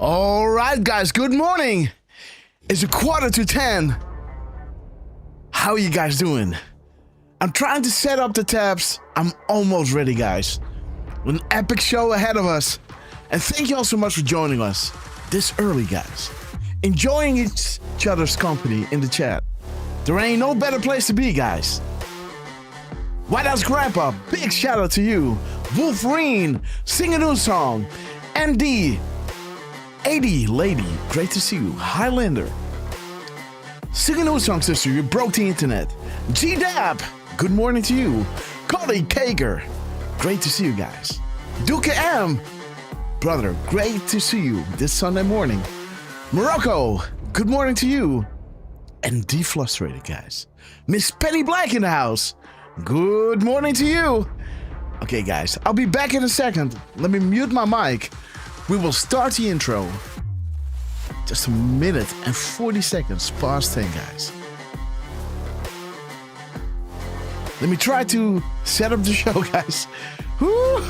All right, guys, good morning. It's 9:45. How are you guys doing? I'm trying to set up the tabs. I'm almost ready, guys. An epic show ahead of us. And thank you all so much for joining us this early, guys. Enjoying each other's company in the chat. There ain't no better place to be, guys. White House Grandpa, big shout out to you. Wolverine, sing a new song. MD, 80 Lady, great to see you. Highlander, sing a new song, sister, you broke the internet. G-Dab, good morning to you. Collie Kager, great to see you guys. Duke M, brother, great to see you this Sunday morning. Morocco, good morning to you. And Deflustrated, guys. Miss Penny Black in the house, good morning to you. Okay, guys, I'll be back in a second. Let me mute my mic. We will start the intro. Just a minute and 40 seconds past 10, guys. Let me try to set up the show, guys. Woo!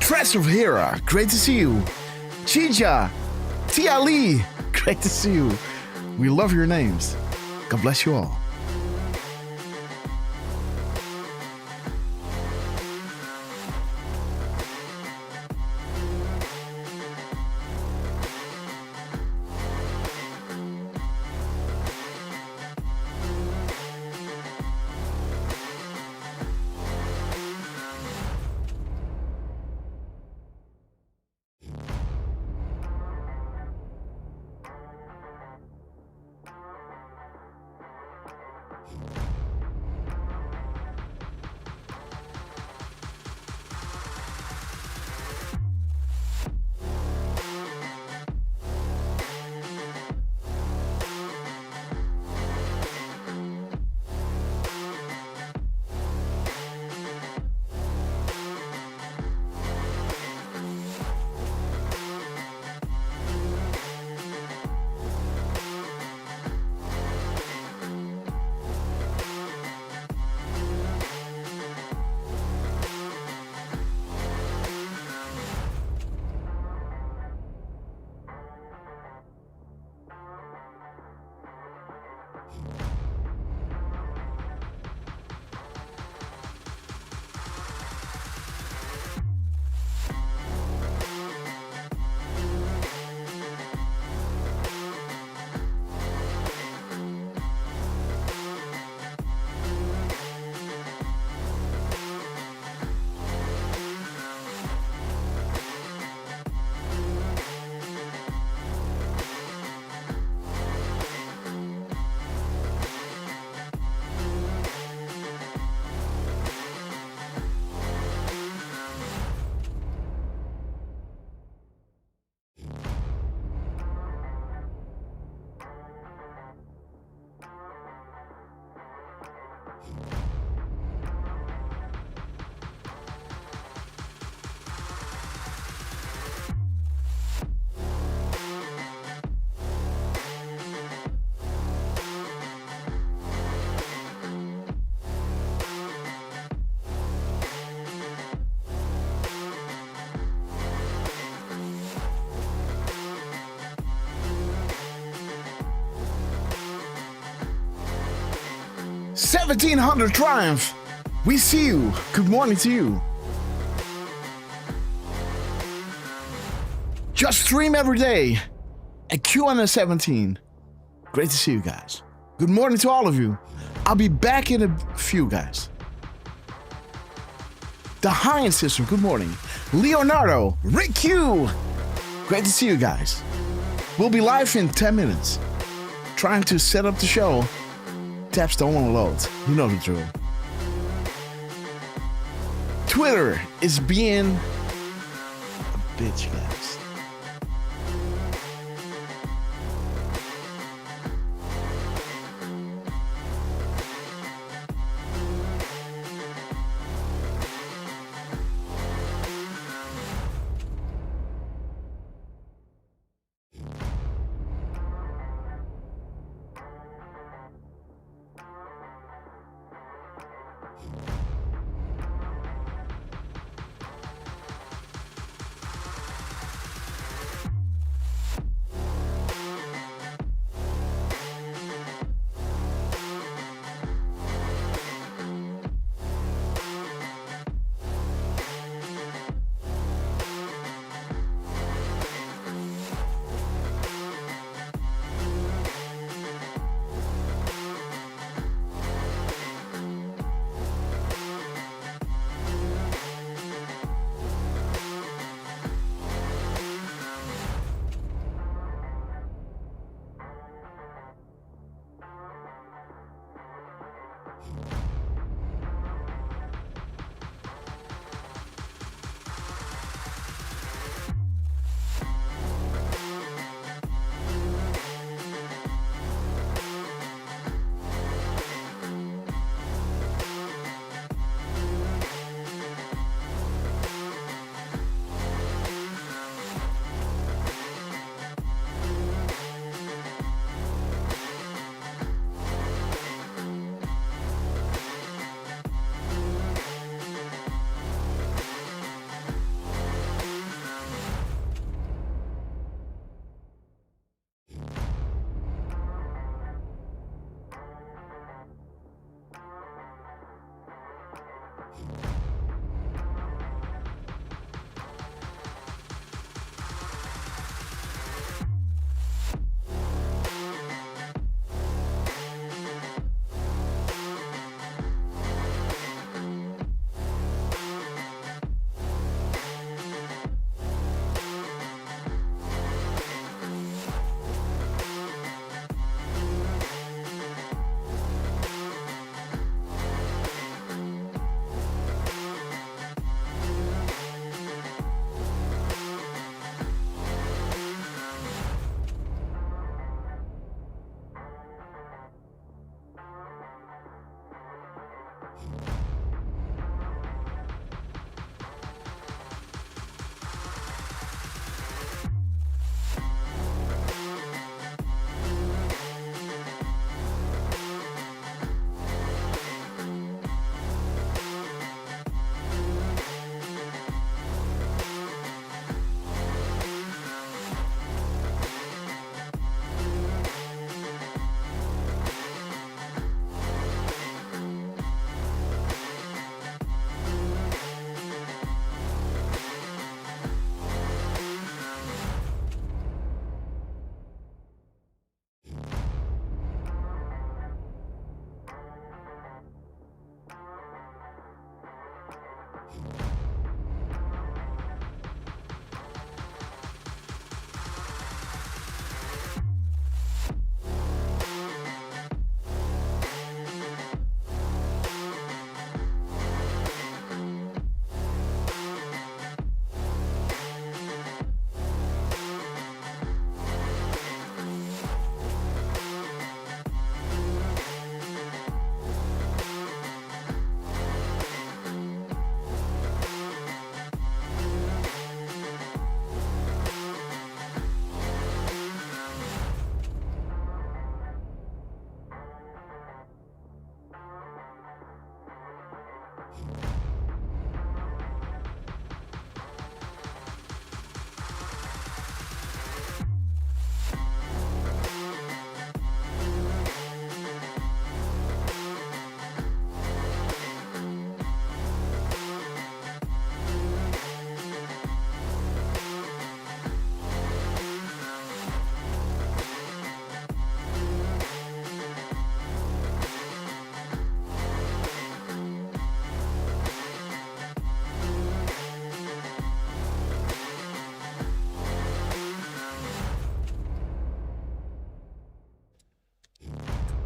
Tress of Hera, great to see you. Chija, Tia Lee, great to see you. We love your names. God bless you all. 1700 Triumph. We see you. Good morning to you. Just stream every day at Q17. Great to see you guys. Good morning to all of you. I'll be back in a few, guys. The Heinz sister, good morning. Leonardo, Rick Q. Great to see you guys. We'll be live in 10 minutes. Trying to set up the show. Tabs don't want to load. You know the drill. Twitter is being a bitch, guys.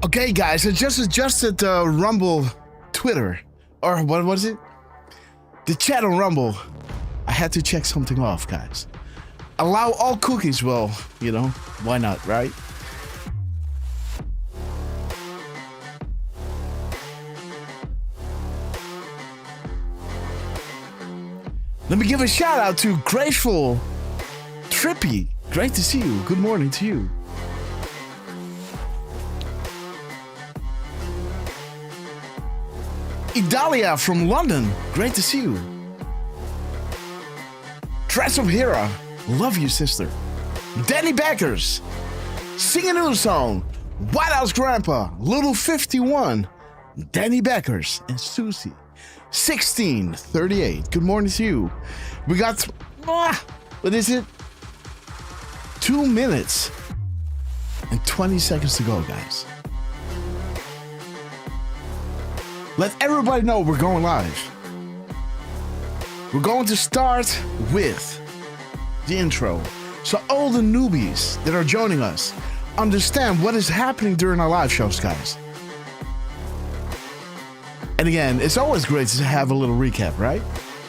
Okay, guys, I just adjusted the Rumble Twitter. Or what was it? The chat on Rumble. I had to check something off, guys. Allow all cookies. Well, you know, why not, right? Let me give a shout out to Graceful Trippy. Great to see you. Good morning to you. Idalia from London. Great to see you. Dress of Hera. Love you, sister. Danny Backers. Sing a new song. White House Grandpa. Little 51. Danny Backers and Susie. 1638. Good morning to you. We got, what is it? 2 minutes and 20 seconds to go, guys. Let everybody know we're going live. We're going to start with the intro. So all the newbies that are joining us understand what is happening during our live shows, guys. And again, it's always great to have a little recap, right?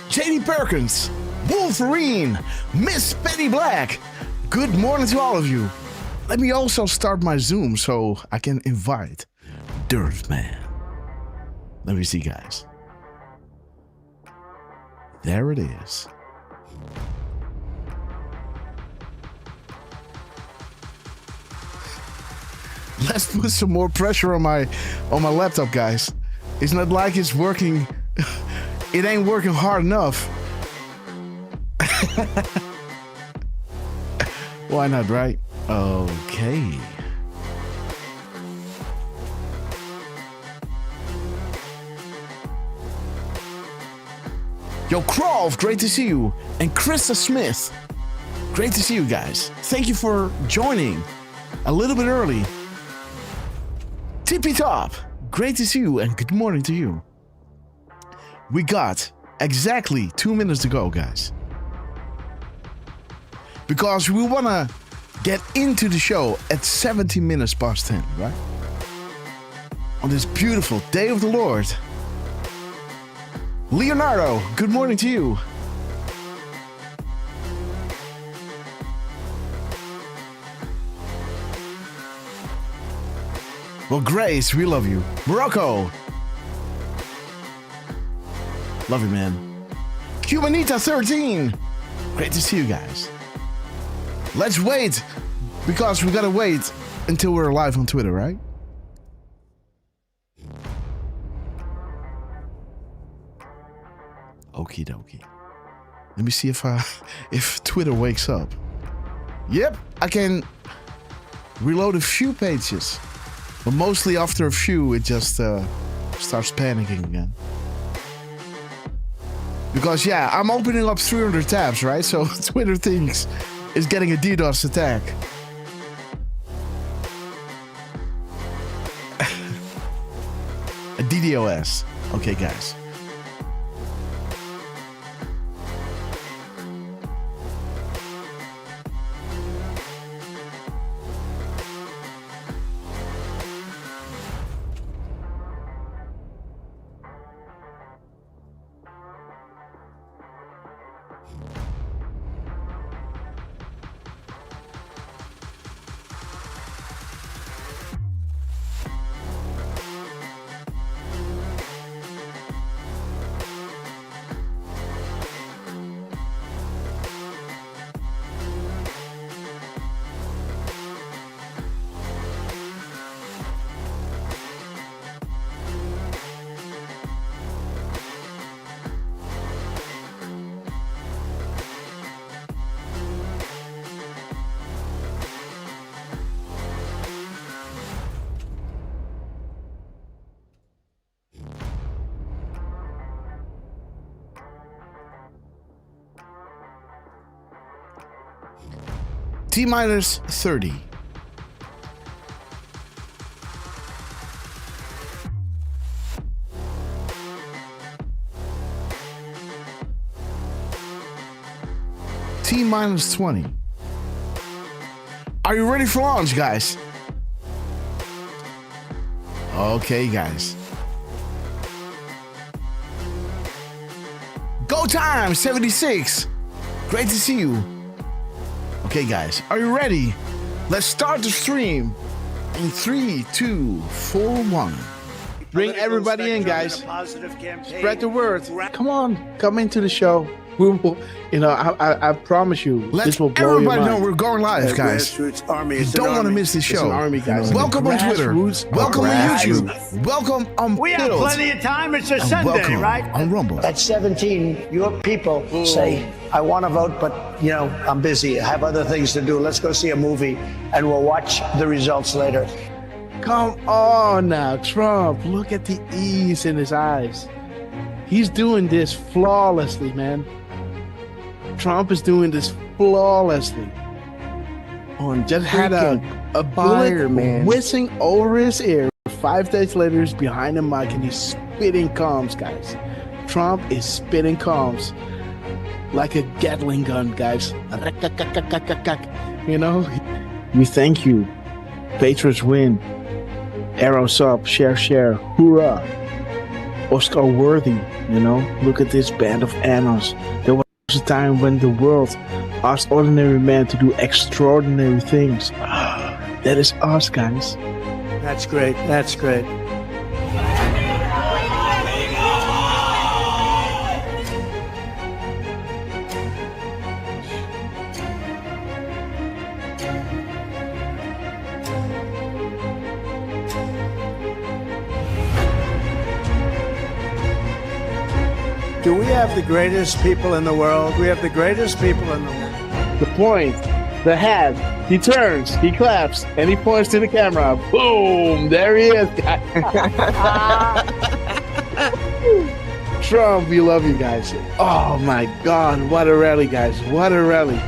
JD Perkins, Wolverine, Miss Betty Black. Good morning to all of you. Let me also start my Zoom so I can invite Derf Man. Let me see, guys. There it is. Let's put some more pressure on my laptop, guys. It's not like it's working. It ain't working hard enough. Why not, right? Okay. Yo, Krolf, great to see you. And Krista Smith, great to see you guys. Thank you for joining a little bit early. Tippy Top, great to see you and good morning to you. We got exactly 2 minutes to go, guys. Because we want to get into the show at 17 minutes past 10, right? On this beautiful day of the Lord. Leonardo, good morning to you. Well, Grace, we love you. Morocco. Love you, man. Cubanita 13. Great to see you guys. Let's wait, because we gotta wait until we're live on Twitter, right? Okie dokie. Let me see if Twitter wakes up. Yep, I can reload a few pages. But mostly after a few, it just starts panicking again. Because, yeah, I'm opening up 300 tabs, right? So Twitter thinks it's getting a DDoS attack. A DDoS. Okay, guys. T-minus 30. T-minus 20. Are you ready for launch, guys? Okay, guys. Go time 76. Great to see you. Okay, guys, are you ready? Let's start the stream in 3, 2, 4, 1. Bring everybody in, guys. Spread the word. Come on, come into the show. We will, I promise you, this will blow your mind. Everybody know we're going live, guys. You don't want to miss this show. Army, guys. Welcome on Twitter. Welcome on YouTube. Welcome on We have plenty of time. It's a Sunday, right? On Rumble. At 17, your people say, I want to vote, but, I'm busy. I have other things to do. Let's go see a movie, and we'll watch the results later. Come on now, Trump. Look at the ease in his eyes. He's doing this flawlessly, man. Trump is doing this flawlessly. Just had a bullet whizzing over his ear. 5 days later, he's behind the mic and he's spitting calms, guys. Trump is spitting calms like a Gatling gun, guys. We thank you. Patriots win. Arrows up, share, hoorah. Oscar worthy, Look at this band of annals. There was a time when the world asked ordinary men to do extraordinary things. That is us, guys. That's great. That's great. Do we have the greatest people in the world? We have the greatest people in the world. The point, the hat, he turns, he claps, and he points to the camera. Boom! There he is. Trump, we love you guys. Oh my God, what a rally, guys. What a rally.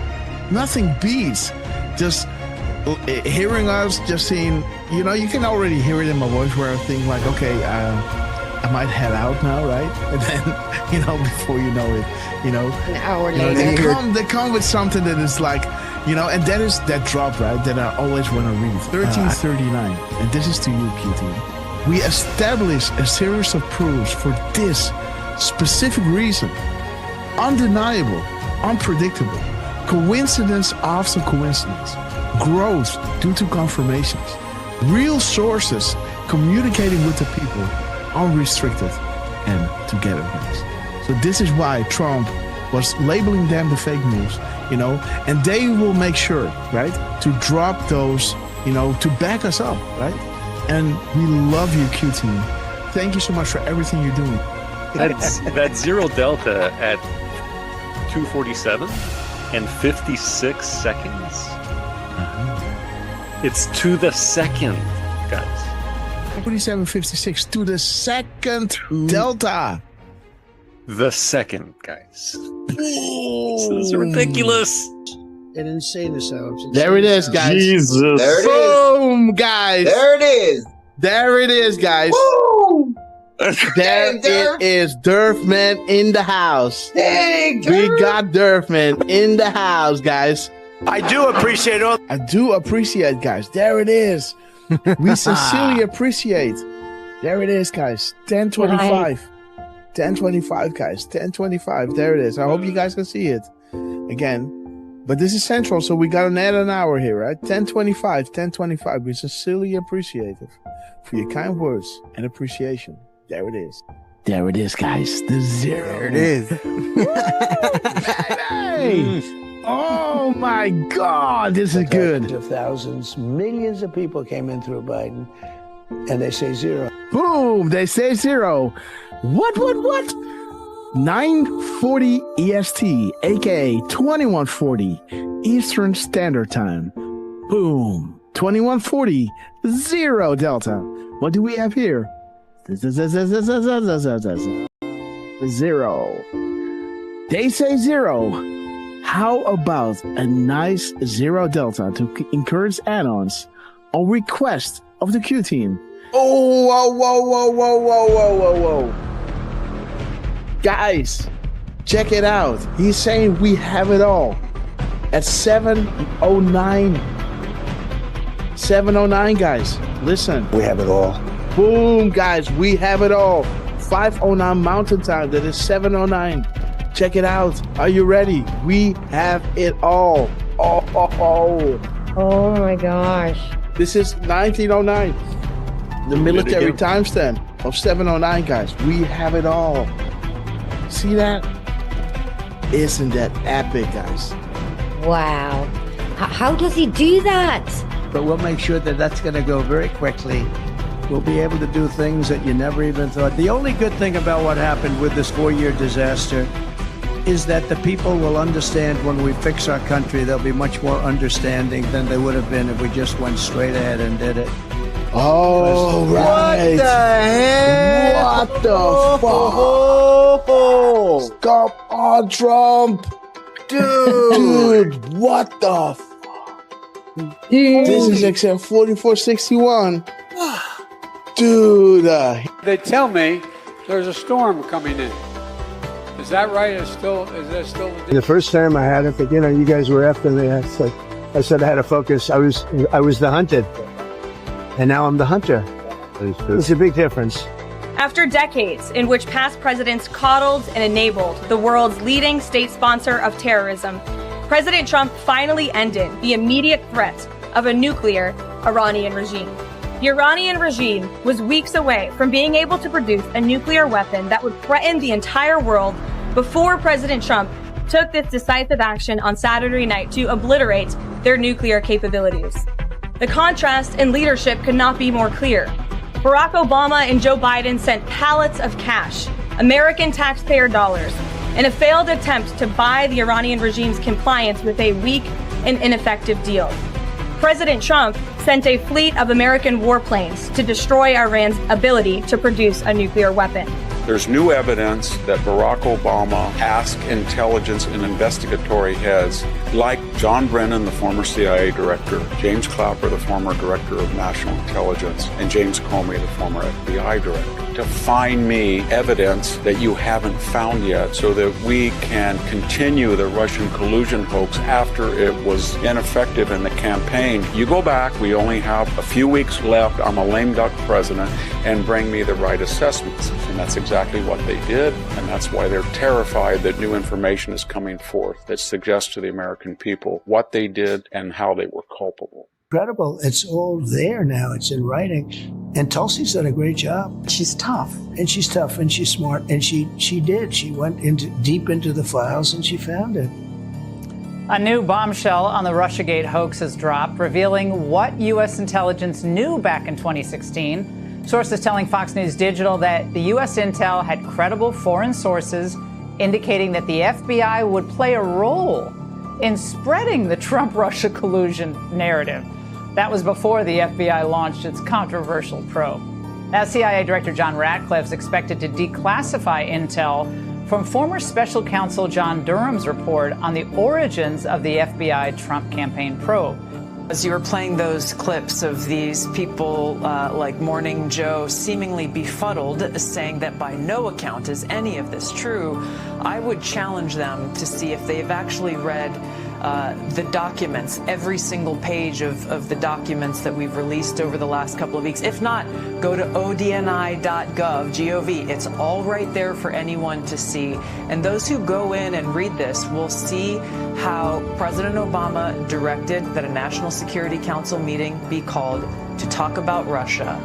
Nothing beats just hearing us, just seeing, you can already hear it in my voice where I think like, okay, I might head out now, right? And then, before you know it, an hour later, they come with something that is like, and that is that drop, right? That I always want to read. 1339, and this is to you, QT. We establish a series of proofs for this specific reason. Undeniable, unpredictable, coincidence after coincidence, growth due to confirmations, real sources communicating with the people, unrestricted and together, guys. So this is why Trump was labeling them the fake news, and they will make sure, right, to drop those, to back us up, right? And we love you, Q team. Thank you so much for everything you're doing. That's Zero Delta at 2:47 and 56 seconds. It's to the second, guys. 47.56 to the second delta. The second, guys. This is ridiculous. An insane assault. There it is, guys. Jesus. There it is. Boom, guys. There it is. There it is, guys. Woo! There it is. Derfman in the house. Dang, We got Derfman in the house, guys. I do appreciate all. I do appreciate, guys. There it is. We sincerely appreciate. There it is, guys. 10:25. 10:25, guys. 10:25. There it is. I hope you guys can see it again. But this is central, so we got an hour here, right? 10:25. 10:25. We sincerely appreciate it for your kind words and appreciation. There it is. There it is, guys. The zero. There it is. Hey! Oh my God, this is good. Of thousands, millions of people came in through Biden, and they say zero. Boom, they say zero. What? 9:40 EST, aka 21:40 Eastern Standard Time. Boom, 21:40, zero Delta. What do we have here? Zero. They say zero. How about a nice zero Delta to encourage add-ons on request of the Q team? Oh, whoa. Guys, check it out. He's saying we have it all at 7:09. 7:09, guys. Listen. We have it all. Boom, guys, we have it all. 5:09 Mountain Time. That is 7:09. Check it out. Are you ready? We have it all. Oh my gosh. This is 1909. The military timestamp of 7:09, guys. We have it all. See that? Isn't that epic, guys? Wow. How does he do that? But we'll make sure that that's going to go very quickly. We'll be able to do things that you never even thought. The only good thing about what happened with this 4-year disaster is that the people will understand when we fix our country. They'll be much more understanding than they would have been if we just went straight ahead and did it. Oh, right. What the heck? What the fuck? Come on, Trump. Dude, what the fuck? This is XM 4461. Dude. They tell me there's a storm coming in. Is that right? Is that still The first time I had it, but you guys were after me. I said I had to focus. I was the hunted, and now I'm the hunter. It's a big difference. After decades in which past presidents coddled and enabled the world's leading state sponsor of terrorism, President Trump finally ended the immediate threat of a nuclear Iranian regime. The Iranian regime was weeks away from being able to produce a nuclear weapon that would threaten the entire world before President Trump took this decisive action on Saturday night to obliterate their nuclear capabilities. The contrast in leadership could not be more clear. Barack Obama and Joe Biden sent pallets of cash, American taxpayer dollars, in a failed attempt to buy the Iranian regime's compliance with a weak and ineffective deal. President Trump sent a fleet of American warplanes to destroy Iran's ability to produce a nuclear weapon. There's new evidence that Barack Obama asked intelligence and investigatory heads like John Brennan, the former CIA director, James Clapper, the former director of national intelligence, and James Comey, the former FBI director, to find me evidence that you haven't found yet so that we can continue the Russian collusion hoax after it was ineffective in the campaign. You go back, we only have a few weeks left, I'm a lame duck president, and bring me the right assessments. And that's exactly what they did, and that's why they're terrified that new information is coming forth that suggests to the American people what they did and how they were culpable. Incredible. It's all there now. It's in writing. And Tulsi's done a great job. She's tough. And she's tough and she's smart. And she did. She went deep into the files and she found it. A new bombshell on the Russiagate hoax has dropped, revealing what U.S. intelligence knew back in 2016. Sources telling Fox News Digital that the U.S. intel had credible foreign sources indicating that the FBI would play a role in spreading the Trump-Russia collusion narrative. That was before the FBI launched its controversial probe. Now, CIA Director John Ratcliffe is expected to declassify intel from former special counsel John Durham's report on the origins of the FBI Trump campaign probe. As you were playing those clips of these people like Morning Joe seemingly befuddled, saying that by no account is any of this true, I would challenge them to see if they've actually read the documents, every single page of the documents that we've released over the last couple of weeks. If not, go to odni.gov, It's all right there for anyone to see. And those who go in and read this will see how President Obama directed that a National Security Council meeting be called to talk about Russia.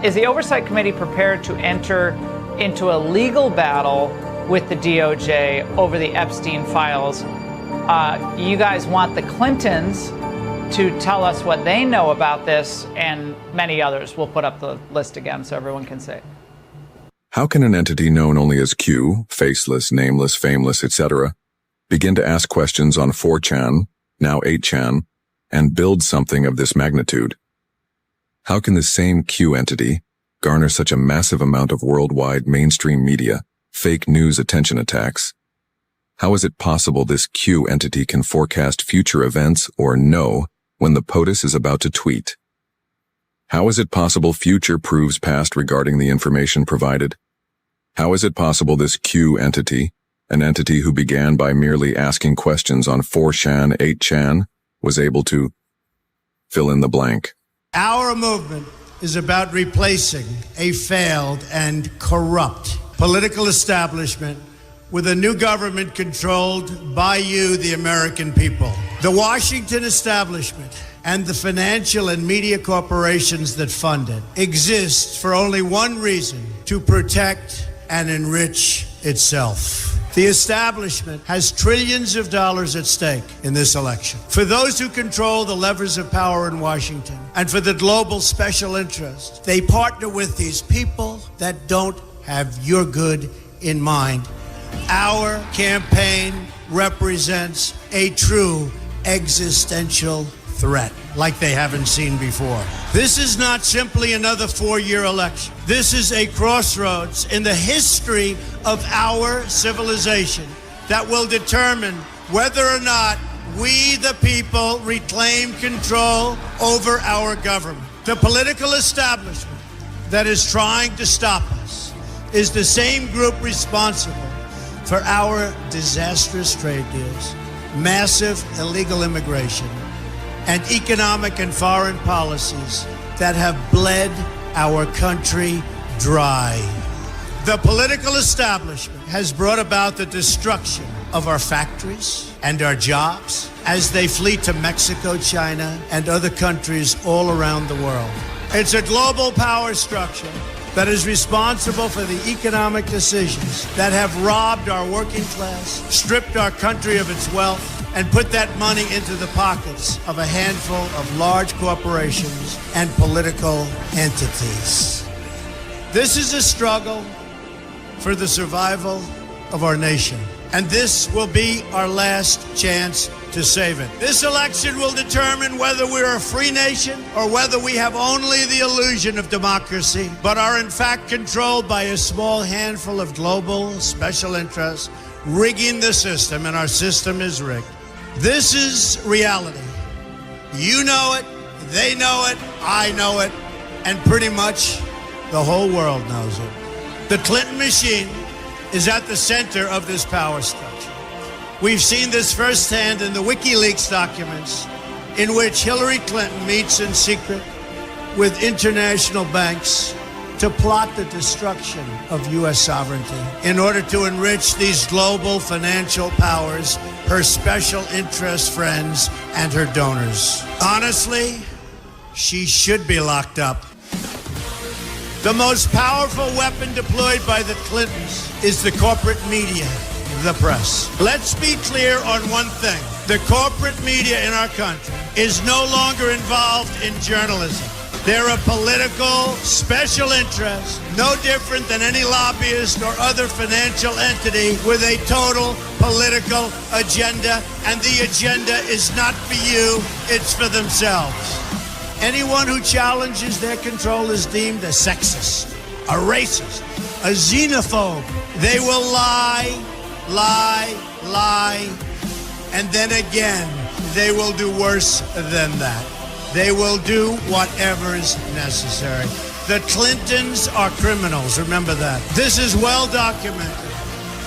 Is the Oversight Committee prepared to enter into a legal battle with the DOJ over the Epstein files? You guys want the Clintons to tell us what they know about this, and many others. We'll put up the list again so everyone can see. How can an entity known only as Q, faceless, nameless, fameless, etc., begin to ask questions on 4chan, now 8chan, and build something of this magnitude? How can the same Q entity garner such a massive amount of worldwide mainstream media, fake news attention attacks? How is it possible this Q entity can forecast future events or know when the POTUS is about to tweet? How is it possible future proves past regarding the information provided? How is it possible this Q entity, an entity who began by merely asking questions on 4chan, 8chan, was able to fill in the blank? Our movement is about replacing a failed and corrupt political establishment with a new government controlled by you, the American people. The Washington establishment and the financial and media corporations that fund it exist for only one reason: to protect and enrich itself. The establishment has trillions of dollars at stake in this election. For those who control the levers of power in Washington and for the global special interest, they partner with these people that don't have your good in mind. Our campaign represents a true existential threat like they haven't seen before. This is not simply another four-year election. This is a crossroads in the history of our civilization that will determine whether or not we, the people, reclaim control over our government. The political establishment that is trying to stop us is the same group responsible for our disastrous trade deals, massive illegal immigration, and economic and foreign policies that have bled our country dry. The political establishment has brought about the destruction of our factories and our jobs as they flee to Mexico, China, and other countries all around the world. It's a global power structure that is responsible for the economic decisions that have robbed our working class, stripped our country of its wealth, and put that money into the pockets of a handful of large corporations and political entities. This is a struggle for the survival of our nation, and this will be our last chance to save it. This election will determine whether we're a free nation or whether we have only the illusion of democracy, but are in fact controlled by a small handful of global special interests rigging the system, and our system is rigged. This is reality. You know it, they know it, I know it, and pretty much the whole world knows it. The Clinton machine is at the center of this power structure. We've seen this firsthand in the WikiLeaks documents, in which Hillary Clinton meets in secret with international banks to plot the destruction of U.S. sovereignty in order to enrich these global financial powers, her special interest friends, and her donors. Honestly, she should be locked up. The most powerful weapon deployed by the Clintons is the corporate media, the press. Let's be clear on one thing. The corporate media in our country is no longer involved in journalism. They're a political special interest, no different than any lobbyist or other financial entity with a total political agenda, and the agenda is not for you, it's for themselves. Anyone who challenges their control is deemed a sexist, a racist, a xenophobe. They will lie, and then again, they will do worse than that. They will do whatever is necessary. The Clintons are criminals, remember that. This is well documented.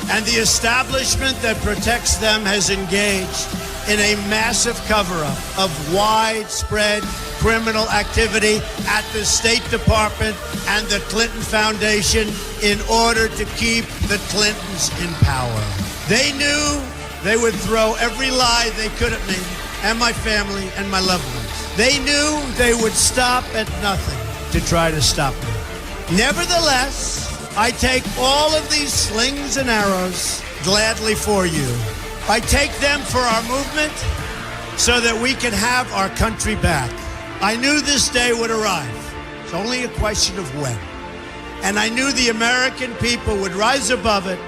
And the establishment that protects them has engaged in a massive cover-up of widespread criminal activity at the State Department and the Clinton Foundation in order to keep the Clintons in power. They knew they would throw every lie they could at me and my family and my loved ones. They knew they would stop at nothing to try to stop me. Nevertheless, I take all of these slings and arrows gladly for you. I take them for our movement so that we can have our country back. I knew this day would arrive. It's only a question of when. And I knew the American people would rise above it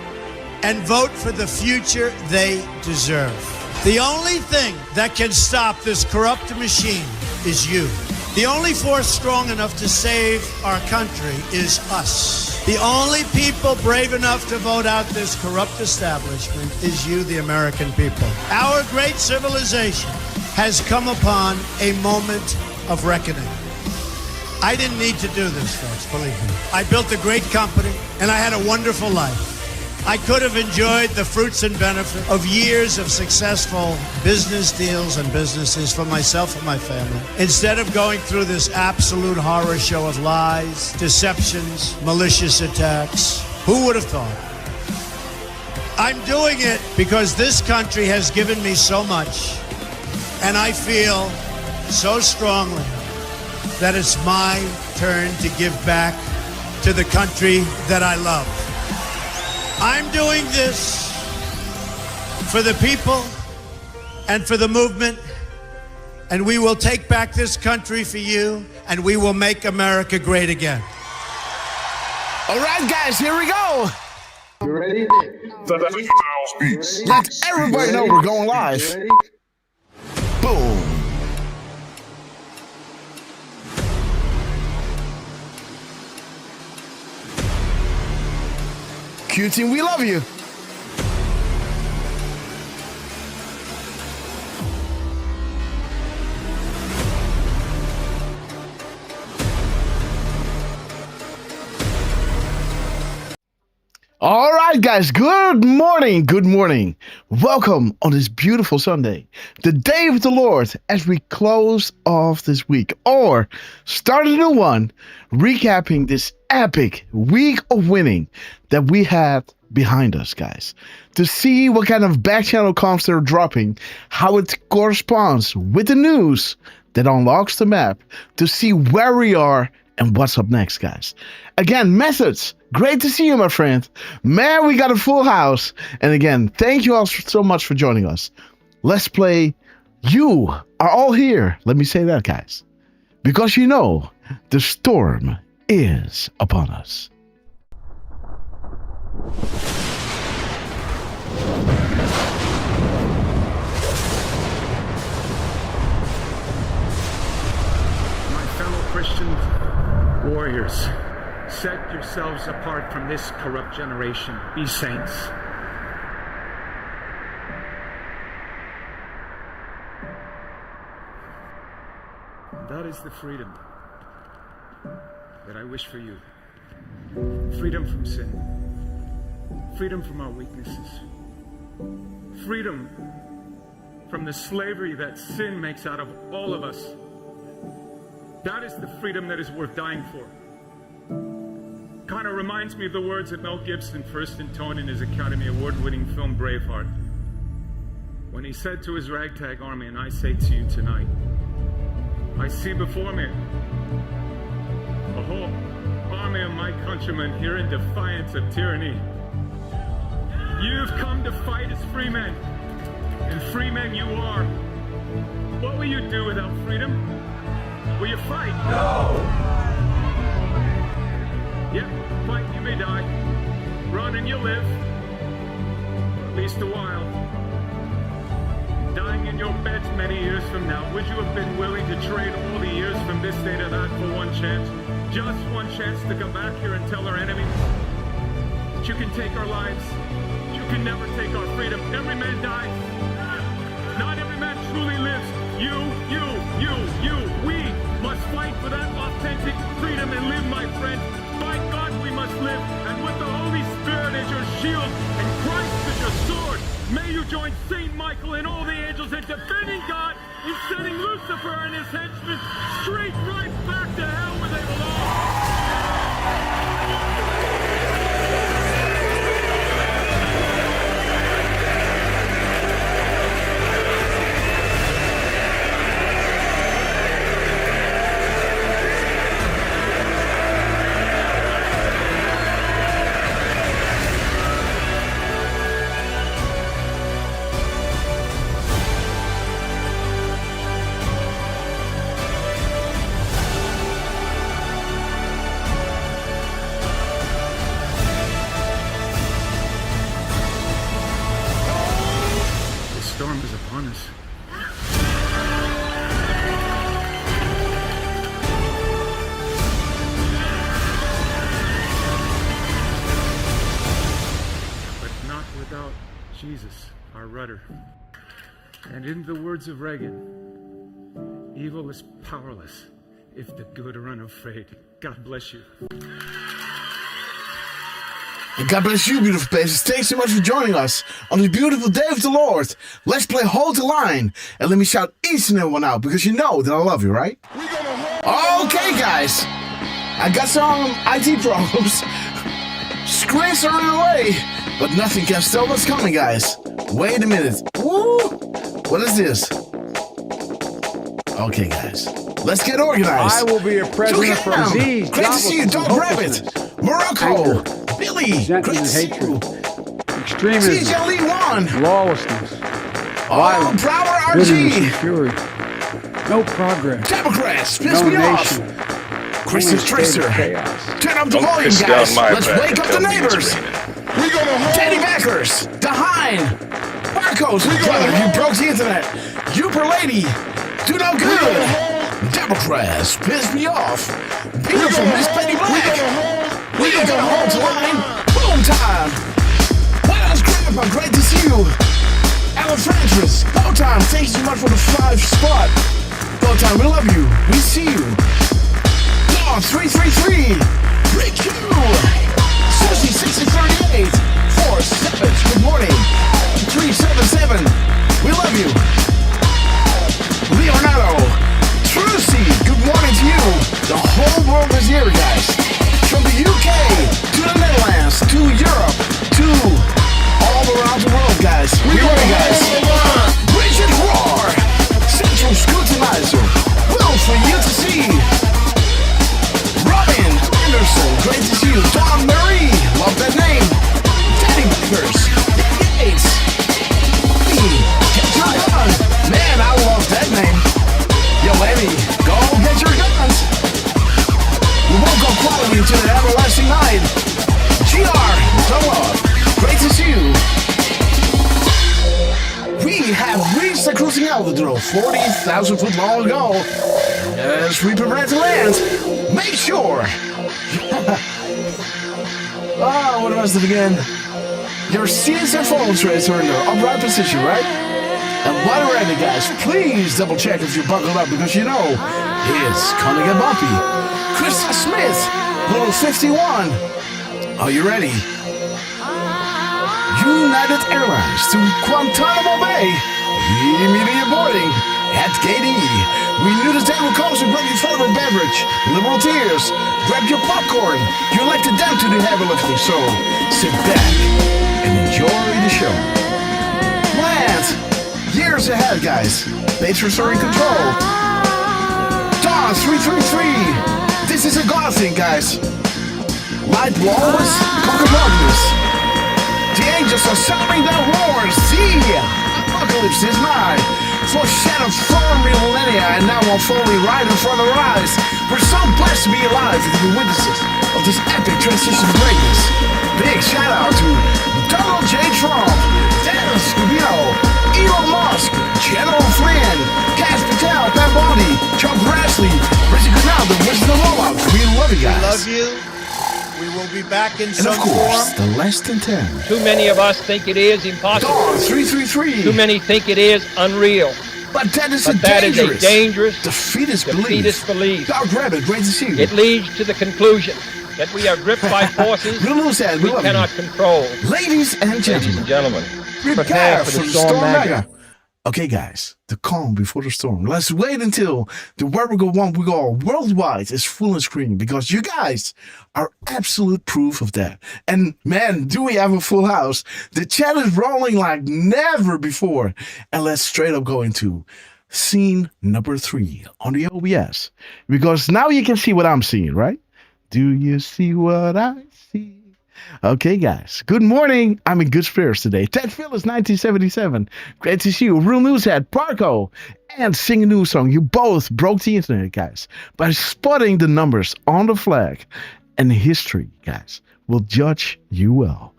and vote for the future they deserve. The only thing that can stop this corrupt machine is you. The only force strong enough to save our country is us. The only people brave enough to vote out this corrupt establishment is you, the American people. Our great civilization has come upon a moment of reckoning. I didn't need to do this, folks, believe me. I built a great company, and I had a wonderful life. I could have enjoyed the fruits and benefit of years of successful business deals and businesses for myself and my family. Instead of going through this absolute horror show of lies, deceptions, malicious attacks, who would have thought? I'm doing it because this country has given me so much, and I feel so strongly that it's my turn to give back to the country that I love. I'm doing this for the people and for the movement, and we will take back this country for you, and we will make America great again. All right, guys, here we go. You ready? Let everybody know we're going live. Boom. Q Team, we love you. All right, guys, good morning. Good morning. Welcome on this beautiful Sunday, the day of the Lord, as we close off this week or start a new one, recapping this epic week of winning that we had behind us, guys, to see what kind of back channel comps they're dropping, how it corresponds with the news that unlocks the map, to see where we are and what's up next, guys. Again, Methods, great to see you, my friend. Man, we got a full house. And again, thank you all so much for joining us. Let's play. You are all here. Let me say that, guys, because you know the storm is upon us. My fellow Christian warriors, set yourselves apart from this corrupt generation. Be saints. That is the freedom that I wish for you. Freedom from sin. Freedom from our weaknesses. Freedom from the slavery that sin makes out of all of us. That is the freedom that is worth dying for. Kind of reminds me of the words that Mel Gibson first intoned in his Academy Award-winning film Braveheart, when he said to his ragtag army, and I say to you tonight, I see before me a whole army of my countrymen here in defiance of tyranny. You've come to fight as free men, and free men you are. What will you do without freedom? Will you fight? No! Yep, fight, you may die. Run and you'll live. At least a while. Dying in your beds many years from now, would you have been willing to trade all the years from this day to that for one chance? Just one chance to come back here and tell our enemies that you can take our lives, you can never take our freedom. Every man dies. Not every man truly lives. You, we must fight for that authentic freedom and live, my friend. By God we must live, and with the Holy Spirit as your shield and Christ as your sword, may you join Saint Michael and all the angels in defending God and sending Lucifer and his henchmen straight right back to hell where they belong. Jesus, our rudder. And in the words of Reagan, evil is powerless if the good are unafraid. God bless you. God bless you, beautiful faces. Thanks so much for joining us on this beautiful day of the Lord. Let's play Hold the Line. And let me shout each and every one out because you know that I love you, right? Okay, guys. I got some IT problems. Screens are away, but nothing can stop what's coming, guys. Wait a minute. Woo! What is this? Okay, guys. Let's get organized. I will be a president from Z's. Great to see you, Dog Rabbit. Morocco. Billy. Great to see you. Extremism. TJ Lee 1. Lawlessness. Violence. Power RG. Fury. No progress. Democrats. Piss No me nation. off. Christian Only state Trister. of chaos. Turn up the Don't volume, piss down guys. my Let's back wake and up the tell me it's neighbors. raining. Teddy Backers. The Hind. Marcos. Brother, you broke the internet. Uper Lady. Do no good. Democrats. Piss me off. Beautiful Miss Penny Black. We are gonna hold the line. Boom time. What else, Grandpa? Great to see you. Alan Francis. Go time. Thank you so much for the 5 spot. Go time. We love you. We see you. Dawn 333. Rick Q. Susie 6038. 4 Savage. Good morning. 377. We love you. Leonardo. Trucy. Good morning to you. The whole world is here, guys. From the UK to the Netherlands to Europe to all around the world, guys. We love you guys. Bridget Roar. Central Scrutinizer. Will for you to see. Robin Anderson. Great to see you. Dawn Marie. Love that name. Teddy Backers. Yates. Get your gun. Man, I love that name. Yo, Emmy, go get your guns. We won't go quality into the everlasting night. GR, the love. Great to see you. We have reached the cruising altitude of 40,000 foot long ago. As we prepare to land, make sure. What was it again? Your seats and phone trays are in the upright position, right? And while you're at it, guys, please double check if you're buckled up because you know it's gonna get bumpy. Krista Smith, Little 51. Are you ready? United Airlines to Guantanamo Bay. Immediate boarding at Gate E. We knew the table comes and grab your favorite beverage. Liberal tears. Grab your popcorn. You elected them to do heavy lifting, so sit back and enjoy the show. Land. Years ahead, guys. Patrons are in control. Dawn 333. This is a God thing, guys. Light will always conquer darkness. The angels are sounding their horns. The apocalypse is nigh. Foreshadowed for millennia and now unfolding right in front of our eyes. We're so blessed to be alive and to be witnesses of this epic transition to greatness. Big shout out to Donald J. Trump, Dennis Scubino, Elon Musk, General Flynn, Cash Patel, Pam Bondi, Chuck Grassley, Richard Goodnow, the Wizard of Rollout. We love you guys. We love you. We will be back in And some of course, form. the less than 10. Too many of us think it is impossible. Dawn 333. Too many think it is unreal. But that is But that is a dangerous, defeatist belief. Dog Rabbit, great to see you. It leads to the conclusion that we are gripped by forces we love cannot control. Ladies and gentlemen, prepare for the storm mega. Okay, guys, the calm before the storm. Let's wait until the Where We Go One We Go worldwide is full on screen because you guys are absolute proof of that. And man, do we have a full house? The chat is rolling like never before. And let's straight up go into scene number 3 on the OBS because now you can see what I'm seeing, right? Do you see what I see? Okay, guys. Good morning. I'm in good spirits today. Ted Phillips, 1977. Great to see you. Real News Head, Parko, and Sing a New Song. You both broke the internet, guys, by spotting the numbers on the flag. And history, guys, will judge you well.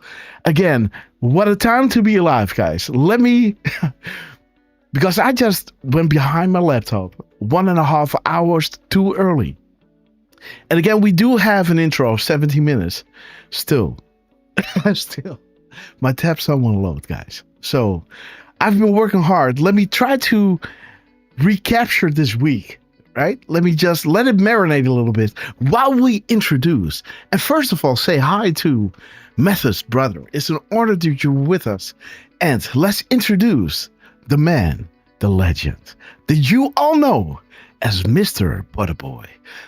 Again, what a time to be alive, guys. Let me... because I just went behind my laptop 1.5 hours too early. And again, we do have an intro of 17 minutes. Still, my tabs don't want to load, guys. So I've been working hard. Let me try to recapture this week right? Let me just let it marinate a little bit while we introduce. And first of all, say hi to Method's brother. It's an honor that you're with us. And let's introduce the man, the legend, that you all know as Mr. Butterboy.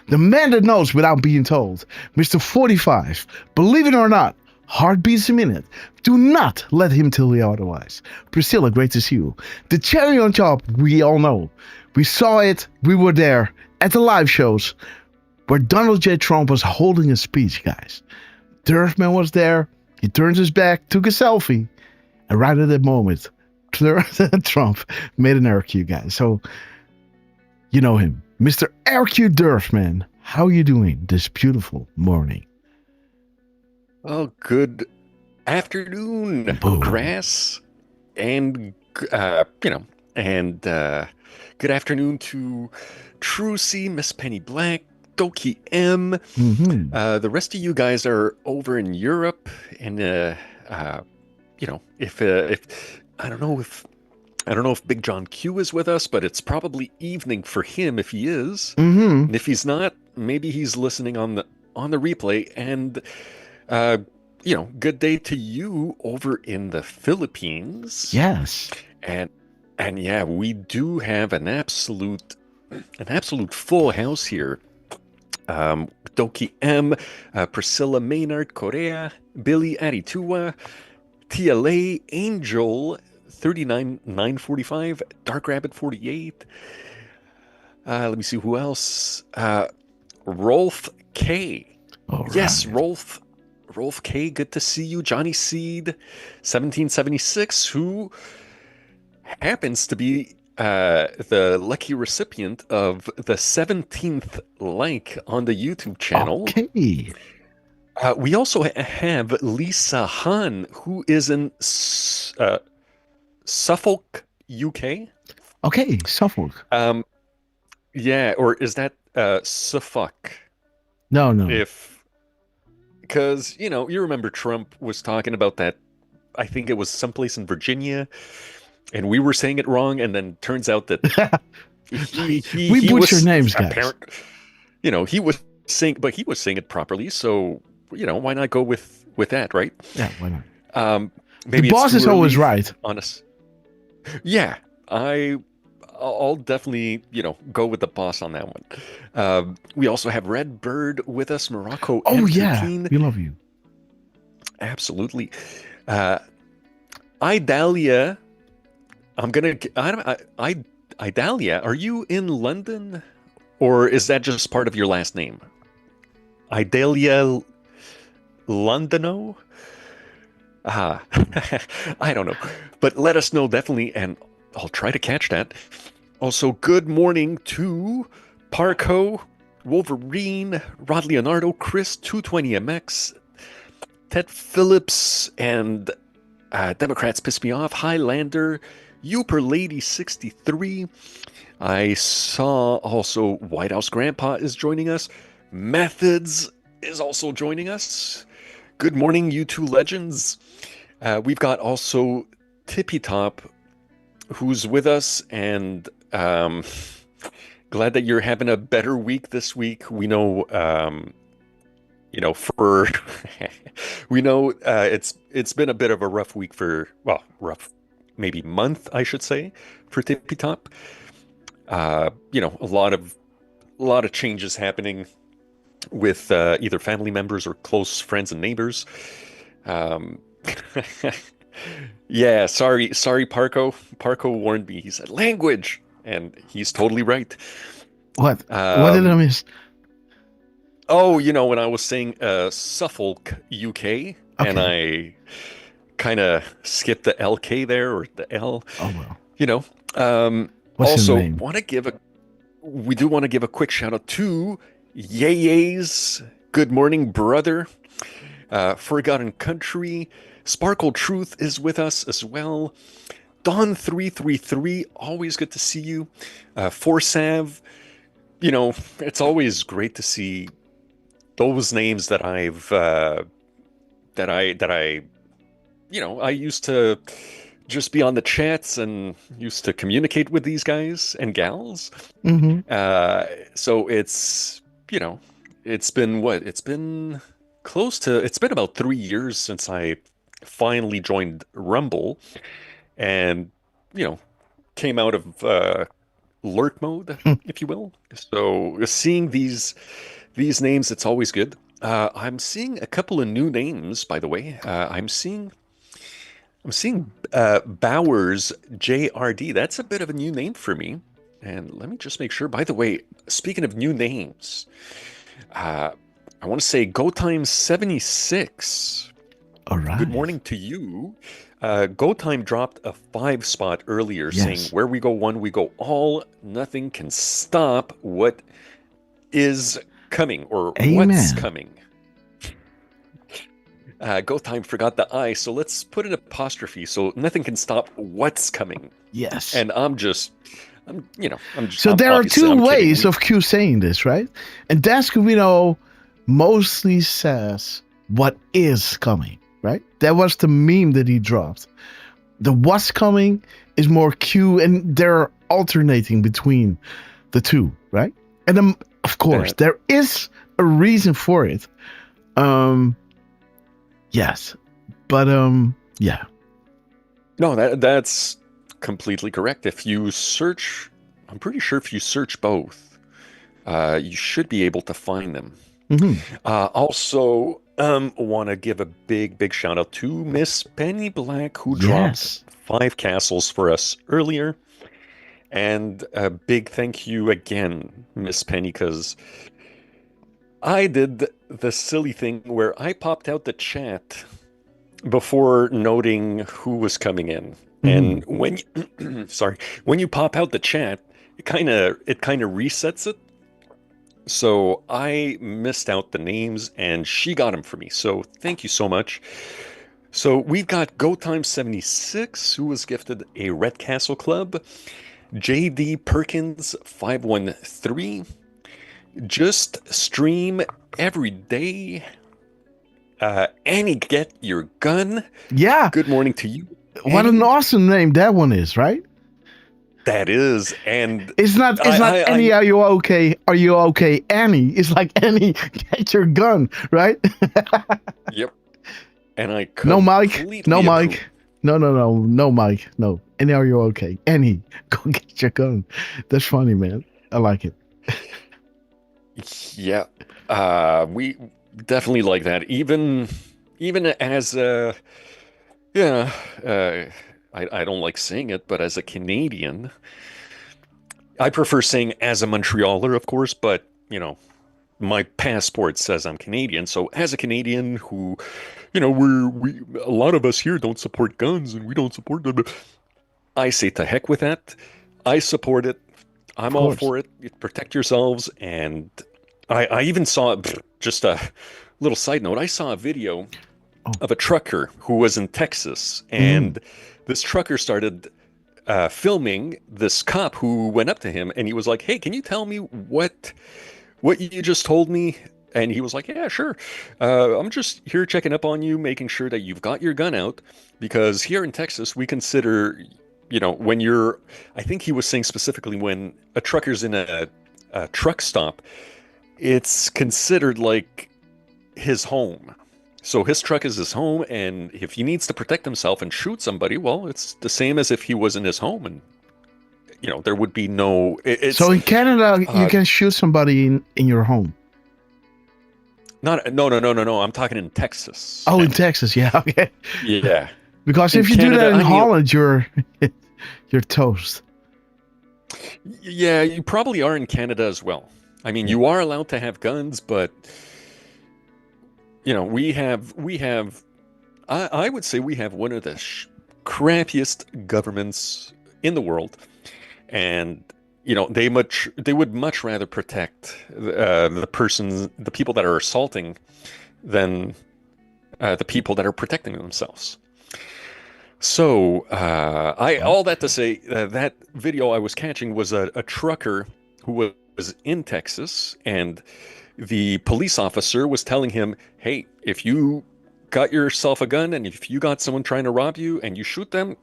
The man that knows without being told. Mr. 45. Believe it or not, heartbeats a minute. Do not let him tell you otherwise. Priscilla, great to see you. The cherry on top, we all know. We saw it. We were there at the live shows where Donald J. Trump was holding a speech, guys. Derfman was there. He turned his back, took a selfie. And right at that moment, Trump made an error cue, guys. So, you know him. Mr. RQ Derfman. How are you doing this beautiful morning? Oh, good afternoon, Grass. And, and good afternoon to Trucy, Miss Penny Black, Doki M. The rest of you guys are over in Europe, and if I don't know if Big John Q is with us, but it's probably evening for him if he is. And if he's not, maybe he's listening on the replay. And good day to you over in the Philippines. Yes. And yeah, we do have an absolute full house here. Doki M, Priscilla Maynard, Correa, Billy Aritua, TLA, Angel 39945, Dark Rabbit 48. Let me see who else. Rolf K. Right. Yes, Rolf K. Good to see you. Johnny Seed 1776, who happens to be the lucky recipient of the 17th like on the YouTube channel. Okay. We also have Lisa Han, who is in Suffolk, UK. Okay, Suffolk. Yeah, or is that Suffolk? No. Because, you remember Trump was talking about that, I think it was someplace in Virginia, and we were saying it wrong, and then turns out that we butcher names, guys. He was saying it properly, so, why not go with that, right? Yeah, why not? Maybe the boss is always right. Honest. Yeah, I'll definitely, go with the boss on that one. We also have Red Bird with us, Morocco. Oh, M13. yeah, we love you. Absolutely. Idalia, Idalia, are you in London? Or is that just part of your last name? Idalia Londono? I don't know. But let us know definitely, and I'll try to catch that. Also, good morning to Parco, Wolverine, Rod Leonardo, Chris 220MX, Ted Phillips, and Democrats Piss Me Off, Highlander, Uper Lady 63. I saw also White House Grandpa is joining us. Methods is also joining us. Good morning, you two legends. We've got also Tippy Top, who's with us, and glad that you're having a better week this week. We know, it's been a bit of a rough week maybe month, I should say, for Tippy Top. A lot of changes happening with either family members or close friends and neighbors. Yeah, sorry, Parco. Parco warned me. He said language, and he's totally right. What did I miss? Oh, when I was saying Suffolk, UK, and I kind of skipped the LK there, or the L. Oh well. What's also we do want to give a quick shout out to Yeye's Good Morning Brother, Forgotten Country, Sparkle Truth is with us as well. Dawn333, always good to see you. Forsav, it's always great to see those names that I used to just be on the chats and used to communicate with these guys and gals. Mm-hmm. So it's, it's been what? It's been it's been about 3 years since I finally joined Rumble and, came out of lurk mode, if you will. So seeing these names, it's always good. I'm seeing a couple of new names, by the way. I'm seeing Bowers JRD. That's a bit of a new name for me. And let me just make sure. By the way, speaking of new names, I want to say Go Time 76. All right. Good morning to you. Go Time dropped a 5 spot earlier saying, where we go one, we go all. Nothing can stop what is coming or what's coming. Go Time forgot the I, so let's put an apostrophe. So nothing can stop what's coming. Yes. And So there are two ways of Q saying this, right? And Dascovino mostly says what is coming, right? That was the meme that he dropped. The what's coming is more Q, and they're alternating between the two, right? And then, of course, there is a reason for it. Yes, but yeah. No, that's completely correct. If you search, I'm pretty sure if you search both, you should be able to find them. Mm-hmm. Also, want to give a big shout out to Miss Penny Black, who dropped 5 castles for us earlier. And a big thank you again, Miss Penny, because I did the silly thing where I popped out the chat before noting who was coming in. And when when you pop out the chat, it kind of resets it. So I missed out the names and she got them for me. So thank you so much. So we've got Go Time 76, who was gifted a Red Castle Club, JD Perkins 513, Just Stream Every Day, Annie Get Your Gun. Yeah. Good morning to you. What an awesome name that one is, right? That is, and it's not Annie, are you okay? Are you okay, Annie? It's like Annie, get your gun, right? Yep. And I no Mike, no approve. Mike, no Mike, no. Annie, are you okay? Annie, go get your gun. That's funny, man. I like it. Yeah, we definitely like that. Even as I don't like saying it, but as a Canadian, I prefer saying as a Montrealer, of course, but, my passport says I'm Canadian. So as a Canadian who, a lot of us here don't support guns and we don't support them. I say to heck with that. I support it. I'm all for it. Protect yourselves. And I even saw, just a little side note, I saw a video of a trucker who was in Texas, and this trucker started filming this cop who went up to him, and he was like, "Hey, can you tell me what you just told me?" And he was like, "Yeah, sure. I'm just here checking up on you, making sure that you've got your gun out, because here in Texas, we consider, when you're," I think he was saying specifically when a trucker's in a truck stop, it's considered like his home. So his truck is his home, and if he needs to protect himself and shoot somebody, well, it's the same as if he was in his home, and there would be no. So in Canada, you can shoot somebody in your home. No. I'm talking in Texas. Oh, in Texas, yeah, okay. Yeah. Because if you do that in Holland, you're toast. Yeah, you probably are in Canada as well. I mean, you are allowed to have guns, but. We have. I would say we have one of the crappiest governments in the world, and they would much rather protect the people that are assaulting than the people that are protecting themselves. So, all that to say, that video I was catching was a trucker who was in Texas, and the police officer was telling him, "Hey, if you got yourself a gun and if you got someone trying to rob you and you shoot them,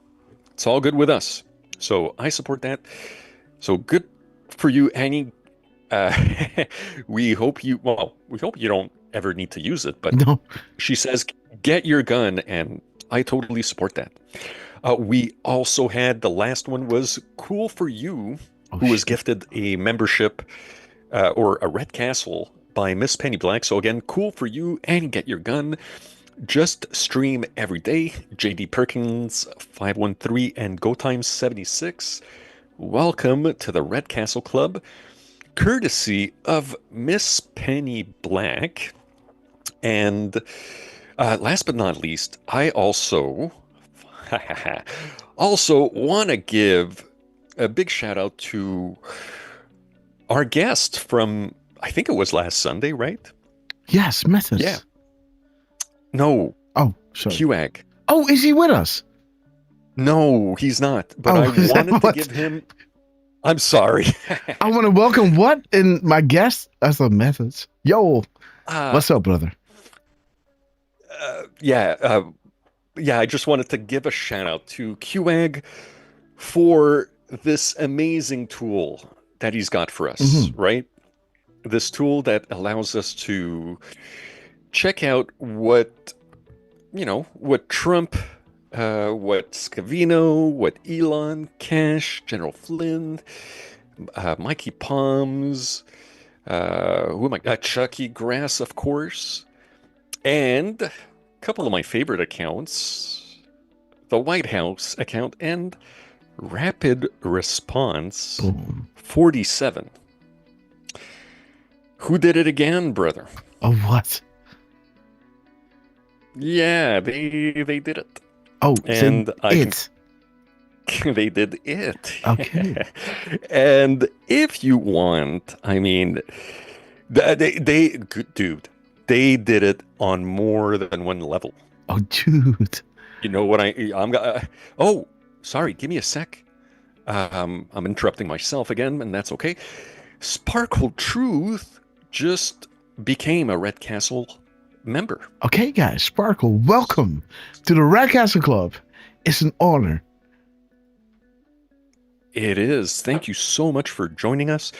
It's all good with us. So I support that. So good for you, Annie. We hope you don't ever need to use it, but no. She says, get your gun, and I totally support that. We also had, the last one was Cool for You, who was gifted a membership or a Red Castle by Miss Penny Black. So again, Cool for You and Get Your Gun. Just stream every day. JD Perkins 513 and Go Time 76. Welcome to the Red Castle Club, courtesy of Miss Penny Black. And last but not least, I also want to give a big shout out to our guest from, I think it was last Sunday, right? Yes, Methods. Yeah. No. Oh, sorry. QAG. Oh, is he with us? No, he's not. But I wanted to give him. I'm sorry. I want to welcome what in my guest? I thought Methods. Yo, what's up, brother? Yeah, I just wanted to give a shout out to QAG for this amazing tool that he's got for us, right? This tool that allows us to check out what Trump, what Scavino, what Elon, Cash, General Flynn, Mikey Palms, Chucky Grass, of course, and a couple of my favorite accounts, the White House account and Rapid Response 47. Who did it again, brother? Oh, what? Yeah, they did it. Oh, and they did it. Okay. And if you want, I mean, they did it on more than one level. Oh, dude. You know what oh, sorry, give me a sec. I'm interrupting myself again, and that's okay. Sparkle Truth just became a Red Castle member. Okay, guys, Sparkle, welcome to the Red Castle Club. It's an honor. It is. Thank you so much for joining us.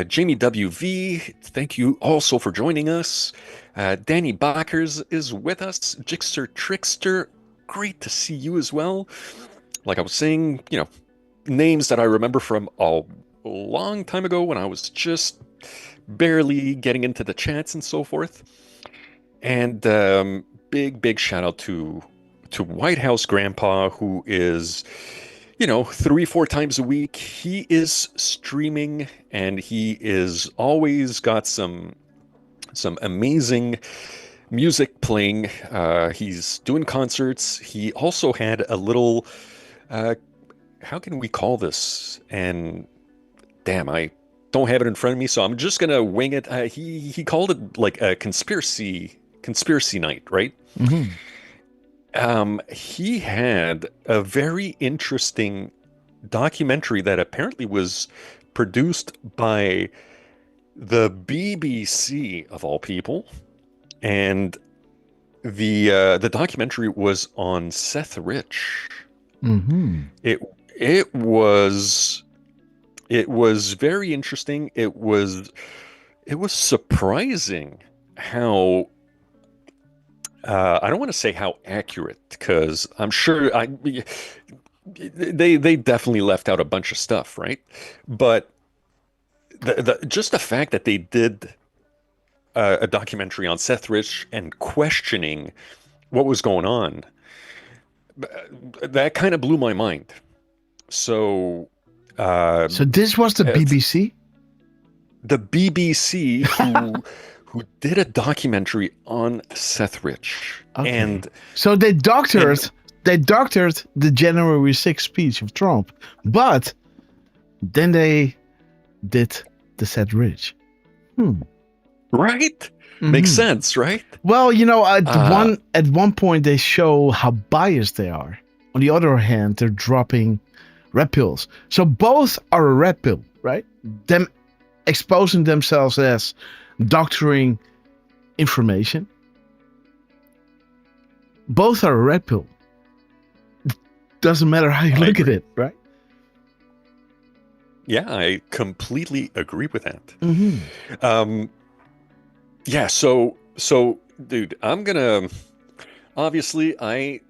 Jamie WV, thank you also for joining us. Danny Backers is with us. Jixter Trickster, great to see you as well. Like I was saying, names that I remember from a long time ago when I was just barely getting into the chats and so forth. And big shout out to White House Grandpa, who is 3-4 times a week he is streaming, and he is always got some amazing music playing. He's doing concerts. He also had a little how can we call this? And damn, I don't have it in front of me, so I'm just gonna wing it. He called it like a conspiracy night, right? He had a very interesting documentary that apparently was produced by the BBC of all people, and the documentary was on Seth Rich. It was very interesting. It was surprising how I don't want to say how accurate, because I'm sure they definitely left out a bunch of stuff, right? But just the fact that they did a documentary on Seth Rich and questioning what was going on, that kind of blew my mind. So this was the BBC? The BBC who did a documentary on Seth Rich. Okay. And so they doctored the January 6th speech of Trump, but then they did the Seth Rich. Right? Makes sense, right? Well, at one point they show how biased they are. On the other hand, they're dropping red pills. So both are a red pill, right? Them exposing themselves as doctoring information. Both are a red pill. Doesn't matter how you look at it, right? Yeah, I completely agree with that. Mm-hmm. Yeah, so dude, I'm gonna obviously I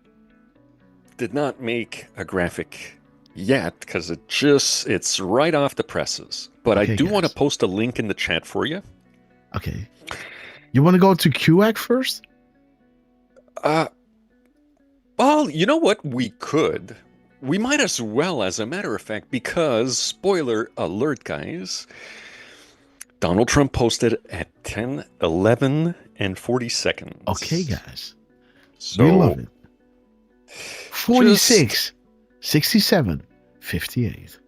did not make a graphic yet because it's right off the presses. But Okay, I do guys. want to post a link in the chat for you. Okay. You want to go to QAC first? Well, you know what? We could. We might as well, as a matter of fact, because, spoiler alert, guys, Donald Trump posted at 10:11 and 40 seconds. Okay, guys. So, we love it. 46, 67, 58.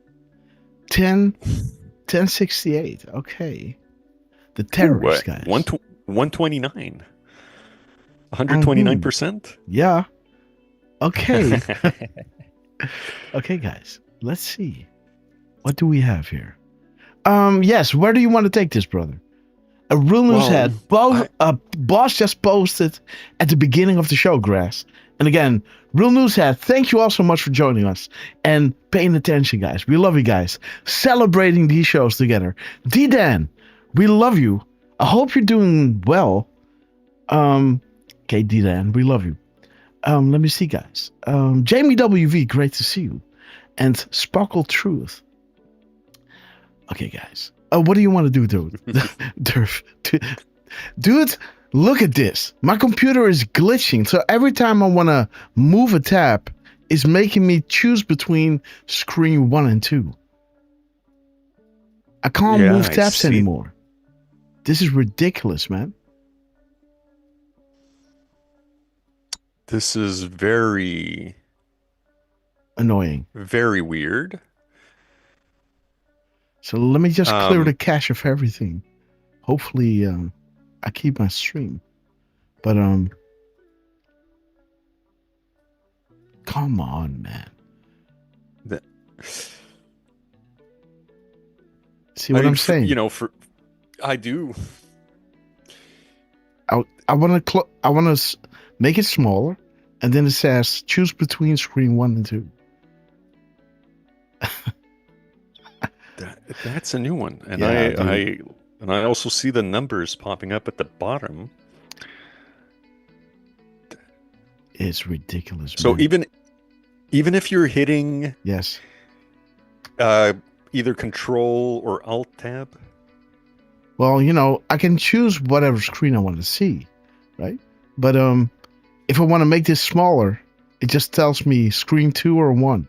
10:68. Okay. The terrorist, guys. 129. 129%? Yeah. Okay. Okay, guys. Let's see. What do we have here? Yes, where do you want to take this, brother? A real news head. Boss just posted at the beginning of the show, Grass. And again, real news head, thank you all so much for joining us and paying attention, guys. We love you guys. Celebrating these shows together. D-Dan, we love you. I hope you're doing well. Okay, D-Dan, we love you. Let me see, guys. Jamie WV, great to see you. And Sparkle Truth. Okay, guys. What do you want to do, dude? Derf. Dude, look at this. My computer is glitching. So every time I want to move a tab, it's making me choose between screen 1 and 2. I can't move tabs anymore. This is ridiculous, man. This is very annoying. Very weird. So let me just clear the cache of everything. Hopefully, I keep my stream. But come on, man. See what I'm saying? You know, I do. I want to make it smaller, and then it says choose between screen 1 and 2. That's a new one, and Yeah, I also see the numbers popping up at the bottom. It's ridiculous. So man. even if you're hitting either Control or Alt Tab. Well, you know, I can choose whatever screen I want to see, right? But if I want to make this smaller, it just tells me screen 2 or 1.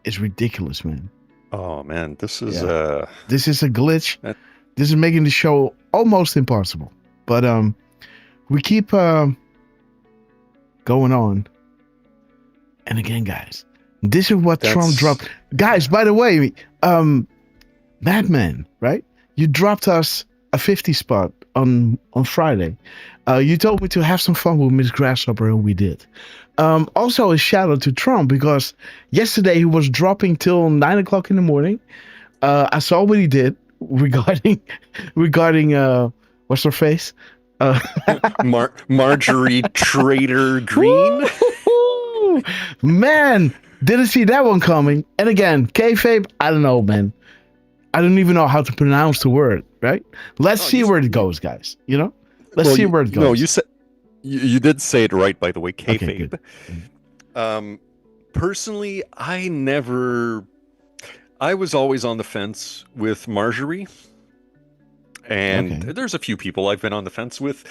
It's ridiculous, man. Oh man, this is this is a glitch. This is making the show almost impossible. But we keep going on. And again, guys, this is what Trump dropped. Guys, by the way, Madman, right? You dropped us a 50 spot on Friday. You told me to have some fun with Miss Grasshopper, and we did. Also, a shout out to Trump because yesterday he was dropping till 9 o'clock in the morning. I saw what he did regarding what's her face? Marjorie Trader Green. Man, didn't see that one coming. And again, kayfabe, I don't know, man. I don't even know how to pronounce the word, right? Let's see where it goes, guys. You know? Let's see where it goes. No, you said you did say it right, by the way, kayfabe. Okay, personally, I was always on the fence with Marjorie. And there's a few people I've been on the fence with,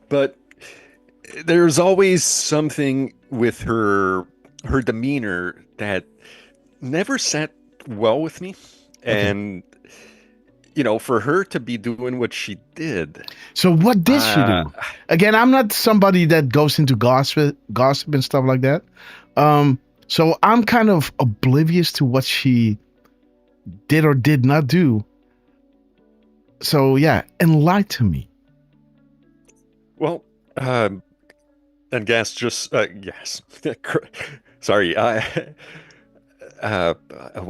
but there's always something with her demeanor that never sat well with me. And you know, for her to be doing what she did. So what did she do? Again, I'm not somebody that goes into gossip and stuff like that. So I'm kind of oblivious to what she did or did not do. So yeah, enlighten me. Well, and Gas just yes. Sorry, why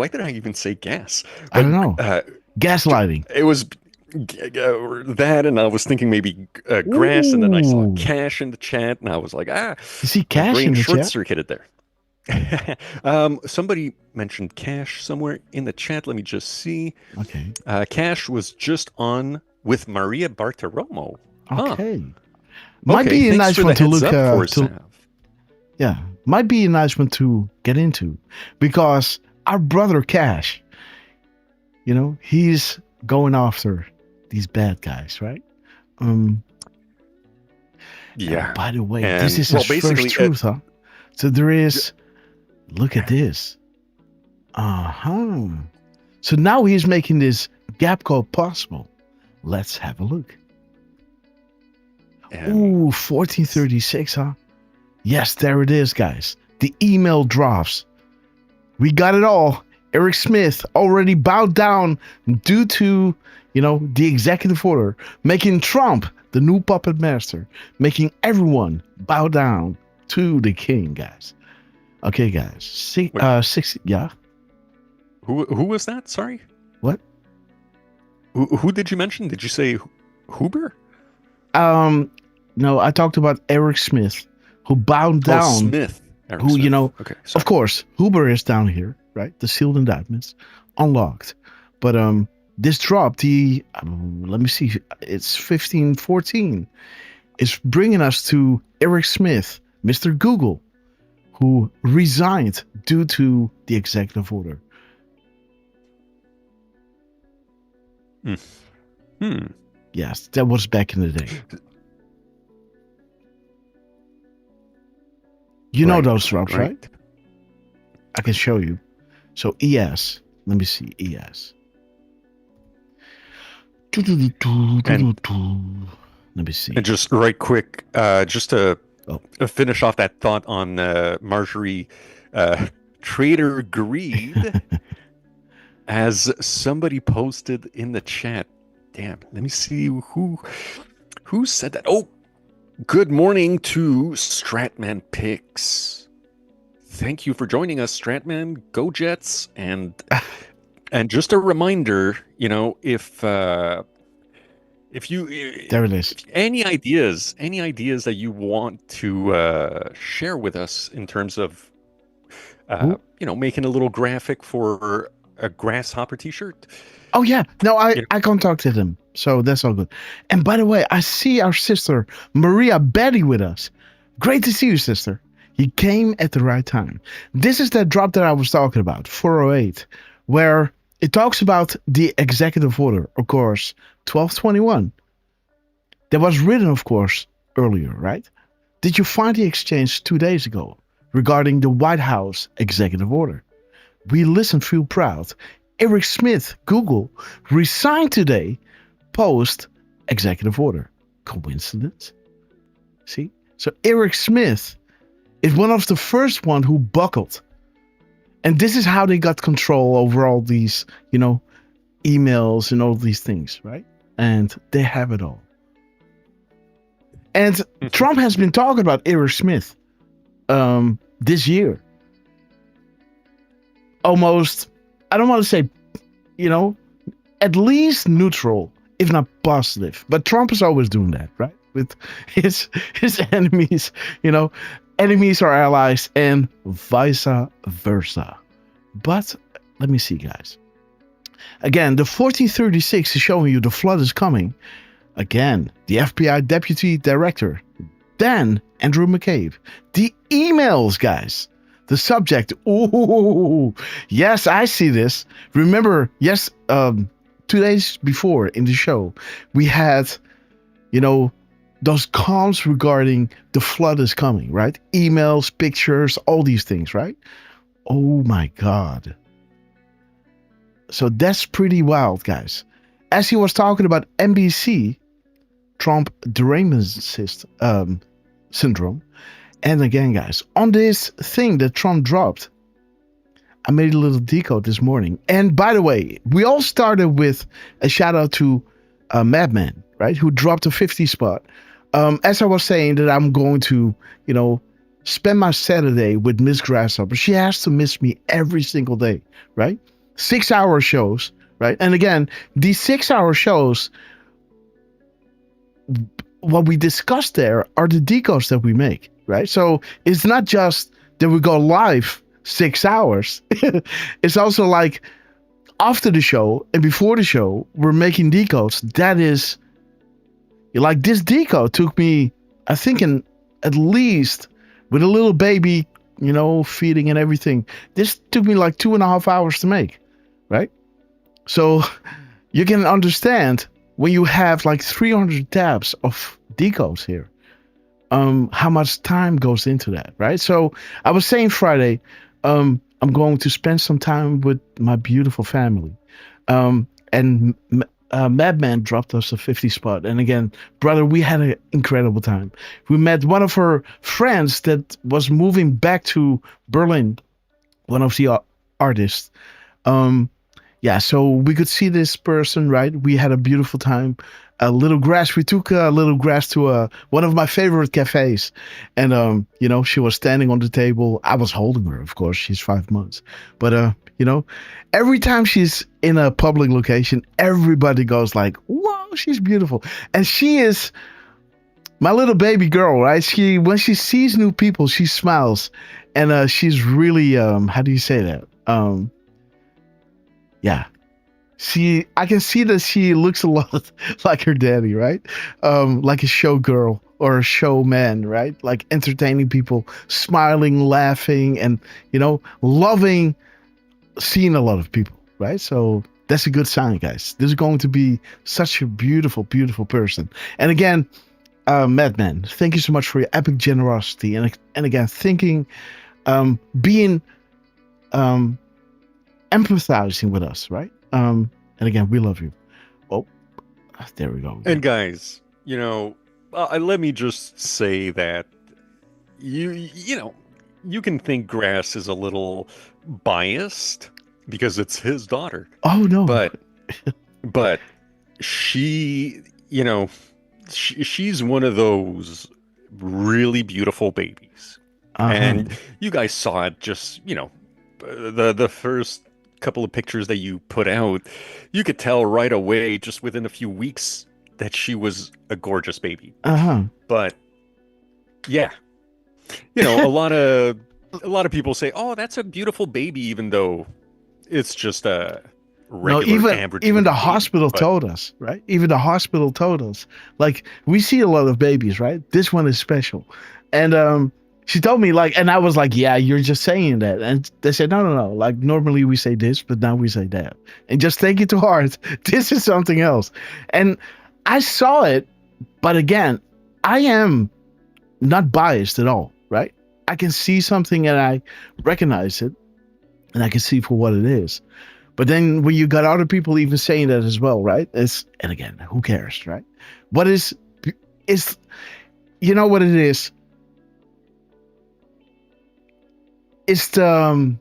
did I even say Gas? I don't know. Gaslighting. It was That, and I was thinking maybe grass, and then I saw cash in the chat, and I was like, You see my cash brain in the chat? short-circuited there. Somebody mentioned cash somewhere in the chat. Let me just see. Okay. Cash was just on with Maria Bartiromo. Okay. Might be a thanks nice for one the to heads look up for to. Yeah, might be a nice one to get into, because our brother Cash, he's going after these bad guys, right? Yeah. By the way, And, this is his first truth, huh? So there is. Look at this. So now he's making this gap code possible. Let's have a look. Ooh, 1436, huh? Yes, there it is, guys. The email drafts. We got it all. Eric Smith already bowed down due to, the executive order, making Trump the new puppet master, making everyone bow down to the king, guys. Okay, guys. 60, yeah. Who was that? Sorry. What? Who did you mention? Did you say Huber? No, I talked about Eric Smith, who bowed down. Oh, Smith. Eric who, Smith. Okay, of course, Huber is down here, right? The sealed indictments, unlocked. But this drop, let me see, it's 1514. It's bringing us to Eric Smith, Mr. Google, who resigned due to the executive order. Yes, that was back in the day. You know those drops, right? I can show you. So ES, let me see, ES. Let me see. And just right quick, just to finish off that thought on Marjorie Trader Greed, as somebody posted in the chat. Damn, let me see who said that. Oh, good morning to Stratman Picks. Thank you for joining us, Stratman. Go Jets. And just a reminder, if you there it is. Any ideas that you want to share with us in terms of making a little graphic for a Grasshopper t-shirt. Oh yeah, no, I contacted him, so that's all good. And by the way, I see our sister Maria Betty with us. Great to see you, sister. You came at the right time. This is that drop that I was talking about, 408, where it talks about the executive order, of course, 1221. That was written, of course, earlier, right? Did you find the exchange 2 days ago regarding the White House executive order? We listen, feel proud. Eric Smith, Google, resigned today, post executive order. Coincidence? See? So Eric Smith is one of the first one who buckled. And this is how they got control over all these, emails and all these things, right? And they have it all. And Trump has been talking about Eric Smith this year. Almost, I don't want to say, at least neutral, if not positive. But Trump is always doing that, right? With his enemies, enemies are allies and vice versa. But let me see, guys. Again, the 1436 is showing you the flood is coming. Again, the FBI Deputy Director, then Andrew McCabe. The emails, guys. The subject. Oh, yes, I see this. Remember, yes, 2 days before in the show, we had, those comms regarding the flood is coming, right? Emails, pictures, all these things, right? Oh my God. So that's pretty wild, guys. As he was talking about NBC, Trump derangement syndrome. And again, guys, on this thing that Trump dropped, I made a little decode this morning. And by the way, we all started with a shout out to Madman, right? Who dropped a 50 spot. As I was saying that I'm going to, spend my Saturday with Miss Grasshopper. She has to miss me every single day, right? 6-hour shows right? And again, these 6-hour shows, what we discussed there are the decodes that we make, right? So it's not just that we go live 6 hours. It's also like after the show and before the show, we're making decodes. That is, like, this decode took me, I think, at least with a little baby, feeding and everything, this took me like 2.5 hours to make, right? So you can understand when you have like 300 tabs of decodes here, how much time goes into that, right? So I was saying Friday, I'm going to spend some time with my beautiful family. And Madman dropped us a 50 spot. And again, brother, we had an incredible time. We met one of her friends that was moving back to Berlin, one of the artists. So we could see this person, right? We had a beautiful time. We took a little grass to one of my favorite cafes. And, she was standing on the table. I was holding her, of course. She's 5 months. But, every time she's in a public location, everybody goes like, whoa, she's beautiful. And she is my little baby girl, right? When she sees new people, she smiles. And she's really, how do you say that? I can see that she looks a lot like her daddy, right? Like a showgirl or a showman, right? Like entertaining people, smiling, laughing, and, loving seeing a lot of people, right? So that's a good sign, guys. This is going to be such a beautiful, beautiful person. And again, Madman, thank you so much for your epic generosity. And again, being empathizing with us, right? And again, we love you. Oh, there we go. And guys, let me just say that you can think Grass is a little biased because it's his daughter. Oh no. But she, she's one of those really beautiful babies. And you guys saw it just, the first couple of pictures that you put out, you could tell right away, just within a few weeks, that she was a gorgeous baby. But yeah, a lot of people say, "Oh, that's a beautiful baby," even though it's just a regular average. Even the hospital told us, right? Even the hospital told us, like, we see a lot of babies, right? This one is special, and she told me, like, and I was like, yeah, you're just saying that. And they said, no. Like, normally we say this, but now we say that. And just take it to heart. This is something else. And I saw it, but again, I am not biased at all, right? I can see something and I recognize it, and I can see for what it is. But then when you got other people even saying that as well, right? And again, who cares, right? What is what it is? It's the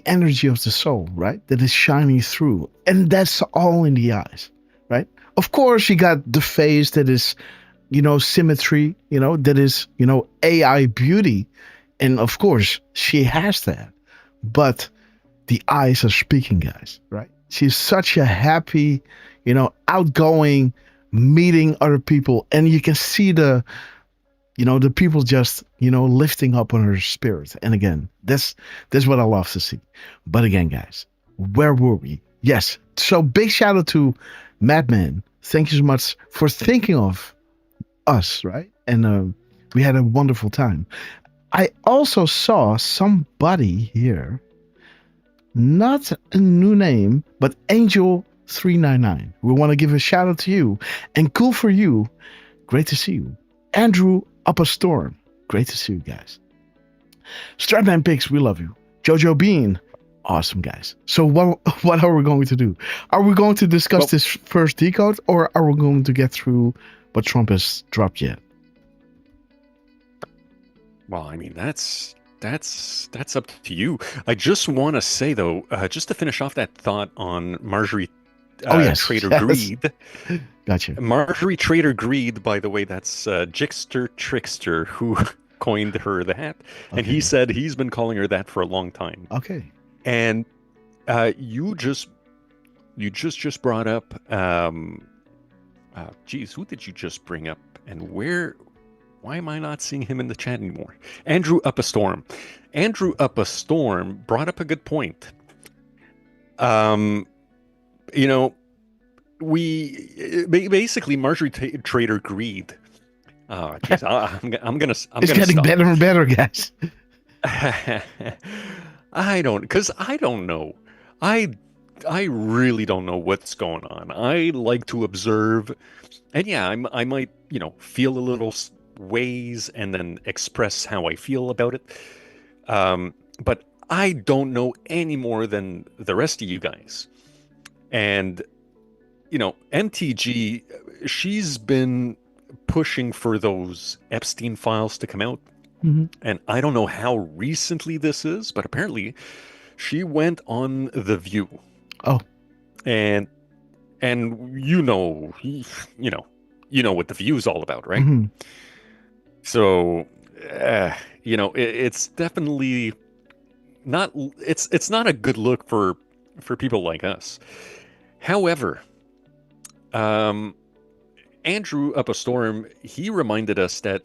energy of the soul, right? That is shining through. And that's all in the eyes, right? Of course, you got the face that is, symmetry, that is, AI beauty. And of course, she has that. But the eyes are speaking, guys, right? She's such a happy, outgoing, meeting other people. And you can see the people just, lifting up on her spirit. And again, that's what I love to see. But again, guys, where were we? Yes. So big shout out to Madman. Thank you so much for thinking of us, right? And we had a wonderful time. I also saw somebody here, not a new name, but Angel399. We want to give a shout out to you. And cool for you. Great to see you. Andrew Up a Storm. Great to see you guys. Strapman Pigs, we love you. Jojo Bean. Awesome, guys. So what are we going to do? Are we going to discuss this first decode, or are we going to get through what Trump has dropped yet? Well, I mean, that's up to you. I just want to say, though, just to finish off that thought on Marjorie Trader Greed. Gotcha. Marjorie Trader Greed, by the way, that's Jixter Trickster who coined her that. And he said he's been calling her that for a long time. Okay. And You just brought up. Geez, who did you just bring up? And where? Why am I not seeing him in the chat anymore? Andrew Up a Storm. Andrew Up a Storm brought up a good point. You know, we basically Marjorie Trader greed. Oh, geez, I'm gonna. It's getting stop. better and better, guys. I don't know. I really don't know what's going on. I like to observe, and yeah, I might feel a little ways and then express how I feel about it. But I don't know any more than the rest of you guys. And MTG, she's been pushing for those Epstein files to come out. Mm-hmm. And I don't know how recently this is, but apparently she went on The View. Oh. And you know what The View is all about, right? Mm-hmm. So, it's definitely not, it's not a good look for people like us. However, Andrew Up a Storm, he reminded us that,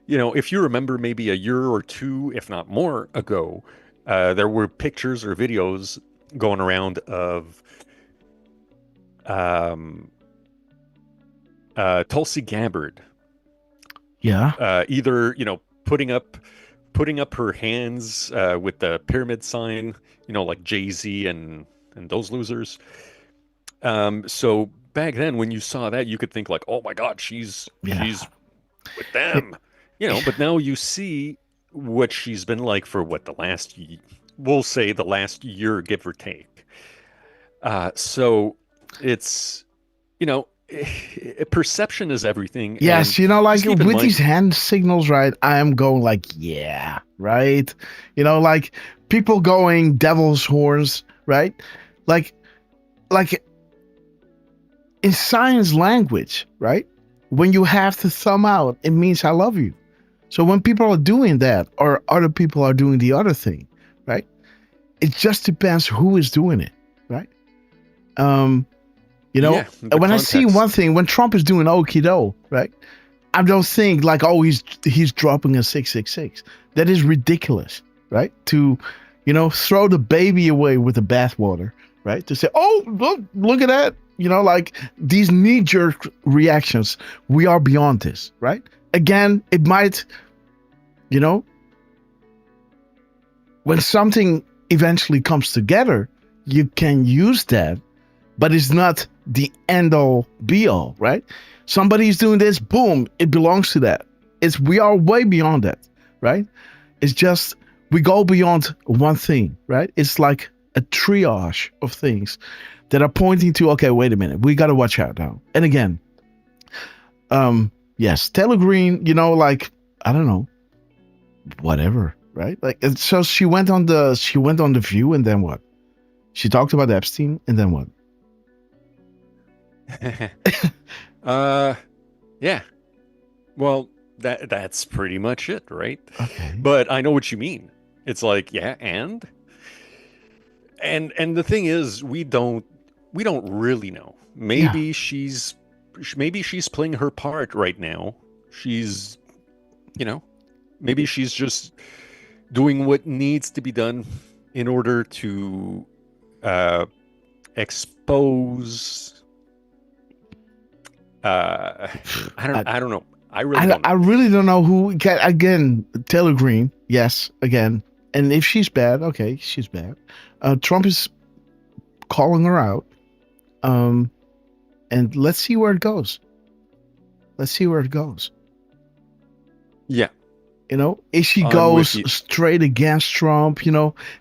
if you remember maybe a year or two, if not more ago, there were pictures or videos going around of Tulsi Gabbard. Yeah. Either, putting up her hands with the pyramid sign, like Jay-Z and those losers. So back then when you saw that, you could think like, oh my God, she's with them. But now you see what she's been like for we'll say the last year, give or take. So it's, perception is everything. Yes, And with these hand signals, right? I am going like, yeah, right? Like people going devil's horns, right? Like in science language, right? When you have the thumb out, it means I love you. So when people are doing that, or other people are doing the other thing, right? It just depends who is doing it, right? When I see one thing, when Trump is doing okie-do, right? I don't think like, oh, he's dropping a 666. That is ridiculous, right? To, throw the baby away with the bathwater, right? To say, oh, look at that. Like these knee-jerk reactions, we are beyond this, right? Again, it might, when something eventually comes together, you can use that, but it's not the end-all, be-all, right? Somebody's doing this, boom, it belongs to that. We are way beyond that, right? It's just, we go beyond one thing, right? It's like a triage of things that are pointing to, okay, wait a minute, we got to watch out now. And again, yes, Taylor Green, like, I don't know, whatever, right? Like, so she went on the View, and then what? She talked about Epstein, and then what? Yeah. Well, that's pretty much it, right? Okay. But I know what you mean. It's like, yeah, and the thing is, we don't really know. Maybe she's playing her part right now. She's, maybe she's just doing what needs to be done in order to expose. I don't know. I really don't know who. Again, Taylor Green. Yes, again. And if she's bad, okay, she's bad. Trump is calling her out. And let's see where it goes. Yeah. If she goes straight against Trump,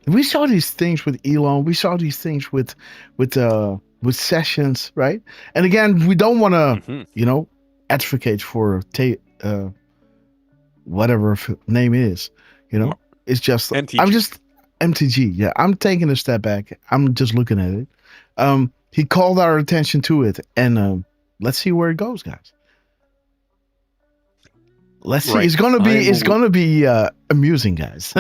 we saw these things with Elon. We saw these things with Sessions, right? And again, we don't want to, advocate for whatever name is, It's just, MTG. I'm just MTG. Yeah, I'm taking a step back. I'm just looking at it. He called our attention to it, and let's see where it goes, guys. Let's see. It's gonna be amusing, guys.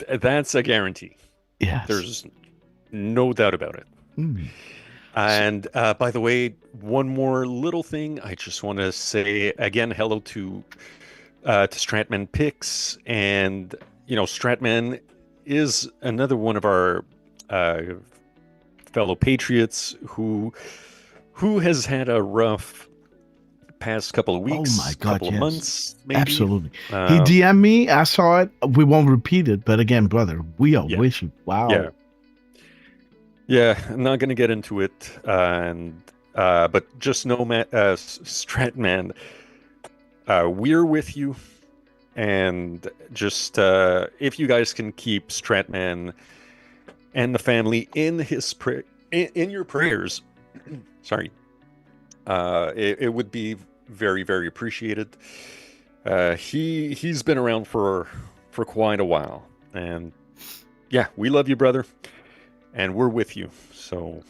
That's a guarantee. Yes. There's no doubt about it. And by the way, one more little thing. I just want to say again, hello to Stratman Picks. And, Stratman is another one of our fellow patriots who has had a rough past couple of weeks, couple of months, maybe. Absolutely. He DM'd me. I saw it. We won't repeat it. But again, brother, we are with you. Wow. Yeah, I'm not going to get into it. But just know, Stratman, we're with you. And just if you guys can keep Stratman and the family in in your prayers, sorry, it would be very, very appreciated. He's been around for quite a while, and yeah, we love you, brother, and we're with you. So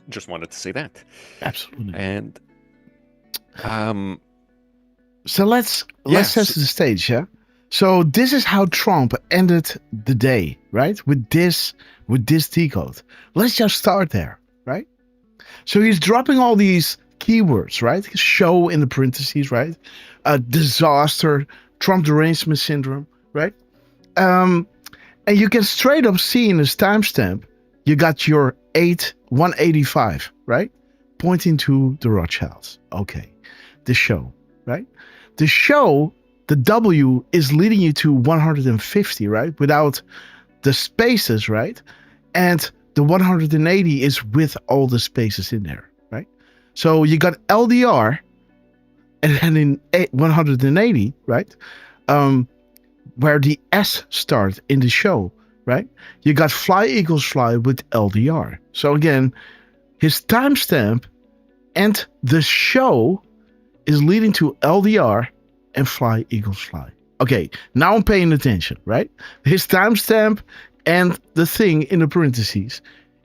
just wanted to say that. Absolutely. And so let's set the stage, yeah. So this is how Trump ended the day, right? With this decode. Let's just start there, right? So he's dropping all these keywords, right? Show in the parentheses, right? Disaster, Trump derangement syndrome, right? And you can straight up see in his timestamp, you got your 185, right? Pointing to the Rothschilds. Okay. The show, right? The show, the W is leading you to 150, right? Without the spaces, right? And the 180 is with all the spaces in there, right? So you got LDR, and then in 180, right? Where the S starts in the show, right? You got fly equals fly with LDR. So again, his timestamp and the show is leading to LDR and fly equals fly. Okay, now I'm paying attention, right? His timestamp and the thing in the parentheses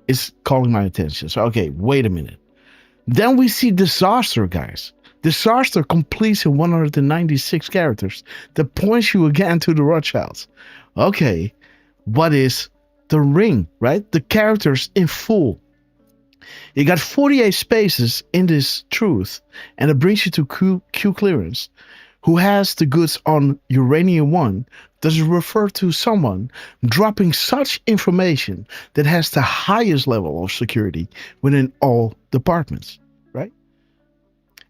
is calling my attention. So, okay, wait a minute. Then we see disaster, guys. Disaster completes in 196 characters that points you again to the Rothschilds. Okay, what is the ring, right? The characters in full. You got 48 spaces in this truth, and it brings you to Q clearance, who has the goods on Uranium 1. Does it refer to someone dropping such information that has the highest level of security within all departments, right?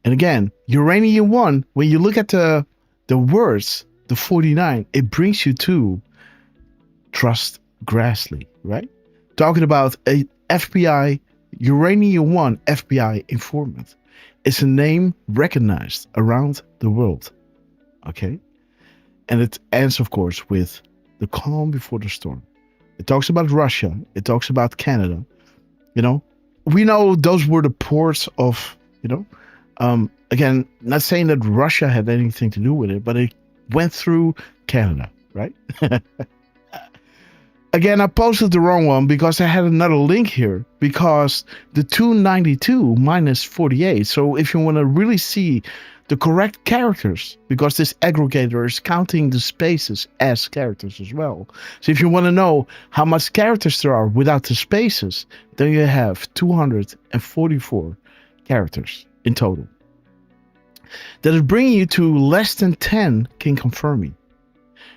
And again, Uranium 1, when you look at the words, the 49, it brings you to Trust Grassley, right? Talking about a FBI, Uranium 1 FBI informant. It's a name recognized around the world. Okay? And it ends, of course, with the calm before the storm. It talks about Russia. It talks about Canada. We know those were the ports of, again, not saying that Russia had anything to do with it, but it went through Canada, right? Again, I posted the wrong one because I had another link here, because the 292 minus 48. So if you want to really see the correct characters, because this aggregator is counting the spaces as characters as well. So if you want to know how much characters there are without the spaces, then you have 244 characters in total. That is bringing you to less than 10 can confirm me.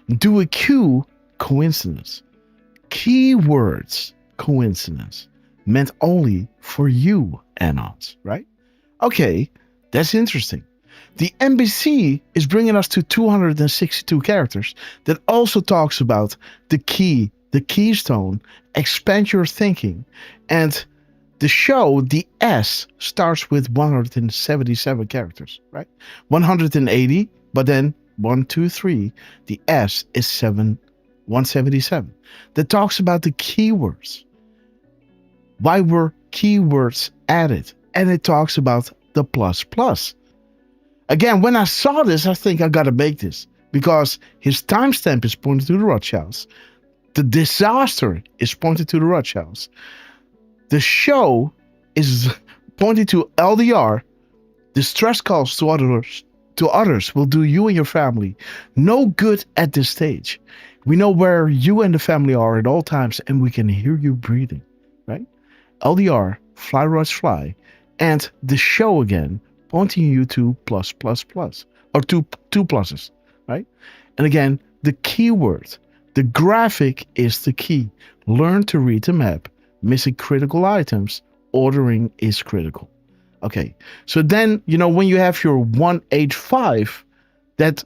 Do a Q coincidence. Keywords coincidence meant only for you, Anons, right? Okay, that's interesting. The NBC is bringing us to 262 characters that also talks about the key, the keystone, expand your thinking. And the show, the S, starts with 177 characters, right? 180, but then 1, 2, 3, the S is 177. That talks about the keywords. Why were keywords added? And it talks about the plus plus. Again, when I saw this, I think I gotta make this, because his timestamp is pointed to the Rothschilds. The disaster is pointed to the Rothschilds. The show is pointing to LDR. The stress calls to others will do you and your family no good at this stage. We know where you and the family are at all times, and we can hear you breathing, right? LDR, fly Rods fly, and the show again, pointing you to plus, or two pluses, right? And again, the keyword, the graphic is the key. Learn to read the map. Missing critical items. Ordering is critical. Okay, so then, when you have your 185, that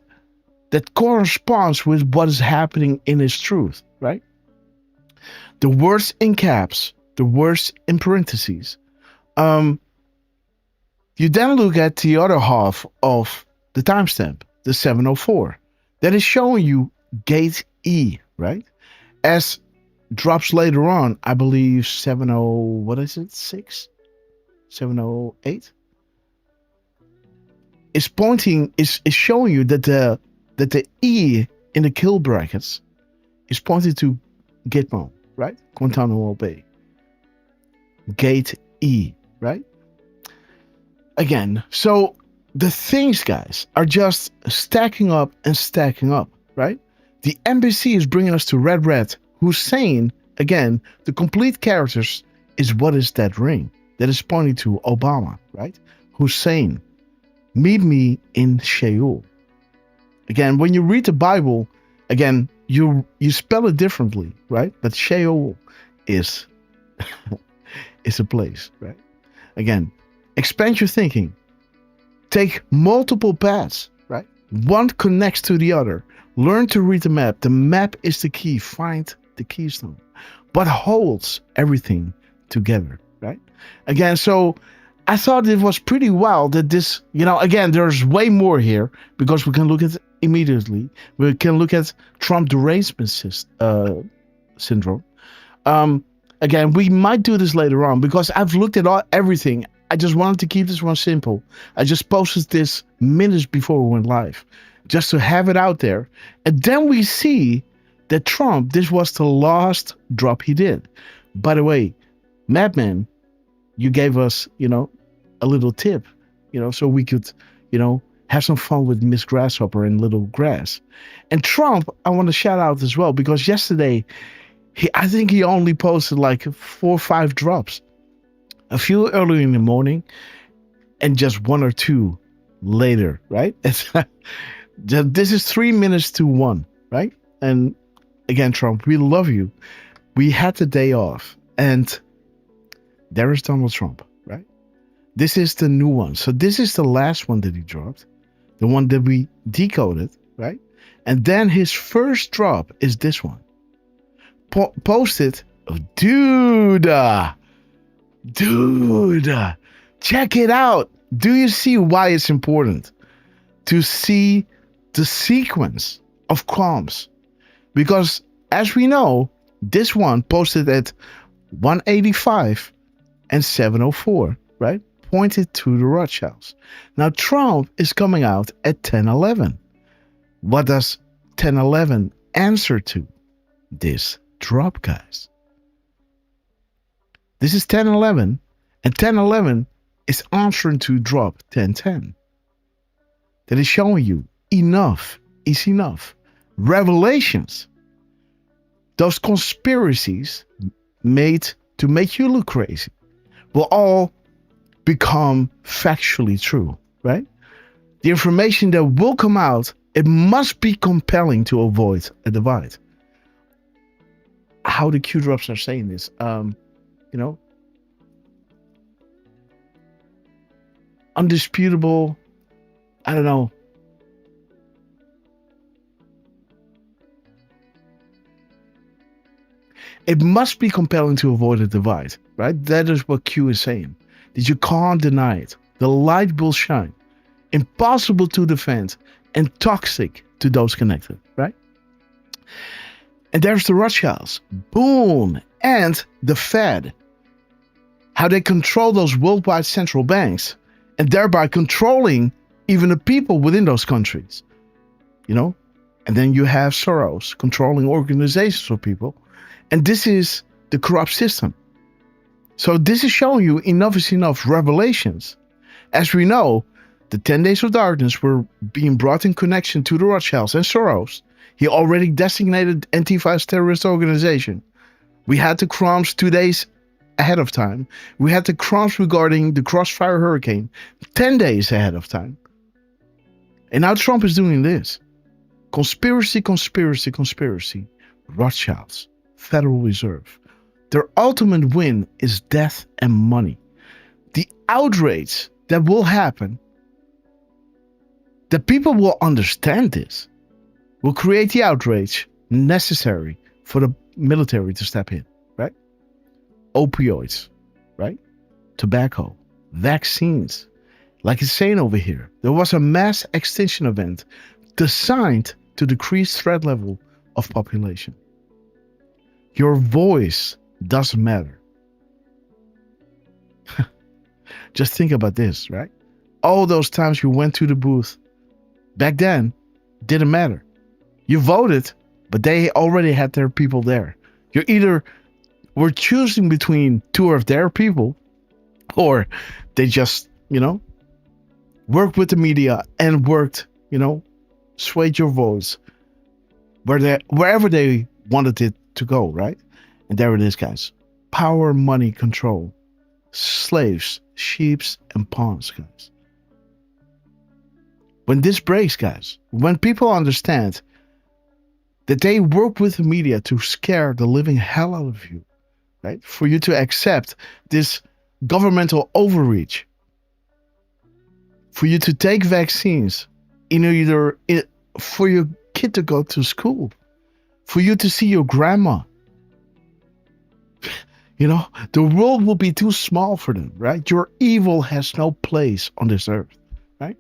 corresponds with what is happening in his truth, right? The words in caps, the words in parentheses. You then look at the other half of the timestamp, the 704. That is showing you gate E, right? As drops later on, I believe 70, what is it? 6? 708? Is showing you that the E in the kill brackets is pointing to Gitmo, right? Guantanamo Bay. Gate E, right? Again, so the things, guys, are just stacking up, right? The NBC is bringing us to Red. Hussein, again, the complete characters is what is that ring that is pointing to Obama, right? Hussein, meet me in Sheol. Again, when you read the Bible, again, you spell it differently, right? But Sheol is a place, right? Again, expand your thinking. Take multiple paths, right? One connects to the other. Learn to read the map. The map is the key. Find the keystone. What holds everything together, right? Again, so I thought it was pretty wild that this, again, there's way more here because we can look at immediately. We can look at Trump derangement syndrome. Again, we might do this later on because I've looked at everything. I just wanted to keep this one simple. I just posted this minutes before we went live, just to have it out there. And then we see that Trump, this was the last drop he did. By the way, Madman, you gave us, a little tip, so we could, have some fun with Miss Grasshopper and Little Grass. And Trump, I want to shout out as well, because yesterday, I think he only posted like 4 or 5 drops. A few early in the morning and just 1 or 2 later, right? This is 3 minutes to 1, right? And again, Trump, we love you. We had the day off and there is Donald Trump, right? This is the new one. So this is the last one that he dropped, the one that we decoded, right? And then his first drop is this one. Posted, dude, check it out. Do you see why it's important to see the sequence of comms? Because as we know, this one posted at 185 and 704, right? Pointed to the Rothschilds. Now Trump is coming out at 1011. What does 1011 answer to? This drop, guys. This is 1011, and 1011 is answering to drop 1010. That is showing you enough is enough. Revelations, those conspiracies made to make you look crazy, will all become factually true, right? The information that will come out, it must be compelling to avoid a divide. How the Q drops are saying this, undisputable, I don't know. It must be compelling to avoid a divide, right? That is what Q is saying. That you can't deny it. The light will shine. Impossible to defend and toxic to those connected, right? And there's the Rothschilds. Boom. And the Fed. How they control those worldwide central banks and thereby controlling even the people within those countries. And then you have Soros controlling organizations of people. And this is the corrupt system. So this is showing you enough is enough revelations. As we know, the 10 days of darkness were being brought in connection to the Rothschilds and Soros. He already designated Antifa as terrorist organization. We had the crumbs 2 days ahead of time. We had the crumbs regarding the Crossfire Hurricane 10 days ahead of time. And now Trump is doing this. Conspiracy, conspiracy, conspiracy. Rothschilds, Federal Reserve. Their ultimate win is death and money. The outrage that will happen, that people will understand this, will create the outrage necessary for the military to step in, right? Opioids, right? Tobacco, vaccines. Like it's saying over here, there was a mass extinction event designed to decrease threat level of population. Your voice doesn't matter. Just think about this, right? All those times you went to the booth, back then, didn't matter. You voted, but they already had their people there. You either were choosing between two of their people, or they just, worked with the media and worked, swayed your votes wherever they wanted it to go, right? And there it is, guys. Power, money, control. Slaves, sheeps, and pawns, guys. When this breaks, guys, when people understand that they work with the media to scare the living hell out of you, right? For you to accept this governmental overreach, for you to take vaccines for your kid to go to school, for you to see your grandma. The world will be too small for them, right? Your evil has no place on this earth, right?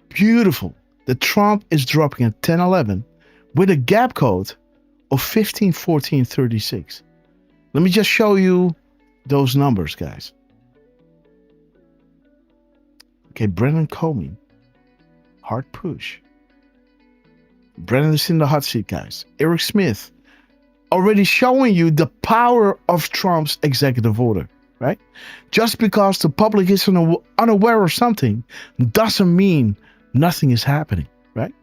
Beautiful that Trump is dropping at 10-11 with a gap code of 15-14-36. Let me just show you those numbers, guys. Okay, Brennan Comey, hard push. Brennan is in the hot seat, guys. Eric Smith, already showing you the power of Trump's executive order, right? Just because the public is unaware of something doesn't mean nothing is happening, right?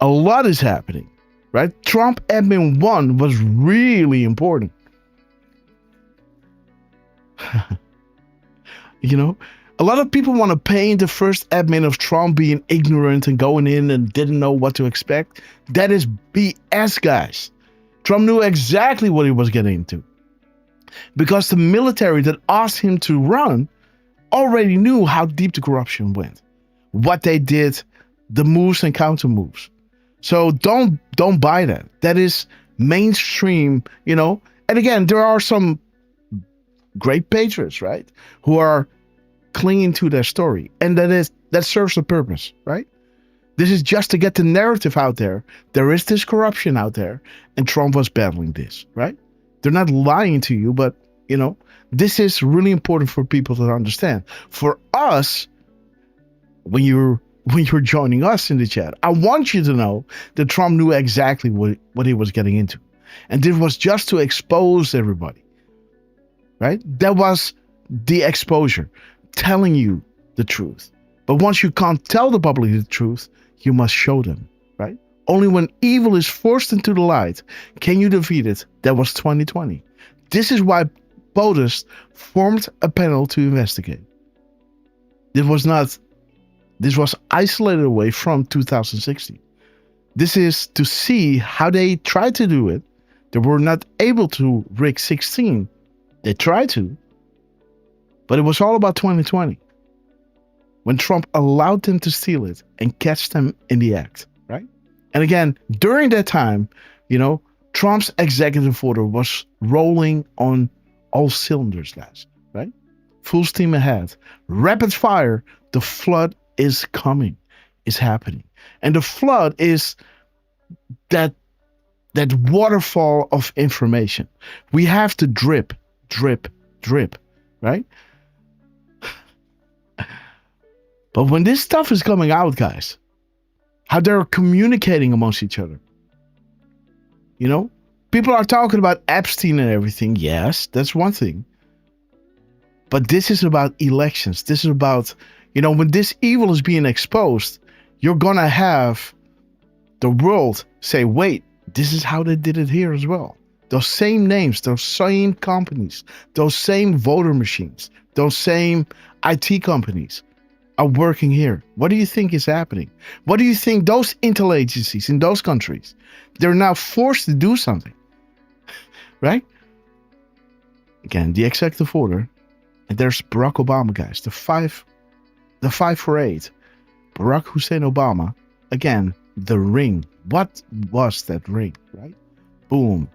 A lot is happening, right? Trump admin 1 was really important. A lot of people want to paint the first admin of Trump being ignorant and going in and didn't know what to expect. That is BS, guys. Trump knew exactly what he was getting into. Because the military that asked him to run already knew how deep the corruption went. What they did, the moves and counter moves. So don't buy that. That is mainstream, And again, there are some great patriots, right? Who are clinging to their story. And that serves a purpose, right? This is just to get the narrative out there. There is this corruption out there, and Trump was battling this, right? They're not lying to you, but, this is really important for people to understand. For us, when you're joining us in the chat, I want you to know that Trump knew exactly what he was getting into. And this was just to expose everybody, right? That was the exposure, telling you the truth. But once you can't tell the public the truth, you must show them, right? Only when evil is forced into the light can you defeat it. That was 2020. This is why POTUS formed a panel to investigate. This was isolated away from 2016. This is to see how they tried to do it. They were not able to rig 16. They tried to, but it was all about 2020. When Trump allowed them to steal it and catch them in the act, right? And again, during that time, Trump's executive order was rolling on all cylinders, guys, right? Full steam ahead. Rapid fire. The flood is coming, is happening. And the flood is that waterfall of information. We have to drip, drip, drip, right? But when this stuff is coming out, guys, how they're communicating amongst each other. People are talking about Epstein and everything. Yes, that's one thing. But this is about elections. This is about, when this evil is being exposed, you're going to have the world say, wait, this is how they did it here as well. Those same names, those same companies, those same voter machines, those same IT companies are working here. What do you think is happening? What do you think those intel agencies in those countries, they're now forced to do something, right? Again, the executive order, and there's Barack Obama, guys, the 548, Barack Hussein Obama, again, the ring. What was that ring, right? Boom.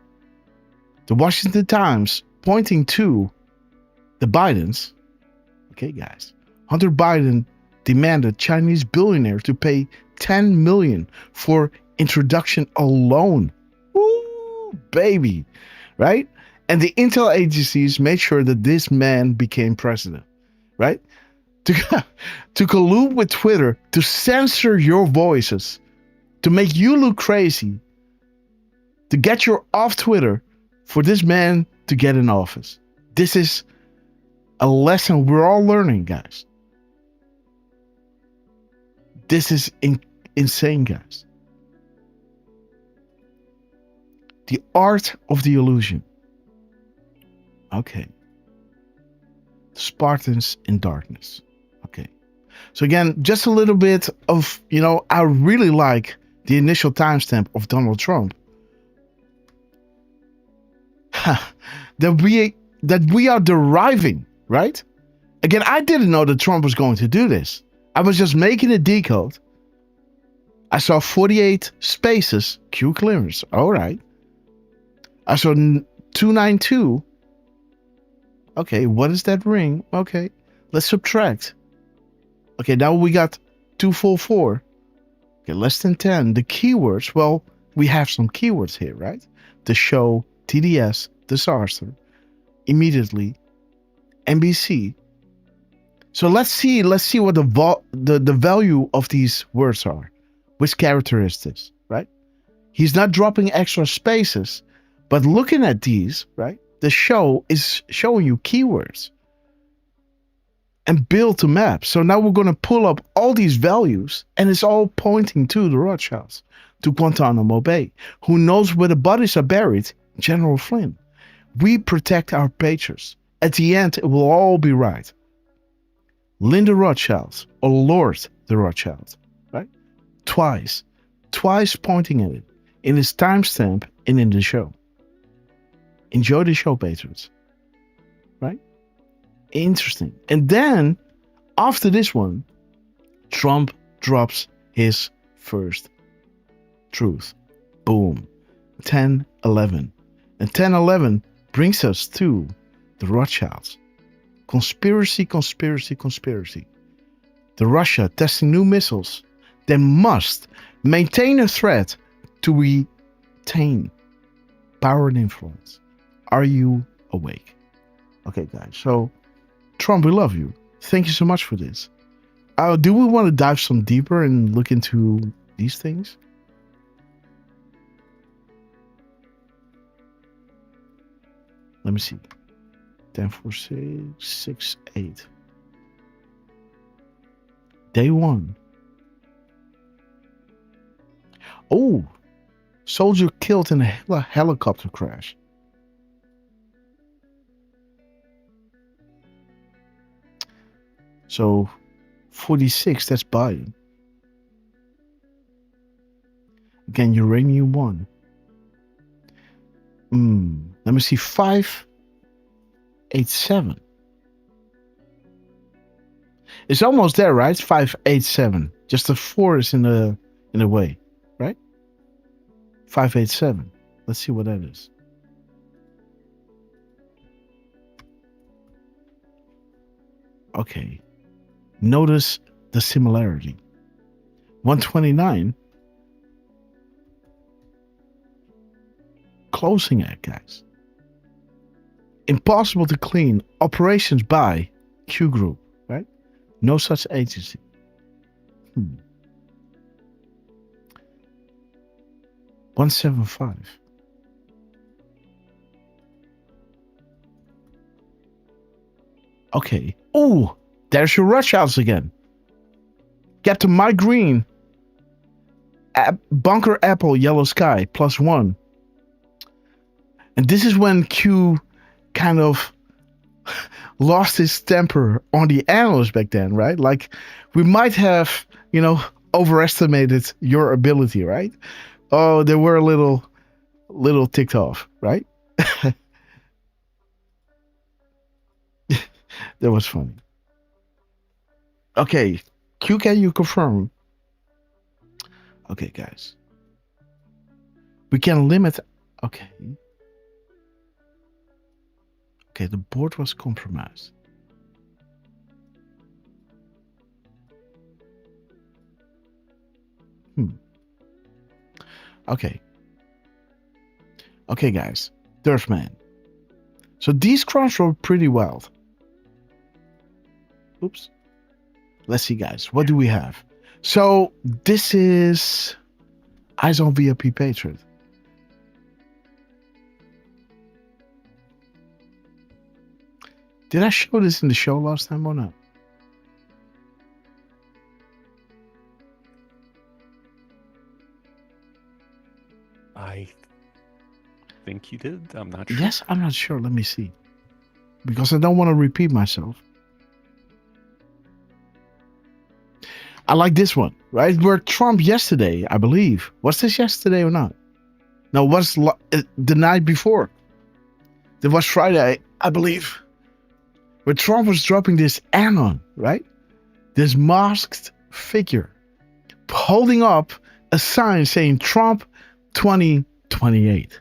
The Washington Times pointing to the Bidens. Okay, guys. Hunter Biden demanded Chinese billionaire to pay $10 million for introduction alone. Woo, baby. Right? And the intel agencies made sure that this man became president. Right? To collude with Twitter to censor your voices, to make you look crazy, to get you off Twitter for this man to get in office. This is a lesson we're all learning, guys. This is insane, guys. The art of the illusion. Okay. Spartans in darkness. Okay. So again, just a little bit of, I really like the initial timestamp of Donald Trump. that we are deriving, right? Again, I didn't know that Trump was going to do this. I was just making a decode. I saw 48 spaces, Q clearance. All right. I saw 292. Okay, what is that ring? Okay, let's subtract. Okay, now we got 244. Okay, less than 10. The keywords, well, we have some keywords here, right? The show, TDS, disaster, immediately, NBC. So let's see what the value of these words are. Which character is this, right? He's not dropping extra spaces, but looking at these, right? The show is showing you keywords and build to map. So now we're going to pull up all these values, and it's all pointing to the Rothschilds, to Guantanamo Bay. Who knows where the bodies are buried? General Flynn. We protect our patriots. At the end, it will all be right. Linda Rothschild or Lord the Rothschild, right? Twice pointing at it in his timestamp and in the show. Enjoy the show, patriots, right? Interesting. And then after this one, Trump drops his first truth. Boom. 10/11. And 10/11 brings us to the Rothschilds. Conspiracy. The Russia testing new missiles. They must maintain a threat to retain power and influence. Are you awake? Okay, guys. So, Trump, we love you. Thank you so much for this. Do we want to dive some deeper and look into these things? Let me see. 10, 4, 6, 6, 8. Day 1. Oh, soldier killed in a helicopter crash. So, 46, that's Biden. Again, uranium 1. Let me see, 587. It's almost there, right? 587. Just the 4 is in the way, right? 587. Let's see what that is. Okay. Notice the similarity. 129. Closing act, guys. Impossible to clean. Operations by Q Group, right? No such agency. 175. Okay. Oh, there's your Rothschilds again. Captain Mike Green Bunker Apple Yellow Sky +1. And this is when Q kind of lost his temper on the analysts back then, right? Like, we might have, overestimated your ability, right? Oh, they were a little ticked off, right? That was funny. Okay, Q, can you confirm? Okay, guys. We can limit... Okay. Okay, the board was compromised. Okay. Okay, guys. Derf man. So these crowns were pretty wild. Oops. Let's see, guys. What do we have? So this is Eyes on VIP Patriot. Did I show this in the show last time or not? I think you did. I'm not sure. Yes, I'm not sure. Let me see. Because I don't want to repeat myself. I like this one, right? Where Trump yesterday, I believe. Was this yesterday or not? No, it was the night before. It was Friday, I believe. Where Trump was dropping this anon, right? This masked figure holding up a sign saying Trump 2028.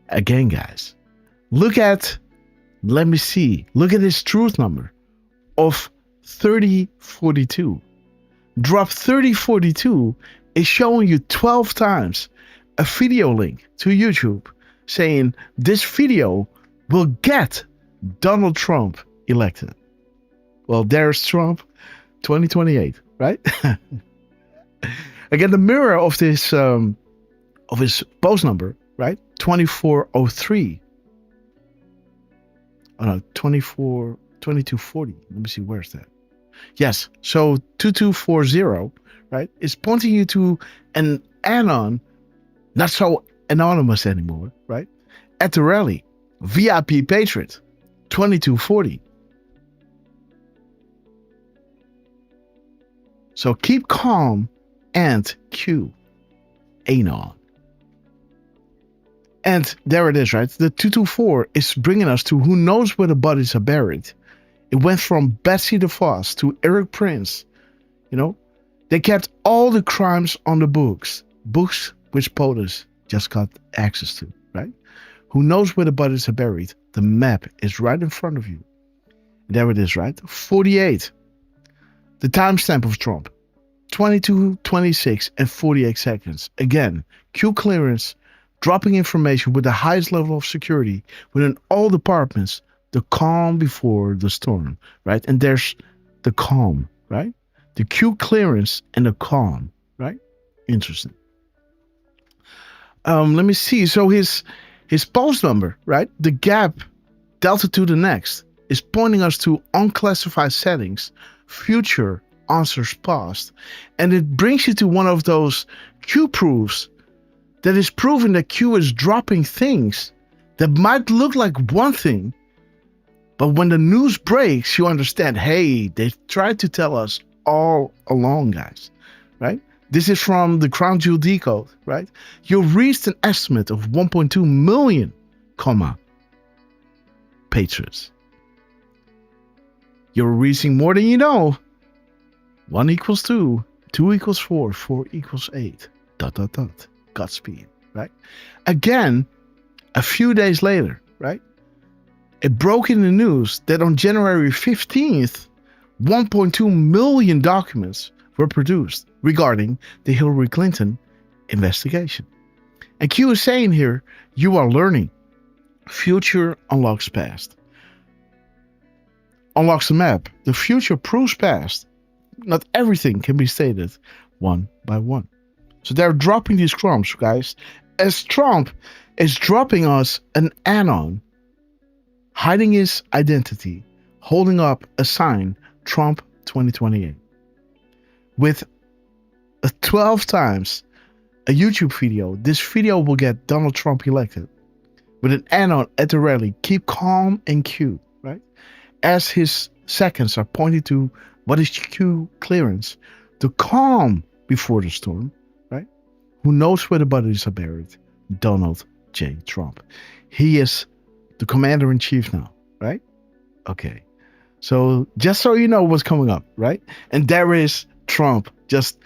Again, guys, look at his truth number of 3042. Drop 3042 is showing you 12 times a video link to YouTube saying this video will get Donald Trump elected. Well, there's Trump 2028, right? Again, the mirror of this of his post number, right? 2403. Oh no, 2240. Let me see, where's that? Yes, so 2240, right? Is pointing you to an anon, not so anonymous anymore, right? At the rally, VIP Patriot 2240. So keep calm and Q anon. And there it is, right? The 224 is bringing us to who knows where the bodies are buried. It went from Betsy DeVos to Eric Prince. They kept all the crimes on the books which POTUS just got access to, right? Who knows where the bodies are buried? The map is right in front of you. There it is, right? 48. The timestamp of Trump. 22, 26, and 48 seconds. Again, Q clearance, dropping information with the highest level of security within all departments. The calm before the storm, right? And there's the calm, right? The Q clearance and the calm, right? Interesting. Let me see. So his post number, right? The gap delta to the next is pointing us to unclassified settings, future answers past, and it brings you to one of those Q proofs that is proving that Q is dropping things that might look like one thing, but when the news breaks, you understand, hey, they tried to tell us all along, guys, right? This is from the Crown Jewel Decode, right? You reached an estimate of 1.2 million, patriots. You're reaching more than you know. 1 equals 2, 2 equals 4, 4 equals 8, ... Godspeed, right? Again, a few days later, right? It broke in the news that on January 15th, 1.2 million documents were produced regarding the Hillary Clinton investigation. And Q is saying here, you are learning. Future unlocks past. Unlocks the map. The future proves past. Not everything can be stated one by one. So they're dropping these crumbs, guys. As Trump is dropping us an anon, hiding his identity, holding up a sign, Trump 2028, with 12 times a YouTube video, this video will get Donald Trump elected. With an add-on at the rally, keep calm and Q, right? As his seconds are pointed to what is Q clearance, to calm before the storm, right? Who knows where the bodies are buried? Donald J. Trump. He is the commander-in-chief now, right? Okay. So just so you know what's coming up, right? And there is Trump just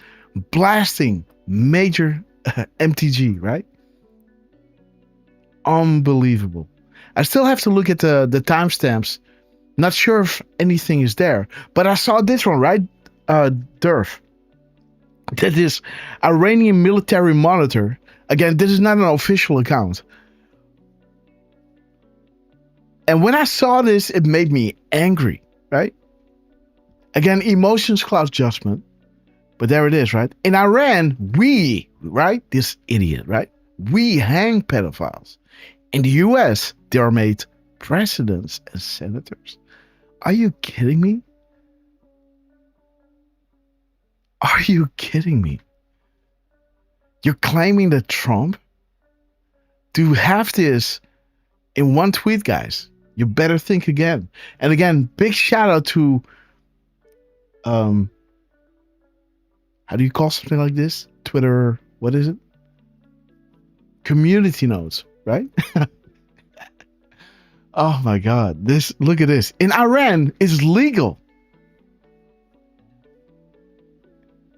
blasting major MTG, right? Unbelievable. I still have to look at the timestamps. Not sure if anything is there, but I saw this one, right? Derf. That is Iranian military monitor. Again, this is not an official account. And when I saw this, it made me angry, right? Again, emotions cloud judgment. But there it is, right? In Iran, right? This idiot, right? We hang pedophiles. In the US, they are made presidents and senators. Are you kidding me? Are you kidding me? You're claiming that Trump? To have this in one tweet, guys, you better think again. And again, big shout out to, how do you call something like this? Twitter, what is it? Community notes, right? Oh my God. Look at this. In Iran, it's legal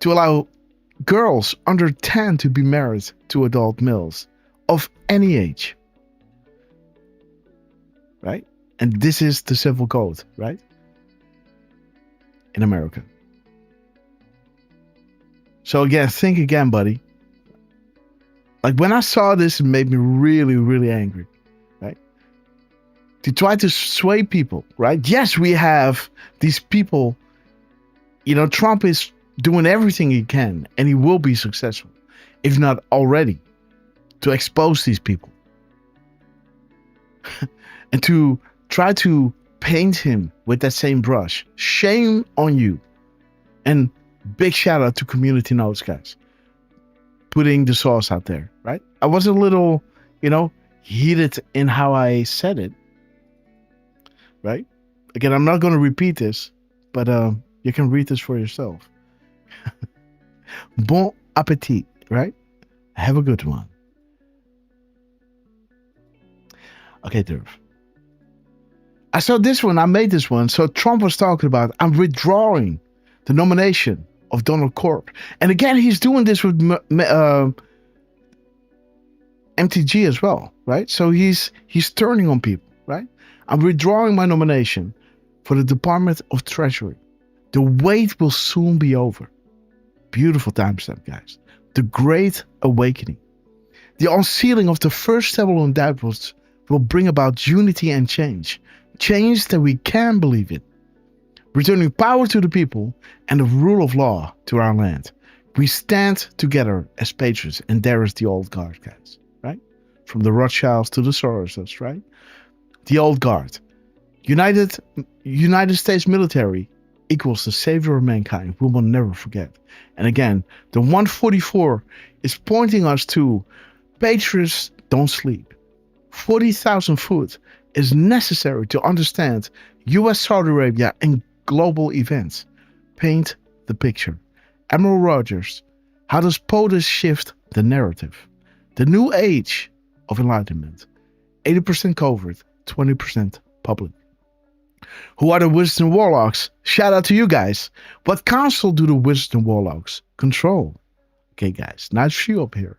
to allow girls under 10 to be married to adult males of any age. Right? And this is the civil code, right? In America. So again, think again, buddy. Like when I saw this, it made me really, really angry, right? To try to sway people, right? Yes, we have these people. You know, Trump is doing everything he can, and he will be successful, if not already, to expose these people. And to try to paint him with that same brush. Shame on you. And big shout out to Community Notes, guys. Putting the sauce out there, right? I was a little, heated in how I said it, right? Again, I'm not going to repeat this, but you can read this for yourself. Bon appetit, right? Have a good one. Okay, Derf. I saw this one. I made this one. So Trump was talking about, I'm withdrawing the nomination of Donald Corp. And again, he's doing this with MTG as well, right? So he's turning on people, right? I'm withdrawing my nomination for the Department of Treasury. The wait will soon be over. Beautiful timestamp, guys. The Great Awakening. The unsealing of the first several indictments will bring about unity and change. Change that we can believe in. Returning power to the people and the rule of law to our land. We stand together as patriots, and there is the old guard, guys, right? From the Rothschilds to the Soroses, right? The old guard. United States military equals the savior of mankind. We will never forget. And again, the 144 is pointing us to patriots don't sleep. 40,000 foot is necessary to understand US, Saudi Arabia, and global events. Paint the picture. Admiral Rogers, how does POTUS shift the narrative? The new age of enlightenment. 80% covert, 20% public. Who are the wizards and warlocks? Shout out to you guys. What council do the wizards and warlocks control? Okay, guys, not few up here.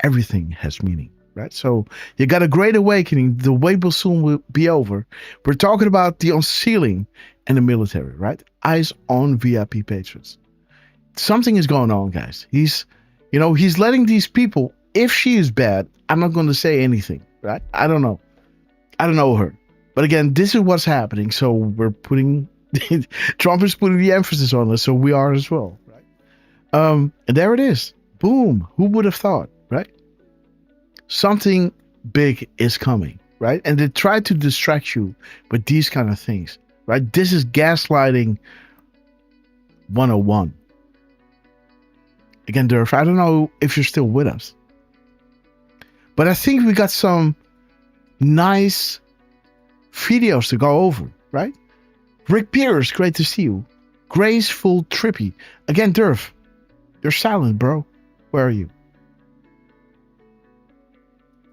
Everything has meaning, right? So you got a great awakening. The wait will soon be over. We're talking about the unsealing and the military, right? Eyes on VIP patrons. Something is going on, guys. He's letting these people, if she is bad, I'm not going to say anything, right? I don't know her. But again, this is what's happening. So we're putting, Trump is putting the emphasis on us. So we are as well, right? And there it is. Boom. Who would have thought, right? Something big is coming, right? And they try to distract you with these kind of things, right? This is gaslighting 101. Again, Derf, I don't know if you're still with us. But I think we got some nice videos to go over, right? Rick Pierce, great to see you. Graceful Trippy. Again, Derf, you're silent, bro. Where are you?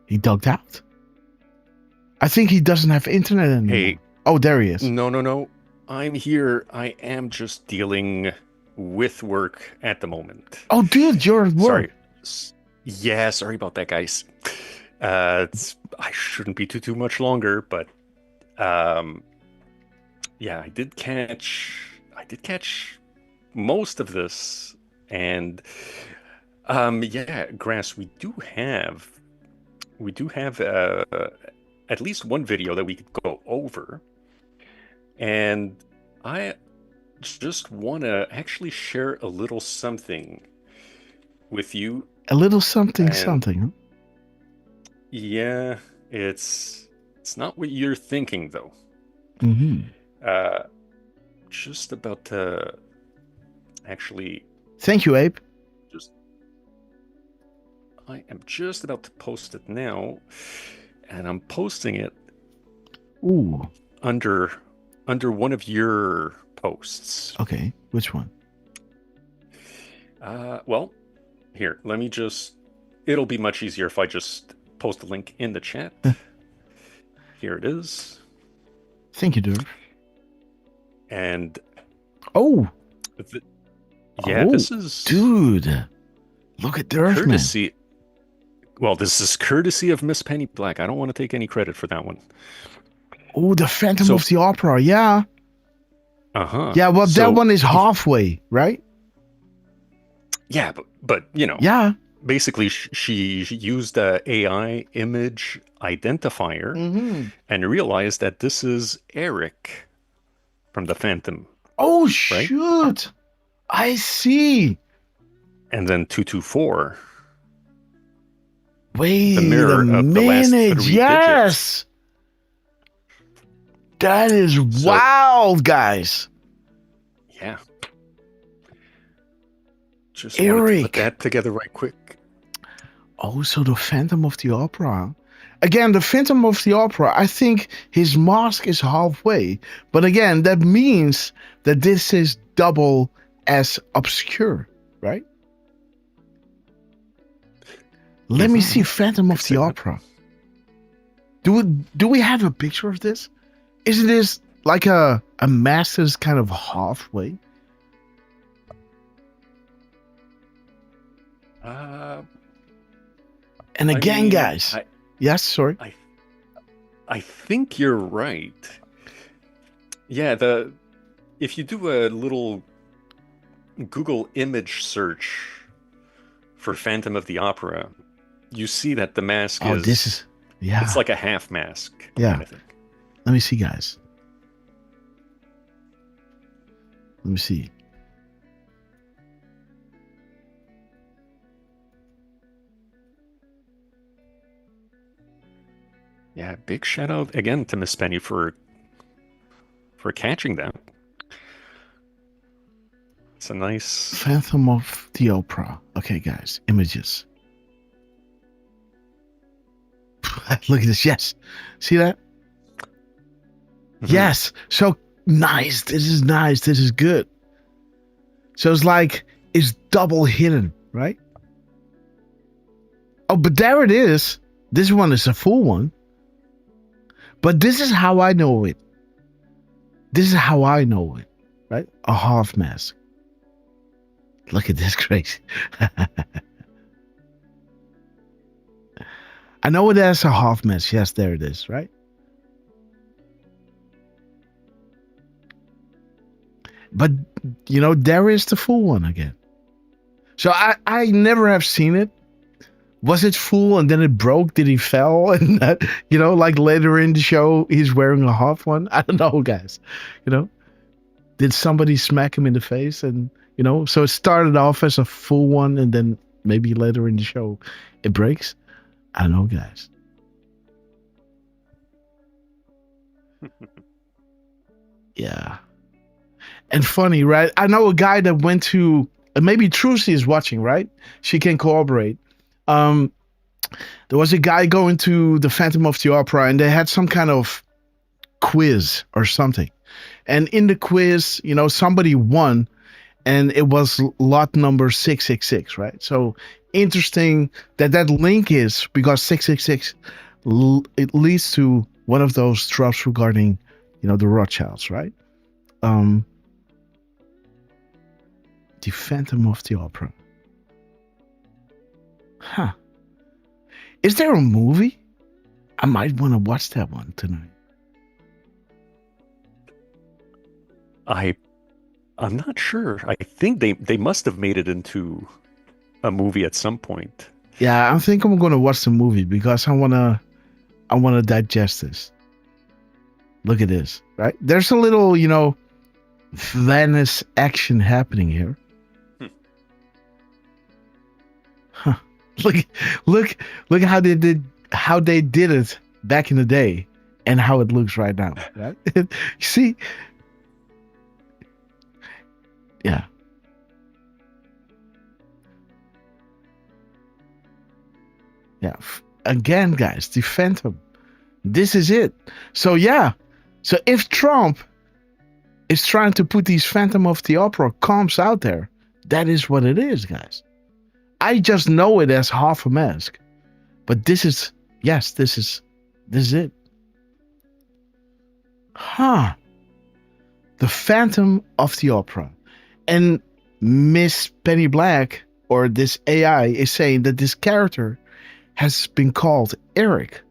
He ducked out. I think he doesn't have internet anymore. Hey. Oh, there he is. No. I'm here. I am just dealing with work at the moment. Oh, dude, you're at work. Sorry. Yeah, sorry about that, guys. I shouldn't be too much longer, but yeah, I did catch most of this, and yeah, Grass, we do have at least one video that we could go over, and I just want to actually share a little something with you. A little something, huh? Yeah, it's not what you're thinking, though. Mm-hmm. Just about to actually... Thank you, Abe. I am just about to post it now, and I'm posting it under one of your posts. Okay, which one? Well, here, let me just... It'll be much easier if I just post a link in the chat. Here it is. Thank you, Derf. And... This is... Dude, look at Derf, courtesy, man. Well, this is courtesy of Miss Penny Black. I don't want to take any credit for that one. Oh, the Phantom of the Opera, yeah. Uh-huh. Yeah, well, that one is halfway, right? Yeah, but you know. Yeah. Basically, she used a AI image identifier and realized that this is Eric from the Phantom. Oh, right? Shoot. I see. And then 224. Wait the mirror a of the last minute. 3 Yes. digits. That is wild, guys. Yeah. Just wanted to put that together right quick. Oh, so the Phantom of the Opera. Again, the Phantom of the Opera, I think his mask is halfway. But again, that means that this is double as obscure, right? Let me see Phantom of the Opera. Do we have a picture of this? Isn't this like a master's kind of halfway? And again, guys. Yes, sorry. I think you're right. Yeah, if you do a little Google image search for Phantom of the Opera, you see that the mask is... Yeah. It's like a half mask. Yeah. Kind of thing. Let me see, guys. Let me see. Yeah, big shout out again to Miss Penny for catching that. It's a nice Phantom of the Opera. Okay, guys, images. Look at this. Yes, see that? Yes. So nice. This is nice. This is good. So it's like it's double hidden, right? Oh, but there it is. This one is a full one. But this is how I know it. This is how I know it, right? A half mask. Look at this crazy. I know it as a half mask. Yes, there it is, right? But, you know, there is the full one again. So I never have seen it. Was it full and then it broke? Did he fell? And, you know, like later in the show, he's wearing a half one? I don't know, guys. You know, did somebody smack him in the face? And, you know, so it started off as a full one and then maybe later in the show it breaks. I don't know, guys. Yeah. And funny, right? I know a guy that went to and maybe Trucy is watching, right? She can corroborate. There was a guy going to the Phantom of the Opera, and they had some kind of quiz or something. And in the quiz, somebody won, and it was lot number 666, right? So interesting that link is because 666 it leads to one of those drops regarding, the Rothschilds, right? The Phantom of the Opera. Huh. Is there a movie? I might want to watch that one tonight. I'm not sure. I think they must have made it into a movie at some point. Yeah, I think I'm going to watch the movie because I want to digest this. Look at this, right? There's a little, Venice action happening here. Huh. Look how they did it back in the day and how it looks right now, right? See? Yeah. Yeah. Again, guys, the Phantom. This is it. So yeah. So if Trump is trying to put these Phantom of the Opera comps out there, that is what it is, guys. I just know it as half a mask. But this is it. Huh. The Phantom of the Opera. And Miss Penny Black, or this AI, is saying that this character has been called Eric.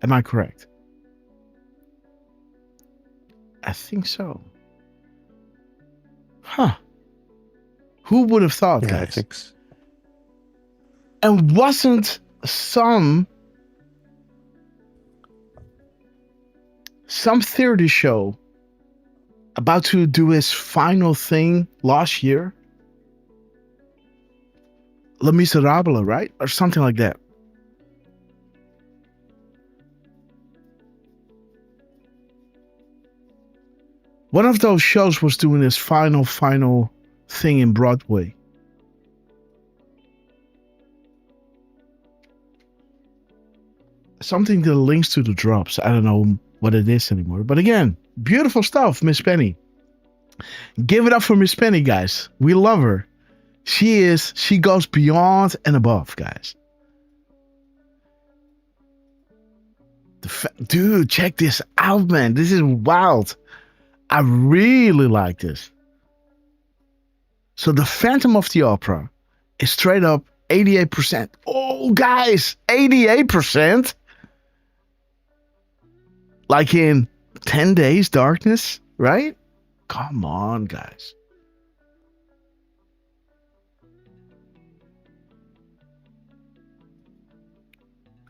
Am I correct? I think so. Huh. Who would have thought, guys? I think so. And wasn't some theater show about to do his final thing last year? Les Miserables, right? Or something like that. One of those shows was doing his final thing in Broadway. Something that links to the drops. I don't know what it is anymore. But again, beautiful stuff, Miss Penny. Give it up for Miss Penny, guys. We love her. She goes beyond and above, guys. Dude, check this out, man. This is wild. I really like this. So the Phantom of the Opera is straight up 88%. Oh, guys, 88%? Like in 10 Days Darkness, right? Come on, guys.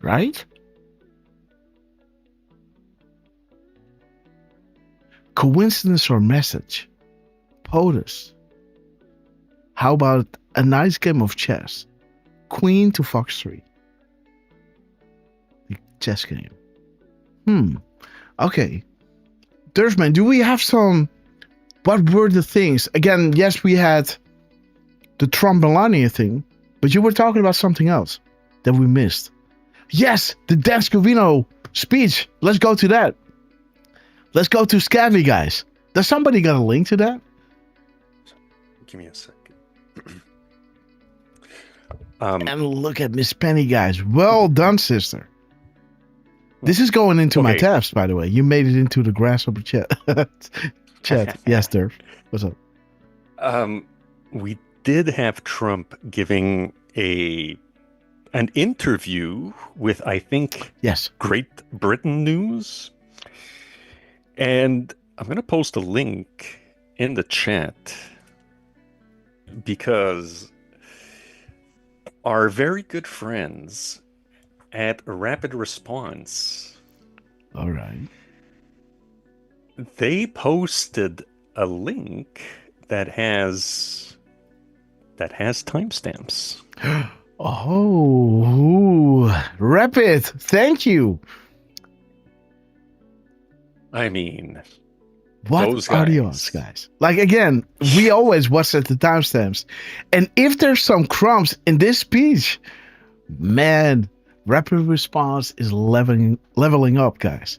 Right? Coincidence or message? POTUS. How about a nice game of chess? Queen to Fox 3. The chess game. Okay. Derfman, do we have some... What were the things? Again, yes, we had the Trump-Melania thing, but you were talking about something else that we missed. Yes, the Dan Scavino speech. Let's go to that. Let's go to Scavy, guys. Does somebody got a link to that? Give me a second. And look at Miss Penny, guys. Well done, sister. This is going into my tabs, by the way. You made it into the Grasshopper chat. Yes, Derf. What's up? We did have Trump giving an interview with, I think, Great Britain News. And I'm going to post a link in the chat because our very good friends at Rapid Response, all right, they posted a link that has timestamps. Oh, Rapid, thank you. I mean, What Those are the guys. odds, guys? Like, again, we always watch at the timestamps. And if there's some crumbs in this speech, man, rapid response is leveling up, guys.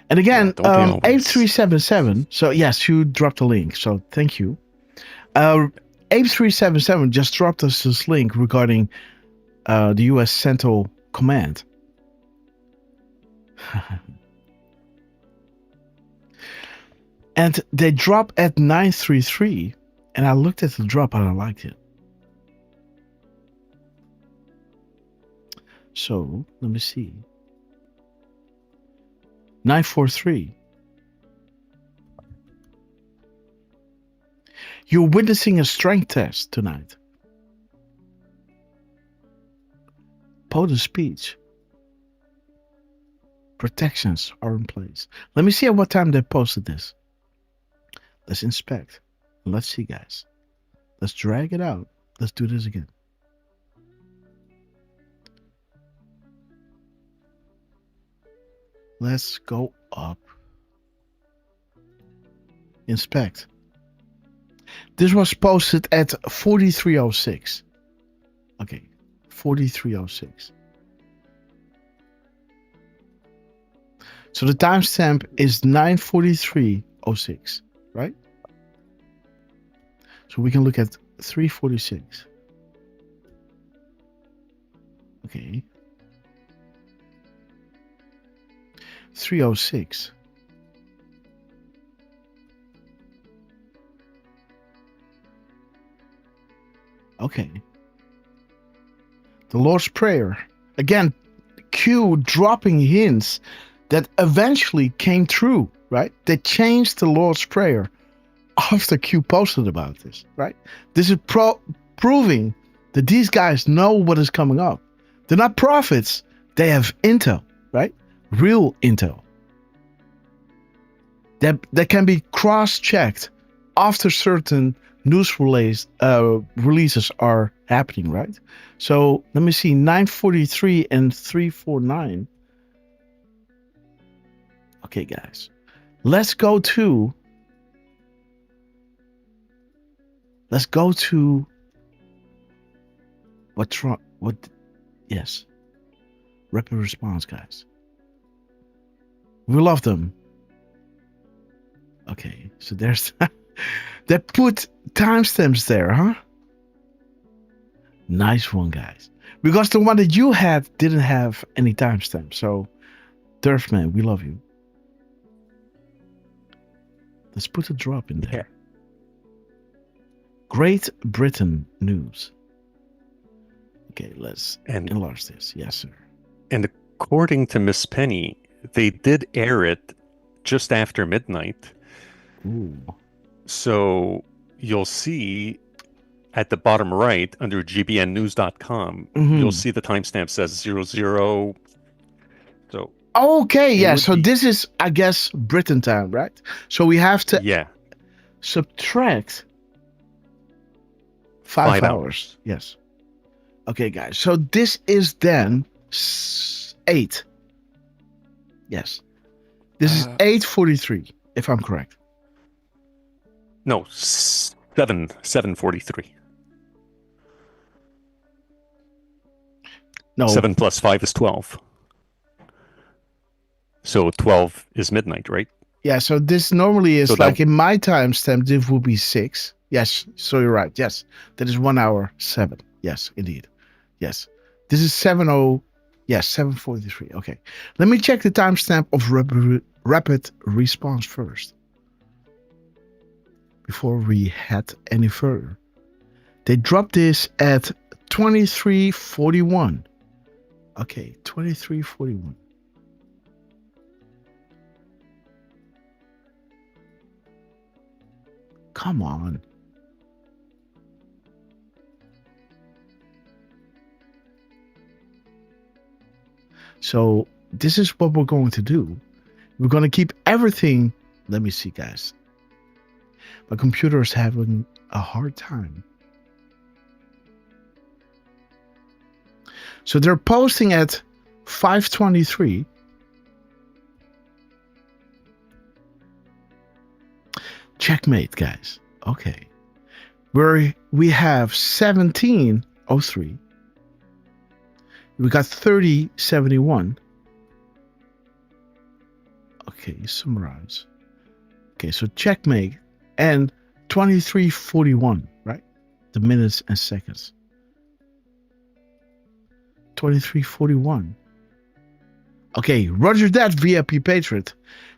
And again, Yeah, don't they always? 8377. So, yes, you dropped a link. So, thank you. 8377 just dropped us this link regarding the U.S. Central Command. And they drop at 933, and I looked at the drop and I liked it. So, let me see. 943. You're witnessing a strength test tonight. Potent speech. Protections are in place. Let me see at what time they posted this. Let's inspect. Let's see, guys. Let's drag it out. Let's do this again. Let's go up. Inspect. This was posted at 4306. Okay, 4306. So the timestamp is 9:43:06, right? So we can look at 3:46. Okay. 3:06. Okay. The Lord's Prayer. Again, Q dropping hints that eventually came true, right? They changed the Lord's Prayer after Q posted about this, right? This is proving that these guys know what is coming up. They're not prophets. They have intel, right? Real intel. That can be cross-checked after certain news releases are happening, right? So let me see, 9:43 and 3:49. Okay, guys, let's go to yes, rapid response, guys. We love them. Okay, so there's they put timestamps there, huh? Nice one, guys. Because the one that you had didn't have any timestamp. So, Derf, man, we love you. Let's put a drop in there. Yeah. Great Britain news. Okay, let's enlarge this. Yes, sir. And according to Miss Penny, they did air it just after midnight. Ooh. So you'll see at the bottom right under gbnnews.com, you'll see the timestamp says 00. So okay, yeah. So this is, I guess, Britain time, right? So we have to subtract 5 hours. Yes. Okay, guys. So this is then 8. Yes. This is 8:43, if I'm correct. No, 7:43. No. 7 plus 5 is 12. So 12 is midnight, right? Yeah, so this normally is So like in my timestamp, this would be 6. Yes, so you're right. Yes, that is 1 hour 7. Yes, indeed. Yes, this is 7:0. Yes, 7:43. Okay, let me check the timestamp of rapid response first before we head any further. They dropped this at 23:41. Okay, 23:41. Come on. So this is what we're going to do. We're going to keep everything. Let me see, guys. My computer is having a hard time. So they're posting at 5:23. Checkmate, guys. Okay. We have 1703. We got 3071. Okay, summarize. Okay, so checkmate and 2341, right? The minutes and seconds. 2341. Okay, roger that, VIP Patriot.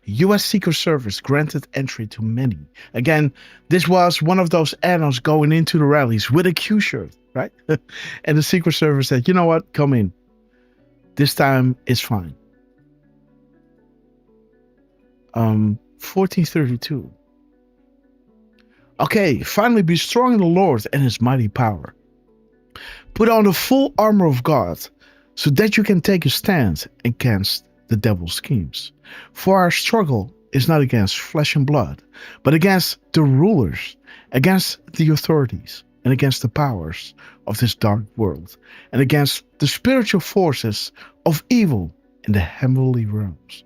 U.S. Secret Service granted entry to many. Again, this was one of those add-ons going into the rallies with a Q shirt, right? And the Secret Service said, you know what? Come in. This time is fine. 1432. Okay, finally be strong in the Lord and his mighty power. Put on the full armor of God so that you can take a stand against the devil's schemes. For our struggle is not against flesh and blood, but against the rulers, against the authorities, and against the powers of this dark world, and against the spiritual forces of evil in the heavenly realms.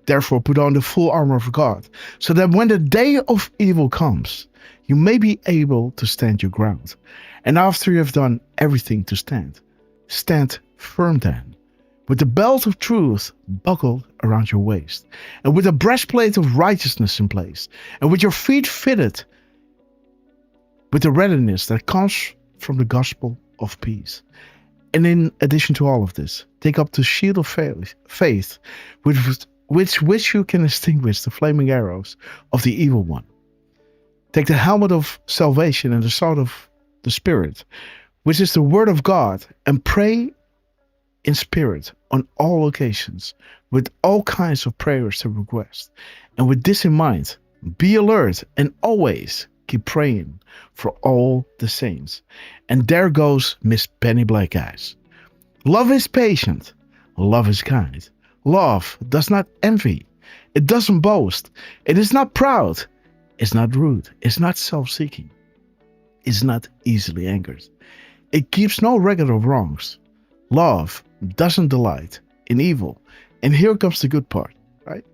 Therefore, put on the full armor of God, so that when the day of evil comes, you may be able to stand your ground. And after you have done everything to stand, stand firm then, with the belt of truth buckled around your waist, and with a breastplate of righteousness in place, and with your feet fitted with the readiness that comes from the gospel of peace. And in addition to all of this, take up the shield of faith with which you can extinguish the flaming arrows of the evil one. Take the helmet of salvation and the sword of the Spirit, which is the word of God, and pray in spirit on all occasions with all kinds of prayers and requests. And with this in mind, be alert and always keep praying for all the saints. And there goes Miss Penny Black, guys. Love is patient. Love is kind. Love does not envy. It doesn't boast. It is not proud. It's not rude. It's not self-seeking. It's not easily angered. It keeps no record of wrongs. Love doesn't delight in evil. And here comes the good part, right?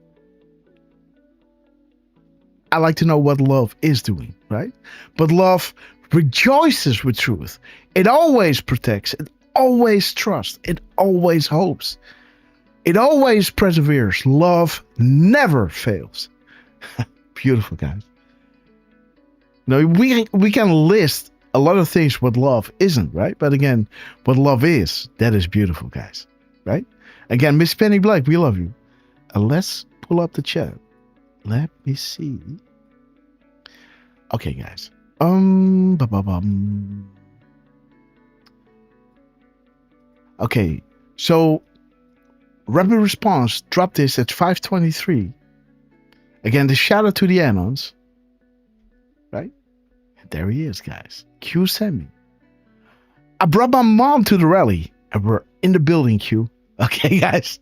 I like to know what love is doing, right? But love rejoices with truth. It always protects. It always trusts. It always hopes. It always perseveres. Love never fails. Beautiful, guys. Now, we can list a lot of things what love isn't, right? But again, what love is, that is beautiful, guys, right? Again, Miss Penny Black, we love you. Let's pull up the chat. Let me see. Okay, guys. Okay, so rapid response dropped this at 5:23. Again, the shout out to the Anons, right? And there he is, guys. Q sent me. I brought my mom to the rally, and we're in the building, Q. Okay, guys.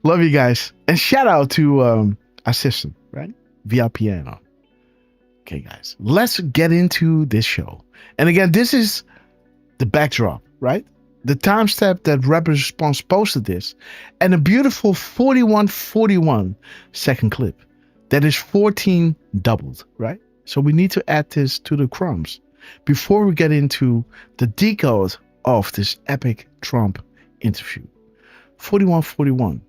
Love you guys. And shout out to assistant, right? VIP Anon. Okay, guys. Let's get into this show. And again, this is the backdrop, right? The timestamp that Rapid Response posted this, and a beautiful 41:41 second clip. That is 14 doubled, right? So we need to add this to the crumbs before we get into the decode of this epic Trump interview. 41:41.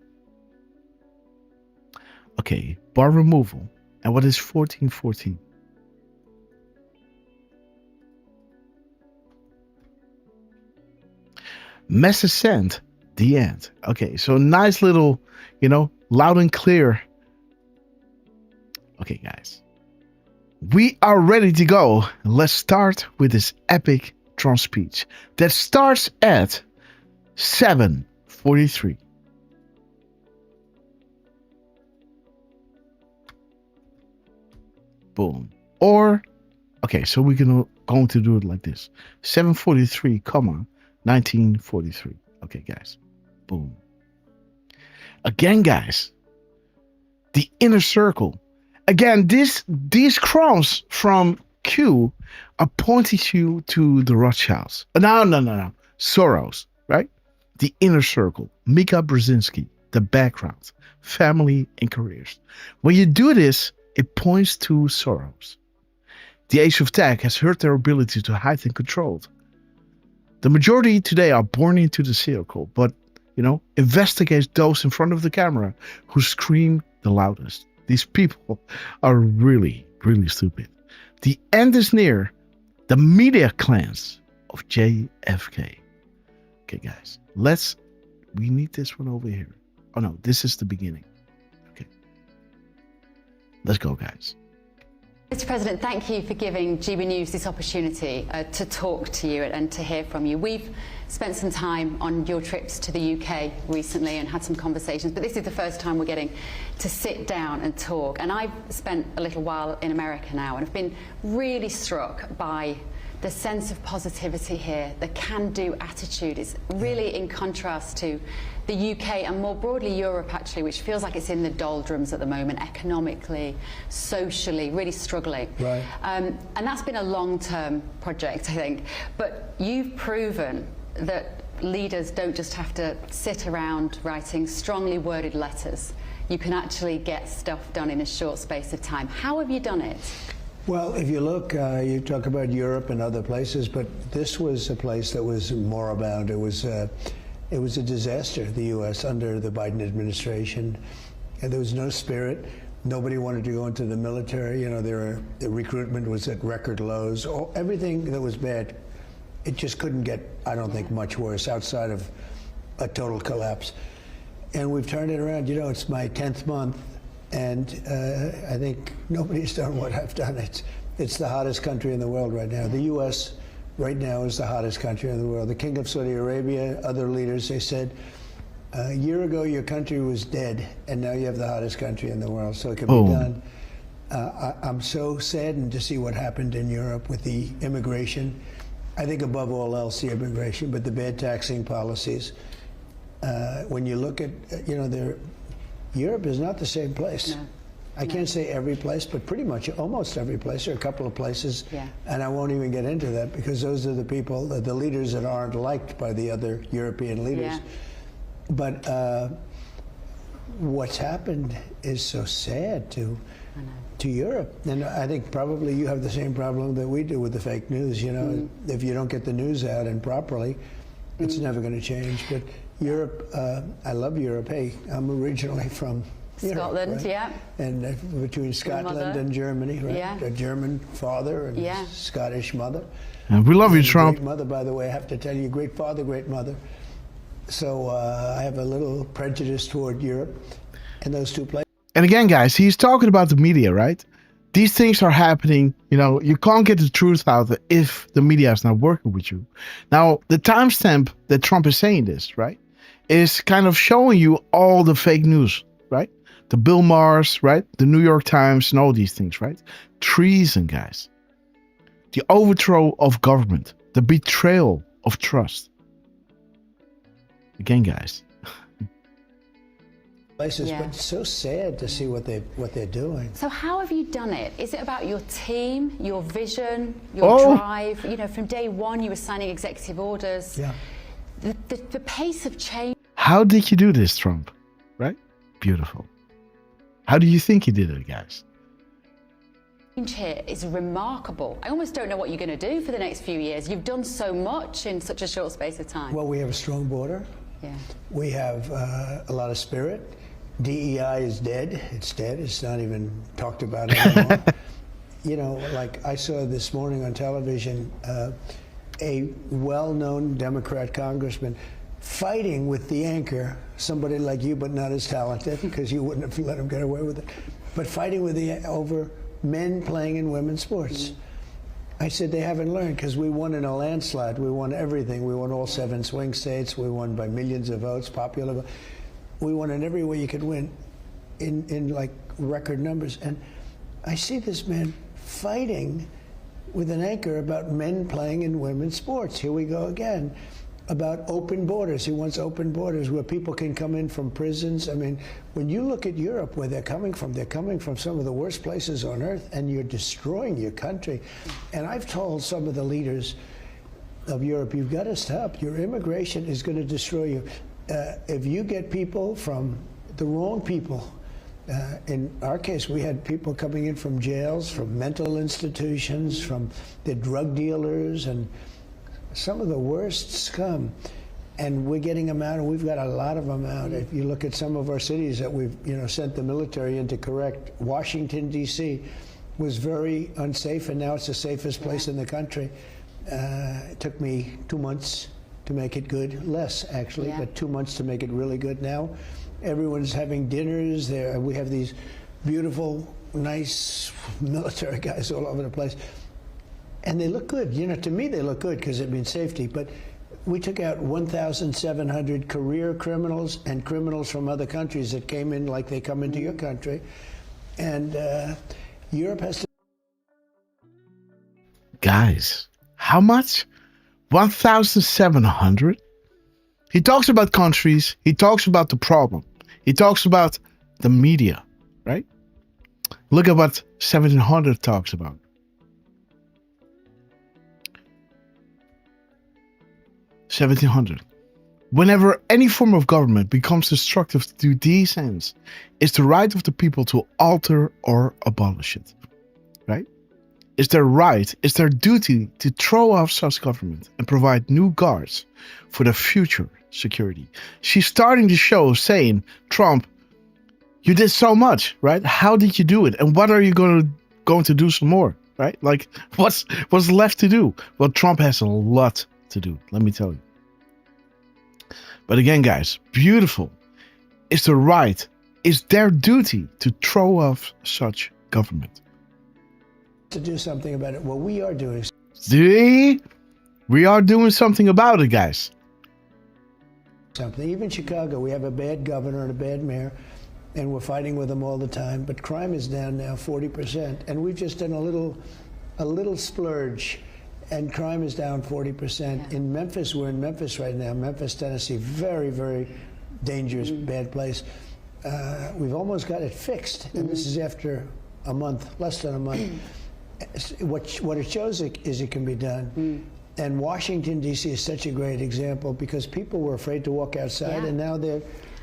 Okay, bar removal. And what is 14:14? Message sent, the end. Okay, so nice little, loud and clear. Okay, guys. We are ready to go. Let's start with this epic Trump speech that starts at 7:43. Boom. Or, okay, so we're going to do it like this. 7:43, 1943. Okay, guys. Boom. Again, guys. The inner circle. Again, these crumbs from Q are pointing you to the Rothschilds. No. Soros, right? The inner circle. Mika Brzezinski. The background. Family and careers. When you do this, It points to Soros. The age of tech has hurt their ability to hide and control. The majority today are born into the circle, but, investigate those in front of the camera who scream the loudest. These people are really, really stupid. The end is near. The media clans of JFK. Okay, guys, we need this one over here. Oh no, this is the beginning. Okay. Let's go, guys. Mr. President, thank you for giving GB News this opportunity to talk to you and to hear from you. We've spent some time on your trips to the UK recently and had some conversations, but this is the first time we're getting to sit down and talk. And I've spent a little while in America now and have been really struck by the sense of positivity here. The can-do attitude is really in contrast to the UK and more broadly Europe, actually, which feels like it's in the doldrums at the moment, economically, socially, really struggling. Right. And that's been a long-term project, I think. But you've proven that leaders don't just have to sit around writing strongly worded letters. You can actually get stuff done in a short space of time. How have you done it? Well, if you look, you talk about Europe and other places, but this was a place that was moribund. It was a disaster, the U.S., under the Biden administration. And there was no spirit. Nobody wanted to go into the military. The recruitment was at record lows. Everything that was bad, it just couldn't get, I don't think, much worse outside of a total collapse. And we've turned it around. It's my 10th month. And I think nobody's done what I've done. It's the hottest country in the world right now. The U.S. right now is the hottest country in the world. The King of Saudi Arabia, other leaders, they said, a year ago your country was dead, and now you have the hottest country in the world. So it can be done. I'm so saddened to see what happened in Europe with the immigration. I think above all else, the immigration, but the bad taxing policies. When you look at, Europe is not the same place. No. I can't say every place, but pretty much almost every place. There are a couple of places, and I won't even get into that because those are the people, the leaders that aren't liked by the other European leaders. But what's happened is so sad to Europe. And I think probably you have the same problem that we do with the fake news. If you don't get the news out and properly, it's never going to change. But Europe, I love Europe. Hey, I'm originally from Scotland, Europe, right? And between Scotland and Germany, right? Yeah. A German father and Scottish mother. And we love you, Trump. Great mother, by the way, I have to tell you, great father, great mother. So I have a little prejudice toward Europe and those two places. And again, guys, he's talking about the media, right? These things are happening. You can't get the truth out if the media is not working with you. Now, the timestamp that Trump is saying this, right, is kind of showing you all the fake news, right? The Bill Maher's, right? The New York Times and all these things, right? Treason, guys. The overthrow of government. The betrayal of trust. Again, guys. Places, but it's so sad to see what they're doing. So how have you done it? Is it about your team, your vision, your drive? From day one you were signing executive orders. Yeah. The pace of change. How did you do this, Trump? Right? Beautiful. How do you think you did it, guys? Here is remarkable. I almost don't know what you're going to do for the next few years. You've done so much in such a short space of time. Well, we have a strong border. Yeah. We have a lot of spirit. DEI is dead. It's dead. It's not even talked about anymore. Like I saw this morning on television, a well-known Democrat congressman fighting with the anchor, somebody like you, but not as talented, because you wouldn't have let him get away with it, but fighting with over men playing in women's sports. I said they haven't learned, because we won in a landslide. We won everything. We won all 7 swing states. We won by millions of votes, popular vote. We won in every way you could win, in like record numbers. And I see this man fighting with an anchor about men playing in women's sports. Here we go again. About open borders. He wants open borders where people can come in from prisons. I mean, when you look at Europe, where they're coming from some of the worst places on earth, and you're destroying your country. And I've told some of the leaders of Europe, you've got to stop. Your immigration is going to destroy you. If you get people from the wrong people In our case, we had people coming in from jails, from mental institutions, from the drug dealers, and some of the worst scum. And we're getting them out, and we've got a lot of them out. If you look at some of our cities that we've, sent the military in to correct, Washington, D.C. was very unsafe, and now it's the safest place in the country. It took me 2 months to make it good, less actually, but 2 months to make it really good. Now everyone's having dinners there. We have these beautiful, nice military guys all over the place, and they look good. To me they look good because it means safety. But we took out 1,700 career criminals and criminals from other countries that came in like they come into your country, and Europe has to. Guys, how much? 1,700? He talks about countries. He talks about the problem. He talks about the media, right? Look at what 1,700 talks about. Whenever any form of government becomes destructive to these ends, it's the right of the people to alter or abolish it, right? It's their right, it's their duty to throw off such government and provide new guards for the future security. She's starting the show saying, Trump, you did so much, right? How did you do it? And what are you going to do some more, right? Like, what's left to do? Well, Trump has a lot to do, let me tell you. But again, guys, beautiful. It's the right, it's their duty to throw off such government. To do something about it. Well, we are doing. See? We are doing something about it, guys. Something. Even Chicago, we have a bad governor and a bad mayor, and we're fighting with them all the time. But crime is down now 40%, and we've just done a little splurge, and crime is down 40%. In Memphis, we're in Memphis right now. Memphis, Tennessee, very, very dangerous, bad place. We've almost got it fixed, and this is after a month, less than a month. What it shows is it can be done. And Washington, D.C. is such a great example because people were afraid to walk outside, and now they're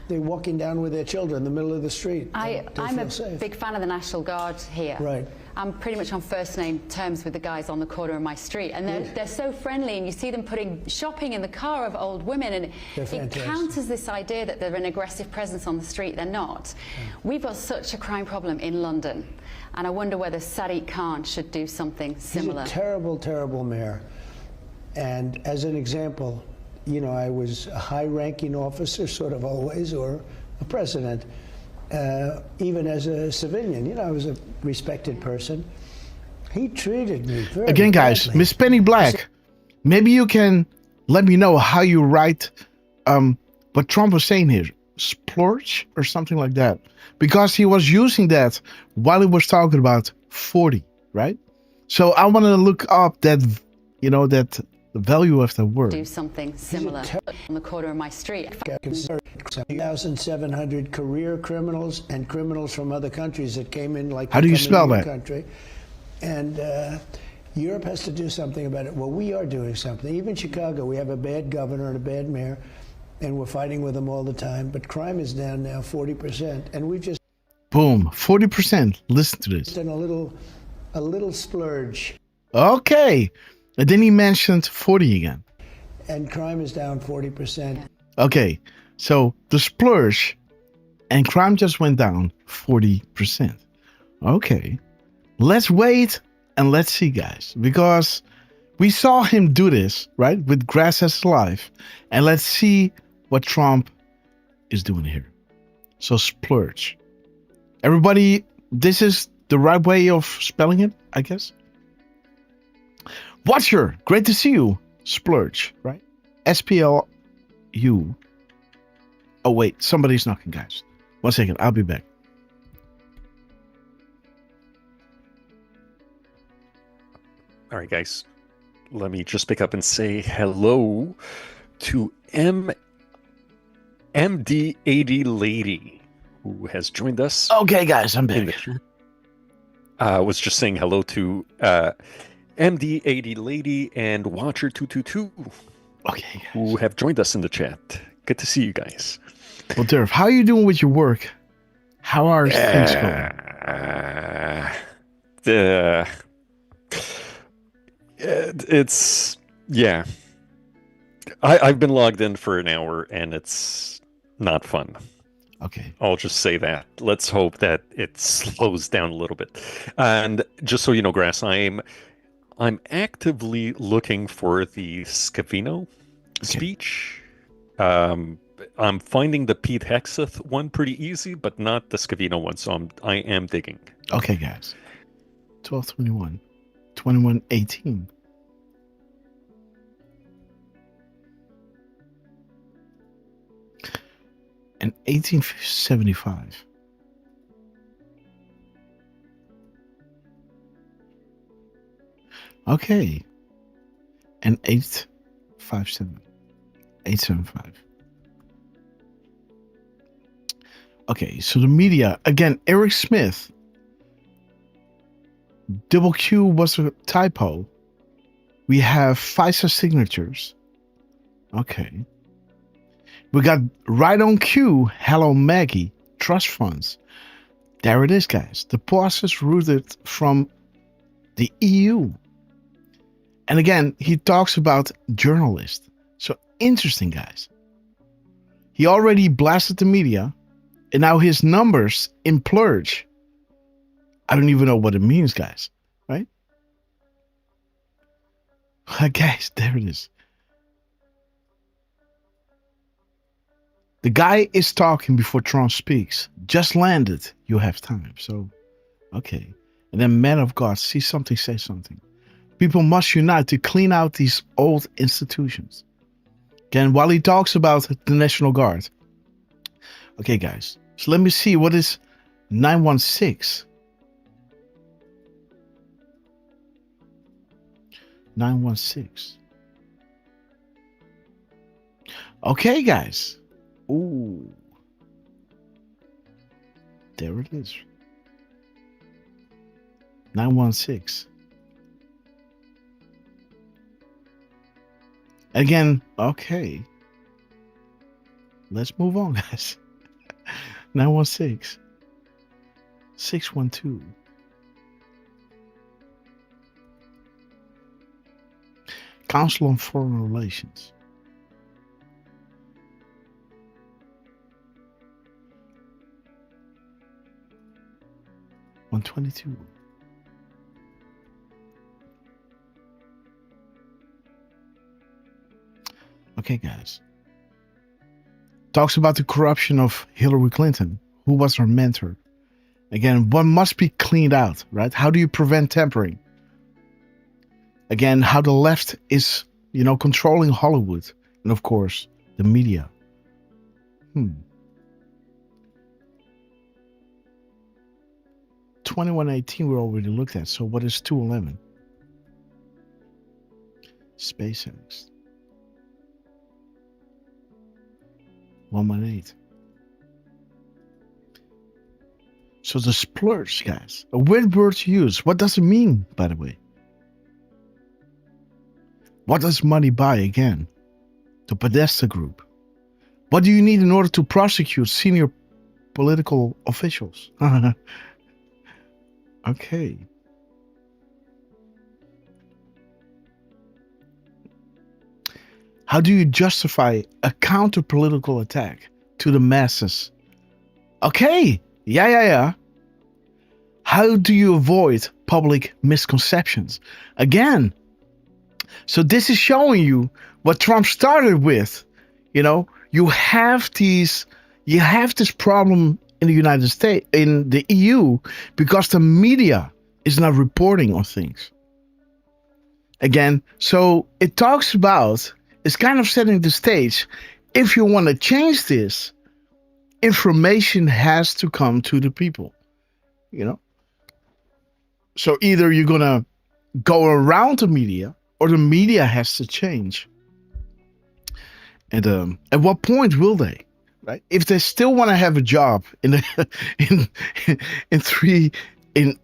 walking down with their children in the middle of the street. I'm a big fan of the National Guard here. Right. I'm pretty much on first name terms with the guys on the corner of my street, and they're so friendly, and you see them putting shopping in the car of old women, and it counters this idea that they're an aggressive presence on the street. They're not. We've got such a crime problem in London, and I wonder whether Sadiq Khan should do something similar. He's a terrible, terrible mayor. And as an example, I was a high-ranking officer, sort of always, or a president. Even as a civilian, I was a respected person. He treated me very Again, guys, badly. Miss Penny Black, maybe you can let me know how you write what Trump was saying here, splurge or something like that, because he was using that while he was talking about 40, right? So I want to look up that, that the value of the word. Do something similar on the corner of my street. 1,700 career criminals and criminals from other countries that came in like. How do you spell that? Country. And Europe has to do something about it. Well, we are doing something. Even Chicago, we have a bad governor and a bad mayor, and we're fighting with them all the time. But crime is down now 40%, and we've just. Boom, 40%. Listen to this. Done a little splurge. Okay. And then he mentioned 40 again. And crime is down 40%. Okay, so the splurge and crime just went down 40%. Okay, let's wait and let's see, guys, because we saw him do this, right, with Grass as Life, and let's see what Trump is doing here. So splurge. Everybody, this is the right way of spelling it, I guess. Watcher, great to see you. Splurge, right? SPLU. Oh, wait, somebody's knocking, guys. 1 second, I'll be back. All right, guys. Let me just pick up and say hello to MD80 Lady, who has joined us. Okay, guys, I'm back. I was just saying hello to MD80 Lady and Watcher222, okay, who have joined us in the chat. Good to see you guys. Well, Derf, how are you doing with your work? How are things going? It's yeah. I've been logged in for an hour and it's not fun. Okay. I'll just say that. Let's hope that it slows down a little bit. And just so you know, Grass, I'm actively looking for the Scavino speech. I'm finding the Pete Hegseth one pretty easy, but not the Scavino one. So I am digging. Okay, guys. 12:21, 21:18. And 1875. Okay. And 857. 875. Okay, so the media, again, Eric Smith. Double Q was a typo. We have FISA signatures. Okay. We got right on cue, Hello Maggie, trust funds. There it is, guys. The process rooted from the EU. And again, he talks about journalists. So interesting, guys. He already blasted the media, and now his numbers in Plurge. I don't even know what it means, guys. Right? Guys, there it is. The guy is talking before Trump speaks. Just landed. You have time. So, okay. And then man of God, see something, say something. People must unite to clean out these old institutions. Again, while he talks about the National Guard. Okay, guys. So let me see. What is 916? 916. Okay, guys. Ooh. There it is. 916. Again, okay. Let's move on, guys. 916. 612. Council on Foreign Relations. 122. Okay, guys. Talks about the corruption of Hillary Clinton, who was her mentor. Again, one must be cleaned out, right? How do you prevent tampering? Again, how the left is, controlling Hollywood. And of course, the media. 2118 we already looked at. So what is 211? SpaceX. 118. So the splurge, guys. A weird word to use. What does it mean, by the way? What does money buy again? The Podesta Group. What do you need in order to prosecute senior political officials? Okay. How do you justify a counter-political attack to the masses? Okay. Yeah. How do you avoid public misconceptions? Again. So this is showing you what Trump started with. You have this problem in the United States, in the EU, because the media is not reporting on things. Again, so it talks about, it's kind of setting the stage. If you want to change this, information has to come to the people, So either you're going to go around the media, or the media has to change. And at what point will they? Right? If they still want to have a job in the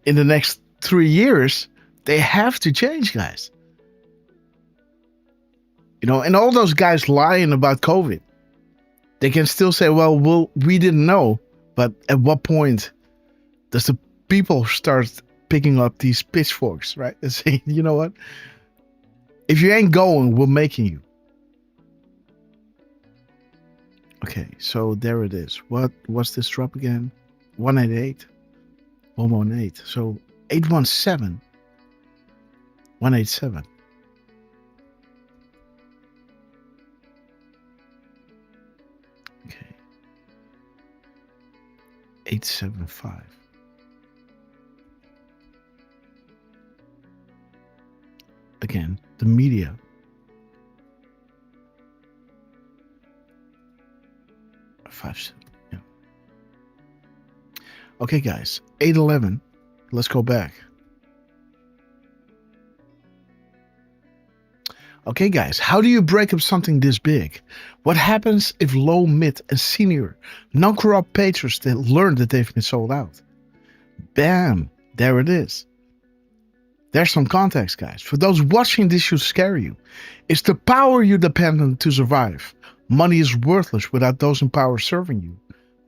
in the next 3 years, they have to change, guys. And all those guys lying about COVID, they can still say, well, we didn't know. But at what point does the people start picking up these pitchforks, right? And saying, you know what? If you ain't going, we're making you. Okay, so there it is. What's this drop again? 188, 118. So 817, 187. Okay. 875. Again, the media. Yeah. Okay, guys. 811. Let's go back. Okay, guys. How do you break up something this big? What happens if low, mid, and senior non-corrupt patrons that learn that they've been sold out? Bam! There it is. There's some context, guys. For those watching, this should scare you. It's the power you depend on to survive. Money is worthless without those in power serving you.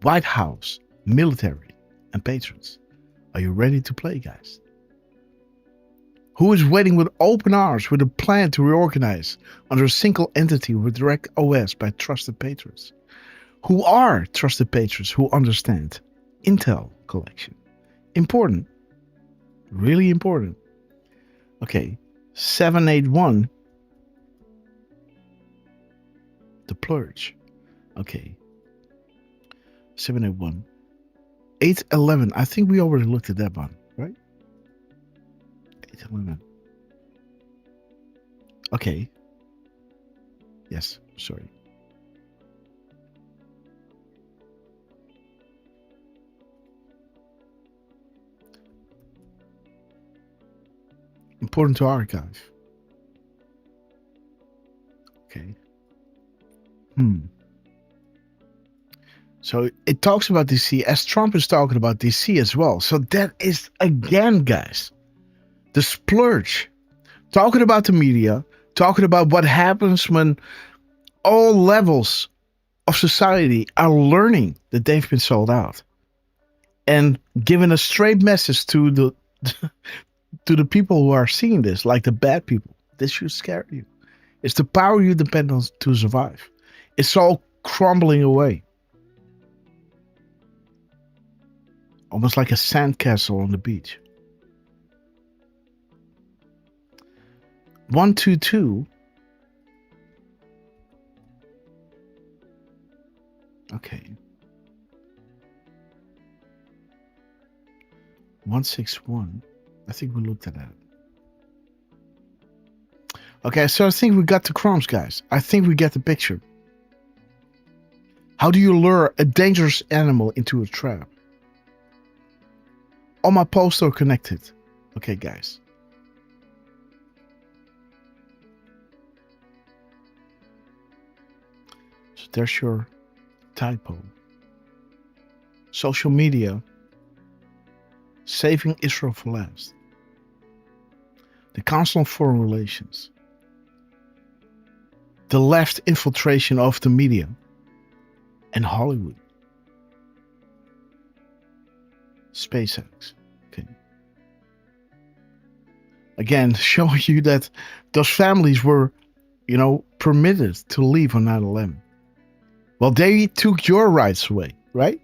White House, military, and patrons. Are you ready to play, guys? Who is waiting with open arms with a plan to reorganize under a single entity with direct OS by trusted patrons? Who are trusted patrons who understand intel collection? Important. Really important. Okay, 781. The Plurge. Okay. 781. 811. I think we already looked at that one, right? 811. Okay. Yes, sorry. Important to archive. Okay. So it talks about DC as Trump is talking about DC as well. So that is, again, guys, the splurge. Talking about the media, talking about what happens when all levels of society are learning that they've been sold out. And giving a straight message to the to the people who are seeing this, like the bad people. This should scare you. It's the power you depend on to survive. It's all crumbling away. Almost like a sandcastle on the beach. 122. Okay. 161. I think we looked at that. Okay, so I think we got the crumbs, guys. I think we get the picture. How do you lure a dangerous animal into a trap? All my posts are connected. Okay, guys. So there's your typo. Social media. Saving Israel for last. The Council on Foreign Relations. The left infiltration of the media. And Hollywood. SpaceX. Okay. Again, showing you that those families were, permitted to leave on 9/11. Well, they took your rights away, right?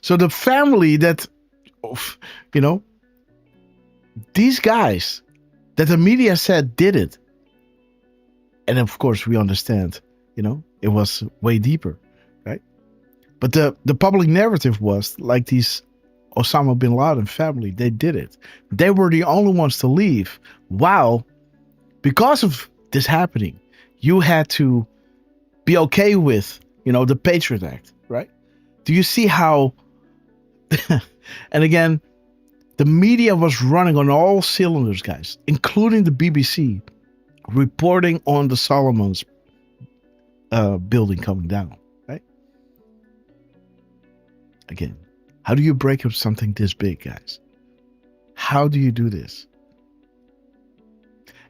So the family that, these guys that the media said did it. And of course, we understand, it was way deeper, right? But the public narrative was like these Osama bin Laden family, they did it. They were the only ones to leave. Wow. Because of this happening, you had to be okay with, the Patriot Act, right? Do you see how, and again, the media was running on all cylinders, guys, including the BBC, reporting on the Solomon's building coming down, right? Again, how do you break up something this big, guys? How do you do this?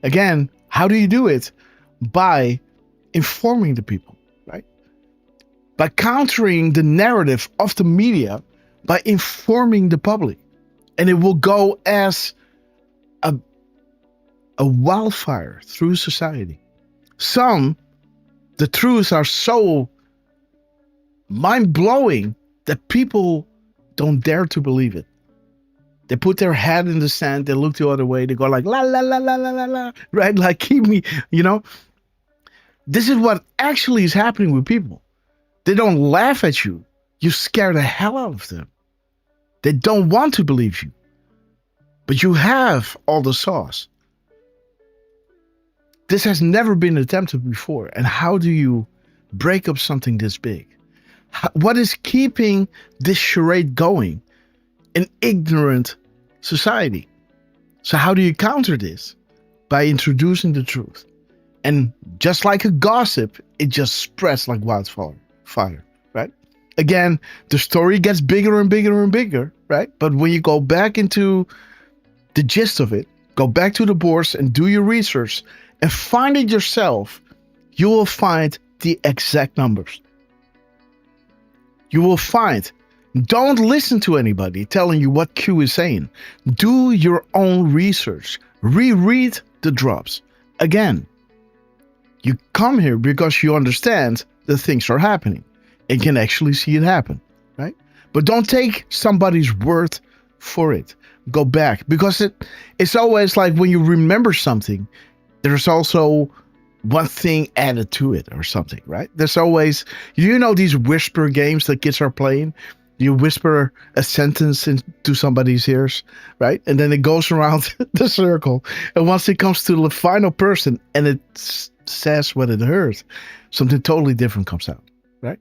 Again, how do you do it? By informing the people, right? By countering the narrative of the media by informing the public. And it will go as a wildfire through society. Some, the truths are so mind-blowing that people don't dare to believe it. They put their head in the sand, they look the other way, they go like, la, la, la, la, la, la, la, right? Like, keep me, you know? This is what actually is happening with people. They don't laugh at you. You scare the hell out of them. They don't want to believe you. But you have all the sauce. This has never been attempted before. And how do you break up something this big? What is keeping this charade going? An ignorant society. So how do you counter this? By introducing the truth. And just like a gossip, it just spreads like wildfire, right? Again, the story gets bigger and bigger and bigger, right? But when you go back into the gist of it, go back to the boards and do your research and find it yourself, you will find the exact numbers. You will find, don't listen to anybody telling you what Q is saying. Do your own research. Reread the drops. Again, you come here because you understand that things are happening and can actually see it happen, right? But don't take somebody's word for it. Go back, because it's always like when you remember something, there's also one thing added to it or something, right? There's always, you know, these whisper games that kids are playing. You whisper a sentence into somebody's ears, right? And then it goes around the circle. And once it comes to the final person and it says what it heard, something totally different comes out, right?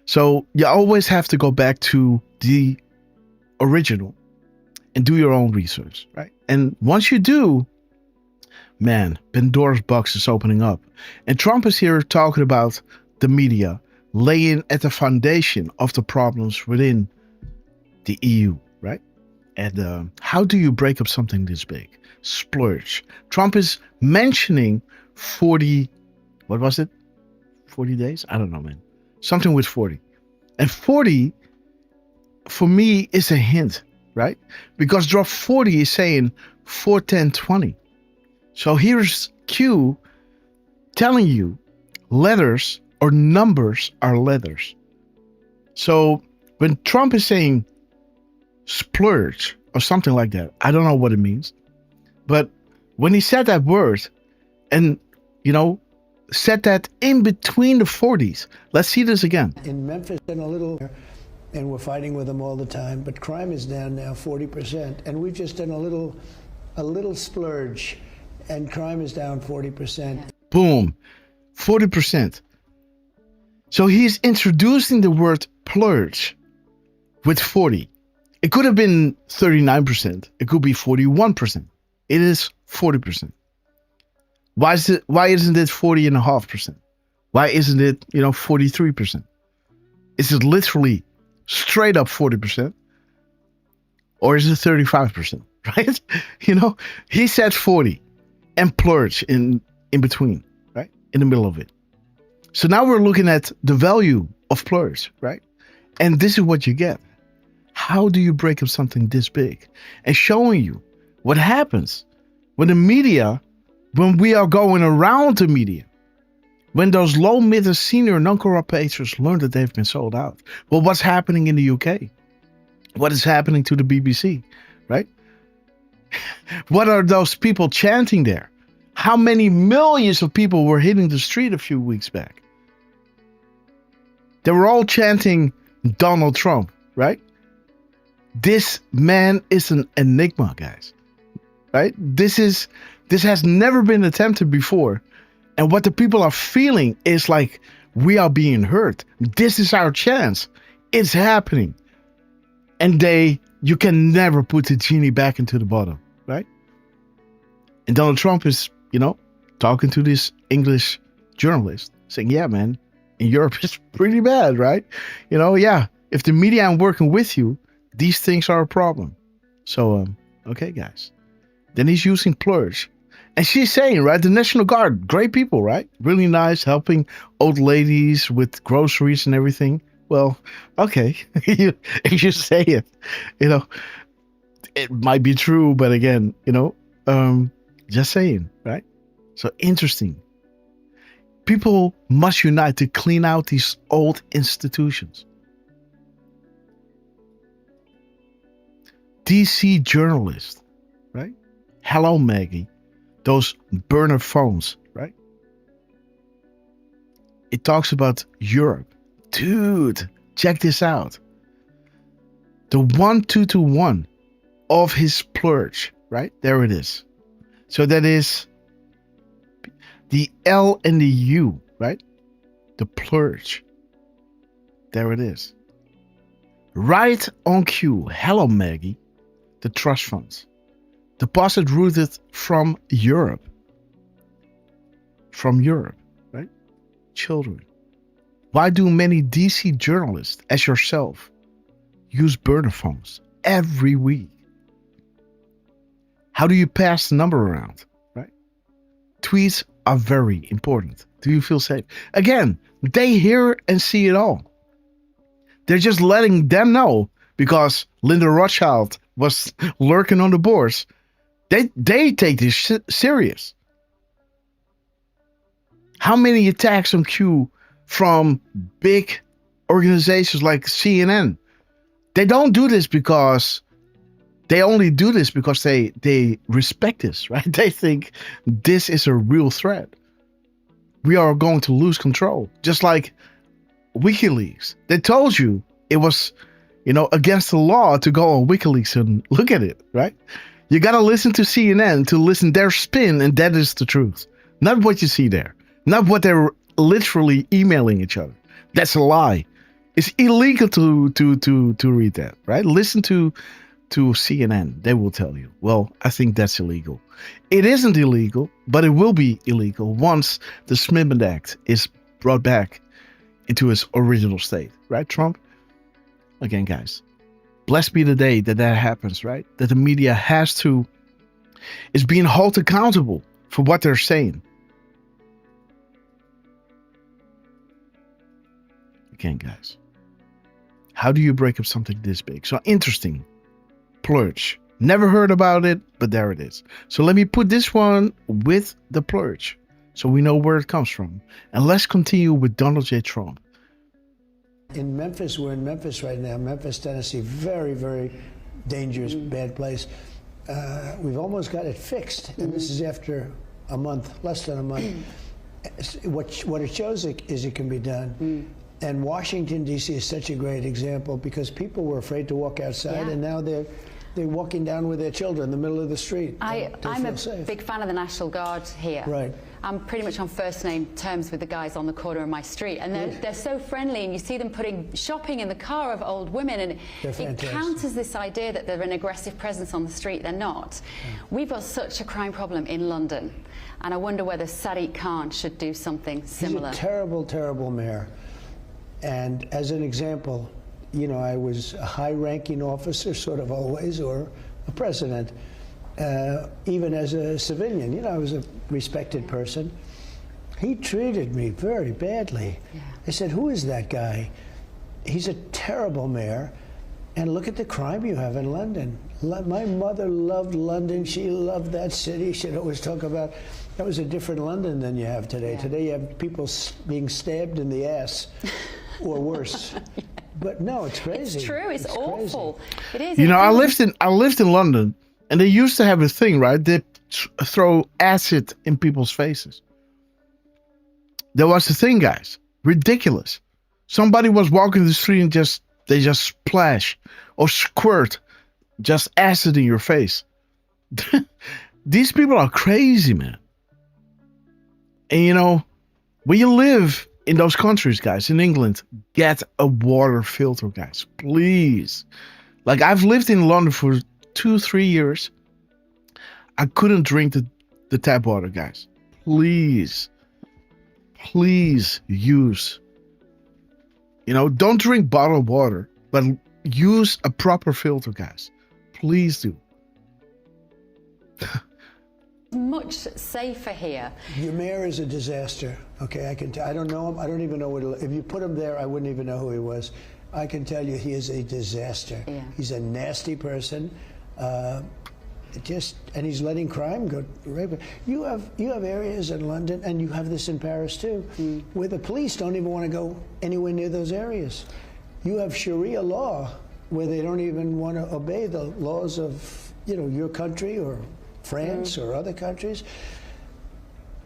So you always have to go back to the original and do your own research, right? And once you do, man, Pandora's box is opening up. And Trump is here talking about the media laying at the foundation of the problems within the EU, right? And how do you break up something this big? Splurge. Trump is mentioning 40, what was it? 40 days? I don't know, man. Something with 40. And 40, for me, is a hint, right? Because drop 40 is saying 4, 10, 20. So here's Q telling you letters or numbers are letters. So when Trump is saying splurge or something like that, I don't know what it means. But when he said that word and, you know, said that in between the 40s, let's see this again. In Memphis, and a little, and we're fighting with them all the time, but crime is down now 40%. And we've just done a little splurge, and crime is down 40%. Boom, 40%. So he's introducing the word splurge with 40. It could have been 39%. It could be 41%. It is 40%. Why isn't it 40.5%? Why isn't it, 43%? Is it literally straight up 40%? Or is it 35%? Right? He said 40 and splurge in between, right? In the middle of it. So now we're looking at the value of splurge, right? And this is what you get. How do you break up something this big? And showing you what happens when the media, when we are going around the media, when those low, mid, and senior non-corrupt patrons learn that they've been sold out. Well, what's happening in the UK? What is happening to the BBC, right? What are those people chanting there? How many millions of people were hitting the street a few weeks back? They were all chanting Donald Trump, right? This man is an enigma, guys. Right? This has never been attempted before. And what the people are feeling is like, we are being heard. This is our chance. It's happening. And you can never put the genie back into the bottle, right? And Donald Trump is, talking to this English journalist saying, yeah, man, in Europe it's pretty bad, right? If the media aren't working with you, these things are a problem. So, okay, guys. Then he's using splurge. And she's saying, right, the National Guard, great people, right? Really nice, helping old ladies with groceries and everything. Well, okay. If you say it, you know, it might be true, but again, just saying, right? So interesting. People must unite to clean out these old institutions. DC journalist, right? Hello, Maggie. Those burner phones, right? It talks about Europe. Dude, check this out. The 1221 of his plurge, right? There it is. So that is the L and the U, right? The plurge. There it is. Right on cue. Hello, Maggie. The trust funds. Deposit routed from Europe. From Europe, right? Children. Why do many DC journalists, as yourself, use burner phones every week? How do you pass the number around, right? Tweets are very important. Do you feel safe? Again, they hear and see it all. They're just letting them know because Linda Rothschild was lurking on the boards. They take this serious. How many attacks on Q from big organizations like CNN? They don't do this because they only do this because they respect this, right? They think this is a real threat. We are going to lose control. Just like WikiLeaks. They told you it was, against the law to go on WikiLeaks and look at it, right? You got to listen to CNN to listen their spin, and that is the truth. Not what you see there. Not what they're literally emailing each other. That's a lie. It's illegal to read that, right? Listen to CNN. They will tell you. Well, I think that's illegal. It isn't illegal, but it will be illegal once the Smithman Act is brought back into its original state, right, Trump? Again, guys, blessed be the day that happens, right? That the media is being held accountable for what they're saying. Again, guys, how do you break up something this big? So interesting. Plurge. Never heard about it, but there it is. So let me put this one with the plurge so we know where it comes from. And let's continue with Donald J. Trump. In Memphis, we're in Memphis right now, Memphis, Tennessee, very, very dangerous, bad place. We've almost got it fixed, and this is after a month, less than a month. What it shows is it can be done. And Washington, D.C. is such a great example because people were afraid to walk outside, and now they're walking down with their children in the middle of the street. I'm a big fan of the National Guard here. Right. I'm pretty much on first name terms with the guys on the corner of my street, and they're so friendly, and you see them putting shopping in the car of old women, and it counters this idea that they're an aggressive presence on the street. They're not. We've got such a crime problem in London, and I wonder whether Sadiq Khan should do something similar. He's a terrible, terrible mayor. And as an example, I was a high-ranking officer, sort of always, or a president. Even as a civilian, I was a respected person. He treated me very badly. I said, who is that guy? He's a terrible mayor. And look at the crime you have in London. My mother loved London. She loved that city. She'd always talk about, that was a different London than you have today. Today you have people being stabbed in the ass, or worse. But no, it's crazy. It's true. It's awful. Crazy. It is. I lived in London, and they used to have a thing, right? They throw acid in people's faces. That was the thing, guys. Ridiculous. Somebody was walking the street and they just splash or squirt just acid in your face. These people are crazy, man. And when you live in those countries, guys, in England, get a water filter, guys, please. Like, I've lived in London for 2-3 years. I couldn't drink the tap water, guys. Please use, don't drink bottled water, but use a proper filter, guys. Please do. Much safer here. Your mayor is a disaster. Okay, I can tell. I don't know him. I don't even know what. If you put him there, I wouldn't even know who he was. I can tell you, he is a disaster. Yeah. He's a nasty person. And he's letting crime go. You have areas in London, and you have this in Paris too, where the police don't even want to go anywhere near those areas. You have Sharia law where they don't even want to obey the laws of your country or France or other countries.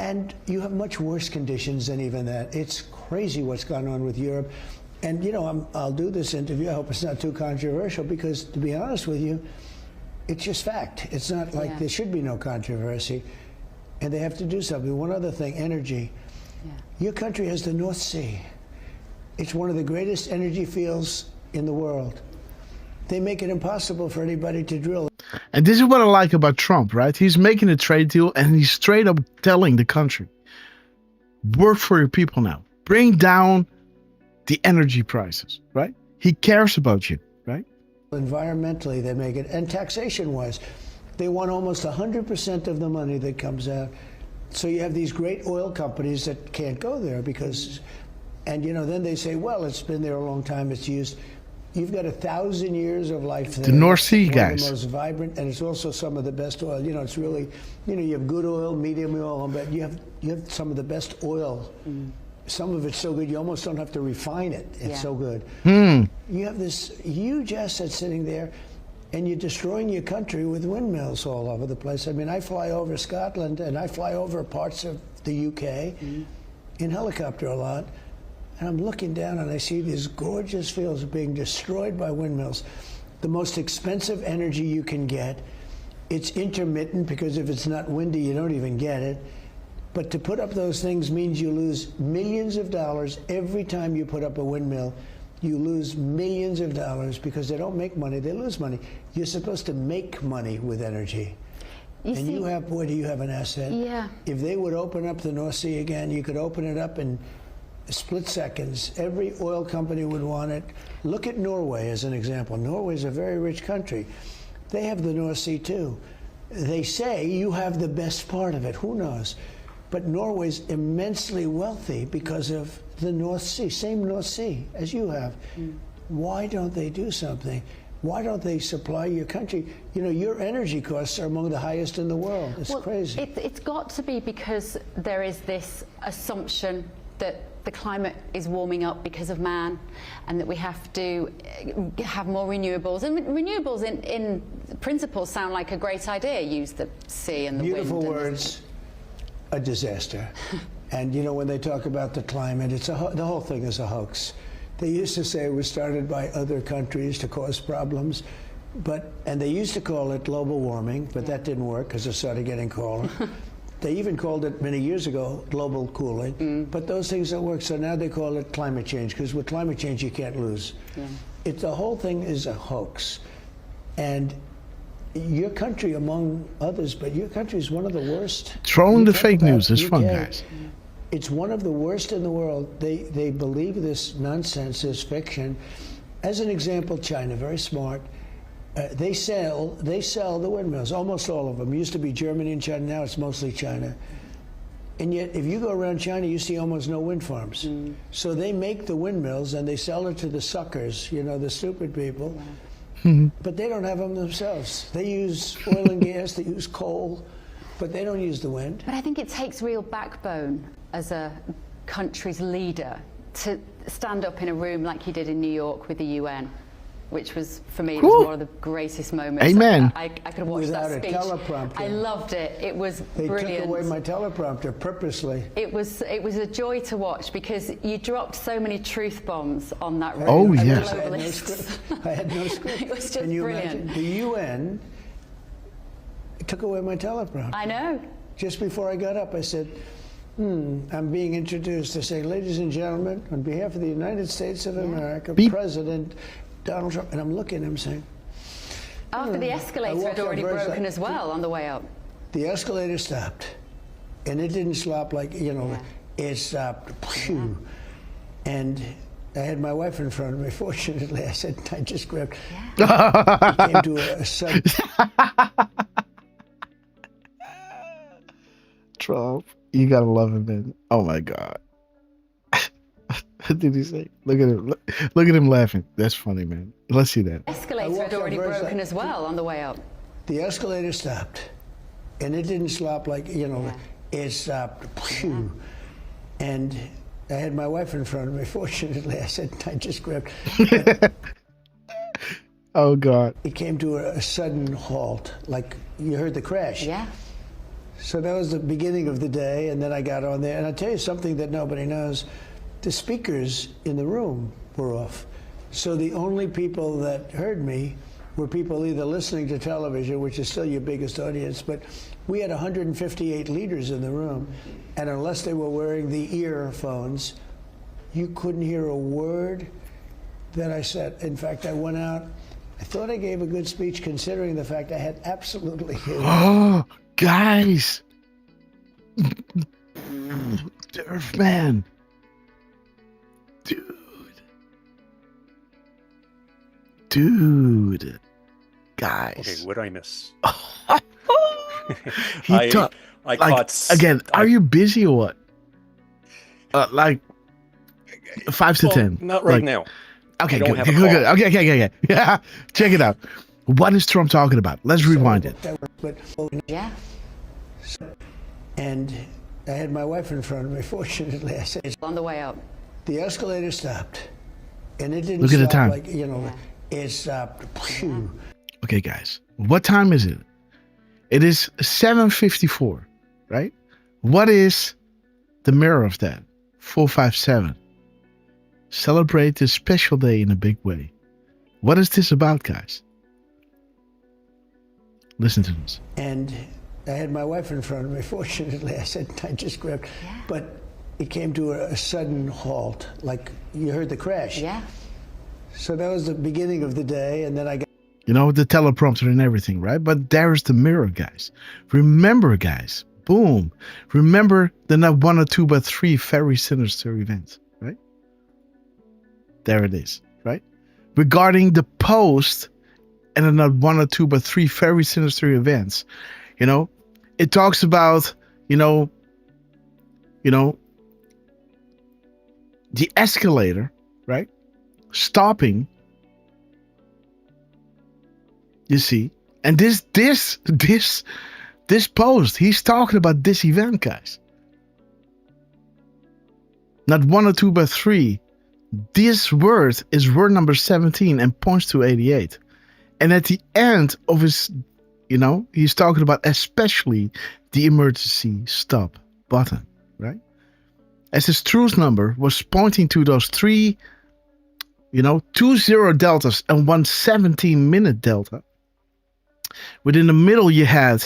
And you have much worse conditions than even that. It's crazy what's gone on with Europe. And I'll do this interview. I hope it's not too controversial, because to be honest with you, it's just fact. It's not like there should be no controversy, and they have to do something. One other thing, energy. Your country has the North Sea. It's one of the greatest energy fields in the world. They make it impossible for anybody to drill. And this is what I like about Trump, right? He's making a trade deal, and he's straight up telling the country, work for your people now. Bring down the energy prices, right? He cares about you, right? Environmentally, they make it, and taxation-wise, they want almost 100% of the money that comes out. So you have these great oil companies that can't go there because, and then they say, well, it's been there a long time, it's used. You've got 1,000 years of life there. The North Sea, one guys. Of the most vibrant, and it's also some of the best oil. It's really, you have good oil, medium oil, but you have some of the best oil. Some of it's so good you almost don't have to refine it. It's so good. You have this huge asset sitting there, and you're destroying your country with windmills all over the place. I mean, I fly over Scotland, and I fly over parts of the UK in helicopter a lot. And I'm looking down and I see these gorgeous fields being destroyed by windmills. The most expensive energy you can get. It's intermittent, because if it's not windy, you don't even get it. But to put up those things means you lose millions of dollars every time you put up a windmill. You lose millions of dollars because they don't make money, they lose money. You're supposed to make money with energy. You have, boy, do you have an asset. Yeah. If they would open up the North Sea again, you could open it up in split seconds. Every oil company would want it. Look at Norway as an example. Norway is a very rich country. They have the North Sea too. They say you have the best part of it. Who knows? But Norway's immensely wealthy because of the North Sea, same North Sea as you have. Why don't they do something? Why don't they supply your country? Your energy costs are among the highest in the world. It's crazy. It's got to be because there is this assumption that the climate is warming up because of man, and that we have to have more renewables. And renewables in principle sound like a great idea. Use the sea and the Beautiful wind. Words, a disaster. And when they talk about the climate, the whole thing is a hoax. They used to say it was started by other countries to cause problems, and they used to call it global warming, but that didn't work because it started getting colder. They even called it many years ago global cooling, but those things don't work. So now they call it climate change, because with climate change you can't lose. The whole thing is a hoax. And your country, among others, but your country is one of the worst. Throwing the fake news is fun, guys. It's one of the worst in the world. They believe this nonsense, this fiction. As an example, China, very smart. They sell the windmills, almost all of them. It used to be Germany and China, now it's mostly China. And yet, if you go around China, you see almost no wind farms. So they make the windmills and they sell it to the suckers, the stupid people. But they don't have them themselves. They use oil and gas, they use coal, but they don't use the wind. But I think it takes real backbone as a country's leader to stand up in a room like he did in New York with the UN, which was, for me, it was one of the greatest moments. Amen. I could watch Without that speech. a teleprompter. I loved it. It was brilliant. They took away my teleprompter purposely. It was a joy to watch, because you dropped so many truth bombs on that room. Oh, yes. I had no script. It was just Can you brilliant. imagine? The UN took away my teleprompter. I know. Just before I got up, I said, I'm being introduced. They say, ladies and gentlemen, on behalf of the United States of America, President Donald Trump, and I'm looking at him saying, But the escalator had already broken as well on the way up. The escalator stopped, and it didn't stop like, it stopped. Phew. And I had my wife in front of me. Fortunately, I just grabbed. Came to a sudden. Trump. You gotta love him, man. Oh my God. What did he say? Look at him. Look at him laughing. That's funny, man. Let's see that. Escalator had already broken as well on the way up. The escalator stopped, and it didn't stop like, it stopped. Phew. And I had my wife in front of me. Fortunately, I just grabbed. Oh, God. It came to a sudden halt, like you heard the crash. Yeah. So that was the beginning of the day, and then I got on there. And I'll tell you something that nobody knows. The speakers in the room were off. So the only people that heard me were people either listening to television, which is still your biggest audience, but we had 158 leaders in the room, and unless they were wearing the earphones, you couldn't hear a word that I said. In fact, I went out. I thought I gave a good speech considering the fact I had absolutely Oh, guys. Derf, man. Dude. Guys. Okay, what did I miss? I caught again. Are you busy or what? Like 5 to 10. Not right now. Okay, I don't good. have a Good. call. Okay. Yeah, check it out. What is Trump talking about? Let's rewind it. Yeah. And I had my wife in front of me. Fortunately, I said, on the way up. The escalator stopped, and it didn't Look at the stop time. like, it stopped. Phew. Okay, guys. What time is it? It is 7:54, right? What is the mirror of that? 457. Celebrate this special day in a big way. What is this about, guys? Listen to this. And I had my wife in front of me. Fortunately, I just grabbed, but it came to a sudden halt, like you heard the crash. Yeah. So that was the beginning of the day, and then I got. You know, the teleprompter and everything, right? But there's the mirror, guys. Remember, guys. Boom. Remember the not 1 or 2 but 3 very sinister events, right? There it is, right? Regarding the post and the not 1 or 2 but 3 very sinister events, it talks about, the escalator, right? Stopping. You see, and this post, he's talking about this event, guys. Not 1 or 2 but 3. This word is word number 17 and points to 88. And at the end of his, he's talking about especially the emergency stop button, right? As his truth number was pointing to those 3, 2 0 deltas and 1 17-minute delta. Within the middle, you had,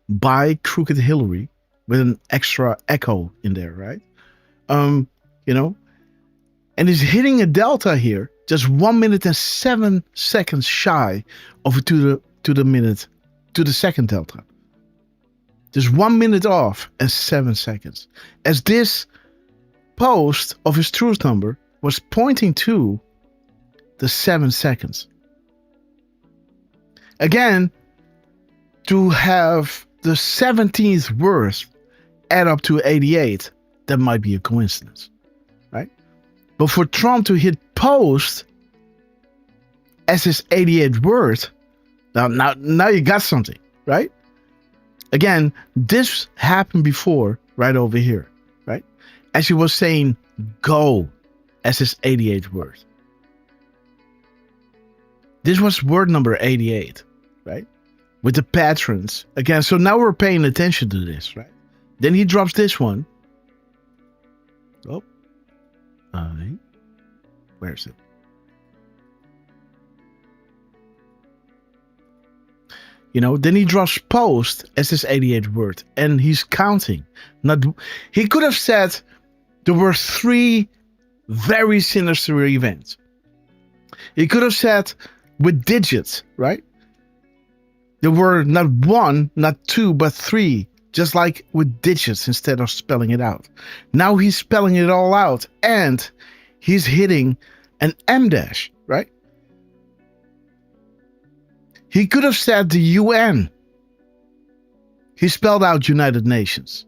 by Crooked Hillary with an extra echo in there, right? And he's hitting a delta here, just 1 minute and 7 seconds shy of to the second delta. Just 1 minute off and 7 seconds. As this post of his truth number was pointing to the 7 seconds. Again, to have the 17th word add up to 88, that might be a coincidence, right? But for Trump to hit post as his 88th word, now you got something, right? Again, this happened before, right over here, right? As he was saying go as his 88th word. This was word number 88, right? With the patrons. Again, so now we're paying attention to this, right? Then he drops this one. Oh. Where is it? Then he drops post as his 88th word. And he's counting. He could have said there were 3 very sinister events. He could have said with digits, right? There were not 1, not 2, but 3, just like with digits instead of spelling it out. Now he's spelling it all out and he's hitting an M dash, right? He could have said the UN. he spelled out United Nations.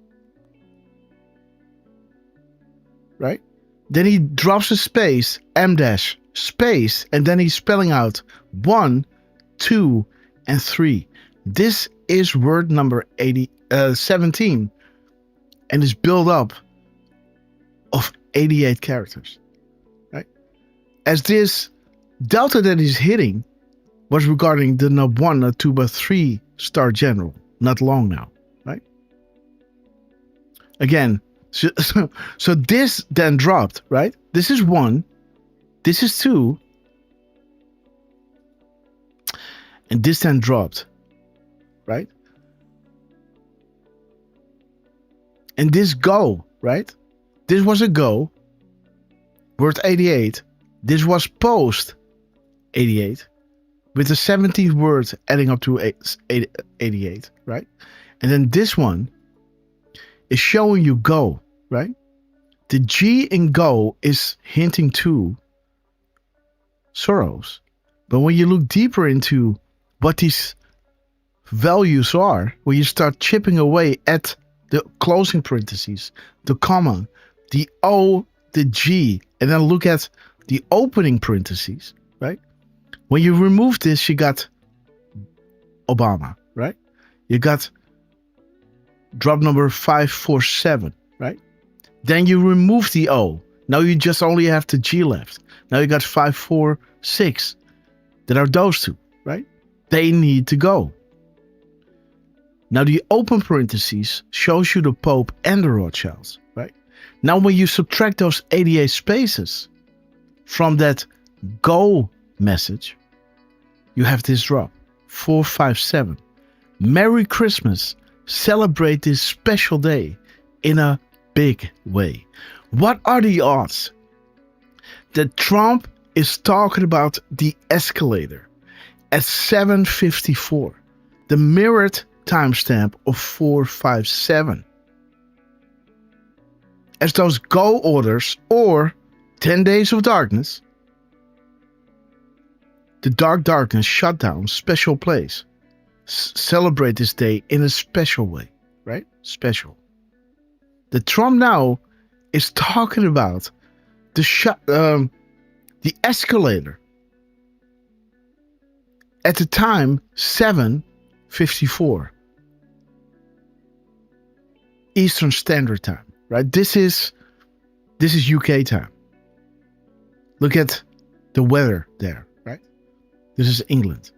Right? Then he drops a space, M dash, space, and then he's spelling out 1, 2, and 3. This is word number 17 and is built up of 88 characters. Right? As this delta that he's hitting was regarding the not 1, not 2, but 3 star general. Not long now. Right? Again, so this then dropped, right? This is 1, this is 2, and this then dropped, right? And this go, right? This was a go, word 88. This was post 88, with the 17th word adding up to 88, right? And then this one is showing you go, right? The G in go is hinting to Soros. But when you look deeper into what these values are, when you start chipping away at the closing parentheses, the comma, the O, the G, and then look at the opening parentheses, right? When you remove this, you got Obama, right? You got drop number 547, right? Then you remove the O. Now you just only have the G left. Now you got 546. That are those two, right? They need to go. Now the open parentheses shows you the Pope and the Rothschilds, right? Now when you subtract those 88 spaces from that go message, you have this drop, 457. Merry Christmas. Celebrate this special day in a big way. What are the odds that Trump is talking about the escalator at 7:54, the mirrored timestamp of 457, as those go orders or 10 days of darkness, the darkness shutdown special place? Celebrate this day in a special way, right? Special. The Trump now is talking about the escalator at the time 7:54 Eastern Standard Time, right? This is UK time. Look at the weather there, right? This is England.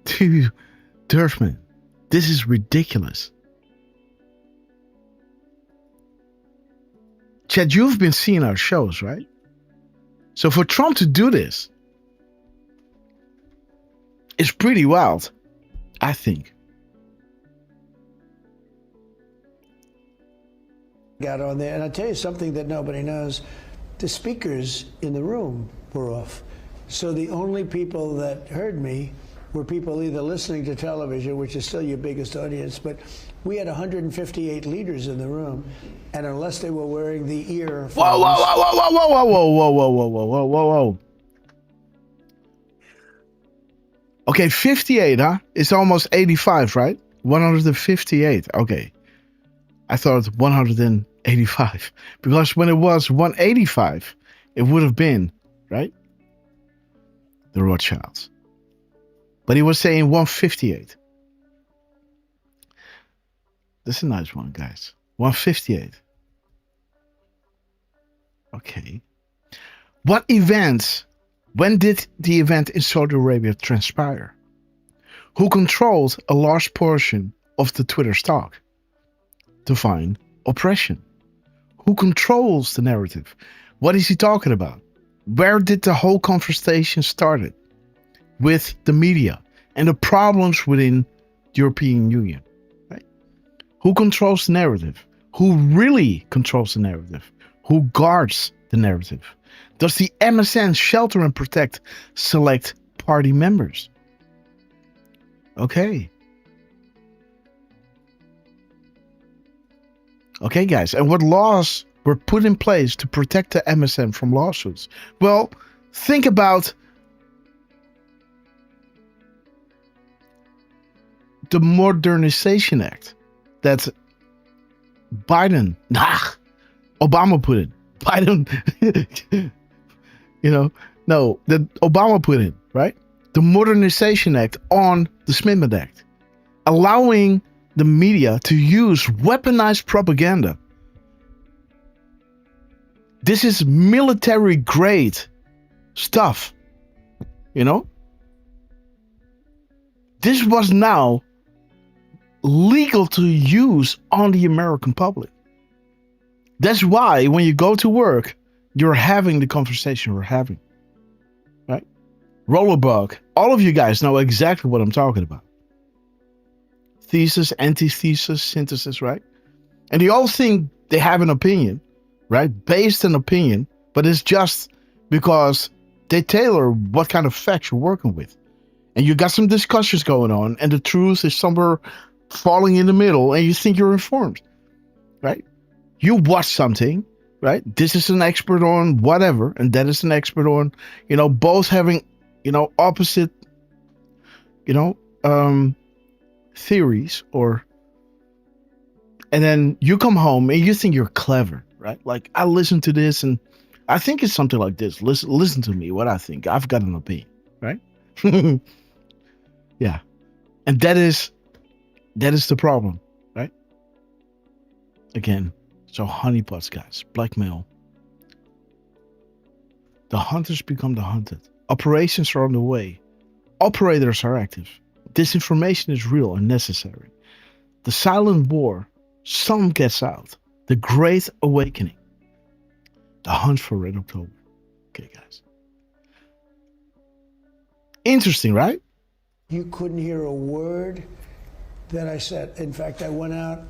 Dude, Derfman, this is ridiculous. Chad, you've been seeing our shows, right? So for Trump to do this is pretty wild, I think. Got on there, and I'll tell you something that nobody knows. The speakers in the room were off. So the only people that heard me were people either listening to television, which is still your biggest audience, but we had 158 leaders in the room, and unless they were wearing the earphones... Whoa. Okay, 58, huh? It's almost 85, right? 158, okay. I thought 185. Because when it was 185, it would have been, right? The Rothschilds. But he was saying 158. This is a nice one, guys. 158. Okay. What events? When did the event in Saudi Arabia transpire? Who controlled a large portion of the Twitter stock? Divine oppression. Who controls the narrative? What is he talking about? Where did the whole conversation started? With the media and the problems within the European Union. Right? Who controls the narrative? Who really controls the narrative? Who guards the narrative? Does the MSN shelter and protect select party members? Okay. Okay, guys. And what laws were put in place to protect the MSN from lawsuits? Well, think about the Modernization Act that Obama put in. Biden, no, that Obama put in, right? The Modernization Act on the Smithman Act, allowing the media to use weaponized propaganda. This is military grade stuff, This was now legal to use on the American public. That's why when you go to work, you're having the conversation we're having, right? Rollerbug, all of you guys know exactly what I'm talking about. Thesis, antithesis, synthesis, right? And they all think they have an opinion, right? Based on opinion, but it's just because they tailor what kind of facts you're working with. And you got some discussions going on, and the truth is somewhere falling in the middle, and you think you're informed, right? You watch something, right? This is an expert on whatever, and that is an expert on, both having, opposite, theories, and then you come home and you think you're clever, right? Like, I listen to this and I think it's something like this. Listen to me, what I think. I've got an opinion, right? Yeah. And that is the problem, right? Again, so honeypots, guys, blackmail. The hunters become the hunted. Operations are on the way. Operators are active. Disinformation is real and necessary. The silent war, some gets out. The Great Awakening. The hunt for Red October. Okay, guys. Interesting, right? You couldn't hear a word that I said. In fact, I went out.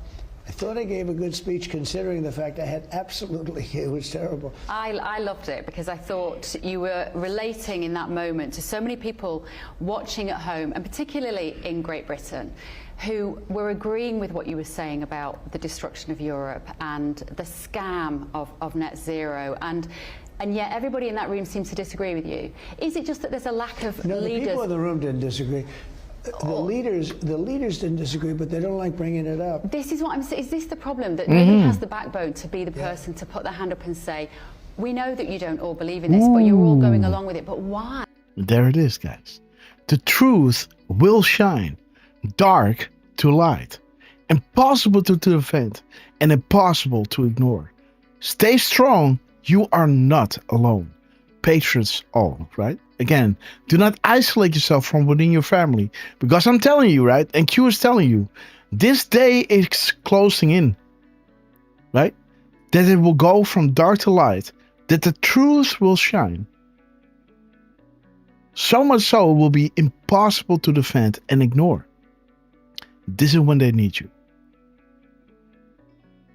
I thought I gave a good speech considering the fact I had it was terrible. I loved it because I thought you were relating in that moment to so many people watching at home, and particularly in Great Britain, who were agreeing with what you were saying about the destruction of Europe and the scam of net zero, and yet everybody in that room seems to disagree with you. Is it just that there's a lack of leaders? No, the people in the room didn't disagree. The leaders didn't disagree, but they don't like bringing it up. This is what I'm saying. Is this the problem, that nobody has the backbone to be the person to put their hand up and say, we know that you don't all believe in this, but you're all going along with it, but why? There it is, guys. The truth will shine, dark to light, impossible to defend, and impossible to ignore. Stay strong, you are not alone. Patriots all, right? Again, do not isolate yourself from within your family, because I'm telling you, right? And Q is telling you, this day is closing in, right? That it will go from dark to light, that the truth will shine. So much so it will be impossible to defend and ignore. This is when they need you.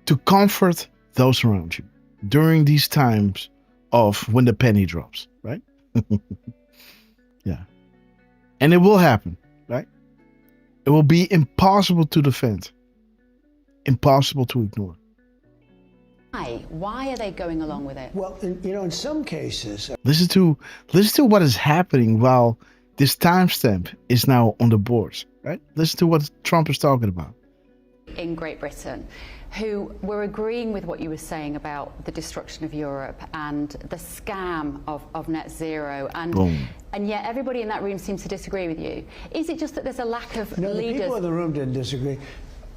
To comfort those around you during these times of when the penny drops, right? Yeah. And it will happen, right? It will be impossible to defend, impossible to ignore. Why are they going along with it? Well, in some cases... Listen to what is happening while this timestamp is now on the boards, right? Listen to what Trump is talking about. In Great Britain, who were agreeing with what you were saying about the destruction of Europe and the scam of net zero, and yet everybody in that room seems to disagree with you. Is it just that there's a lack of leaders? The people in the room didn't disagree.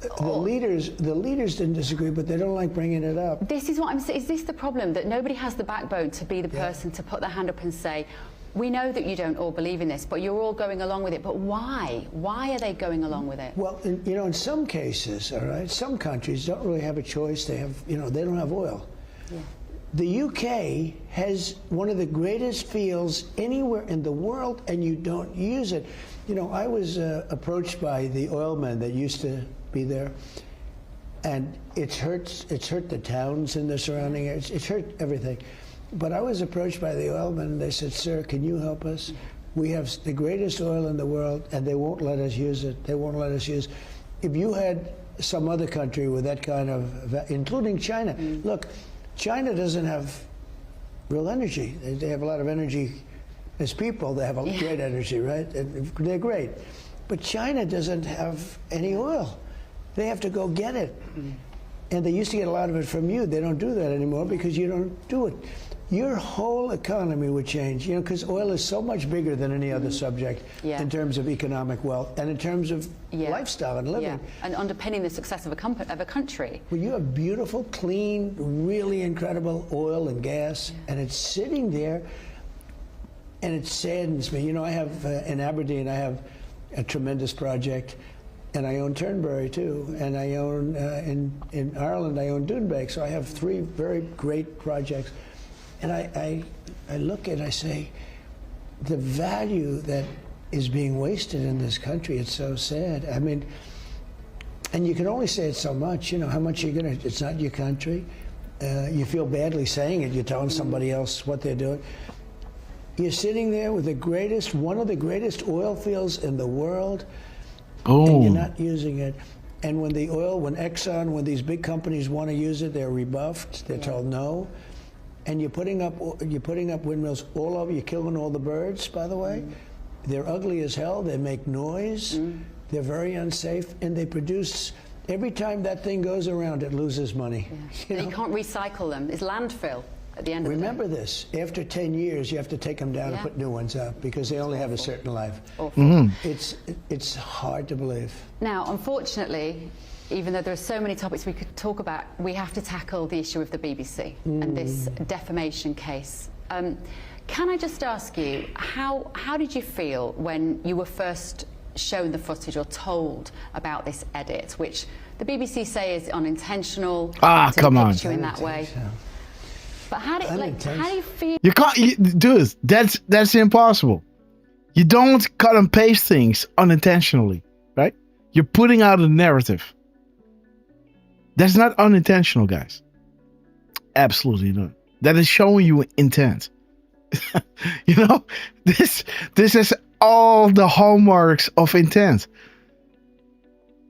The leaders didn't disagree, but they don't like bringing it up. This is what I'm saying. Is this the problem, that nobody has the backbone to be the person to put their hand up and say, we know that you don't all believe in this, but you're all going along with it. But why? Why are they going along with it? Well, in some cases, all right, some countries don't really have a choice. They have, they don't have oil. Yeah. The UK has one of the greatest fields anywhere in the world, and you don't use it. I was approached by the oilmen that used to be there, and it's hurt the towns in the surrounding areas. It's hurt everything. But I was approached by the oilmen, and they said, sir, can you help us? We have the greatest oil in the world, and they won't let us use it. They won't let us use it. If you had some other country with that kind of, including China. Look, China doesn't have real energy. They have a lot of energy as people. They have a great energy, right? And they're great. But China doesn't have any oil. They have to go get it. And they used to get a lot of it from you. They don't do that anymore because you don't do it. Your whole economy would change, because oil is so much bigger than any other subject in terms of economic wealth and in terms of lifestyle and living. And underpinning the success of a country. Well, you have beautiful, clean, really incredible oil and gas, and it's sitting there, and it saddens me. I have, in Aberdeen, I have a tremendous project, and I own Turnberry too, and I own, in Ireland, I own Doonbeg, so I have 3 very great projects. And I look at it, I say, the value that is being wasted in this country, it's so sad. I mean, and you can only say it so much, how much you're going to, it's not your country. You feel badly saying it, you're telling somebody else what they're doing. You're sitting there with one of the greatest oil fields in the world, and you're not using it. And when Exxon, when these big companies want to use it, they're rebuffed, they're told no. And you're putting up windmills all over. You're killing all the birds, by the way. They're ugly as hell. They make noise. They're very unsafe, and they produce. Every time that thing goes around, it loses money. You can't recycle them. It's landfill at the end of the day. Remember this. After 10 years, you have to take them down and put new ones up because they only have a certain life. It's hard to believe. Now, unfortunately, even though there are so many topics we could talk about, we have to tackle the issue of the BBC and this defamation case. Can I just ask you, how did you feel when you were first shown the footage or told about this edit, which the BBC say is unintentional to depict you in that way? But how do you feel? You can't, dude. That's impossible. You don't cut and paste things unintentionally, right? You're putting out a narrative. That's not unintentional, guys. Absolutely not. That is showing you intent. This is all the hallmarks of intent.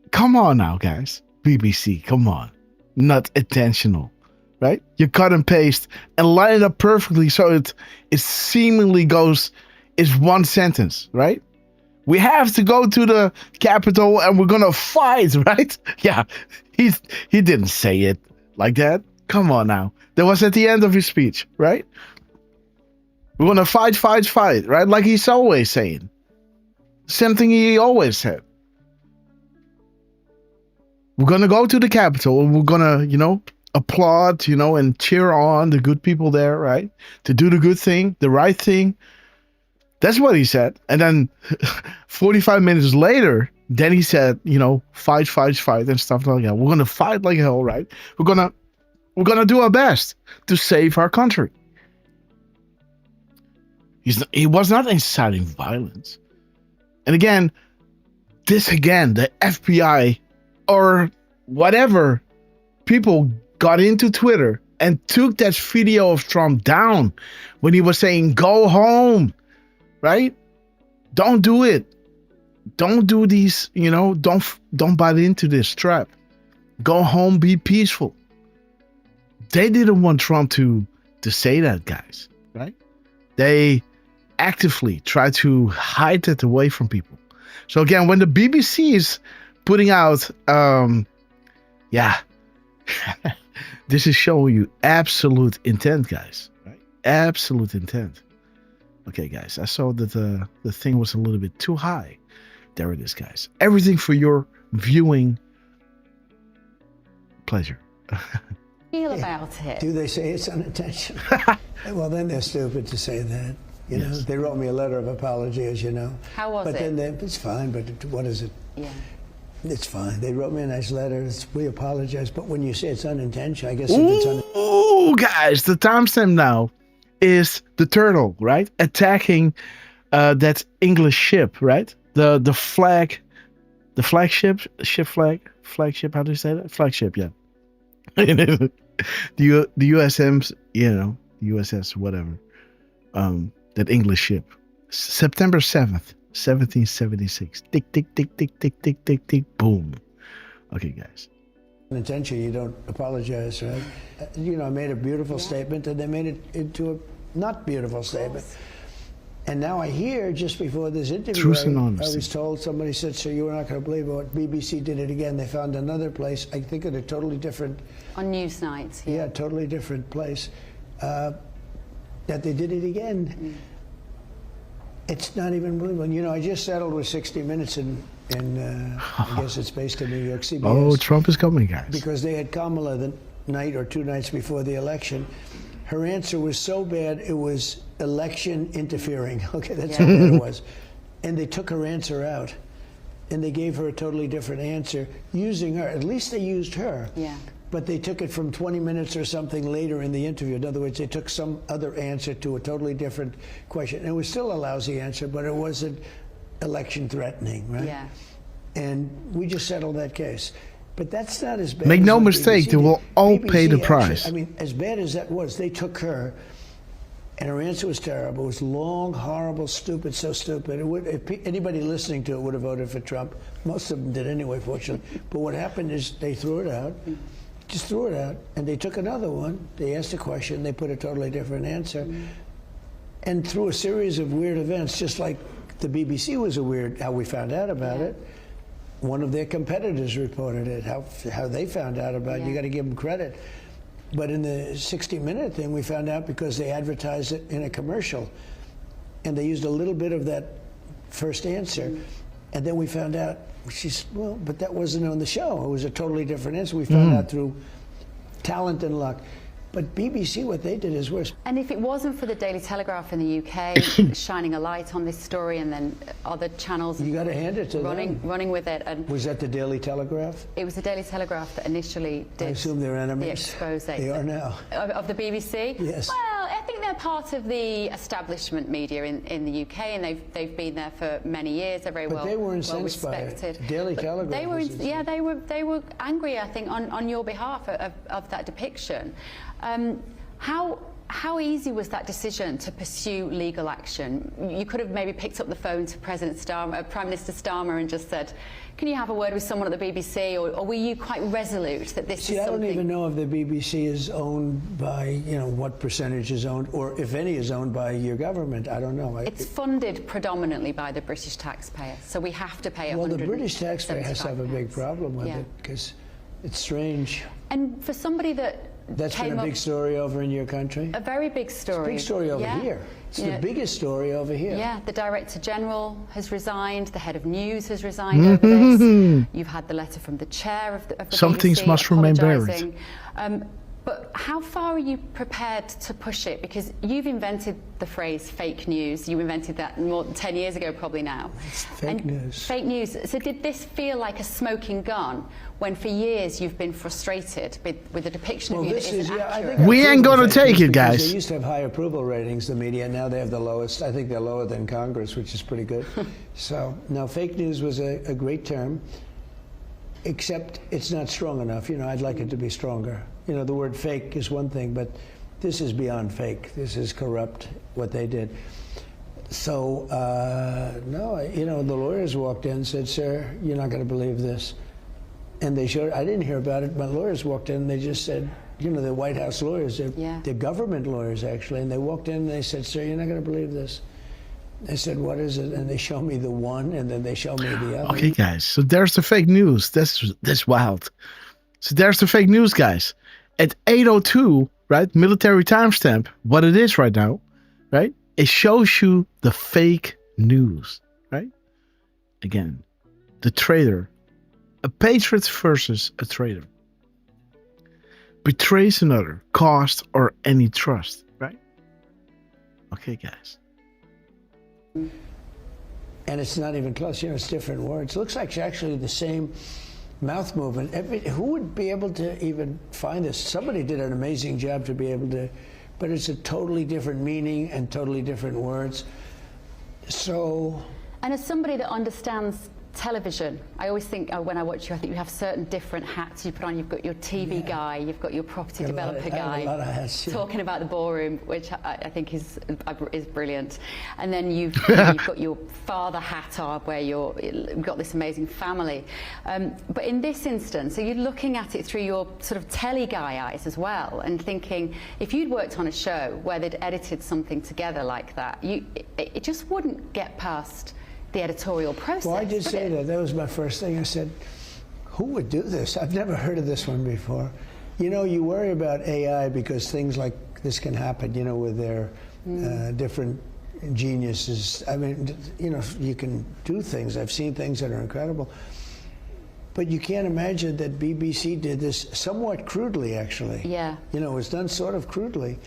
Come on now, guys. BBC, come on. Not intentional, right? You cut and paste and line it up perfectly so it seemingly is one sentence, right? We have to go to the Capitol and we're gonna fight, right? Yeah, he didn't say it like that. Come on now. That was at the end of his speech, right? We're gonna fight, right? Like he's always saying. Something he always said. We're gonna go to the Capitol and we're gonna, applaud, and cheer on the good people there, right? To do the good thing, the right thing. That's what he said. And then 45 minutes later, then he said, fight and stuff like that. We're going to fight like hell, right? We're going to do our best to save our country. He was not inciting violence. And again, the FBI or whatever people got into Twitter and took that video of Trump down when he was saying, go home. Right? Don't do it. Don't do these, don't buy into this trap. Go home, be peaceful. They didn't want Trump to say that, guys, right? They actively try to hide it away from people. So again, when the BBC is putting out, this is showing you absolute intent, guys, right? Absolute intent. Okay, guys, I saw that the thing was a little bit too high. There it is, guys. Everything for your viewing pleasure. Feel about it? Do they say it's unintentional? Well, then they're stupid to say that. They wrote me a letter of apology, as you know. How was it? But it's fine, but what is it? Yeah. It's fine. They wrote me a nice letter. We apologize. But when you say it's unintentional, I guess if it's unintentional. Ooh, guys, the timestamp now is the turtle, right? Attacking that English ship, right? The flagship, how do you say that? Flagship, yeah. the USM's, the USS, whatever. That English ship. September 7th, 1776. Tick, tick, tick, tick, tick, tick, tick, tick, boom. Okay, guys. Intention, you don't apologize, right? I made a beautiful statement and they made it into a not beautiful statement. And now I hear, just before this interview, Truth and I honesty. was told, somebody said, "Sir, you were not going to believe what BBC did it again. They found another place, I think at a totally different..." On Newsnight. Yeah, totally different place, that they did it again. It's not even believable. You know, I just settled with 60 Minutes in I guess it's based in New York, CBS. Oh, Trump is coming, guys. Because they had Kamala the night or 2 nights before the election. Her answer was so bad, it was election interfering. Okay, that's how bad it was. And they took her answer out. And they gave her a totally different answer using her. At least they used her. Yeah. But they took it from 20 minutes or something later in the interview. In other words, they took some other answer to a totally different question. And it was still a lousy answer, but it wasn't election threatening, right? Yeah. And we just settled that case. But that's not as bad. Make as no what mistake, BBC they did. will all BBC pay the actually- price. I mean, as bad as that was, they took her, and her answer was terrible. It was long, horrible, stupid, so stupid. It would, if anybody listening to it would have voted for Trump. Most of them did anyway, fortunately. But what happened is they threw it out, just threw it out, and they took another one. They asked a question, they put a totally different answer. And through a series of weird events, just like the BBC was a weird, how we found out about it, one of their competitors reported it, how they found out about it. You got to give them credit. But in the 60 Minute thing, we found out because they advertised it in a commercial. And they used a little bit of that first answer. And then we found out, well, but that wasn't on the show. It was a totally different answer. We found out through talent and luck. But BBC, what they did is worse. And if it wasn't for the Daily Telegraph in the UK shining a light on this story, and then other channels You got to hand it to them. running with it, and Was that the Daily Telegraph? it was the Daily Telegraph that initially did I assume they're enemies. the expose They are now. of the BBC. Yes. Well, I think they're part of the establishment media in the UK, and they've been there for many years. They're very But well they were well incensed by it. respected. Daily But Telegraph They were was they were angry, I think, on your behalf of that depiction. How easy was that decision to pursue legal action? You could have maybe picked up the phone to Prime Minister Starmer and just said, "Can you have a word with someone at the BBC?" Or were you quite resolute that this See, is I something? don't even know if the BBC is owned by, what percentage is owned, or if any is owned by your government. I don't know. It's funded predominantly by the British taxpayer, so we have to pay Well, the British taxpayer has to have a big problem with Yeah. it, because it's strange. And for somebody that That's came been a big up, story over in your country. a very big story. It's a big story over Yeah. here. It's Yeah. the biggest story over here. Yeah, the Director General has resigned, the Head of News has resigned over this. You've had the letter from the Chair of the Some things BBC must remain buried. apologising. But how far are you prepared to push it? Because you've invented the phrase fake news. You invented that more than 10 years ago, probably now. Fake news. Fake news. So did this feel like a smoking gun when for years you've been frustrated with the depiction of you that isn't accurate? We ain't gonna take it, Because guys. They used to have high approval ratings, the media, and now they have the lowest. I think they're lower than Congress, which is pretty good. So, no, fake news was a great term, except it's not strong enough. I'd like it to be stronger. The word fake is one thing, but this is beyond fake. This is corrupt, what they did. So, no, the lawyers walked in and said, "Sir, you're not going to believe this." And they showed, I didn't hear about it, but lawyers walked in and they just said, the White House lawyers, they're government lawyers actually, and they walked in and they said, "Sir, you're not going to believe this." I said, "What is it?" And they show me the one, and then they show me the other. Okay, guys. So there's the fake news. That's wild. So there's the fake news, guys. At 8:02, right? Military timestamp. What it is right now, right? It shows you the fake news, right? Again, the traitor. A patriot versus a traitor. Betrays another, cost or any trust, right? Okay, guys. And it's not even close. It's different words. It looks like actually the same mouth movement. Who would be able to even find this? Somebody did an amazing job to be able to, but it's a totally different meaning and totally different words. So. And as somebody that understands television. I always think when I watch you, I think you have certain different hats you put on. You've got your TV guy, you've got your property developer guy, a lot of hats, talking about the ballroom, which I think is brilliant. And then you've got your father hat on, where you've got this amazing family. But in this instance, are you looking at it through your sort of telly guy eyes as well, and thinking if you'd worked on a show where they'd edited something together like that, it just wouldn't get past the editorial process? Well, I did say that. That was my first thing. I said, who would do this? I've never heard of this one before. You know, you worry about AI because things like this can happen, you know, with their different geniuses. I mean, you know, you can do things. I've seen things that are incredible. But you can't imagine that BBC did this somewhat crudely, actually. Yeah. You know, it was done sort of crudely.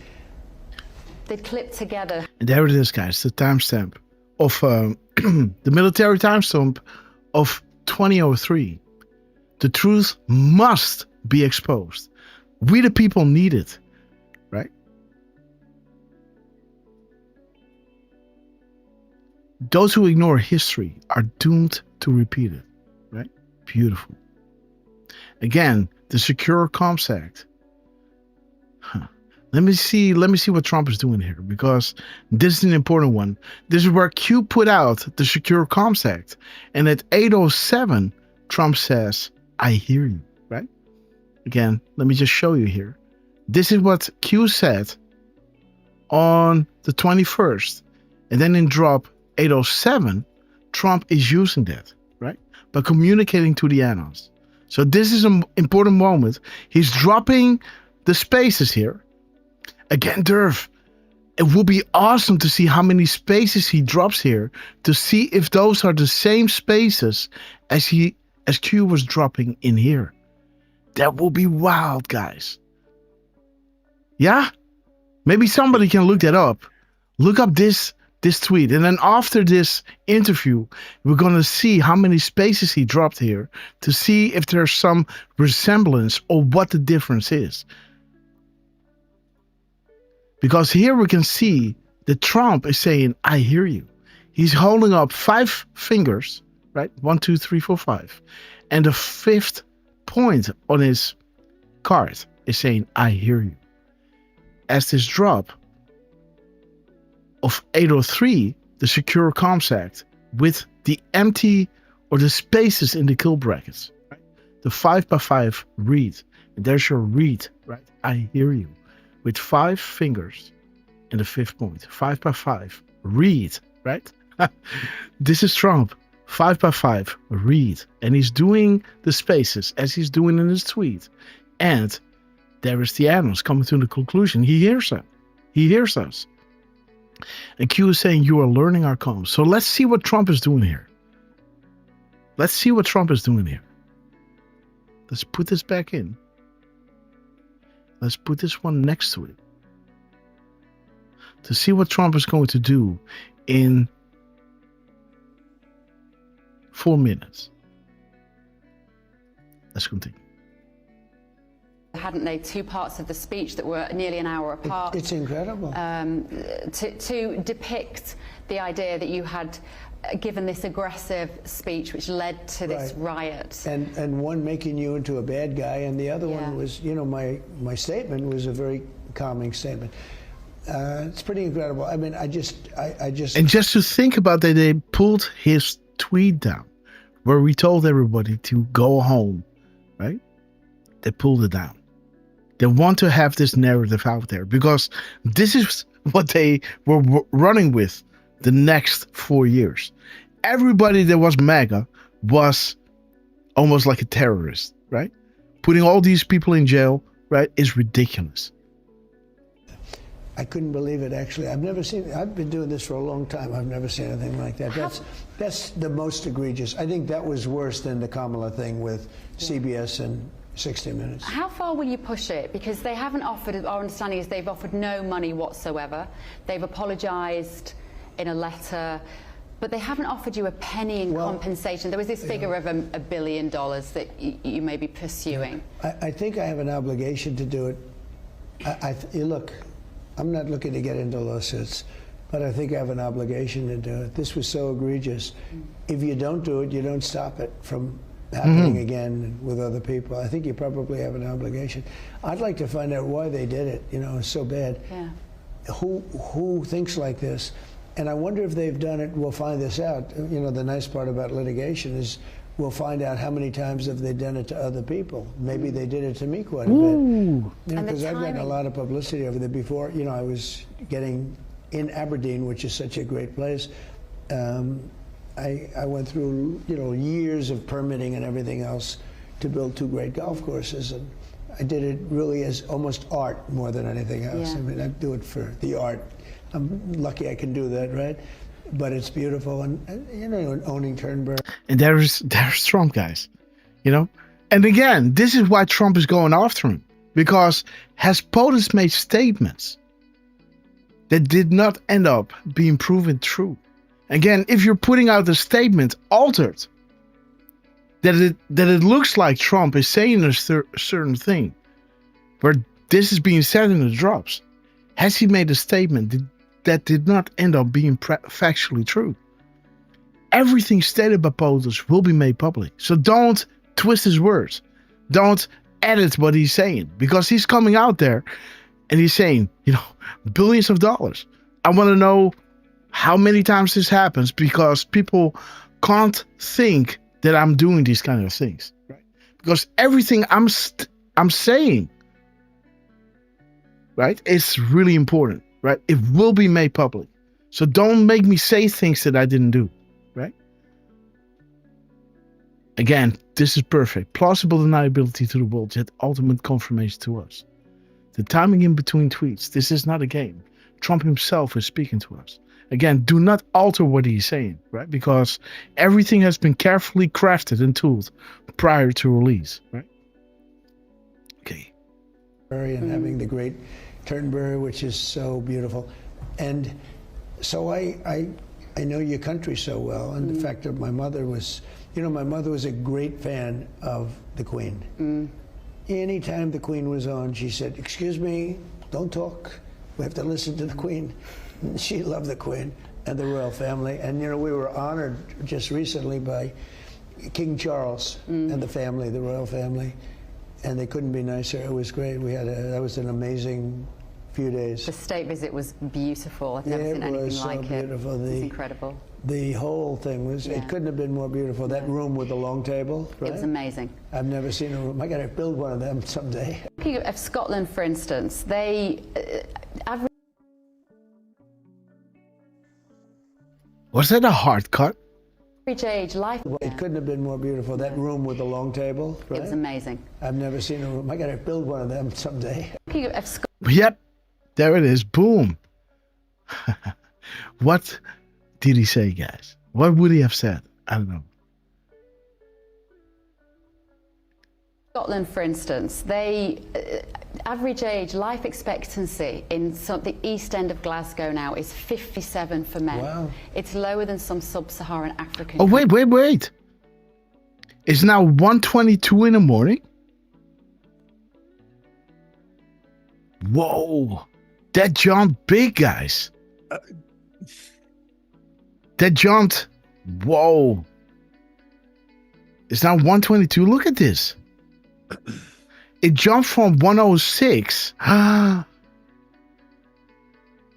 They clipped together. And there it is, guys, the timestamp of the military timestamp of 2003. The truth must be exposed. We the people need it, right? Those who ignore history are doomed to repeat it, right? Beautiful. Again, the Secure Comms Act. Let me see what Trump is doing here, because this is an important one. This is where Q put out the Secure Comms Act. And at 8:07, Trump says, I hear you, right? Again, let me just show you here. This is what Q said on the 21st. And then in drop 8:07, Trump is using that, right? By communicating to the Anons. So this is an important moment. He's dropping the spaces here. Again, Derf, it will be awesome to see how many spaces he drops here, to see if those are the same spaces as Q was dropping in here. That will be wild, guys. Yeah? Maybe somebody can look that up. Look up this tweet. And then after this interview, we're going to see how many spaces he dropped here, to see if there's some resemblance or what the difference is. Because here we can see that Trump is saying, I hear you. He's holding up 5 fingers, right? 1, 2, 3, 4, 5. And the 5th point on his card is saying, I hear you. As this drop of 8:03, the Secure Comms Act, with the empty or the spaces in the kill brackets, right? The 5x5 read. And there's your read, right? I hear you. With 5 fingers and the 5th point. 5x5. Read, right? This is Trump. 5x5. Read. And he's doing the spaces as he's doing in his tweet. And there is the Anons coming to the conclusion. He hears them. He hears us. And Q is saying, you are learning our comms. So let's see what Trump is doing here. Let's see what Trump is doing here. Let's put this back in. Let's put this one next to it. To see what Trump is going to do in 4 minutes. Let's continue. Hadn't they, 2 parts of the speech that were nearly an hour apart? It's incredible. To depict the idea that you had given this aggressive speech which led to this riot. And one making you into a bad guy, and the other one was, you know, my statement was a very calming statement. It's pretty incredible. I mean, I just... And just to think about that, they pulled his tweet down, where we told everybody to go home, right? They pulled it down. They want to have this narrative out there, because this is what they were running with the next 4 years. Everybody that was MAGA was almost like a terrorist, right? Putting all these people in jail, right, is ridiculous. I couldn't believe it, actually. I've never seen, I've been doing this for a long time. I've never seen anything like that. That's the most egregious. I think that was worse than the Kamala thing with CBS and 60 Minutes. How far will you push it? Because they haven't offered, our understanding is they've offered no money whatsoever. They've apologized in a letter, but they haven't offered you a penny in compensation. There was this figure of $1 billion that you may be pursuing. I think I have an obligation to do it. Look, I'm not looking to get into lawsuits. but I think I have an obligation to do it. This was so egregious. If you don't do it, you don't stop it from happening again with other people. I think you probably have an obligation. I'd like to find out why they did it. You know, it's so bad. Yeah. Who thinks like this? And I wonder if they've done it. We'll find this out. You know, the nice part about litigation is we'll find out how many times have they done it to other people. Maybe they did it to me quite a bit. Because I've gotten a lot of publicity over there before. You know, I was getting in Aberdeen, which is such a great place. I went through, you know, years of permitting and everything else to build 2 great golf courses, and I did it really as almost art more than anything else. Yeah. I mean, I do it for the art. I'm lucky I can do that, right? But it's beautiful, and you know, owning Turnberg. And there's Trump, guys, you know. And again, this is why Trump is going after him, because has POTUS made statements that did not end up being proven true. Again, if you're putting out a statement altered, that it looks like Trump is saying a certain thing, where this is being said in the drops, has he made a statement that did not end up being factually true? Everything stated by POTUS will be made public. So don't twist his words. Don't edit what he's saying, because he's coming out there and he's saying, you know, billions of dollars. I want to know how many times this happens, because people can't think that I'm doing these kind of things, right? Because everything I'm saying, right, is really important, right? It will be made public. So don't make me say things that I didn't do, right? Again, this is perfect. Plausible deniability to the world, yet ultimate confirmation to us. The timing in between tweets. This is not a game. Trump himself is speaking to us. Again, do not alter what he's saying, right? Because everything has been carefully crafted and tooled prior to release, right? Okay. And having the great Turnberry, which is so beautiful. And so I know your country so well. And the fact that my mother was, you know, my mother was a great fan of the Queen. Anytime the Queen was on, she said, "Excuse me, don't talk. We have to listen to the Queen." She loved the Queen and the royal family. And, you know, we were honored just recently by King Charles and the family, the royal family. And they couldn't be nicer. It was great. That was an amazing few days. The state visit was beautiful. I've never seen anything like it. It was incredible. The whole thing was, it couldn't have been more beautiful. That room with the long table, right? It was amazing. I've never seen a room. I got to build one of them someday. Speaking of Scotland, for instance, they Was that a hard cut? average age life. It couldn't have been more beautiful. That room with the long table, right? It was amazing. I've never seen a room. I got to build one of them someday. Speaking of Scotland. Yep, there it is. Boom. What did he say, guys? What would he have said? I don't know. Scotland, for instance, they average age life expectancy in the east end of Glasgow now is 57 for men. Wow. It's lower than some sub-Saharan African. Oh, wait. It's now 1:22 in the morning. Whoa. That jumped big, guys. That jumped. Whoa. It's now 1:22. Look at this. It jumped from 106.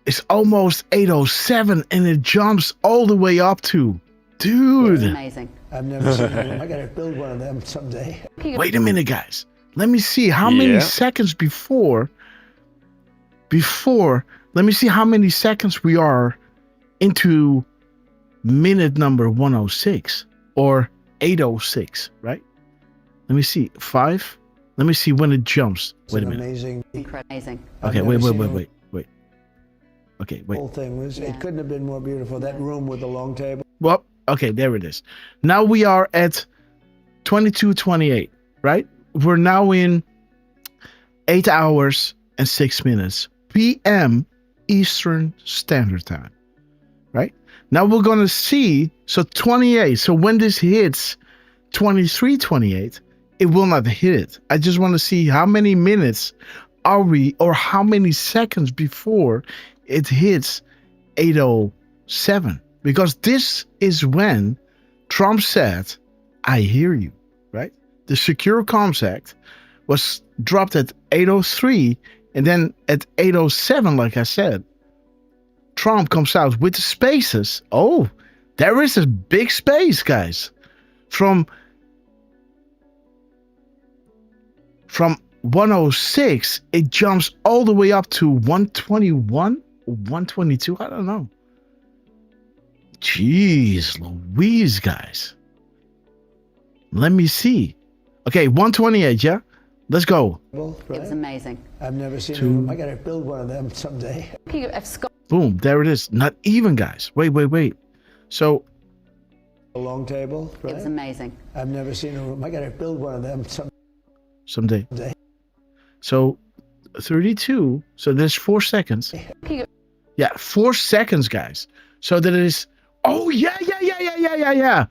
It's almost 807, and it jumps all the way up to, dude. Amazing. I've never seen a room. I got to build one of them someday. Wait a minute, guys. Let me see how many seconds before. Let me see how many seconds we are into minute number 106 or 806, right? Let me see. 5. Let me see when it jumps. Wait a minute. Amazing. Amazing. Okay, wait. Okay, wait. The whole thing was, it couldn't have been more beautiful. That room with the long table. Well, okay, there it is. Now we are at 22:28, right? We're now in 8 hours and 6 minutes p.m. Eastern Standard Time, right? Now we're going to see, so 28. So when this hits 23:28, it will not hit it. I just want to see how many minutes are we, or how many seconds before it hits 8:07, because this is when Trump said, "I hear you," right? The Secure Comms Act was dropped at 8:03, and then at 8:07, like I said, Trump comes out with the spaces. Oh, there is a big space, guys. From 106, it jumps all the way up to 121, 122. I don't know. Jeez Louise, guys. Let me see. Okay, 128, yeah? Let's go. It was amazing. I've never seen them. I gotta build one of them someday. Boom, there it is. Not even, guys. Wait. So, A long table, right? It was amazing. I've never seen a room. I gotta build one of them someday. So, 32. So there's 4 seconds. Yeah, 4 seconds, guys. So that is. Oh yeah.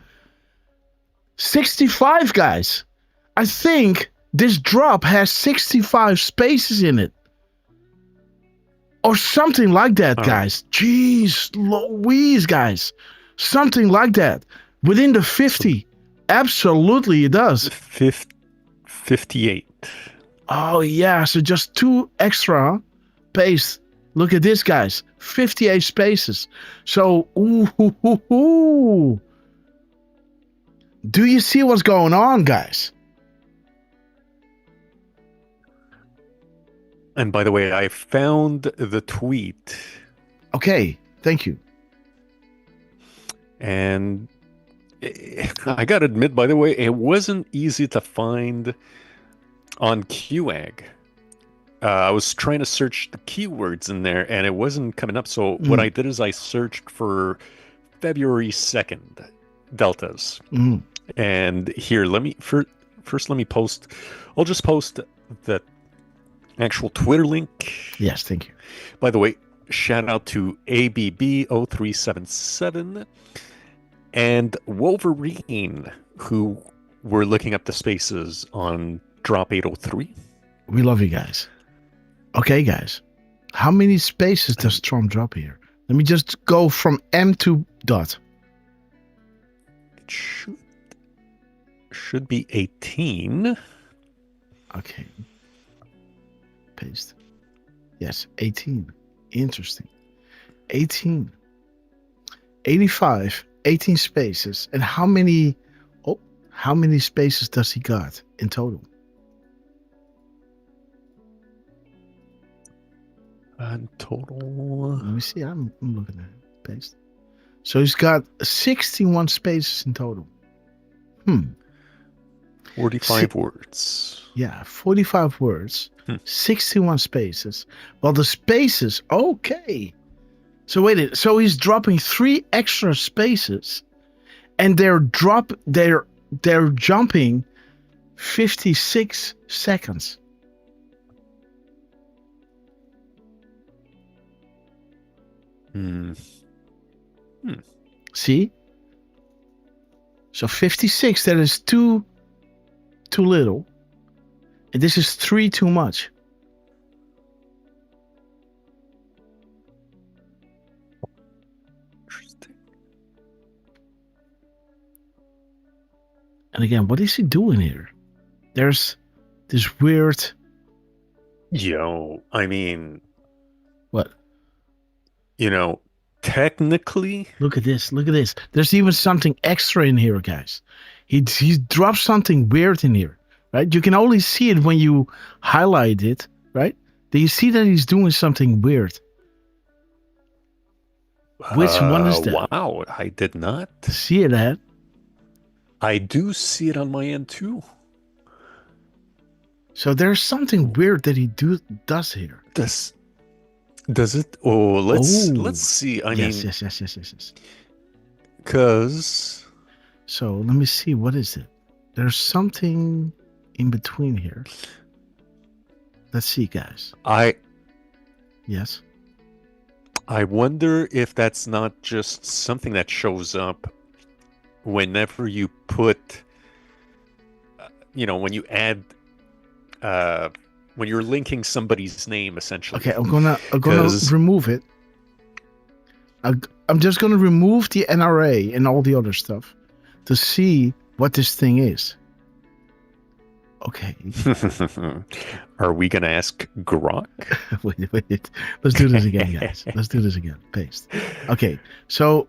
65, guys. I think this drop has 65 spaces in it. Or something like that, guys. Jeez Louise, guys. Something like that. Within the 50. Absolutely, it does. 58. Oh, yeah. So just 2 extra paste. Look at this, guys. 58 spaces. So, ooh. Do you see what's going on, guys? And by the way, I found the tweet. Okay, thank you. And I gotta admit, by the way, it wasn't easy to find on QAG. I was trying to search the keywords in there, and it wasn't coming up. So what I did is I searched for February 2nd deltas. And here, first let me post. I'll just post the actual Twitter link. Yes, thank you. By the way, shout out to ABB0377 and Wolverine, who were looking up the spaces on Drop 803. We love you guys. Okay, guys. How many spaces does Trump drop here? Let me just go from M to dot. It should be 18. Okay. Paste. Yes, 18. Interesting. 18. 85. 18 spaces. And how many spaces does he got in total? Total. Let me see. I'm looking at it. Paste. So he's got 61 spaces in total. 45 words. Yeah, 45 words. 61 spaces. Well, the spaces, okay. So wait, so he's dropping 3 extra spaces, and they're jumping 56 seconds. See? So 56, that is too little. And this is 3 too much. Interesting. And again, what is he doing here? There's this weird... I mean... What? Technically... Look at this. There's even something extra in here, guys. He dropped something weird in here, right? You can only see it when you highlight it, right? Do you see that he's doing something weird? Which one is that? Wow, I did not see it at. I do see it on my end too. So there's something weird that he does here. Does it? Oh, let's see. I mean, yes. Because. So let me see. What is it? There's something in between here. Let's see, guys. Yes. I wonder if that's not just something that shows up whenever you put, when you add, when you're linking somebody's name, essentially. Okay, I'm gonna remove it. I'm just going to remove the NRA and all the other stuff to see what this thing is. Okay. Are we going to ask Grok? wait. Let's do this again, guys. Let's do this again. Paste. Okay. So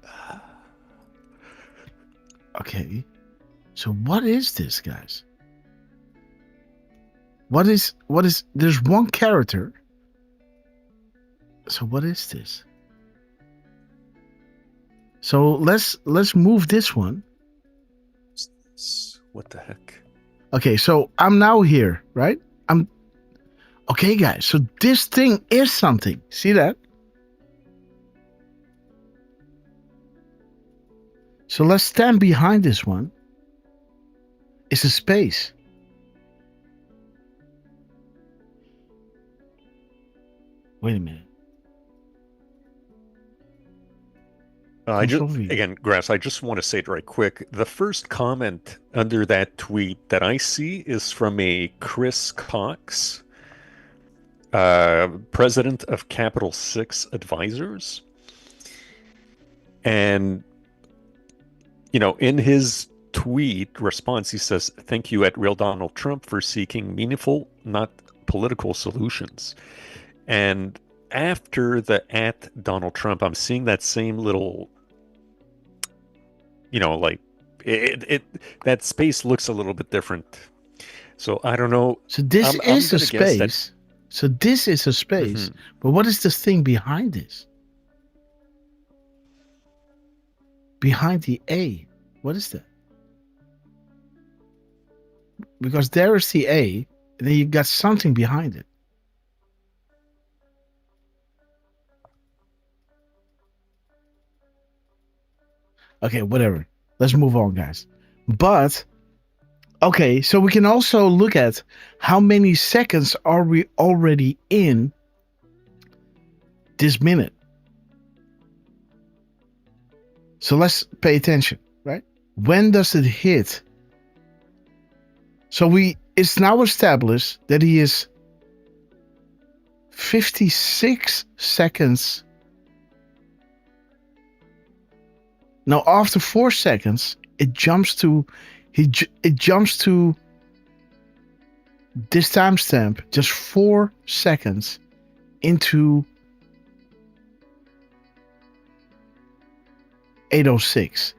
what is this, guys? What is there's one character. So what is this? So let's move this one. What the heck? Okay, so I'm now here, right? Okay, guys. So this thing is something. See that? So let's stand behind this one. It's a space. Wait a minute. Grass, I just want to say it right quick. The first comment under that tweet that I see is from a Chris Cox, president of Capital 6 Advisors. And, in his tweet response, he says, "Thank you at Real Donald Trump for seeking meaningful, not political solutions." And after the at Donald Trump, I'm seeing that same little, that space looks a little bit different. So I don't know. So this is a space. So this is a space. Mm-hmm. But what is this thing behind this? Behind the A. What is that? Because there is the A, and then you got something behind it. Okay, whatever. Let's move on, guys. But, okay, so we can also look at how many seconds are we already in this minute. So let's pay attention, right? When does it hit? So it's now established that he is 56 seconds. Now, after 4 seconds, it jumps to this timestamp just 4 seconds into 8:06.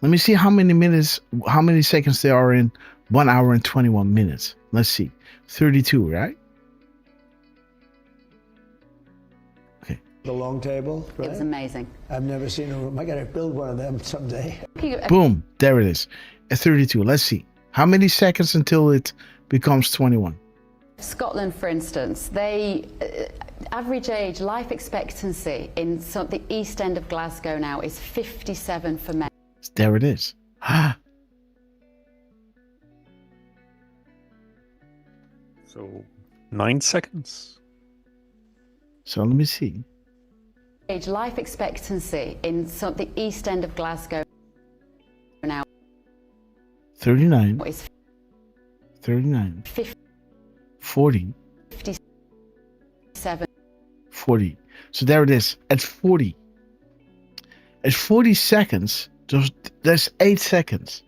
Let me see how many seconds there are in 1 hour and 21 minutes. Let's see. 32, right? The long table, right? It was amazing. I've never seen a room. I got to build one of them someday. Boom. There it is. At 32. Let's see. How many seconds until it becomes 21? Scotland, for instance, they average age, life expectancy in the East End of Glasgow now is 57 for men. There it is. So 9 seconds. So let me see. Life expectancy in the East End of Glasgow now 39. 40. 57. 40. So there it is. At 40. At 40 seconds, there's 8 seconds.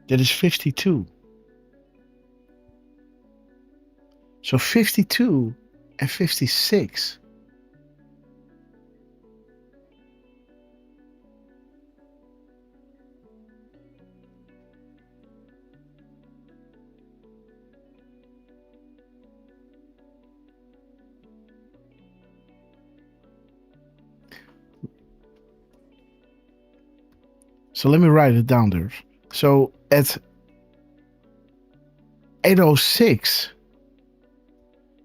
That is 52. So 52 and 56. So let me write it down there. So at 8:06.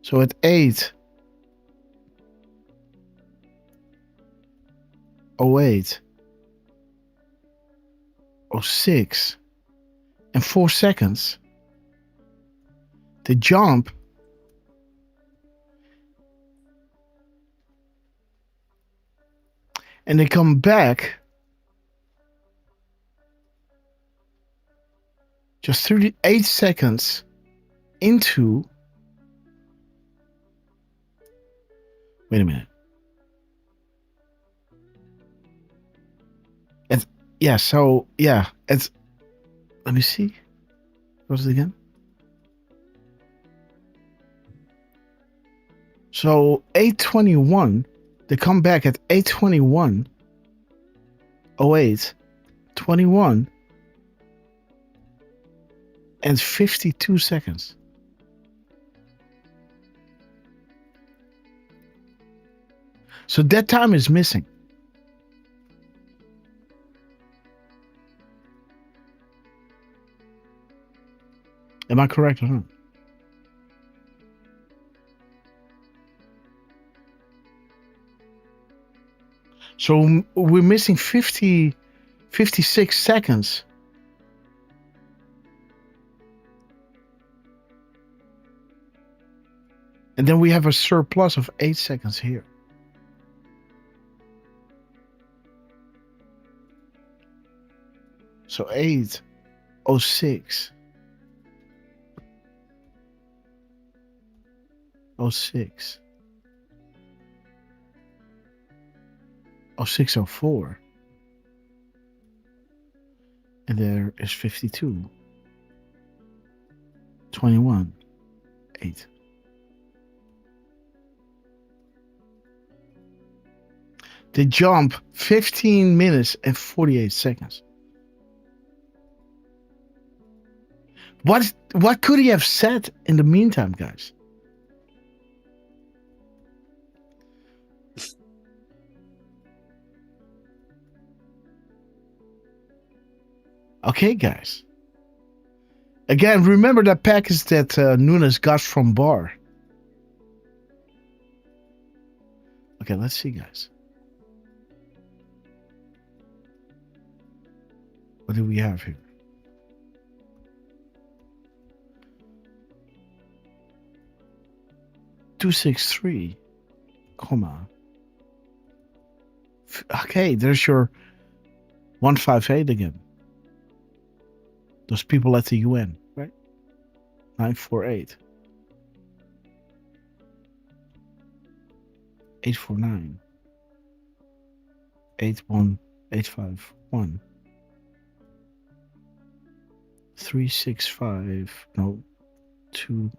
So at 8:08, 06, and 4 seconds, they jump and they come back just 38 seconds into. Wait a minute. It's, yeah, so, yeah, it's, let me see. What is it again? So 8:21, they come back at 8:21, 08, 21, and 52 seconds. So that time is missing. Am I correct or not? So we're missing 56 seconds. And then we have a surplus of 8 seconds here. So 8:06. 06. 06:04. And there is 52. 21. 8. They jump 15 minutes and 48 seconds. What could he have said in the meantime, guys? Okay, guys. Again, remember that package that Nunes got from Barr. Okay, let's see, guys. What do we have here? $263, comma. Okay, there's your 158 again. Those people at the UN, right? 948. 849. 81851. 365. No. 20.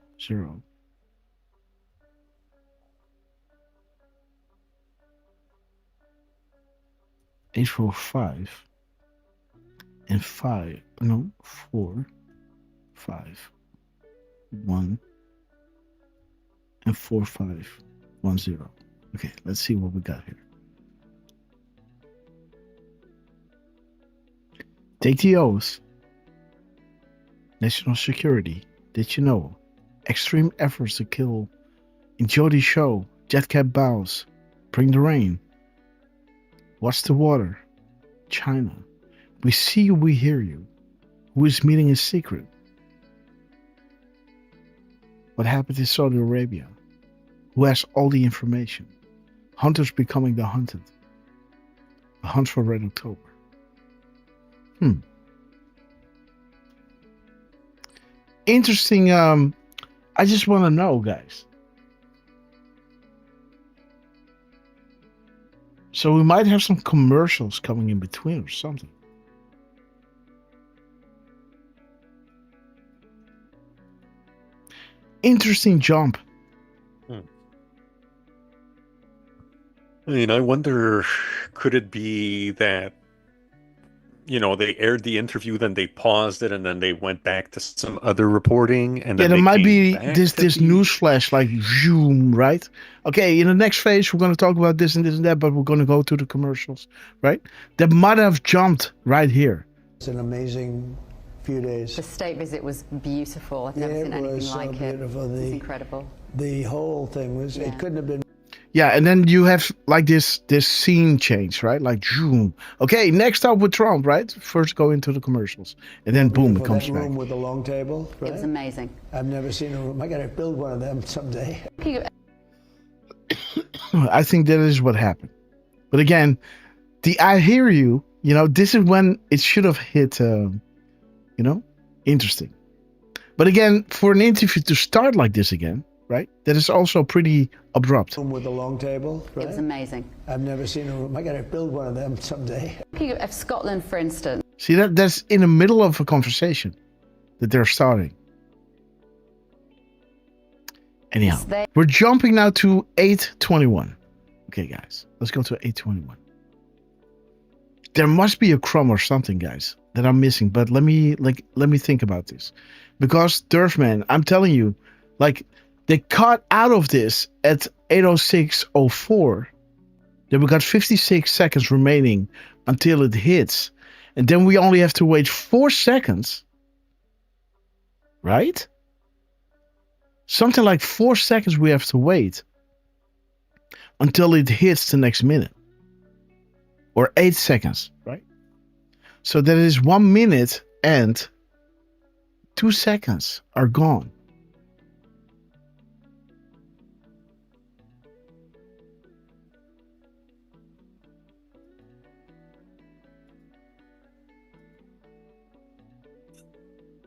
845 and 5, no, 4, 5, 1, and 4, 5, 1, 0. Okay, let's see what we got here. Take the oath. National security. Did you know? Extreme efforts to kill. Enjoy the show. Jetcat bows. Bring the rain. Watch the water. China. We see you, we hear you. Who is meeting in secret? What happened in Saudi Arabia? Who has all the information? Hunters becoming the hunted. A hunt for Red October. Interesting. I just want to know, guys. So we might have some commercials coming in between or something. Interesting jump. I mean, I wonder, could it be that, you know, they aired the interview, then they paused it, and then they went back to some other reporting, and then there might be this news flash, like zoom, right? Okay, in the next phase, we're going to talk about this and this and that, but we're going to go to the commercials, right? That might have jumped right here. It's an amazing few days. The state visit was beautiful. I've never seen anything like it. It's incredible. The whole thing was, it couldn't have been. Yeah, and then you have like this scene change, right? Like zoom. Okay, next up with Trump, right? First go into the commercials, and then boom, it comes that back. room with a long table, right? It was amazing. I've never seen a room. I got to build one of them someday. I think that is what happened. But again, the I hear you, you know, this is when it should have hit, you know, Interesting. But again, for an interview to start like this again, right? That is also pretty abrupt. With a long table, right? It was amazing. I've never seen a room. I got to build one of them someday. Looking at Scotland, for instance. See, that's in the middle of a conversation that they're starting. Anyhow, we're jumping now to 8:21. Okay, guys, let's go to 8:21. There must be a crumb or something, guys, that I'm missing. But let me think about this, because Derf, man, I'm telling you, like, they cut out of this at 8:06:04. Then we got 56 seconds remaining until it hits, and then we only have to wait 4 seconds, right? Something like 4 seconds we have to wait until it hits the next minute. Or 8 seconds, right? So that is 1 minute and 2 seconds are gone.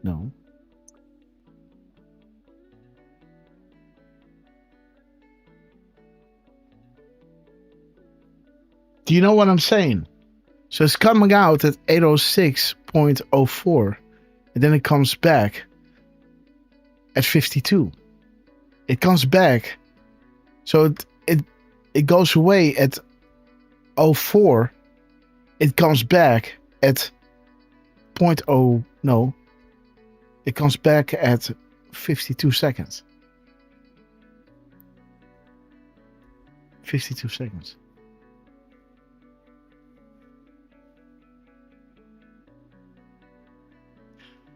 No. Do you know what I'm saying? So it's coming out at 8:06:04, and then it comes back at 52. It comes back, so it goes away at 04. It comes back at it comes back at 52 seconds. 52 seconds.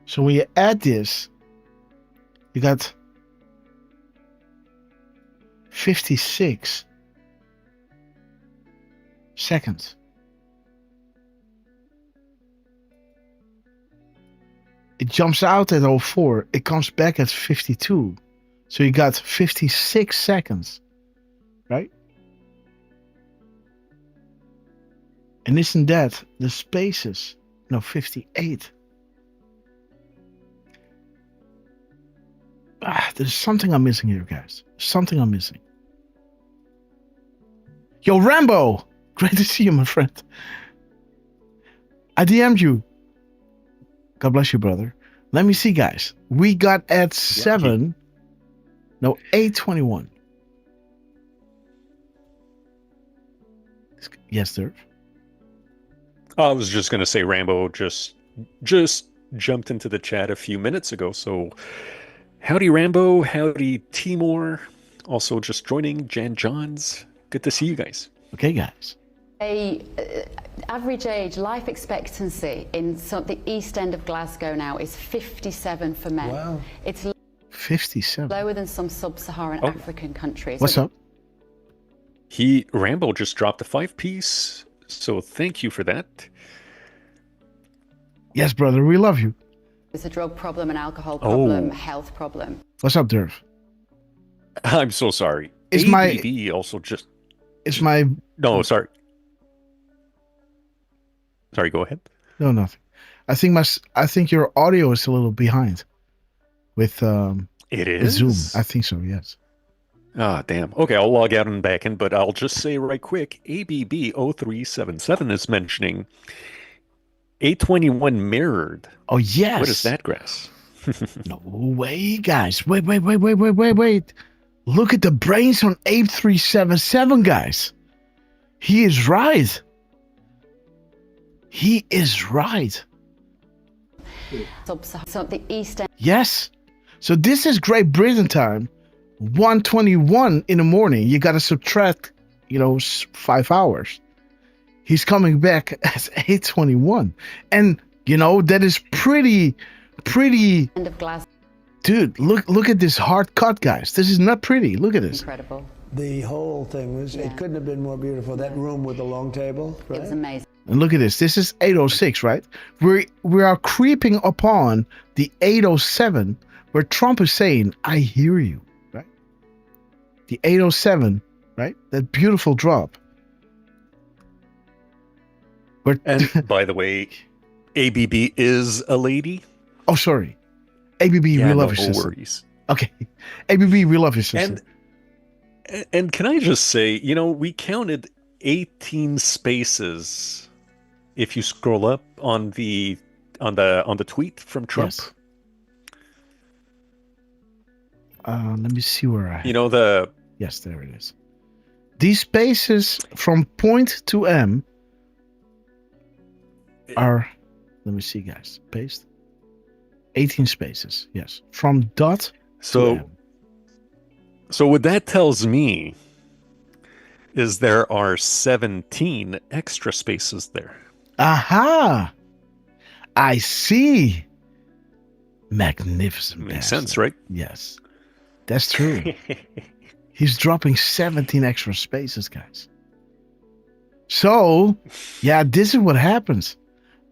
So when you add this, you got 56 seconds. It jumps out at 04. It comes back at 52. So you got 56 seconds, right? And isn't that the spaces? No, 58. There's something I'm missing here, guys. Something I'm missing. Yo, Rambo! Great to see you, my friend. I DM'd you. God bless you, brother. Let me see, guys. We got at 8:21. Yes, sir. I was just going to say Rambo just jumped into the chat a few minutes ago, so howdy Rambo, howdy Timor, also just joining Jan Johns. Good to see you guys. Okay, guys. Average age, life expectancy in the East End of Glasgow now is 57 for men. Wow. It's 57. Lower than some sub-Saharan African countries. What's up? Rambo just dropped a 5-piece, so thank you for that. Yes, brother, we love you. It's a drug problem, an alcohol problem, health problem. What's up, Derf? I'm so sorry. Is ABB also just... It's my... No, sorry. Sorry, go ahead. No, nothing. I think your audio is a little behind with it is Zoom. I think so, yes. Ah, damn. Okay, I'll log out and back in, but I'll just say right quick, ABB0377 is mentioning 821 mirrored. Oh, yes. What is that, Grass? No way, guys. Wait. Look at the brains on 8377, guys. He is right. He is right. So the East End. Yes. So this is Great Britain time. 1:21 in the morning. You got to subtract, 5 hours. He's coming back at 8:21. And, that is pretty. End of Glasgow. Dude, look at this hard cut, guys. This is not pretty. Look at this. Incredible. The whole thing was, it couldn't have been more beautiful. That room with the long table, right? It was amazing. And look at this. This is 8:06, right? We are creeping upon the 8:07 where Trump is saying, I hear you, right? The 8:07, right? That beautiful drop. And by the way, ABB is a lady. Oh, sorry. ABB, we love your sister. Worries. Okay. ABB, we love your sister. And can I just say, we counted 18 spaces if you scroll up on the tweet from Trump. Yes. Let me see where I Yes, there it is. These spaces from point to M are, let me see, guys. Paste. 18 spaces, yes. From dot to M. So what that tells me is there are 17 extra spaces there. Aha! I see. Magnificent. Makes sense, right? Yes. That's true. He's dropping 17 extra spaces, guys. So, yeah, this is what happens.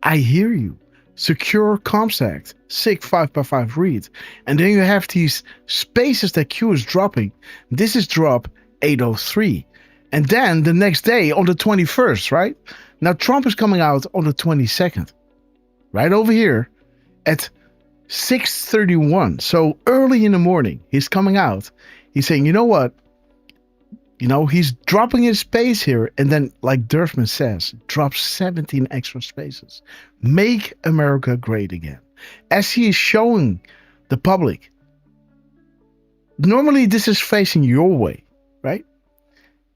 I hear you. Secure Comms Act, SIG 5x5 read. And then you have these spaces that Q is dropping. This is drop 803. And then the next day on the 21st, right? Now Trump is coming out on the 22nd. Right over here at 6:31. So early in the morning, he's coming out. He's saying, you know what? He's dropping his space here. And then, like Derfman says, drop 17 extra spaces. Make America great again. As he is showing the public. Normally, this is facing your way, right?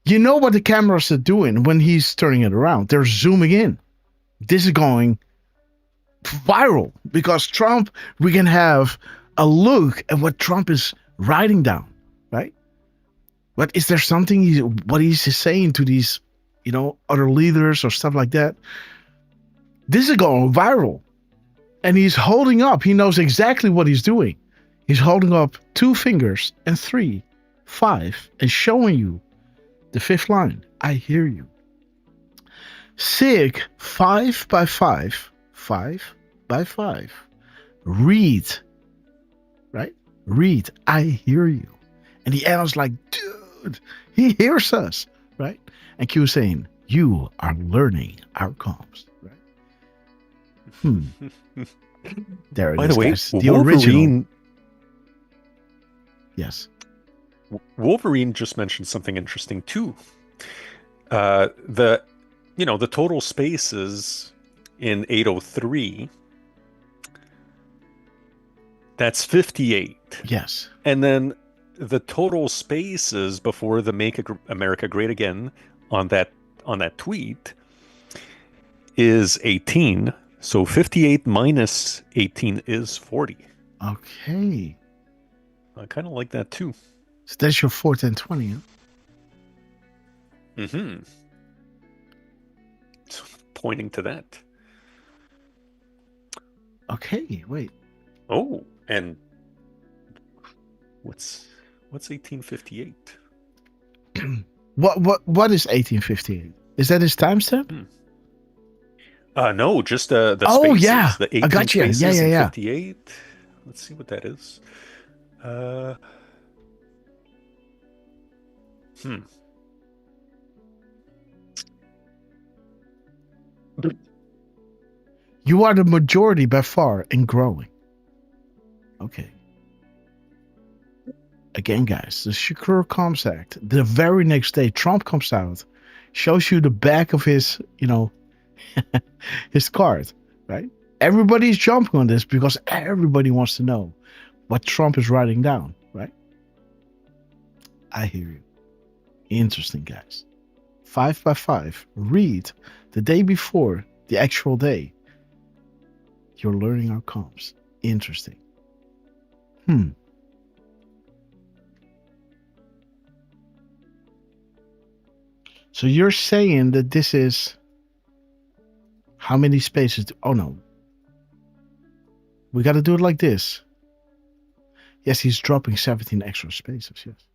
You know what the cameras are doing when he's turning it around. They're zooming in. This is going viral because Trump, we can have a look at what Trump is writing down, right? But is there something what he's saying to these, other leaders or stuff like that? This is going viral. And he's holding up. He knows exactly what he's doing. He's holding up 2 fingers and 3, 5, and showing you the 5th line. I hear you. SIG 5x5, 5x5. Read. Right? Read. I hear you. And the analyst's like, dude, he hears us. Right? And Q is saying, you are learning our comms. Right? There it is. By the way, guys. The original. Yes. Wolverine just mentioned something interesting too. The total spaces in 803, that's 58. Yes. And then the total spaces before the Make America Great Again on that tweet is 18. So 58 minus 18 is 40. Okay. I kind of like that too. So that's your 4, 10, 20, huh? Mm-hmm. So pointing to that. Okay, wait. Oh, and what's 1858? What is 1858? Is that his timestamp? No, just the spaces. Oh yeah, the 18 I got you. spaces Yeah. 58. Let's see what that is. You are the majority by far and growing. Okay. Again, guys, the Secure Comms Act. The very next day, Trump comes out, shows you the back of his, his card, right? Everybody's jumping on this because everybody wants to know what Trump is writing down, right? I hear you. Interesting, guys. 5x5. Read the day before the actual day. You're learning our comms. Interesting. So you're saying that this is how many spaces? Oh no. We got to do it like this. Yes, he's dropping 17 extra spaces. Yes.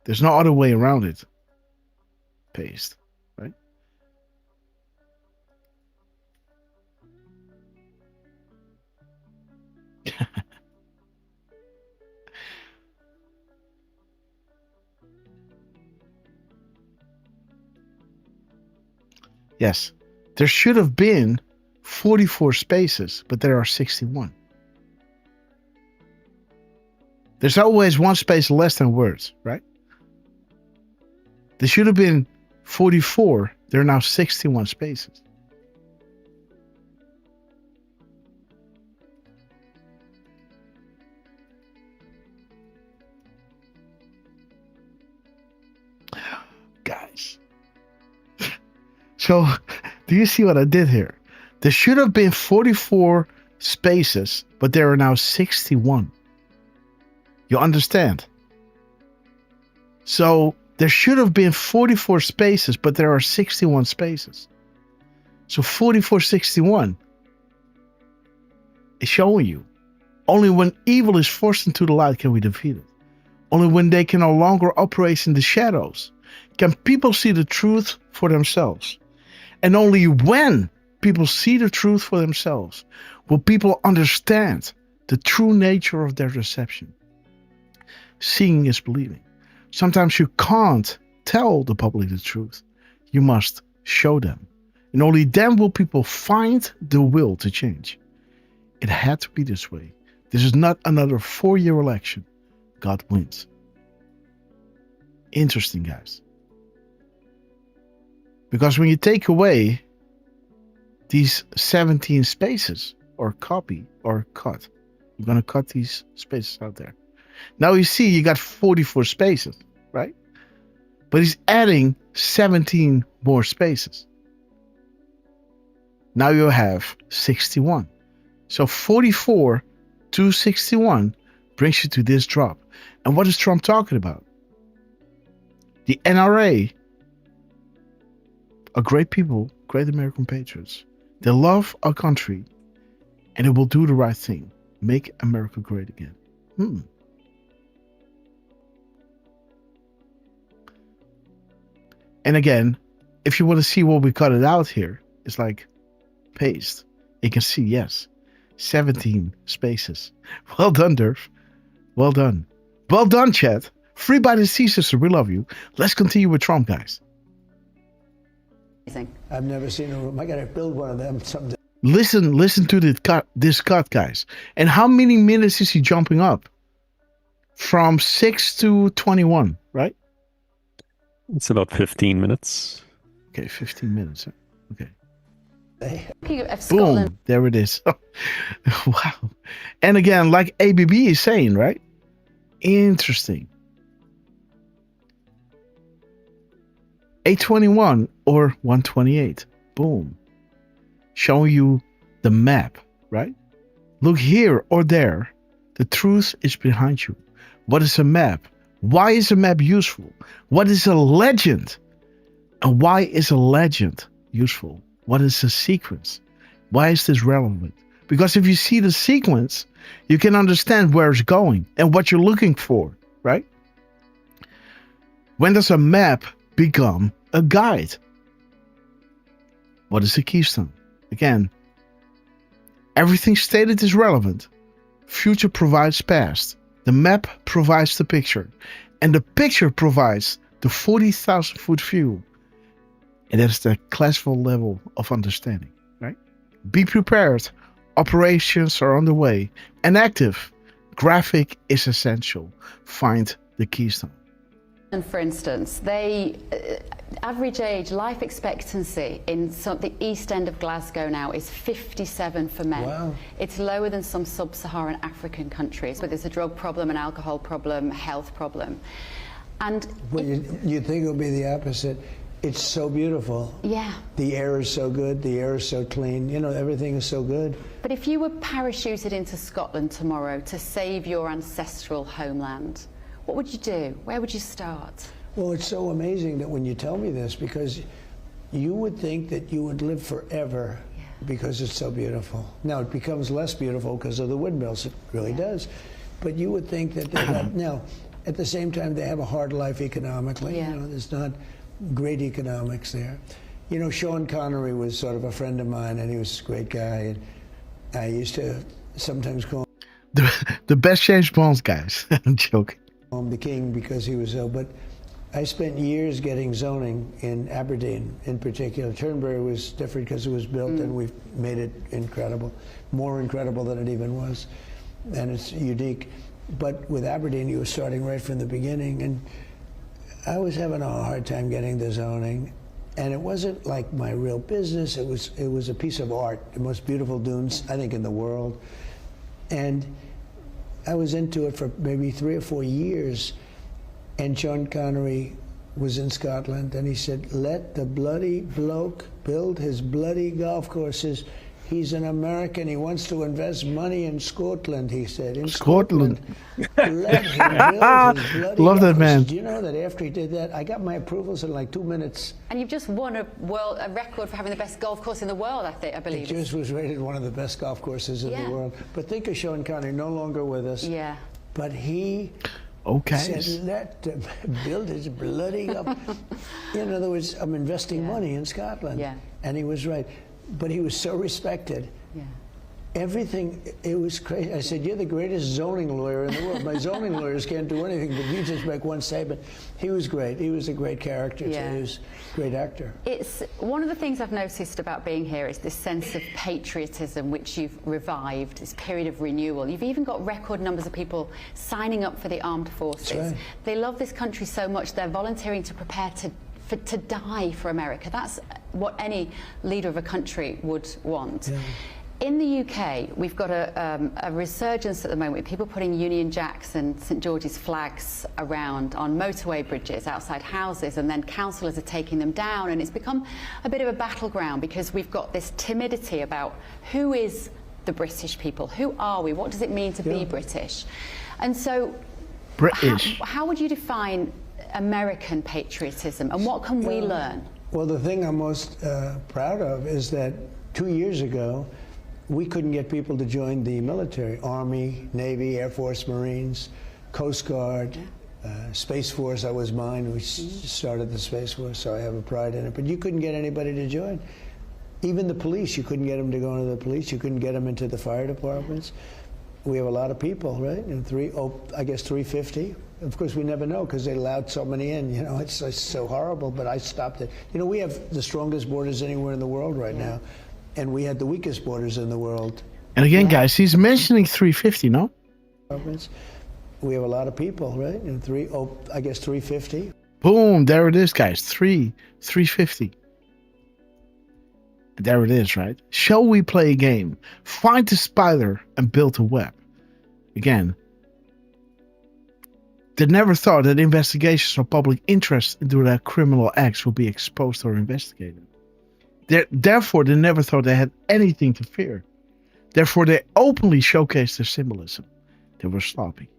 There's no other way around it. Paste. Right? Yes. There should have been 44 spaces, but there are 61. There's always one space less than words, right? There should have been 44. There are now 61 spaces. Guys. So, do you see what I did here? There should have been 44 spaces, but there are now 61. You understand? So, there should have been 44 spaces, but there are 61 spaces. So, 44-61 is showing you. Only when evil is forced into the light can we defeat it. Only when they can no longer operate in the shadows can people see the truth for themselves. And only when people see the truth for themselves will people understand the true nature of their deception. Seeing is believing. Sometimes you can't tell the public the truth. You must show them. And only then will people find the will to change. It had to be this way. This is not another 4-year election. God wins. Interesting, guys. Because when you take away these 17 spaces, or copy, or cut, you're going to cut these spaces out there. Now you see you got 44 spaces, right? But he's adding 17 more spaces. Now you have 61. So 44 to 61 brings you to this drop. And what is Trump talking about? The NRA are great people, great American patriots. They love our country and they will do the right thing. Make America great again. And again, if you want to see what we cut it out here, it's like paste. You can see, yes, 17 spaces. Well done, Derf. Well done. Well done, chat. Free by the sea, sister. We love you. Let's continue with Trump, guys. I've never seen a room. I got to build one of them someday. Listen to this cut, guys. And how many minutes is he jumping up? From 6 to 21, right? It's about 15 minutes. Okay, 15 minutes. Okay. Of Scotland. Boom, there it is. Wow. And again, like ABB is saying, right? Interesting. 821 or 128. Boom. Showing you the map, right? Look here or there. The truth is behind you. What is a map? Why is a map useful? What is a legend? And why is a legend useful? What is a sequence? Why is this relevant? Because if you see the sequence, you can understand where it's going and what you're looking for, right? When does a map become a guide? What is a keystone? Again, everything stated is relevant. Future provides past. The map provides the picture. And the picture provides the 40,000 foot view. And that's the classical level of understanding, right? Be prepared. Operations are on the way. And active. Graphic is essential. Find the keystone. And for instance, they average age, life expectancy in the east end of Glasgow now is 57 for men. Wow. It's lower than some sub-Saharan African countries, but there's a drug problem, an alcohol problem, health problem. And well, you think it'll be the opposite. It's so beautiful. Yeah. The air is so good. The air is so clean. You know, everything is so good. But if you were parachuted into Scotland tomorrow to save your ancestral homeland, what would you do? Where would you start? Well, it's so amazing that when you tell me this, because you would think that you would live forever because it's so beautiful. Now, it becomes less beautiful because of the windmills. It really does. But you would think that they got, now, at the same time, they have a hard life economically. You know, there's not great economics there. You know, Sean Connery was sort of a friend of mine, and he was a great guy. And I used to sometimes call him the best James Bond, guys. I'm joking. The king because he was so, but I spent years getting zoning in Aberdeen in particular. Turnberry was different because it was built and we've made it incredible, more incredible than it even was, and it's unique. but with Aberdeen, he was starting right from the beginning, and I was having a hard time getting the zoning, and it wasn't like my real business. It was a piece of art, the most beautiful dunes, I think, in the world. And I was into it for maybe 3 or 4 years, and Sean Connery was in Scotland, and he said, let the bloody bloke build his bloody golf courses. He's an American. He wants to invest money in Scotland, he said. In Scotland. Let him build his bloody Love that golf man. courses. Do you know that after he did that, I got my approvals in like 2 minutes. And you've just won a record for having the best golf course in the world, I believe. It just was rated one of the best golf courses in the world. But think of Sean Connery, no longer with us. Yeah. But he said, let him build his bloody golf. In other words, I'm investing money in Scotland. Yeah. And he was right. But he was so respected. Yeah. Everything, it was crazy. I said, you're the greatest zoning lawyer in the world. My zoning lawyers can't do anything, but you just make one statement. He was great. He was a great character, too. He was a great actor. It's one of the things I've noticed about being here is this sense of patriotism which you've revived, this period of renewal. You've even got record numbers of people signing up for the armed forces. That's right. They love this country so much they're volunteering to prepare to die for America. That's what any leader of a country would want. Yeah. In the UK, we've got a resurgence at the moment with people putting Union Jacks and St George's flags around on motorway bridges outside houses, and then councillors are taking them down, and it's become a bit of a battleground because we've got this timidity about who is the British people, who are we, what does it mean to be British? And so British. How would you define American patriotism, and what can we learn? Well, the thing I'm most proud of is that 2 years ago, we couldn't get people to join the military, Army, Navy, Air Force, Marines, Coast Guard, Space Force. That was mine. We started the Space Force, so I have a pride in it. But you couldn't get anybody to join. Even the police, you couldn't get them to go into the police. You couldn't get them into the fire departments. We have a lot of people, right? And I guess 350. Of course, we never know because they allowed so many in. You know, it's so horrible, but I stopped it. You know, we have the strongest borders anywhere in the world right now. And we had the weakest borders in the world. And again, guys, he's mentioning 350, no? We have a lot of people, right? And I guess 350. Boom, there it is, guys. 350. There it is, right? Shall we play a game? Find the spider and build a web. Again, they never thought that investigations of public interest into their criminal acts would be exposed or investigated. Therefore, they never thought they had anything to fear. Therefore, they openly showcased their symbolism. They were sloppy.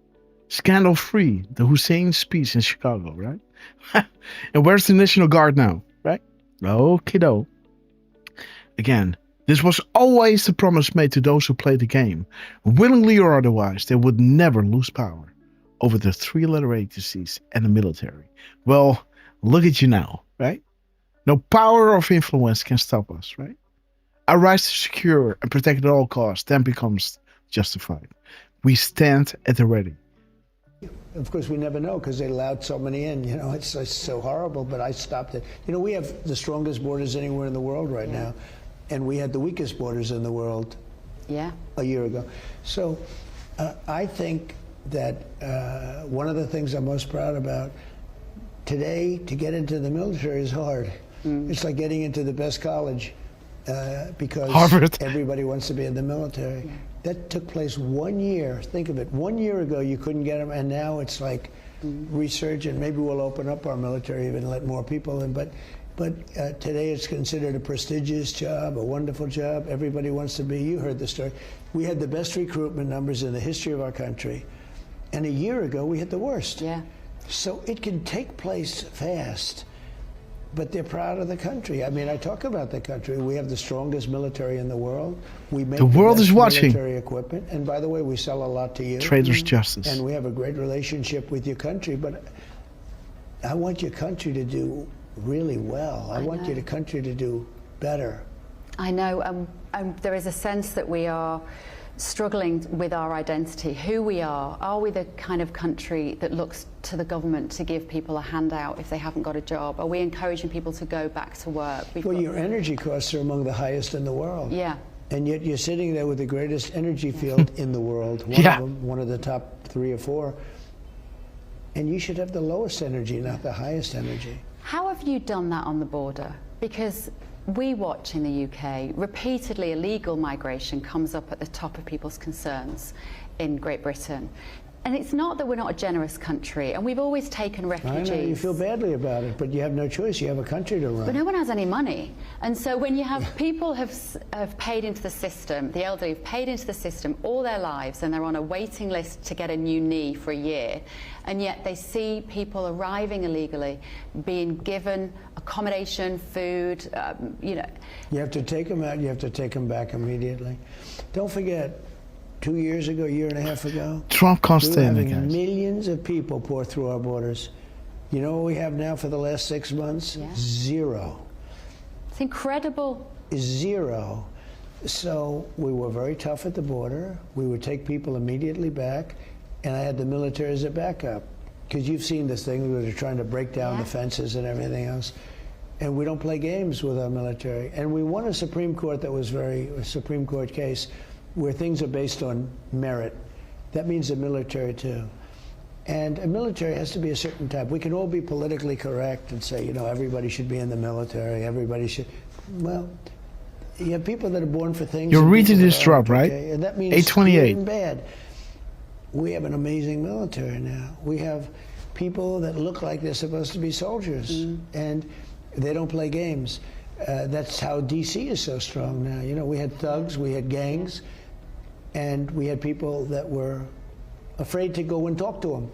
Scandal-free, the Hussein speech in Chicago, right? And where's the National Guard now, right? Oh, kiddo. Again, this was always the promise made to those who played the game. Willingly or otherwise, they would never lose power over the 3-letter agencies and the military. Well, look at you now, right? No power of influence can stop us, right? Our rights to secure and protect at all costs then becomes justified. We stand at the ready. Of course, we never know because they allowed so many in. You know, it's so horrible, but I stopped it. You know, we have the strongest borders anywhere in the world right now. And we had the weakest borders in the world a year ago. So I think that one of the things I'm most proud about today, to get into the military is hard. It's like getting into the best college because Harvard. Everybody wants to be in the military. That took place 1 year. Think of it. 1 year ago, you couldn't get them, and now it's like resurgent. Maybe we'll open up our military even let more people in. But today it's considered a prestigious job, a wonderful job. Everybody wants to be. You heard the story. We had the best recruitment numbers in the history of our country, and a year ago we had the worst. Yeah. So it can take place fast. But they're proud of the country. I mean, I talk about the country. We have the strongest military in the world. We make the world is watching. Military equipment, and by the way, we sell a lot to you. Trader's justice. And we have a great relationship with your country. But I want your country to do really well. I want your country to do better. I know. There is a sense that we are struggling with our identity, who we are. Are we the kind of country that looks to the government to give people a handout if they haven't got a job? Are we encouraging people to go back to work? Well, your energy costs are among the highest in the world. Yeah. And yet you're sitting there with the greatest energy field in the world, one of the top 3 or 4, and you should have the lowest energy, not the highest energy. How have you done that on the border? Because we watch in the UK, repeatedly illegal migration comes up at the top of people's concerns in Great Britain. And it's not that we're not a generous country, and we've always taken refugees. I know, you feel badly about it, but you have no choice. You have a country to run. But no one has any money. And so when you have people have paid into the system, the elderly have paid into the system all their lives, and they're on a waiting list to get a new knee for a year, and yet they see people arriving illegally, being given accommodation, food, you know. You have to take them out, you have to take them back immediately. Don't forget, 2 years ago, a year and a half ago, Trump can't stay in, we were guys. having millions of people pour through our borders. You know what we have now for the last 6 months? Yeah. 0. It's incredible. 0. So we were very tough at the border. We would take people immediately back, and I had the military as a backup. Because you've seen this thing, we were trying to break down the fences and everything else. And we don't play games with our military. And we won a Supreme Court that was a Supreme Court case where things are based on merit. That means the military too. And a military has to be a certain type. We can all be politically correct and say, you know, everybody should be in the military, everybody should, well, you have people that are born for things. You're reading this drop, right? And that means 828. good and bad. We have an amazing military now. We have people that look like they're supposed to be soldiers, and they don't play games. That's how DC is so strong now. You know, we had thugs, we had gangs, and we had people that were afraid to go and talk to them.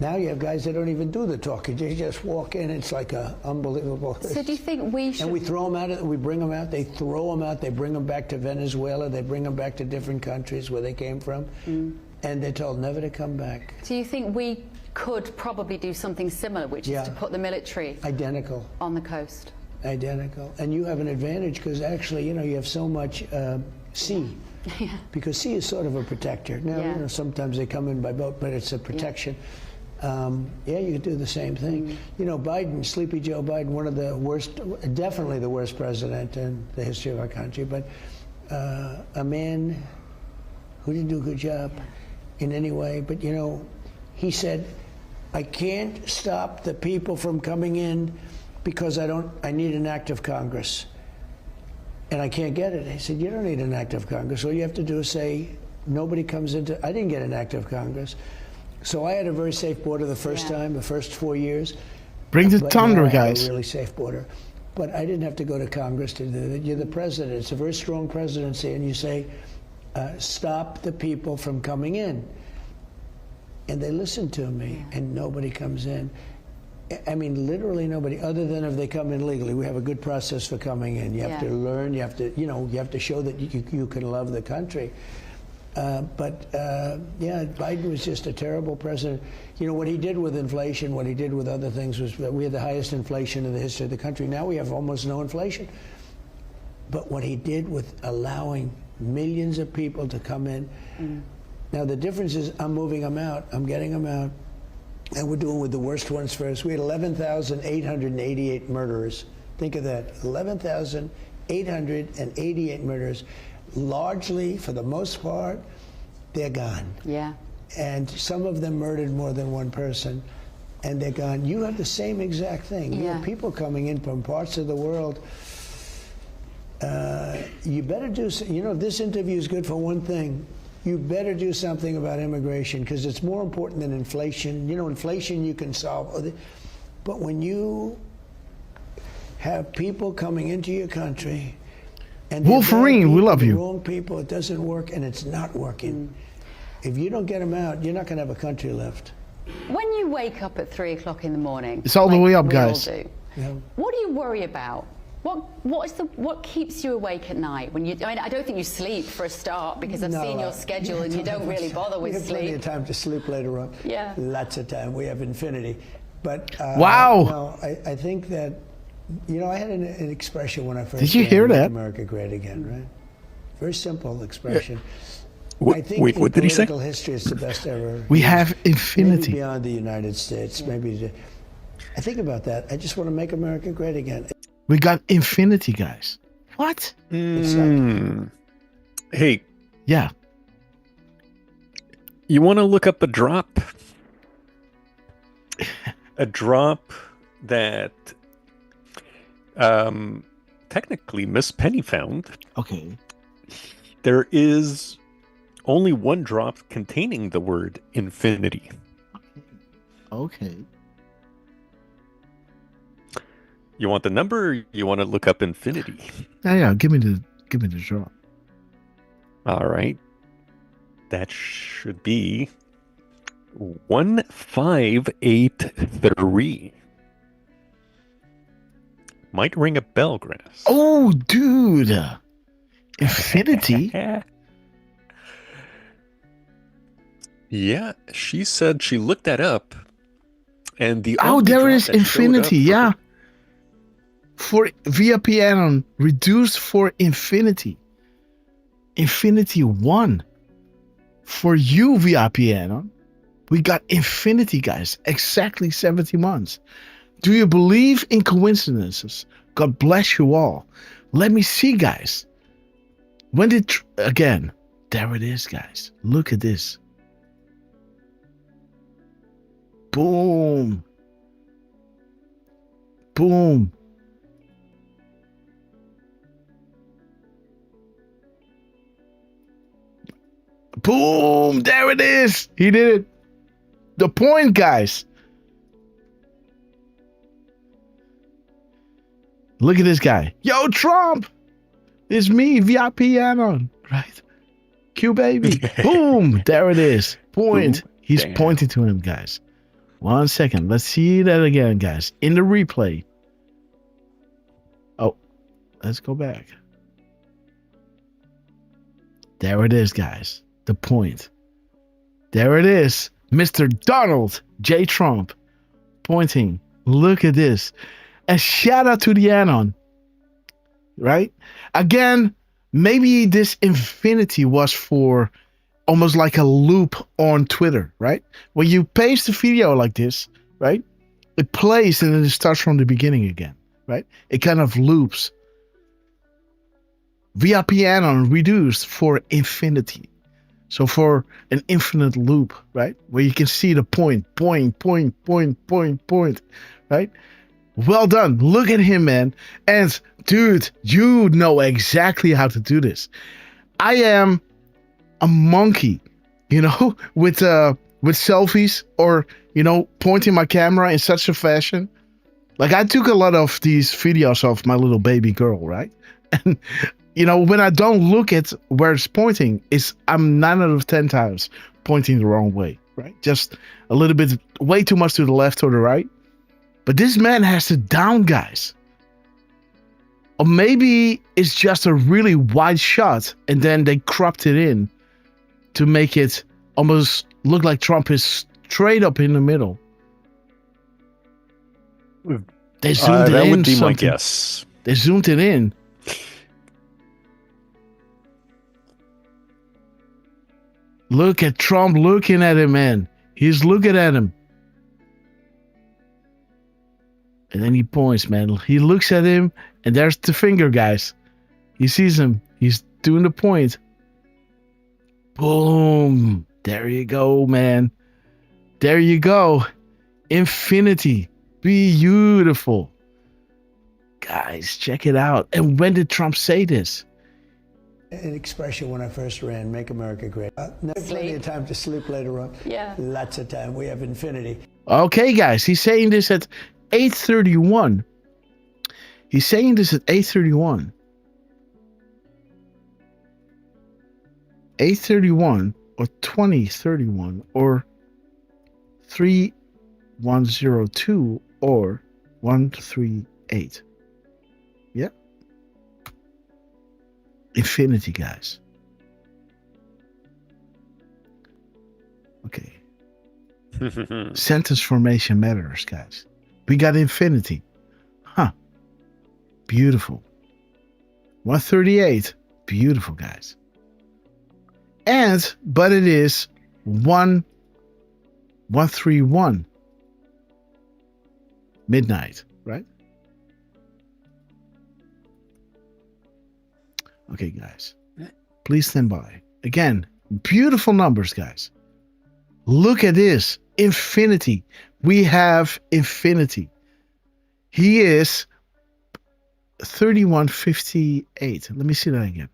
Now you have guys that don't even do the talking. They just walk in. It's like a unbelievable. So do you think we should? And we throw them out. We bring them out. They throw them out. They bring them back to Venezuela. They bring them back to different countries where they came from, and they're told never to come back. Do you think we could probably do something similar, which is to put the military identical on the coast? Identical. And you have an advantage because actually, you know, you have so much sea. Because sea is sort of a protector. Now, you know, sometimes they come in by boat, but it's a protection. Yeah, you could do the same thing. You know, Biden, Sleepy Joe Biden, one of the worst, definitely the worst president in the history of our country, but a man who didn't do a good job in any way. But, you know, he said, I can't stop the people from coming in because I need an act of Congress. And I can't get it. He said, you don't need an act of Congress. All you have to do is say, nobody comes into, I didn't get an act of Congress. So I had a very safe border the first time, the first 4 years. Bring the But thunder, now I have guys. a really safe border. But I didn't have to go to Congress to do that. You're the president. It's a very strong presidency. And you say, stop the people from coming in. And they listen to me, and nobody comes in. I mean, literally nobody, other than if they come in legally. We have a good process for coming in. You have to learn, you have to, you know, you have to show that you can love the country. Yeah, Biden was just a terrible president. You know, what he did with inflation, what he did with other things was that we had the highest inflation in the history of the country. Now we have almost no inflation. But what he did with allowing millions of people to come in. Now the difference is I'm moving them out, I'm getting them out. And we're doing with the worst ones first. We had 11,888 murderers. Think of that, 11,888 murderers. Largely, for the most part, they're gone. Yeah. And some of them murdered more than one person, and they're gone. You have the same exact thing. You have people coming in from parts of the world. You better do, you know, this interview is good for one thing. You better do something about immigration because it's more important than inflation. You know, inflation you can solve. But when you have people coming into your country and Wolverine, we love you. Wrong people, it doesn't work and it's not working. If you don't get them out, you're not going to have a country left. When you wake up at 3 o'clock in the morning, it's all the way up, we guys. all do, what do you worry about? What keeps you awake at night? When you, I mean, I don't think you sleep for a start because I've seen your schedule and you don't really bother with sleep. We have plenty of time to sleep later on. Yeah. Lots of time. We have infinity. But wow. No, I think that, you know, I had an expression when I first Did you hear that? Make America Great Again, right? Very simple expression. What, I think wait, what did he say? Political history is the best ever. We have infinity. Maybe beyond the United States. Maybe. I think about that. I just want to make America great again. We got infinity, guys. What? It's like, Hey. Yeah. You want to look up a drop? A drop that technically Miss Penny found. Okay. There is only one drop containing the word infinity. Okay. You want the number, or you want to look up infinity? Yeah. Give me the drop. All right. That should be 1583. Might ring a bell, Grass. Oh, dude. Infinity? Yeah, she said she looked that up. And the Oh, only there drop is that showed infinity. up Yeah. For via piano, reduced for infinity. Infinity 1. For you via piano, we got infinity, guys. Exactly 70 months. Do you believe in coincidences? God bless you all. Let me see, guys. When did again? There it is, guys. Look at this. Boom. Boom. Boom. There it is. He did it. The point, guys. Look at this guy. Yo, Trump. It's me, VIP Anon. Right? Q baby. Boom. There it is. Point. Boom. He's Damn. pointing to him, guys. 1 second. Let's see that again, guys. In the replay. Oh, let's go back. There it is, guys. The point. There it is. Mr. Donald J. Trump pointing. Look at this. And shout out to the Anon. Right? Again, maybe this infinity was for almost like a loop on Twitter, right? When you paste a video like this, right? It plays and then it starts from the beginning again, right? It kind of loops. Via piano reduced for infinity. So for an infinite loop, right? Where you can see the point, right? Well done. Look at him, man. And dude, you know exactly how to do this. I am a monkey, you know, with selfies or, you know, pointing my camera in such a fashion. Like I took a lot of these videos of my little baby girl, right? And, you know, when I don't look at where it's pointing, I'm 9 out of 10 times pointing the wrong way, right? Just a little bit, way too much to the left or the right. But this man has it down, guys. Or maybe it's just a really wide shot and then they cropped it in to make it almost look like Trump is straight up in the middle. They zoomed it in. That would be my something. guess. They zoomed it in. Look at Trump looking at him, man. He's looking at him. And then he points, man. He looks at him, and there's the finger, guys. He sees him. He's doing the point. Boom. There you go, man. There you go. Infinity. Beautiful. Guys, check it out. And when did Trump say this? An expression when I first ran, make America great. Plenty of time to sleep later on. Yeah. Lots of time. We have infinity. Okay, guys. He's saying this at 8:31. He's saying this at 8:31. 8:31 or 2031 or 3102 or 138. Yeah. Infinity, guys. Okay. Sentence formation matters, guys. We got infinity. Huh. Beautiful. 138. Beautiful, guys. But it is 131. Midnight, right? Okay, guys. Please stand by. Again, beautiful numbers, guys. Look at this. Infinity. We have infinity. He is 3158. Let me see that again.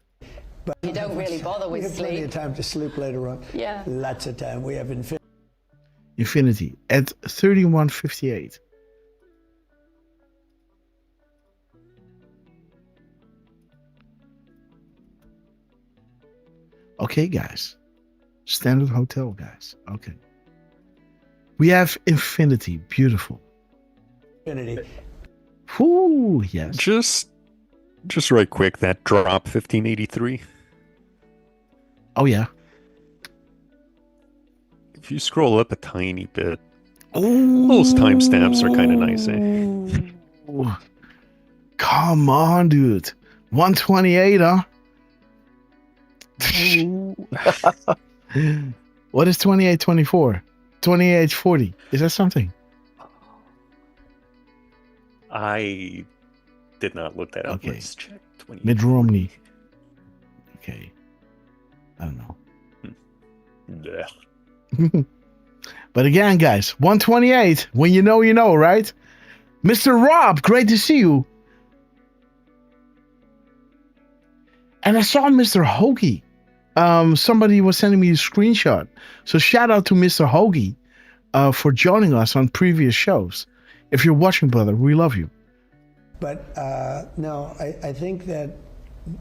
But you don't really bother with sleep. We have plenty of time to sleep later on. Yeah. Lots of time. We have Infinity at 3158. Okay, guys. Standard hotel, guys. Okay. We have infinity. Beautiful. Infinity. Whoo, yes. Just right quick, that drop 1583. Oh, yeah. If you scroll up a tiny bit, those timestamps are kind of nice, eh? Come on, dude. 128, huh? What is 2824? 2840? Is that something? I did not look that up. Okay. Let's check. Mitt Romney. Okay. I don't know. Yeah. But again, guys, 128. When you know, right? Mr. Rob, great to see you. And I saw Mr. Hoagie. Somebody was sending me a screenshot. So shout out to Mr. Hoagie for joining us on previous shows. If you're watching, brother, we love you. But no, I think that,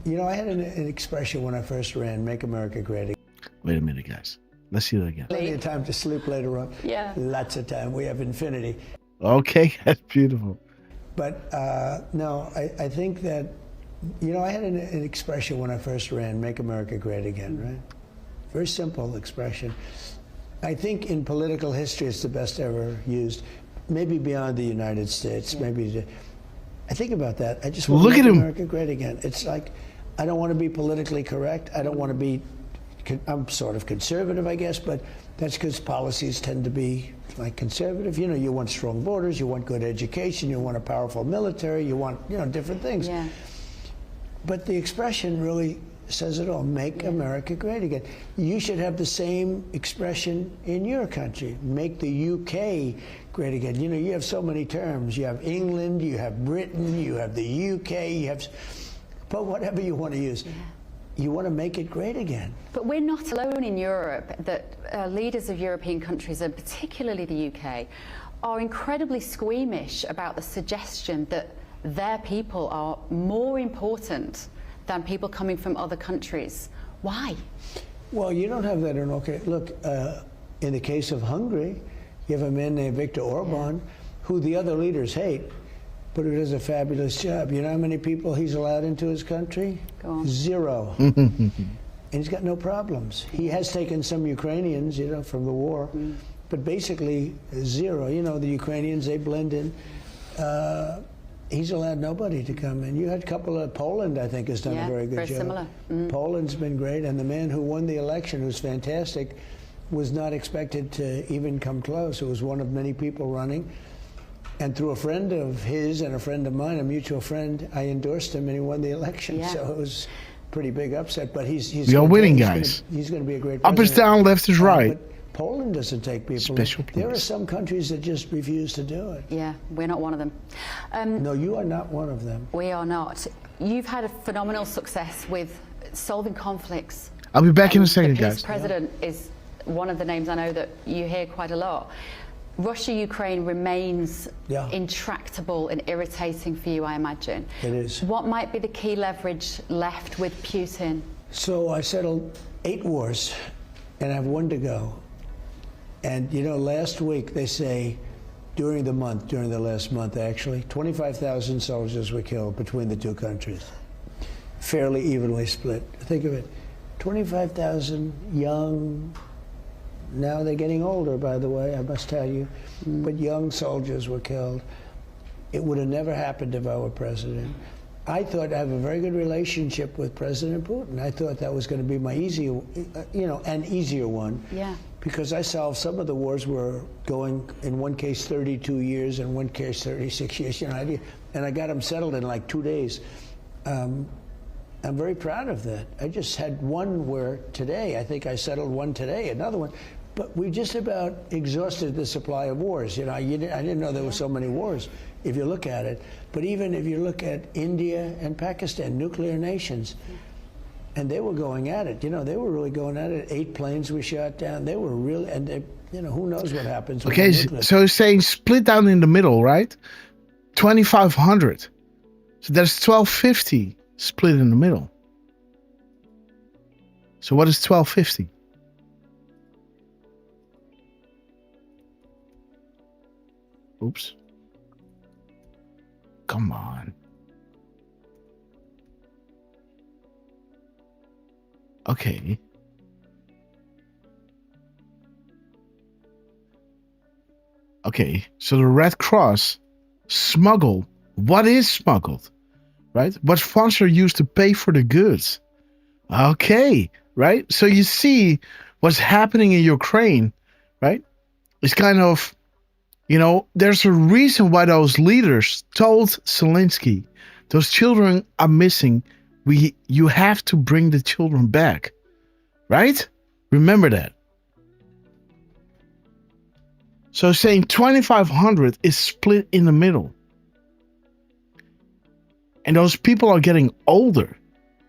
I had an expression when I first ran, "Make America Great Again." Wait a minute, guys. Let's see that again. Plenty of time to sleep later on. Yeah. Lots of time. We have infinity. Okay, that's beautiful. But no, I think that, I had an expression when I first ran, "Make America Great Again," right? Very simple expression. I think in political history it's the best ever used. Maybe beyond the United States, maybe. I think about that. I just want to make America great again. It's like, I don't want to be politically correct. I don't want to be, I'm sort of conservative, I guess, but that's because policies tend to be like conservative. You want strong borders, you want good education, you want a powerful military, you want, different things. Yeah. But the expression really says it all. Make America great again. You should have the same expression in your country. Make the UK great again. You have so many terms. You have England, you have Britain, you have the UK, but whatever you want to use. You want to make it great again. But we're not alone in Europe, that leaders of European countries, and particularly the UK, are incredibly squeamish about the suggestion that their people are more important than people coming from other countries. Why? Well, you don't have that in look, in the case of Hungary, you have a man named Viktor Orban, who the other leaders hate, but who does a fabulous job. You know how many people he's allowed into his country? Go on. 0. And he's got no problems. He has taken some Ukrainians, from the war, but basically 0. The Ukrainians, they blend in. He's allowed nobody to come in. You had a couple of Poland, I think, has done a very good job. Similar. Poland's been great, and the man who won the election, who's fantastic, was not expected to even come close. It was one of many people running. And through a friend of his and a friend of mine, a mutual friend, I endorsed him and he won the election. Yeah. So it was a pretty big upset. But he's we are winning, guys. He's going to be a great president. Up is down, left is right. But Poland doesn't take people. Special There are some countries that just refuse to do it. Yeah, we're not one of them. No, you are not one of them. We are not. You've had a phenomenal success with solving conflicts. I'll be back in a second, the peace guys. president is one of the names I know that you hear quite a lot. Russia-Ukraine remains intractable and irritating for you, I imagine. It is. What might be the key leverage left with Putin? So I settled 8 wars, and I have 1 to go. And, last week they say, during the last month actually, 25,000 soldiers were killed between the 2 countries. Fairly evenly split. Think of it. 25,000 young, now they're getting older, by the way, I must tell you, but young soldiers were killed. It would have never happened if I were president. I thought I have a very good relationship with President Putin. I thought that was going to be my easier, an easier one. Yeah. Because I solved some of the wars were going, in one case, 32 years, in one case, 36 years. And I got them settled in like 2 days. I'm very proud of that. I just had one where today, I think I settled one today, another one. But we just about exhausted the supply of wars. You know, I didn't know there were so many wars, if you look at it. But even if you look at India and Pakistan, nuclear nations, and they were going at it. You know, they were really going at it. 8 planes were shot down. They were really, and they, you know, who knows what happens. Okay, so it's saying split down in the middle, right? 2,500. So there's 1,250 split in the middle. So what is 1,250? Oops. Come on. Okay. Okay, so the Red Cross smuggled. What is smuggled? Right? What funds are used to pay for the goods? Okay, right? So you see what's happening in Ukraine, right? It's kind of, you know, there's a reason why those leaders told Zelensky, those children are missing. You have to bring the children back, right? Remember that. So saying 2,500 is split in the middle. And those people are getting older.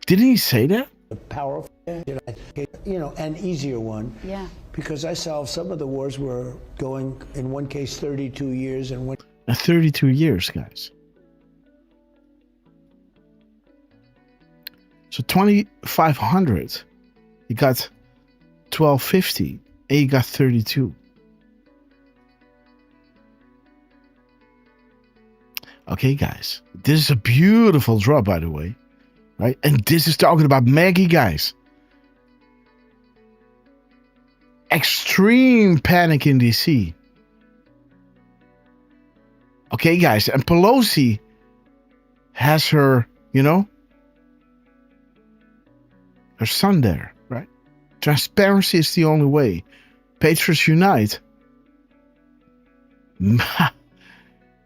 Didn't he say that? A powerful, you know, an easier one. Yeah. Because I solved some of the wars were going, in one case, 32 years and one. 32 years, guys. So 2,500, you got 1,250, and you got 32. Okay, guys, this is a beautiful draw, by the way, right? And this is talking about Maggie, guys. Extreme panic in DC. Okay, guys, and Pelosi has her, you know, her son there, right? Transparency is the only way. Patriots unite.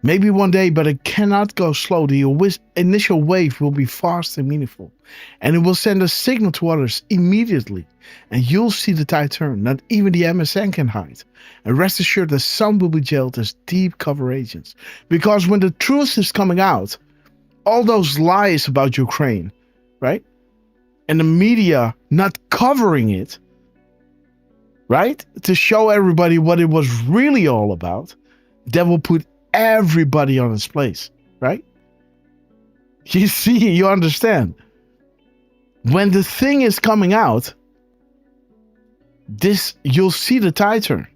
Maybe one day, but it cannot go slow. The initial wave will be fast and meaningful. And it will send a signal to others immediately. And you'll see the tide turn. Not even the MSN can hide. And rest assured that some will be jailed as deep cover agents. Because when the truth is coming out, all those lies about Ukraine, right? And the media not covering it, right? To show everybody what it was really all about, that will put everybody on its place, right? You see, you understand. When the thing is coming out, you'll see the tide turn.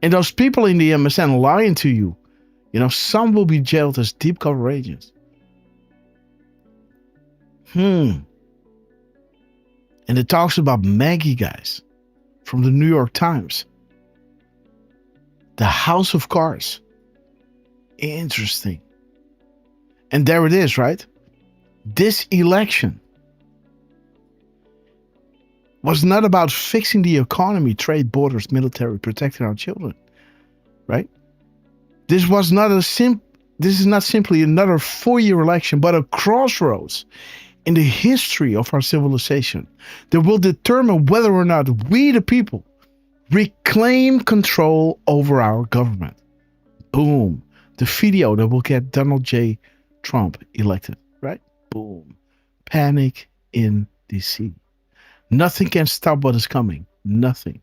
And those people in the MSN lying to you, you know, some will be jailed as deep cover agents. And it talks about Maggie, guys, from the New York Times. The House of Cards. Interesting. And there it is, right? This election was not about fixing the economy, trade, borders, military, protecting our children, right? This is not simply another 4-year election, but a crossroads in the history of our civilization that will determine whether or not we, the people, reclaim control over our government. Boom. The video that will get Donald J. Trump elected, right? Boom. Panic in DC. Nothing can stop what is coming. Nothing.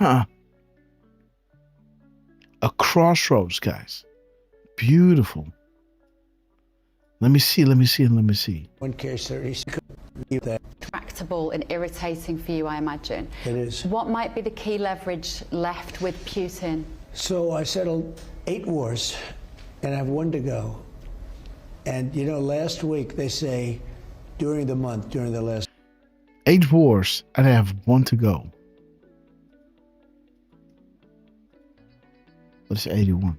A crossroads, guys. Beautiful. Let me see. One case 30. Tractable and irritating for you, I imagine. It is. What might be the key leverage left with Putin? So I settled 8 wars, and I have 1 to go. And, you know, last week they say during the last 8 wars, and I have 1 to go. What is 81?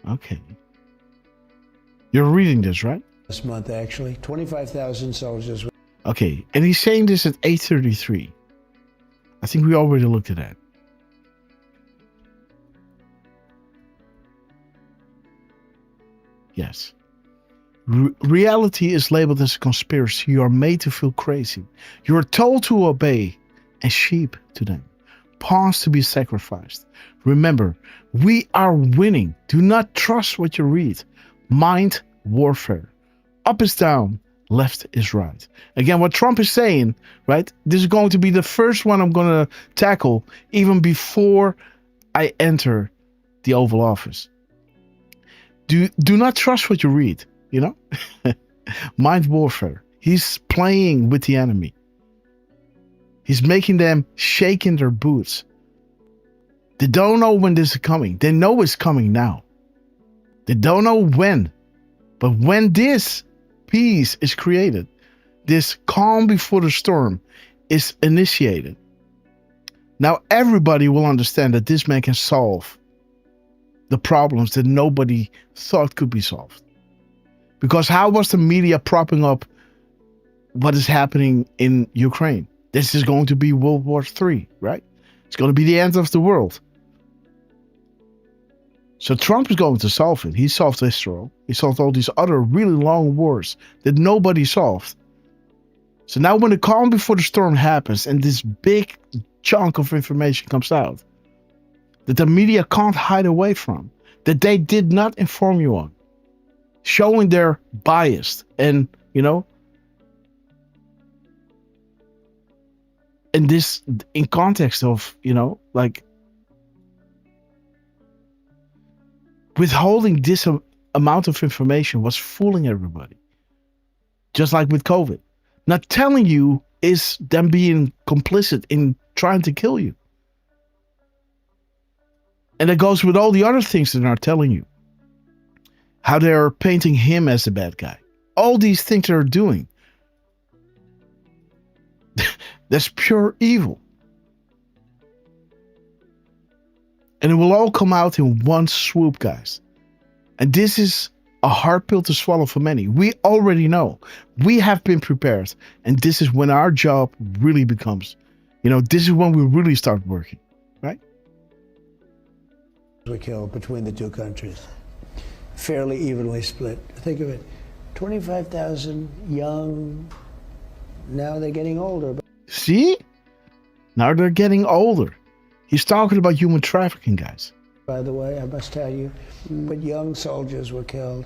Okay. You're reading this, right? This month, actually. 25,000 soldiers. Okay. And he's saying this at 8:33. I think we already looked at that. Yes. Reality is labeled as a conspiracy. You are made to feel crazy. You are told to obey and sheep to them. Pawns to be sacrificed. Remember, we are winning. Do not trust what you read. Mind warfare. Up is down, left is right. Again, what Trump is saying, right? This is going to be the first one I'm going to tackle even before I enter the Oval Office. Do not trust what you read, you know? Mind warfare. He's playing with the enemy. He's making them shake in their boots. They don't know when this is coming. They know it's coming now. They don't know when. But when this peace is created, this calm before the storm is initiated, now everybody will understand that this man can solve the problems that nobody thought could be solved. Because how was the media propping up what is happening in Ukraine? This is going to be World War III, right? It's going to be the end of the world. So Trump is going to solve it. He solved Israel. He solved all these other really long wars that nobody solved. So now when the calm before the storm happens and this big chunk of information comes out that the media can't hide away from, that they did not inform you on, showing they're biased and, you know, and this in context of, you know, like withholding this amount of information was fooling everybody. Just like with COVID. Not telling you is them being complicit in trying to kill you. And it goes with all the other things that are telling you. How they're painting him as the bad guy. All these things they're doing. That's pure evil. And it will all come out in one swoop, guys. And this is a hard pill to swallow for many. We already know. We have been prepared. And this is when our job really becomes, you know, this is when we really start working, right? Were killed between the two countries. Fairly evenly split. Think of it. 25,000 young, now they're getting older. See? Now they're getting older. He's talking about human trafficking, guys. By the way, I must tell you, but young soldiers were killed.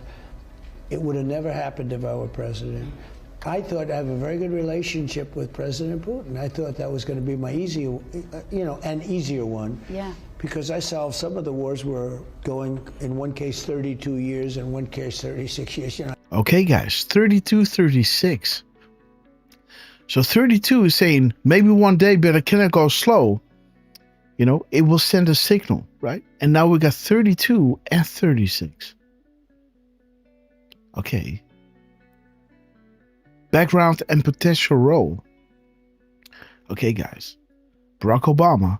It would have never happened if I were president. I thought I have a very good relationship with President Putin. I thought that was going to be my easier, you know, an easier one. Yeah. Because I solved some of the wars were going, in one case, 32 years, in one case, 36 years. You know. Okay, guys, 32, 36. So 32 is saying, maybe one day, but I cannot go slow. You know, it will send a signal, right? And now we got 32 and 36. Okay. Background and potential role. Okay, guys. Barack Obama,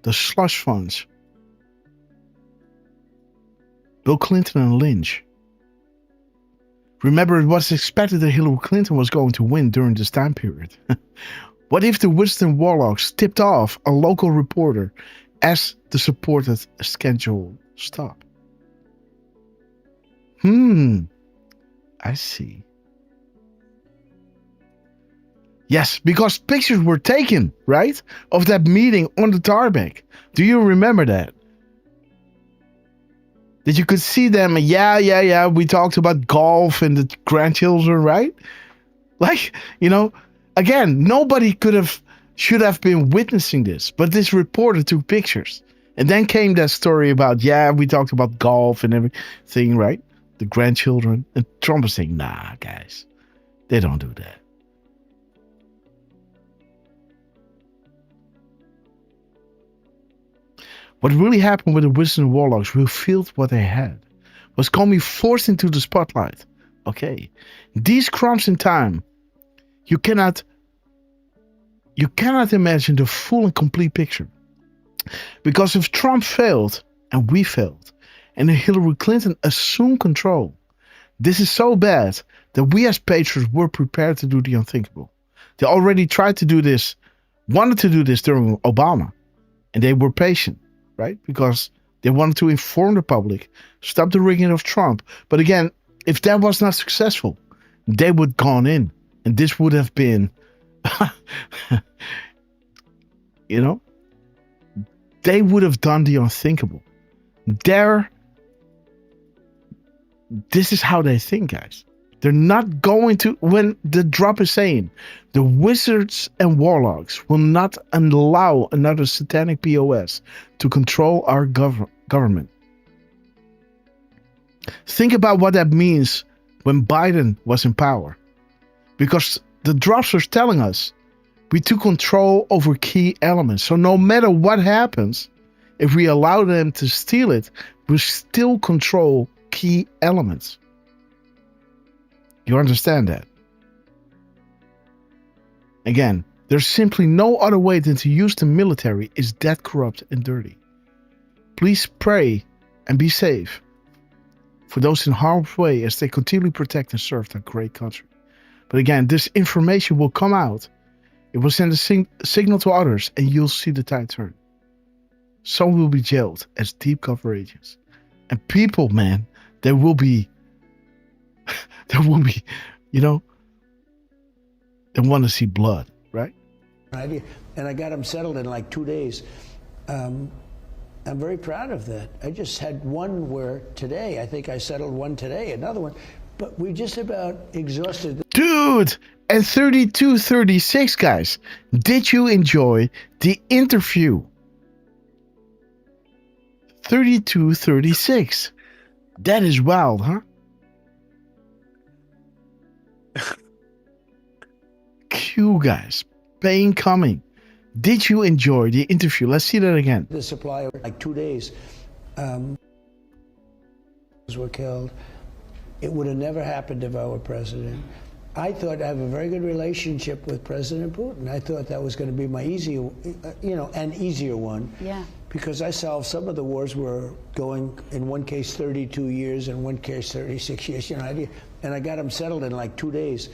the slush funds, Bill Clinton and Lynch. Remember, it was expected that Hillary Clinton was going to win during this time period. What if the Western Warlocks tipped off a local reporter as the supported schedule stopped? I see. Yes, because pictures were taken, right? Of that meeting on the tarmac. Do you remember that? That you could see them, yeah, we talked about golf and the grandchildren, right? Like, you know, again, nobody should have been witnessing this, but this reporter took pictures. And then came that story about, yeah, we talked about golf and everything, right? The grandchildren. And Trump was saying, nah, guys, they don't do that. What really happened with the Western Warlocks revealed what they had. Was coming forced into the spotlight. Okay. These crumbs in time, you cannot imagine the full and complete picture. Because if Trump failed, and we failed, and Hillary Clinton assumed control, this is so bad that we as patriots were prepared to do the unthinkable. They already tried to do this wanted to do this during Obama, and they were patient, right? Because they wanted to inform the public, stop the rigging of Trump. But again, if that was not successful, they would gone in, and this would have been, you know, they would have done the unthinkable. This is how they think, guys. They're not going to, when the drop is saying, the wizards and warlocks will not allow another satanic POS to control our government. Think about what that means when Biden was in power. Because the drops are telling us we took control over key elements. So no matter what happens, if we allow them to steal it, we still control key elements. You understand that? Again, there's simply no other way than to use the military. Is that corrupt and dirty? Please pray and be safe for those in harm's way as they continually protect and serve that great country. But again, this information will come out. It will send a signal to others, and you'll see the tide turn. Some will be jailed as deep cover agents. And people, man, there will be, you know, they want to see blood, right? And I got them settled in like 2 days. I'm very proud of that. I just had one where today, I think I settled one today, another one, but we just about exhausted. Dude, and 3236, guys, did you enjoy the interview? 3236. That is wild, huh? Q, guys. Pain coming. Did you enjoy the interview? Let's see that again. The supply of like 2 days were killed. It would have never happened if I were president. I thought I have a very good relationship with President Putin. I thought that was going to be my easier, an easier one. Yeah. Because I solved some of the wars were going, in one case, 32 years, in one case, 36 years, and I got them settled in like 2 days.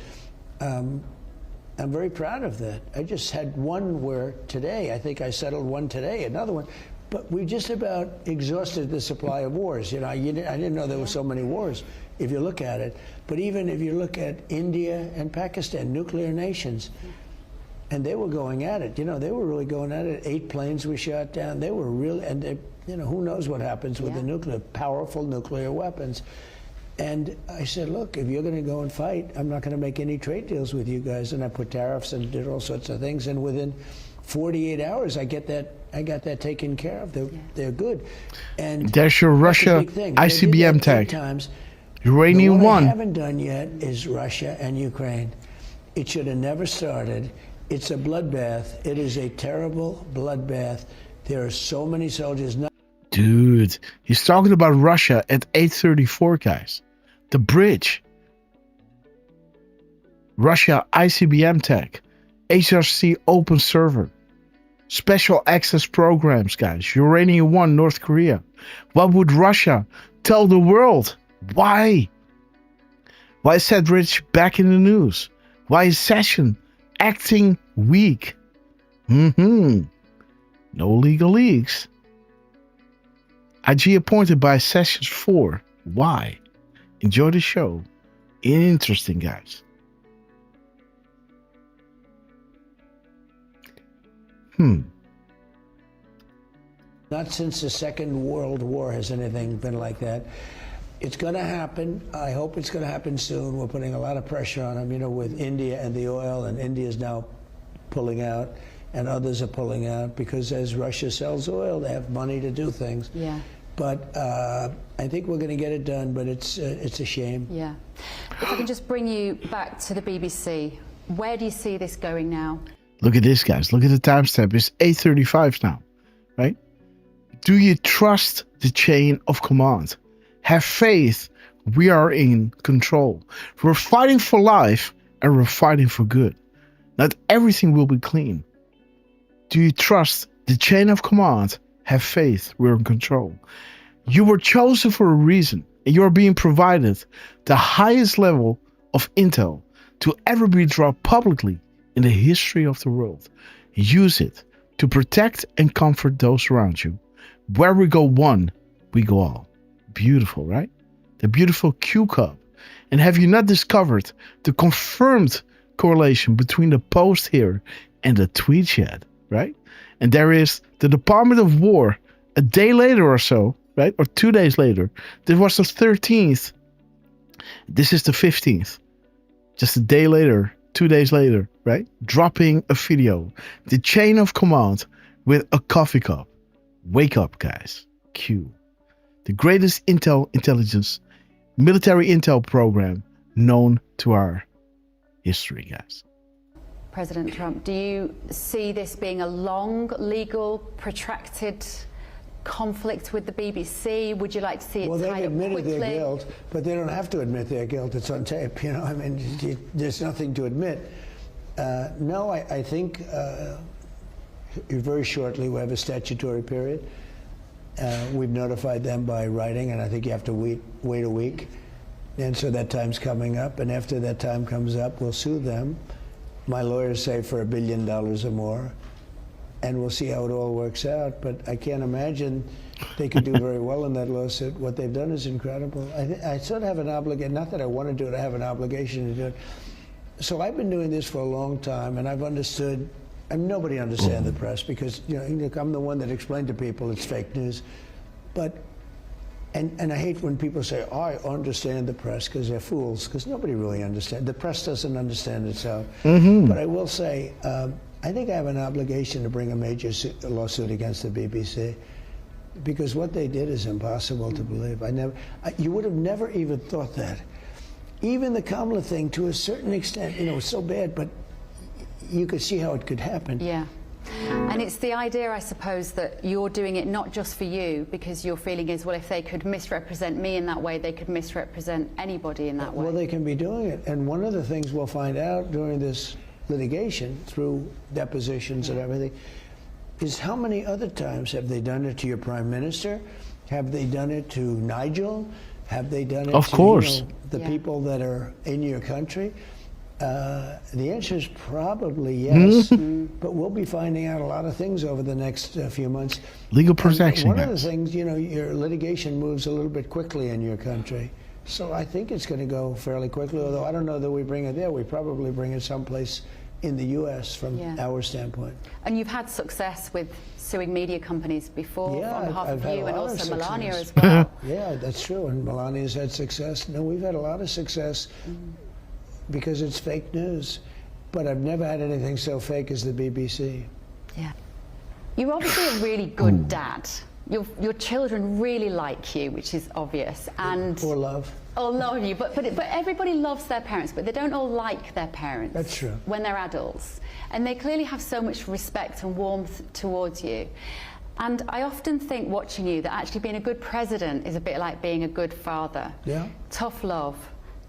I'm very proud of that. I just had one where today, I think I settled one today, another one, but we just about exhausted the supply of wars. I didn't know there were so many wars, if you look at it. But even if you look at India and Pakistan, nuclear nations, and they were going at it. They were really going at it. 8 planes were shot down. They were really, and they, who knows what happens with the powerful nuclear weapons. And I said, look, if you're going to go and fight, I'm not going to make any trade deals with you guys. And I put tariffs and did all sorts of things. And within 48 hours, I got that taken care of. They're good. And there's your Russia ICBM tag. Uranium 1. What I haven't done yet is Russia and Ukraine. It should have never started. It's a bloodbath. It is a terrible bloodbath. There are so many soldiers. Dude, he's talking about Russia at 8:34, guys. The bridge. Russia ICBM tech. HRC open server. Special access programs, guys. Uranium 1, North Korea. What would Russia tell the world? Why? Why is that bridge back in the news? Why is Session acting weak? No legal leaks. IG appointed by Sessions 4. Why? Enjoy the show. Interesting, guys. Not since the Second World War has anything been like that. It's going to happen. I hope it's going to happen soon. We're putting a lot of pressure on them, with India and the oil, and India is now pulling out, and others are pulling out because as Russia sells oil, they have money to do things. Yeah. But I think we're going to get it done, but it's a shame. Yeah. If I can just bring you back to the BBC, where do you see this going now? Look at this, guys. Look at the timestamp. It's 8:35 now, right? Do you trust the chain of command? Have faith. We are in control. We're fighting for life and we're fighting for good. Not everything will be clean. Do you trust the chain of command? Have faith. We're in control. You were chosen for a reason, and you're being provided the highest level of intel to ever be dropped publicly in the history of the world. Use it to protect and comfort those around you. Where we go one, we go all. Beautiful, right? The beautiful Q cup. And have you not discovered the confirmed correlation between the post here and the tweet yet, right? And there is the Department of War a day later or so, right? Or 2 days later. This was the 13th. This is the 15th. Just a day later, 2 days later, right? Dropping a video. The chain of command with a coffee cup. Wake up, guys. Q. The greatest intelligence, military intel program known to our history, guys. President Trump, do you see this being a long, legal, protracted conflict with the BBC? Would you like to see it well, tied they've up admitted quickly? their guilt, but they don't have to admit their guilt. It's on tape, you know. I mean, there's nothing to admit. No, I think very shortly we'll have a statutory period. We've notified them by writing, and I think you have to wait a week. And so that time's coming up, and after that time comes up, we'll sue them. My lawyers say for $1 billion or more, and we'll see how it all works out. But I can't imagine they could do very well in that lawsuit. What they've done is incredible. I sort of have an obligation, not that I want to do it, I have an obligation to do it. So I've been doing this for a long time, and I've understood, and nobody understands the press because, you know, I'm the one that explained to people it's fake news. But, and I hate when people say, oh, I understand the press, because they're fools, because nobody really understands. The press doesn't understand itself. But I will say, I think I have an obligation to bring a major lawsuit against the BBC, because what they did is impossible to believe. You would have never even thought that. Even the Kamala thing, to a certain extent, you know, was so bad, but you could see how it could happen. Yeah. And it's the idea, I suppose, that you're doing it not just for you, because your feeling is, well, if they could misrepresent me in that way, they could misrepresent anybody in that way. Well, they can be doing it. And one of the things we'll find out during this litigation, through depositions and everything, is how many other times have they done it to your prime minister? Have they done it to Nigel? Have they done it to, you know, the people that are in your country? The answer is probably yes, but we'll be finding out a lot of things over the next few months. Legal protection. One of the things, you know, your litigation moves a little bit quickly in your country. So I think it's going to go fairly quickly, although I don't know that we bring it there. We probably bring it someplace in the U.S. from our standpoint. And you've had success with suing media companies before, Yeah, on behalf I've of had you a and lot of also Melania success. as well. Yeah, that's true. And Melania's had success. No, we've had a lot of success because it's fake news. But I've never had anything so fake as the BBC. Yeah. You're obviously a really good dad. Your children really like you, which is obvious. And or love. Or love you, but everybody loves their parents, but they don't all like their parents. That's true. When they're adults. And they clearly have so much respect and warmth towards you. And I often think, watching you, that actually being a good president is a bit like being a good father. Yeah. Tough love,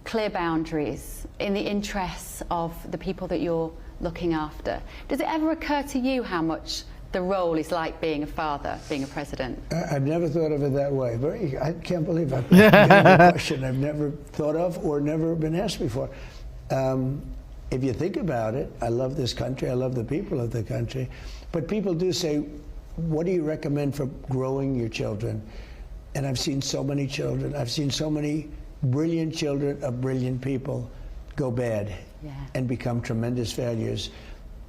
clear boundaries, in the interests of the people that you're looking after. Does it ever occur to you how much the role is like being a father, being a president? I've never thought of it that way. I can't believe I've been a question I've never thought of or never been asked before. If you think about it, I love this country, I love the people of the country, but people do say, what do you recommend for growing your children? And I've seen so many children, I've seen so many brilliant children of brilliant people go bad and become tremendous failures.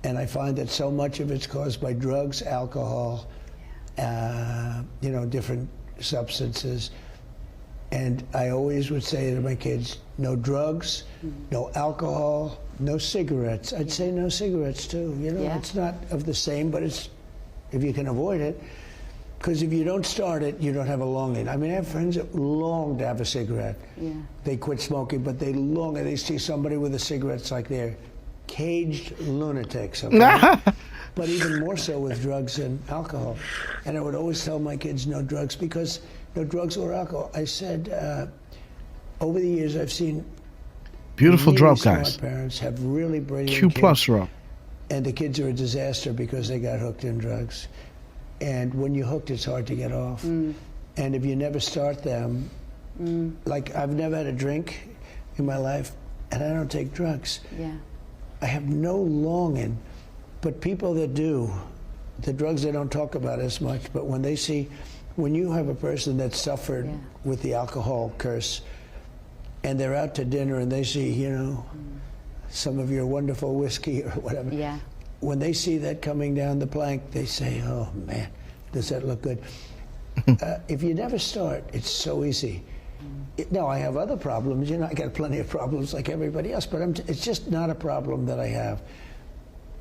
And I find that so much of it's caused by drugs, alcohol, you know, different substances. And I always would say to my kids, no drugs, no alcohol, no cigarettes. I'd say no cigarettes too. You know, it's not of the same, but it's, if you can avoid it, because if you don't start it, you don't have a longing. I mean, I have friends that long to have a cigarette. Yeah. They quit smoking, but they long, and they see somebody with a cigarette, it's like they're caged lunatics. Okay? But even more so with drugs and alcohol. And I would always tell my kids no drugs, because no drugs or alcohol. I said, over the years, I've seen beautiful really drop, smart guys. parents have really brilliant Q plus kids, drop. and the kids are a disaster because they got hooked in drugs. And when you're hooked, it's hard to get off. And if you never start them, like I've never had a drink in my life, and I don't take drugs. Yeah. I have no longing But people that do, the drugs they don't talk about as much, but when they see, when you have a person that suffered with the alcohol curse, and they're out to dinner and they see, you know, some of your wonderful whiskey or whatever. Yeah. When they see that coming down the plank, they say, oh man, does that look good? If you never start, it's so easy. Now, I have other problems. You know, I got plenty of problems like everybody else, but it's just not a problem that I have.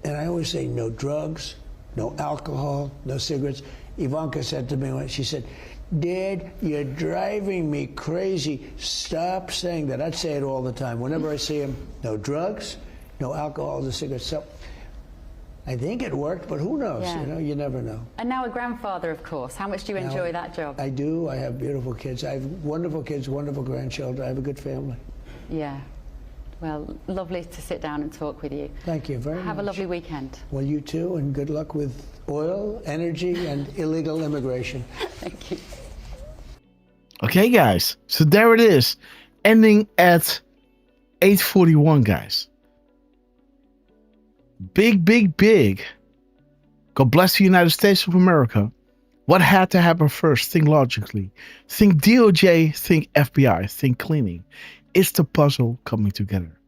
And I always say no drugs, no alcohol, no cigarettes. Ivanka said to me once, she said, Dad, you're driving me crazy. Stop saying that. I'd say it all the time. Whenever I see him, no drugs, no alcohol, no cigarettes. So I think it worked, but who knows? Yeah. You know, you never know. And now a grandfather, of course. How much do you enjoy that job? I do. I have beautiful kids. I have wonderful kids, wonderful grandchildren. I have a good family. Yeah. Well, lovely to sit down and talk with you. Thank you very much. Have a lovely weekend. Well, you too, and good luck with oil, energy, and illegal immigration. Thank you. Okay, guys. So there it is. Ending at 8:41, guys. Big, big, big. God bless the United States of America. What had to happen first? Think logically. Think DOJ, think FBI, think cleaning. It's the puzzle coming together.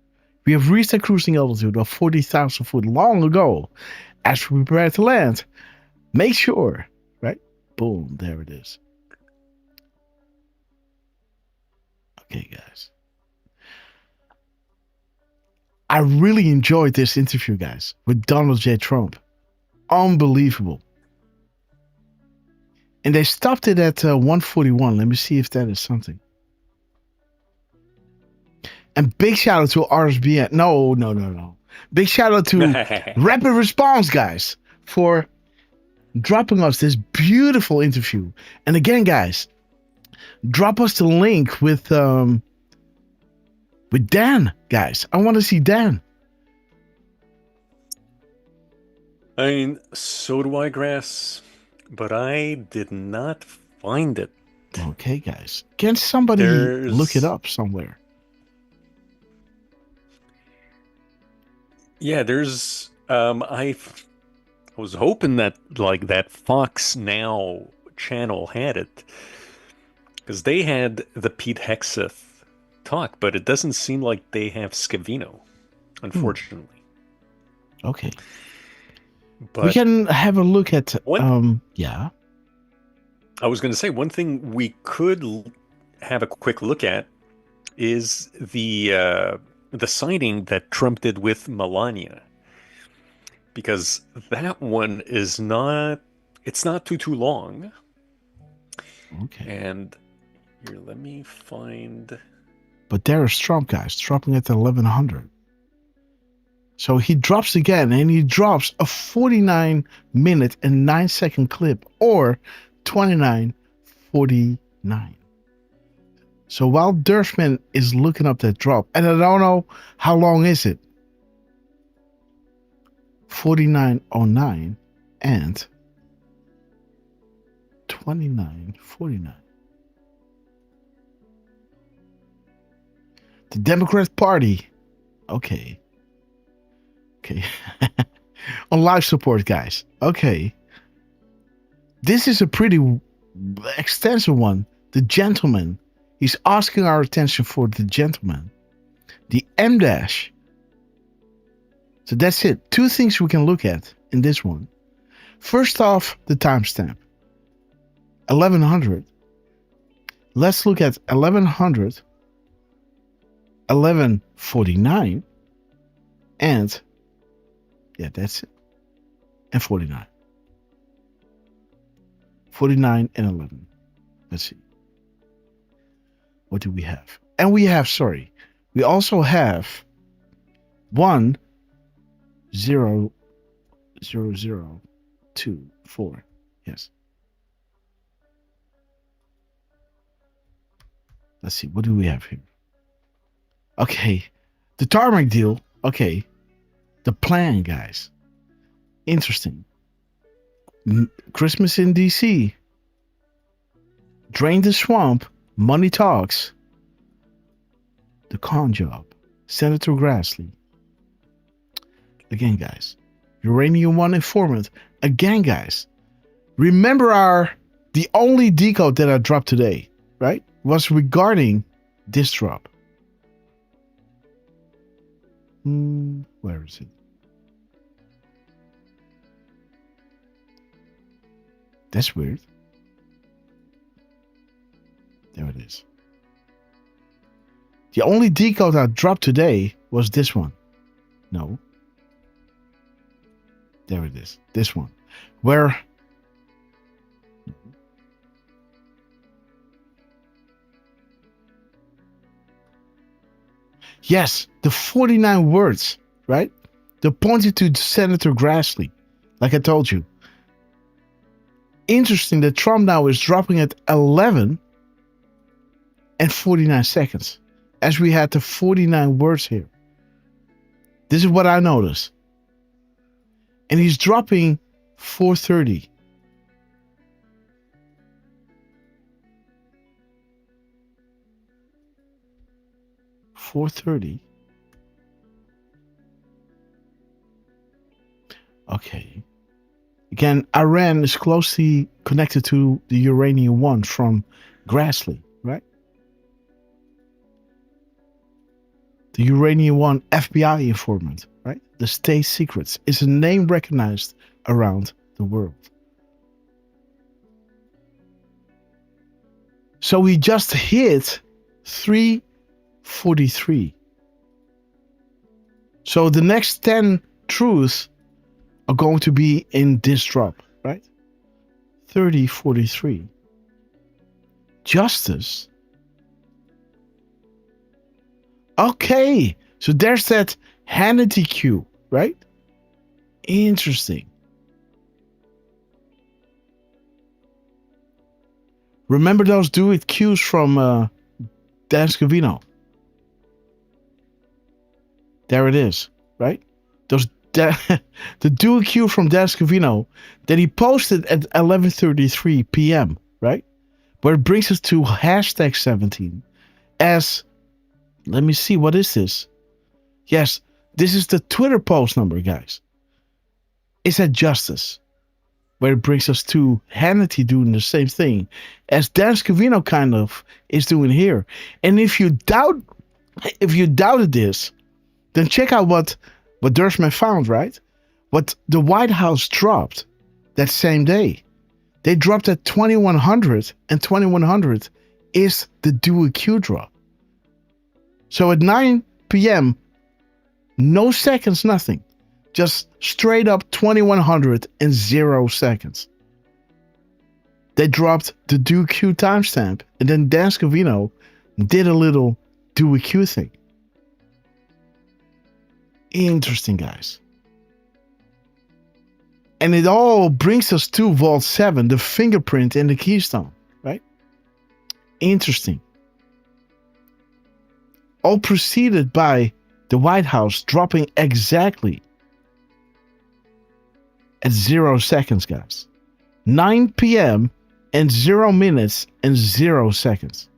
We have reached a cruising altitude of 40,000 foot long ago. As we prepare to land, make sure, right? Boom, there it is. Okay, guys. I really enjoyed this interview, guys, with Donald J. Trump. Unbelievable. And they stopped it at 141. Let me see if that is something. And big shout out to RSBN. No. Big shout out to Rapid Response, guys, for dropping us this beautiful interview. And again, guys, drop us the link with Dan, guys. I want to see Dan. I mean, so do I, Grass, but I did not find it. Okay, guys. Can somebody look it up somewhere? Yeah, there's I was hoping that like that Fox Now channel had it, because they had the Pete Hegseth talk, but it doesn't seem like they have Scavino, unfortunately. Okay. But we can have a look at yeah. I was going to say one thing we could have a quick look at is the sighting that Trump did with Melania, because that one is not too long. Okay. And here, let me find. But there is Trump, guys, dropping at 1100. So he drops again, and he drops a 49-minute and 9-second clip, or 29:49. So while Derfman is looking up that drop, and I don't know how long is it, 49:09 and 29:49. The Democrat Party, okay. On live support, guys. Okay. This is a pretty extensive one. The gentleman. He's asking our attention for the gentleman. The M dash. So that's it. Two things we can look at in this one. First off, the timestamp. 1100. Let's look at 1100. 1149. And yeah, that's it. And 49. 49 and 11. Let's see. What do we have? And we have, we also have 10024. Yes. Let's see. What do we have here? Okay. The tarmac deal. Okay. The plan, guys. Interesting. Christmas in DC. Drain the swamp. Money talks. The con job. Senator Grassley. Again, guys. Uranium 1 informant. Again, guys, remember the only decode that I dropped today, right, was regarding this drop. Where is it? That's weird. There it is. The only decode I dropped today was this one. No. There it is. This one. Where... Yes, the 49 words, right? They pointed to Senator Grassley, like I told you. Interesting that Trump now is dropping at 11 and 49 seconds, as we had the 49 words here. This is what I noticed. And he's dropping 4:30. Okay. Again, Iran is closely connected to the Uranium 1 from Grassley, right? The Uranium 1 FBI informant, right? The state secrets is a name recognized around the world. So we just hit 343. So the next 10 truths are going to be in this drop, right? 3043. Justice. Okay, so there's that Hannity cue, right? Interesting. Remember those do it cues from Dan Scavino? There it is, right? The dual cue from Dan Scavino that he posted at 11:33 p.m., right? Where it brings us to hashtag 17 as, let me see, what is this? Yes, this is the Twitter post number, guys. It's at Justice, where it brings us to Hannity doing the same thing as Dan Scavino kind of is doing here. And if you doubted this, then check out what Derfman found, right? What the White House dropped that same day. They dropped at 2100, and 2100 is the dual Q drop. So at 9 p.m., no seconds, nothing. Just straight up 2100 and 0 seconds. They dropped the dual Q timestamp, and then Dan Scavino did a little dual Q thing. Interesting, guys. And it all brings us to Vault 7, the fingerprint and the keystone, right? Interesting. All preceded by the White House dropping exactly at 0 seconds, guys. 9 p.m. and 0 minutes and 0 seconds.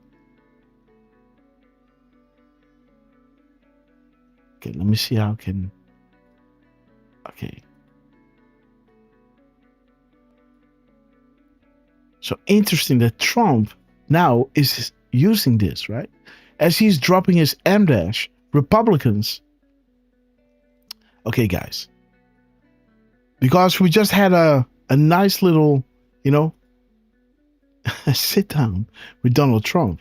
Okay, let me see how I can... Okay. So interesting that Trump now is using this, right? As he's dropping his M-dash, Republicans... Okay, guys. Because we just had a nice little, sit down with Donald Trump.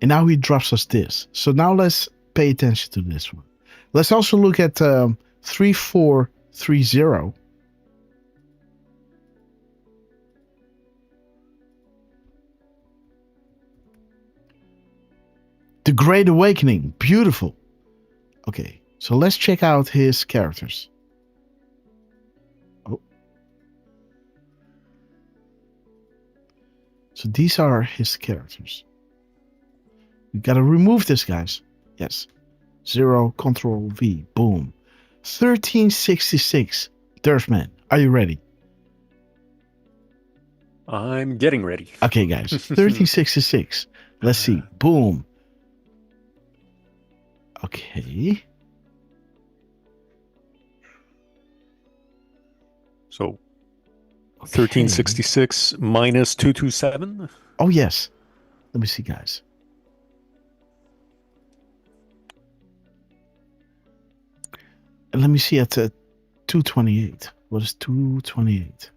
And now he drops us this. So now let's pay attention to this one. Let's also look at 3430. The Great Awakening. Beautiful. Okay, so let's check out his characters. Oh. So these are his characters. We gotta remove this, guys. Yes. 0, Control V, boom. 1366. Derfman, are you ready? I'm getting ready. Okay, guys. 1366. Let's see. Boom. Okay. 1366 minus 227. Oh, yes. Let me see, guys. And let me see at 228. What is 228?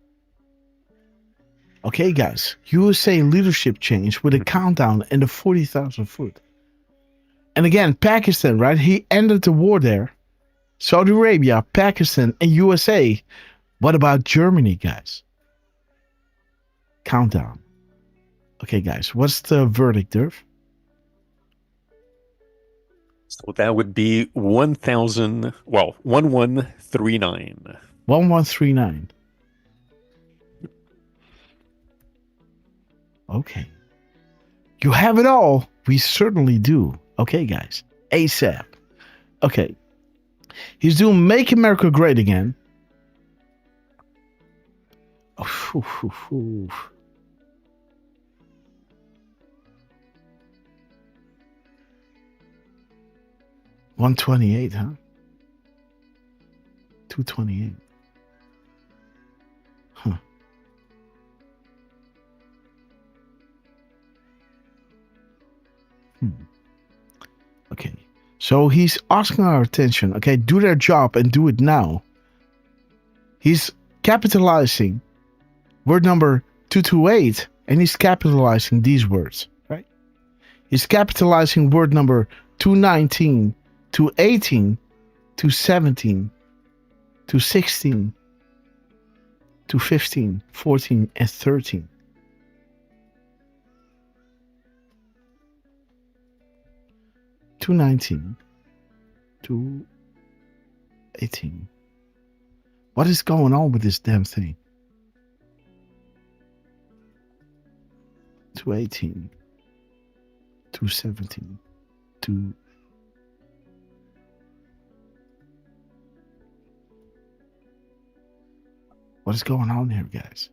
Okay, guys. USA leadership change with a countdown in the 40,000 foot. And again, Pakistan, right? He ended the war there. Saudi Arabia, Pakistan, and USA. What about Germany, guys? Countdown. Okay, guys. What's the verdict, Derf? So that would be 1139. 1139. Okay. You have it all. We certainly do. Okay, guys. ASAP. Okay. He's doing Make America Great Again. Oh, 128, huh? 228. Huh. Okay. So he's asking our attention. Okay, do their job and do it now. He's capitalizing word number 228 and he's capitalizing these words, right? He's capitalizing word number 219, 218, 217, 216, 215, 14, and 13. Two 19, 218. What is going on with this damn thing? 218, 217, 2. What is going on here, guys?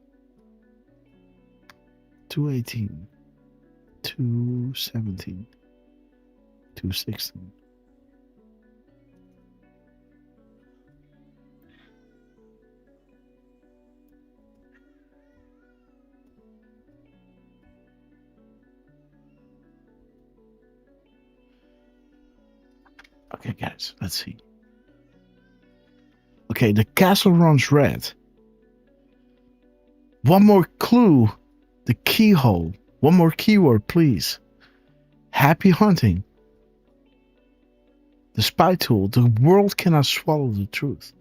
218, 217, 216. Okay, guys, let's see. Okay, the castle runs red. One more clue. The keyhole. One more keyword, please. Happy hunting. The spy tool. The world cannot swallow the truth.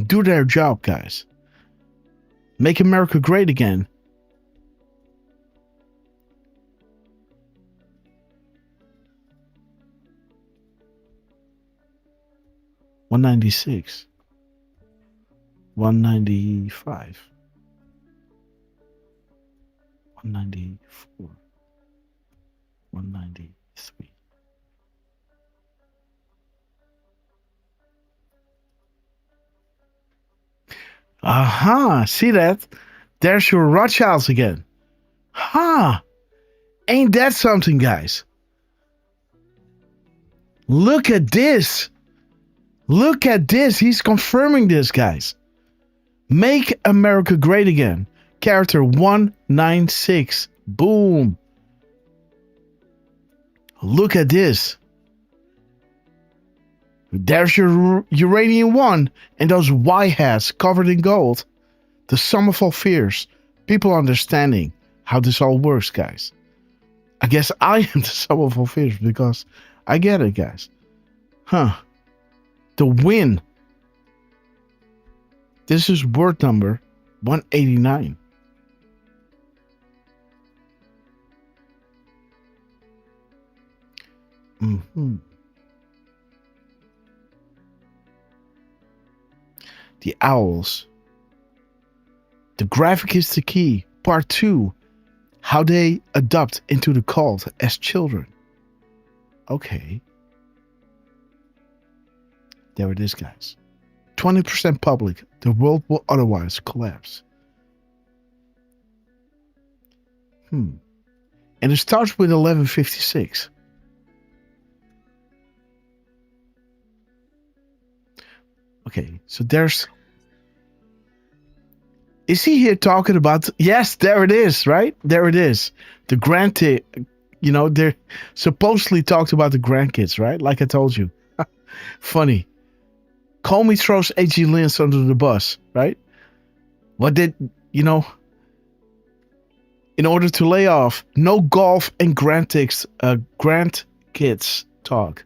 Do their job, guys. Make America great again. $196. $195. $194. $193. Aha, see that? There's your Rothschilds again. Ha! Ain't that something, guys? Look at this. Look at this. He's confirming this, guys. Make America great again. Character 196. Boom. Look at this. There's your uranium 1 and those Y hats covered in gold. The sum of all fears. People understanding how this all works, guys. I guess I am the sum of all fears because I get it, guys. Huh. The win. This is word number 189. The owls. The graphic is the key. Part 2. How they adopt into the cult as children. Okay. There it is, guys. 20% public. The world will otherwise collapse. And it starts with 1156. Okay, so there's Is he here talking about? Yes, there it is. Right there it is. The they're supposedly talked about the grandkids, right? Like I told you. Funny. Comey throws A.G. Lyns under the bus, right? What did, in order to lay off, no golf and grandkids talk.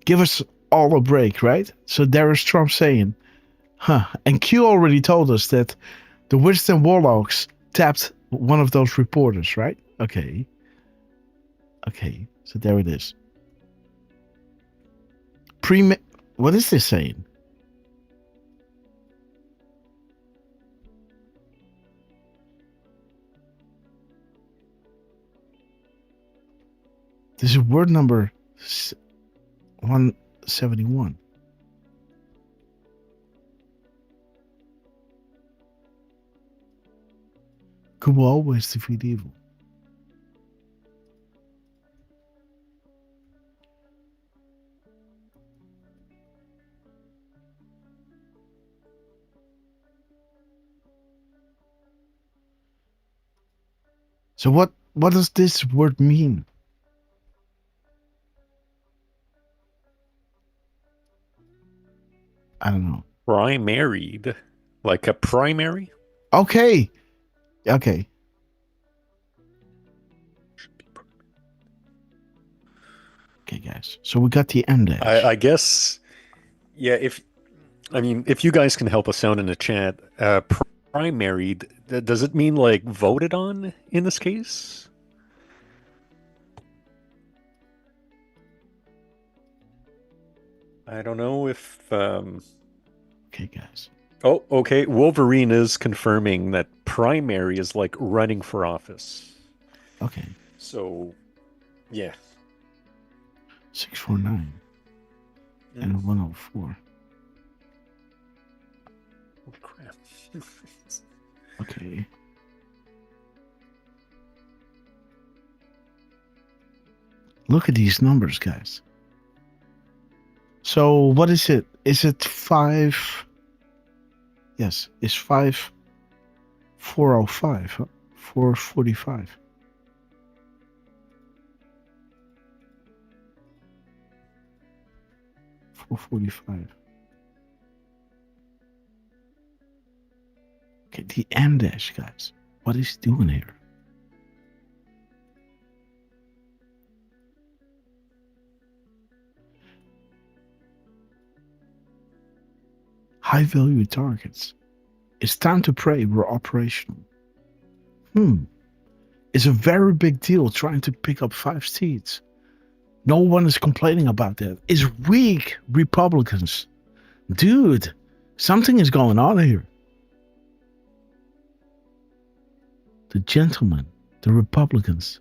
Give us all a break, right? So there is Trump saying, and Q already told us that the Winston Warlocks tapped one of those reporters, right? Okay, so there it is. What is this saying? This is word number 171. Good will always defeat evil. So what does this word mean? I don't know. Primaried. Like a primary? Okay. Okay, guys. So we got the end dash. I guess, yeah, if you guys can help us out in the chat, primaried, does it mean like voted on in this case? I don't know if... Okay, guys. Oh, okay. Wolverine is confirming that primary is like running for office. Okay. So, yeah. 649 and 104. Oh, crap. Okay. Look at these numbers, guys. So what is it? Is it 5? Yes, it's 5405, huh? 445. $445. Okay, the M dash, guys. What is he doing here? High value targets. It's time to pray we're operational. It's a very big deal trying to pick up 5 seats. No one is complaining about that. It's weak Republicans. Dude, something is going on here. The gentlemen, the Republicans.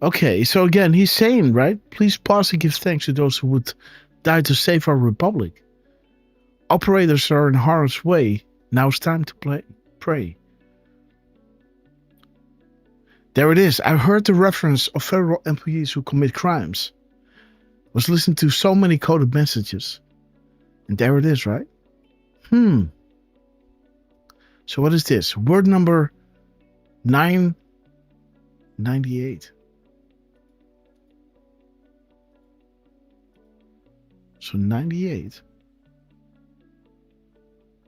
Okay, so again, he's saying, right? Please pause and give thanks to those who would die to save our republic. Operators are in harm's way. Now it's time to pray. There it is. I heard the reference of federal employees who commit crimes. Was listening to so many coded messages. And there it is, right? So what is this? Word number 998. So 98.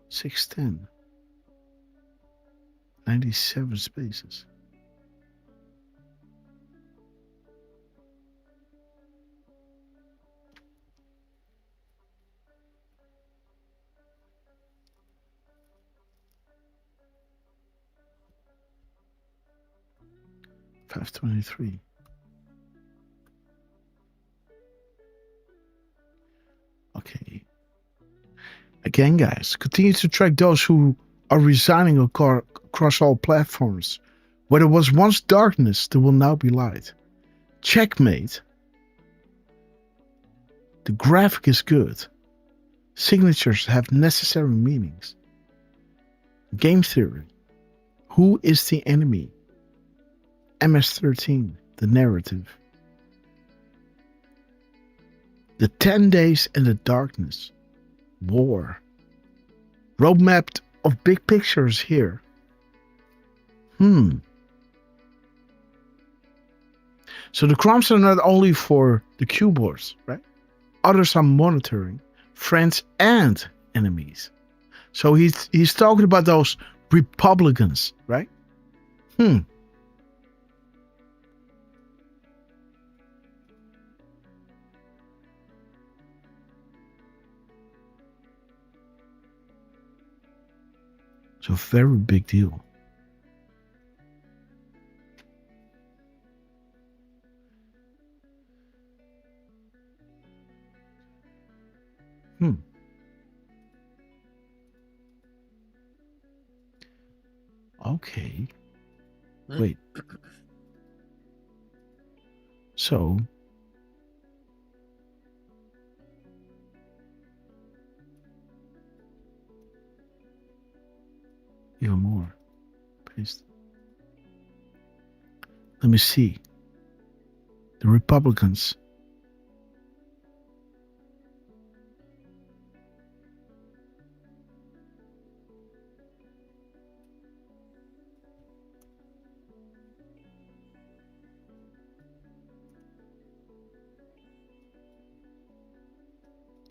610. 97 spaces. $523. Okay. Again, guys, continue to track those who are resigning across all platforms. Where there was once darkness, there will now be light. Checkmate. The graphic is good. Signatures have necessary meanings. Game theory. Who is the enemy? MS-13, the narrative. The 10 days in the darkness. war. Roadmap of big pictures here. So the crumbs are not only for the keyboards, right? Others are monitoring friends and enemies. So he's talking about those Republicans, right? So very big deal. Okay. Wait. So even more. Paste. Let me see. The Republicans.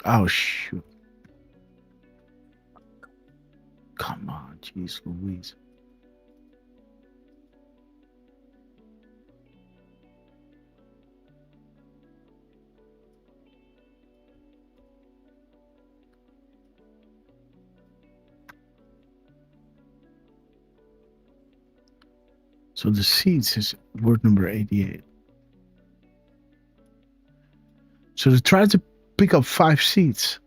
Oh, shoot. Come on, jeez Louise. So the seeds is word number 88. So they tried to pick up 5 seeds.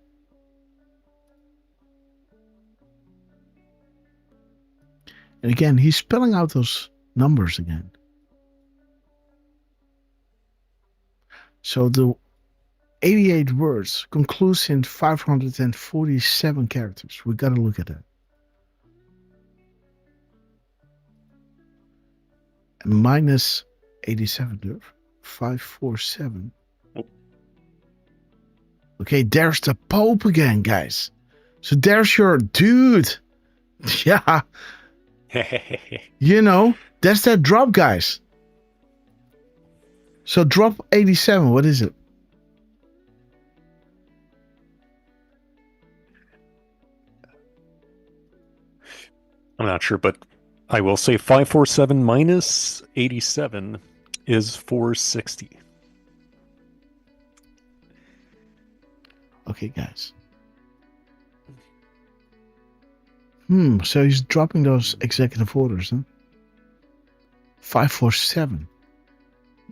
And again, he's spelling out those numbers again. So the 88 words concludes in 547 characters. We got to look at that. And minus 87, Derf. 547. Okay, there's the Pope again, guys. So there's your dude. Yeah. You know, that's that drop, guys. So drop 87, what is it? I'm not sure, but I will say 547 minus 87 is 460. Okay, guys. So he's dropping those executive orders, huh? 547.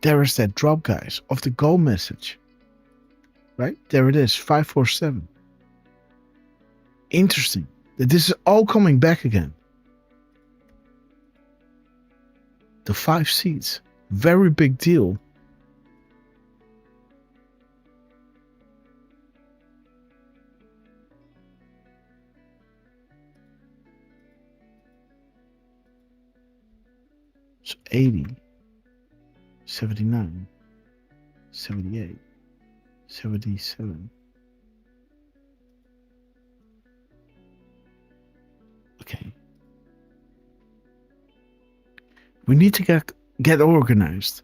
There is that drop, guys, of the go message. Right? There it is, 547. Interesting that this is all coming back again. The 5 seats. Very big deal. So 80, 79, 78, 77. Okay. We need to get organized.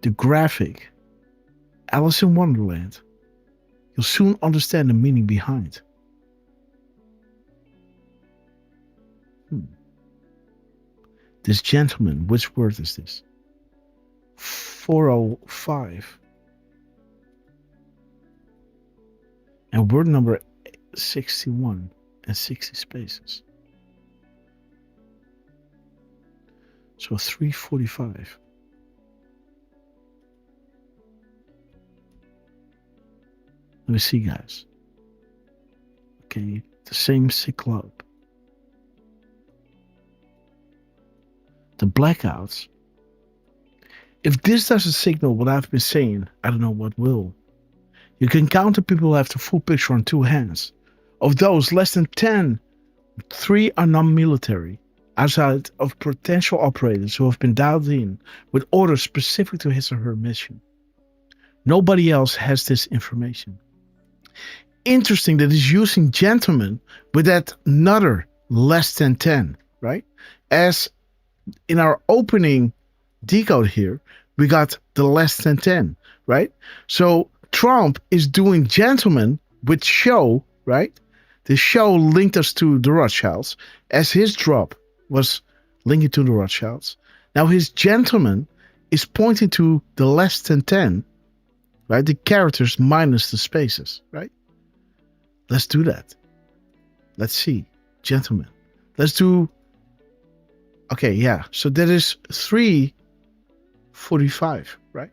The graphic. Alice in Wonderland. You'll soon understand the meaning behind. This gentleman, which word is this? 405. And word number 61 and 60 spaces. So 345. Let me see, guys. Okay, the same cyclope. The blackouts. If this doesn't signal what I've been saying, I don't know what will. You can count the people who have the full picture on 2 hands. Of those, less than 10, 3 are non-military, outside of potential operators who have been dialed in with orders specific to his or her mission. Nobody else has this information. interesting that he's using gentlemen with that another less than 10, right? As in our opening decode here, we got the less than 10, right? So Trump is doing gentlemen with show, right? The show linked us to the Rothschilds, as his drop was linking to the Rothschilds. Now his gentleman is pointing to the less than 10, right? The characters minus the spaces, right? Let's do that. Let's see. Gentlemen. Let's do... Okay, yeah. So that is 3:45, right?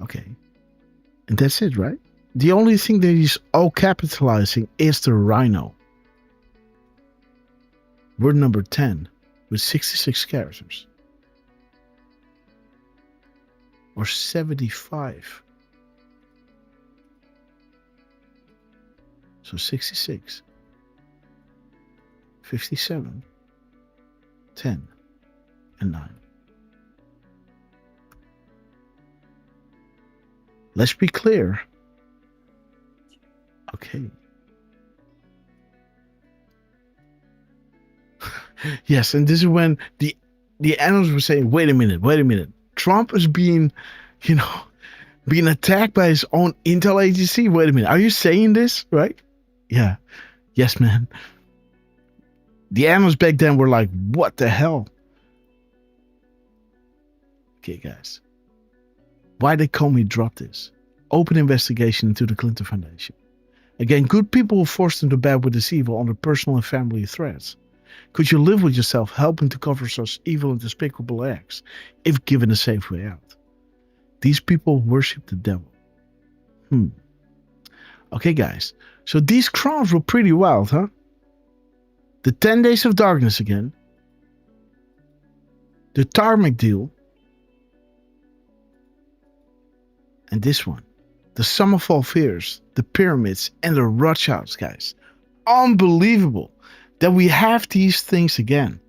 Okay. And that's it, right? The only thing that he's all capitalizing is the rhino. Word number 10 with 66 characters. Or 75. So 66. 57. 10. And 9. Let's be clear. Okay. Yes, and this is when the analysts were saying, wait a minute. Trump is being attacked by his own intel agency. Wait a minute. Are you saying this? Right? Yeah. Yes, man. The analysts back then were like, what the hell? Okay, guys. Why did Comey drop this? Open investigation into the Clinton Foundation. Again, good people will force them to bed with this evil under personal and family threats. Could you live with yourself helping to cover such evil and despicable acts if given a safe way out? These people worship the devil. Okay, guys. So these crimes were pretty wild, huh? The 10 Days of Darkness again. The Tarmac deal. And this one. The Sum of All Fears, the Pyramids, and the Rothschilds, guys. Unbelievable that we have these things again.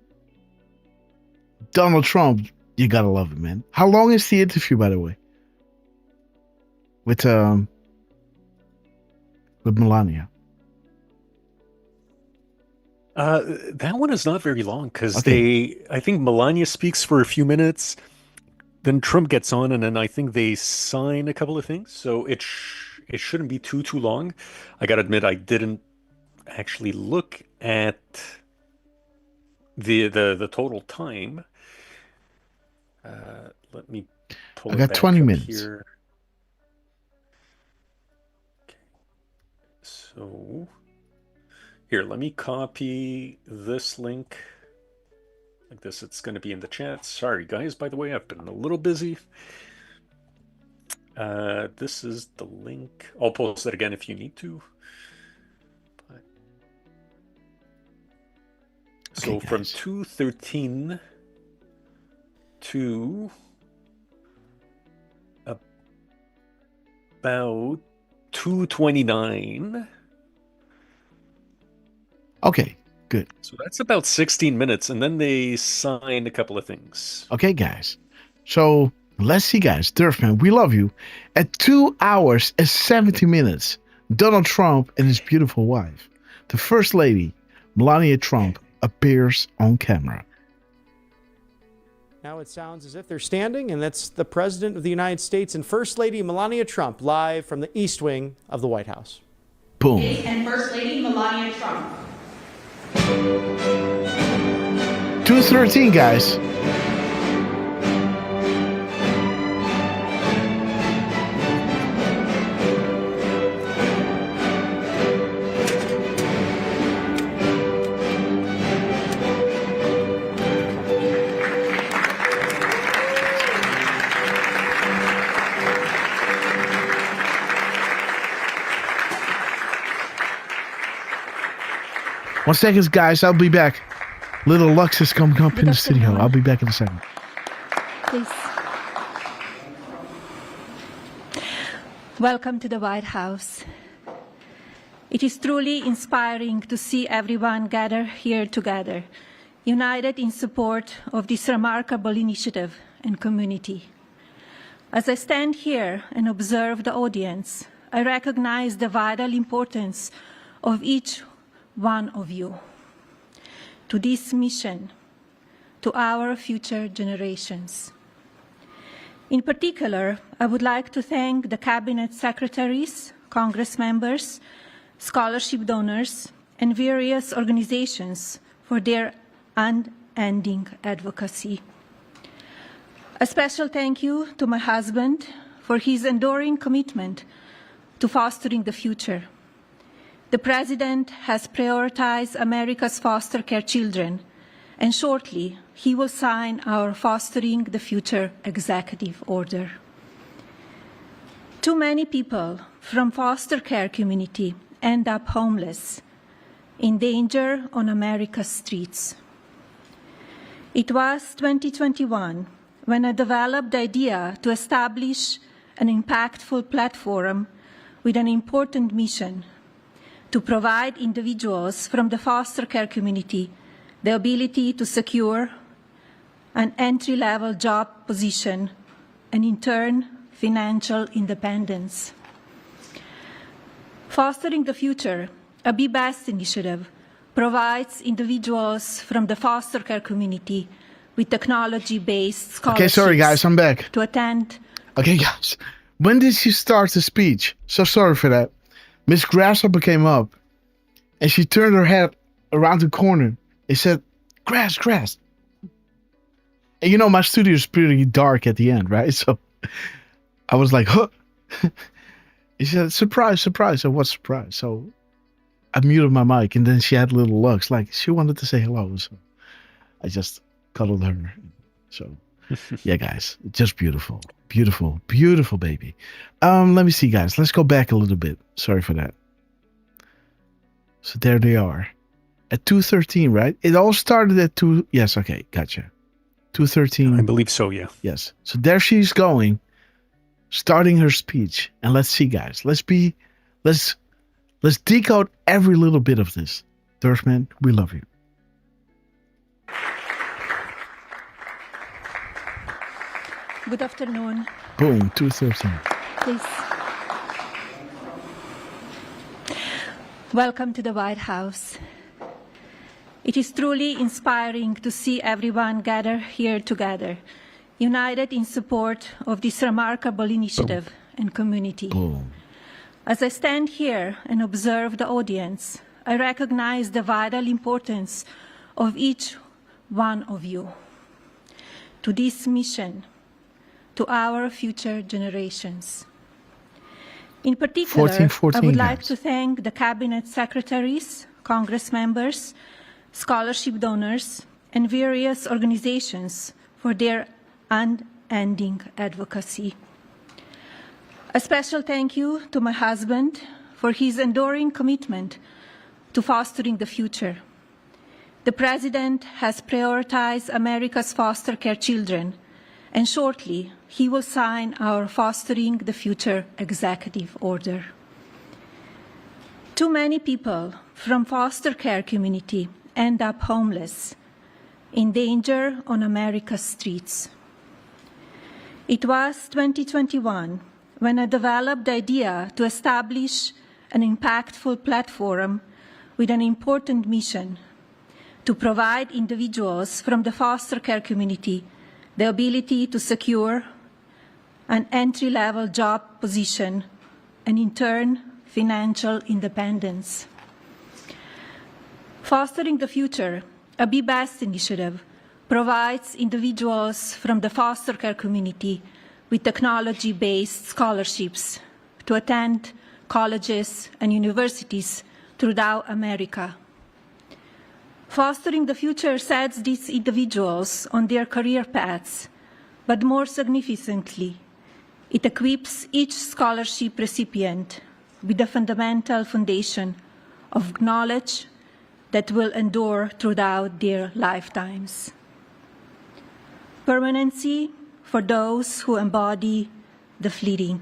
Donald Trump, you gotta love it, man. How long is the interview, by the way? With Melania. That one is not very long because I think Melania speaks for a few minutes. Then Trump gets on, and then I think they sign a couple of things. So it shouldn't be too long. I gotta admit, I didn't actually look at the total time. Let me pull. I got 20 minutes here. Okay. So here, let me copy this link. Like this, it's going to be in the chat. Sorry, guys, by the way, I've been a little busy. This is the link. I'll post it again if you need to. But... So okay, from 2:13 to about 2:29. Okay. Good. So that's about 16 minutes, and then they signed a couple of things. Okay, guys. So let's see, guys. Derf, man, we love you. At 2 hours and 70 minutes, Donald Trump and his beautiful wife, the First Lady, Melania Trump, appears on camera. Now it sounds as if they're standing, and that's the President of the United States and First Lady Melania Trump, live from the East Wing of the White House. Boom. And First Lady Melania Trump. 2:13, guys. One second, guys. I'll be back. Little Lux is coming up in the studio. I'll be back in a second. Please. Welcome to the White House. It is truly inspiring to see everyone gather here together. united in support of this remarkable initiative and community. As I stand here and observe the audience, I recognize the vital importance of each one of you to this mission, to our future generations. In particular, I would like to thank the Cabinet Secretaries, Congress members, scholarship donors, and various organizations for their unending advocacy. A special thank you to my husband for his enduring commitment to fostering the future. The President has prioritized America's foster care children, and shortly he will sign our Fostering the Future Executive Order. Too many people from foster care community end up homeless, in danger on America's streets. It was 2021 when I developed the idea to establish an impactful platform with an important mission to provide individuals from the foster care community the ability to secure an entry-level job position and, in turn, financial independence. Fostering the Future, a Be Best initiative, provides individuals from the foster care community with technology-based scholarships. Okay, sorry guys, I'm back. To attend. Okay guys, when did she start the speech? So sorry for that. Miss Grasshopper came up and she turned her head around the corner and said, "Grass, grass." And you know, my studio is pretty dark at the end, right? So I was like, huh. She said, "Surprise, surprise." I said, "What surprise?" So I muted my mic and then she had little looks like she wanted to say hello. So I just cuddled her. So yeah, guys, just beautiful, beautiful, beautiful baby. Let me see, guys. Let's go back a little bit. Sorry for that. So there they are at 2:13, right? It all started at 2. Yes. Okay. Gotcha. 2:13. I believe so. Yeah. Yes. So there she's going, starting her speech. And let's see, guys, let's decode every little bit of this. Derf, man, we love you. Good afternoon. Boom, 2:13. Please. Welcome to the White House. It is truly inspiring to see everyone gather here together, united in support of this remarkable initiative and community. Boom. As I stand here and observe the audience, I recognize the vital importance of each one of you to this mission, to our future generations. In particular, I would like to thank the Cabinet Secretaries, Congress members, scholarship donors, and various organizations for their unending advocacy. A special thank you to my husband for his enduring commitment to fostering the future. The President has prioritized America's foster care children, and shortly he will sign our Fostering the Future Executive Order. Too many people from foster care community end up homeless, in danger on America's streets. It was 2021 when I developed the idea to establish an impactful platform with an important mission to provide individuals from the foster care community the ability to secure an entry-level job position and, in turn, financial independence. Fostering the Future, a Be Best initiative, provides individuals from the foster care community with technology-based scholarships to attend colleges and universities throughout America. Fostering the Future sets these individuals on their career paths, but more significantly, it equips each scholarship recipient with a fundamental foundation of knowledge that will endure throughout their lifetimes. Permanency for those who embody the fleeting.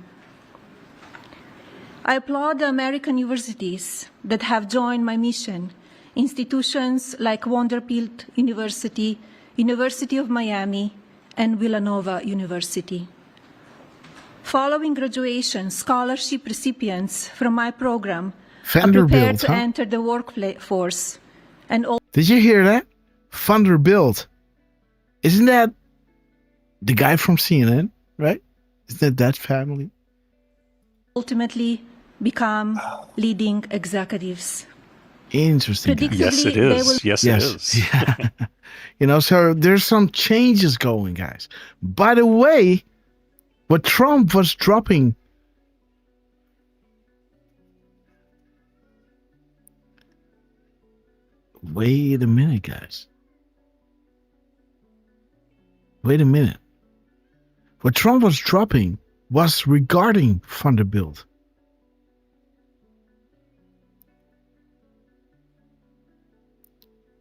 I applaud the American universities that have joined my mission institutions like Vanderbilt University, University of Miami, and Villanova University. Following graduation, scholarship recipients from my program are prepared to enter the workforce. And did you hear that? Vanderbilt. Isn't that the guy from CNN, right? Isn't that family? Ultimately become leading executives. Interesting. Yes, it is. Yes, it is. Yeah. You know, so there's some changes going, guys. By the way, what Trump was dropping, wait a minute, guys. Wait a minute. What Trump was dropping was regarding Vanderbilt.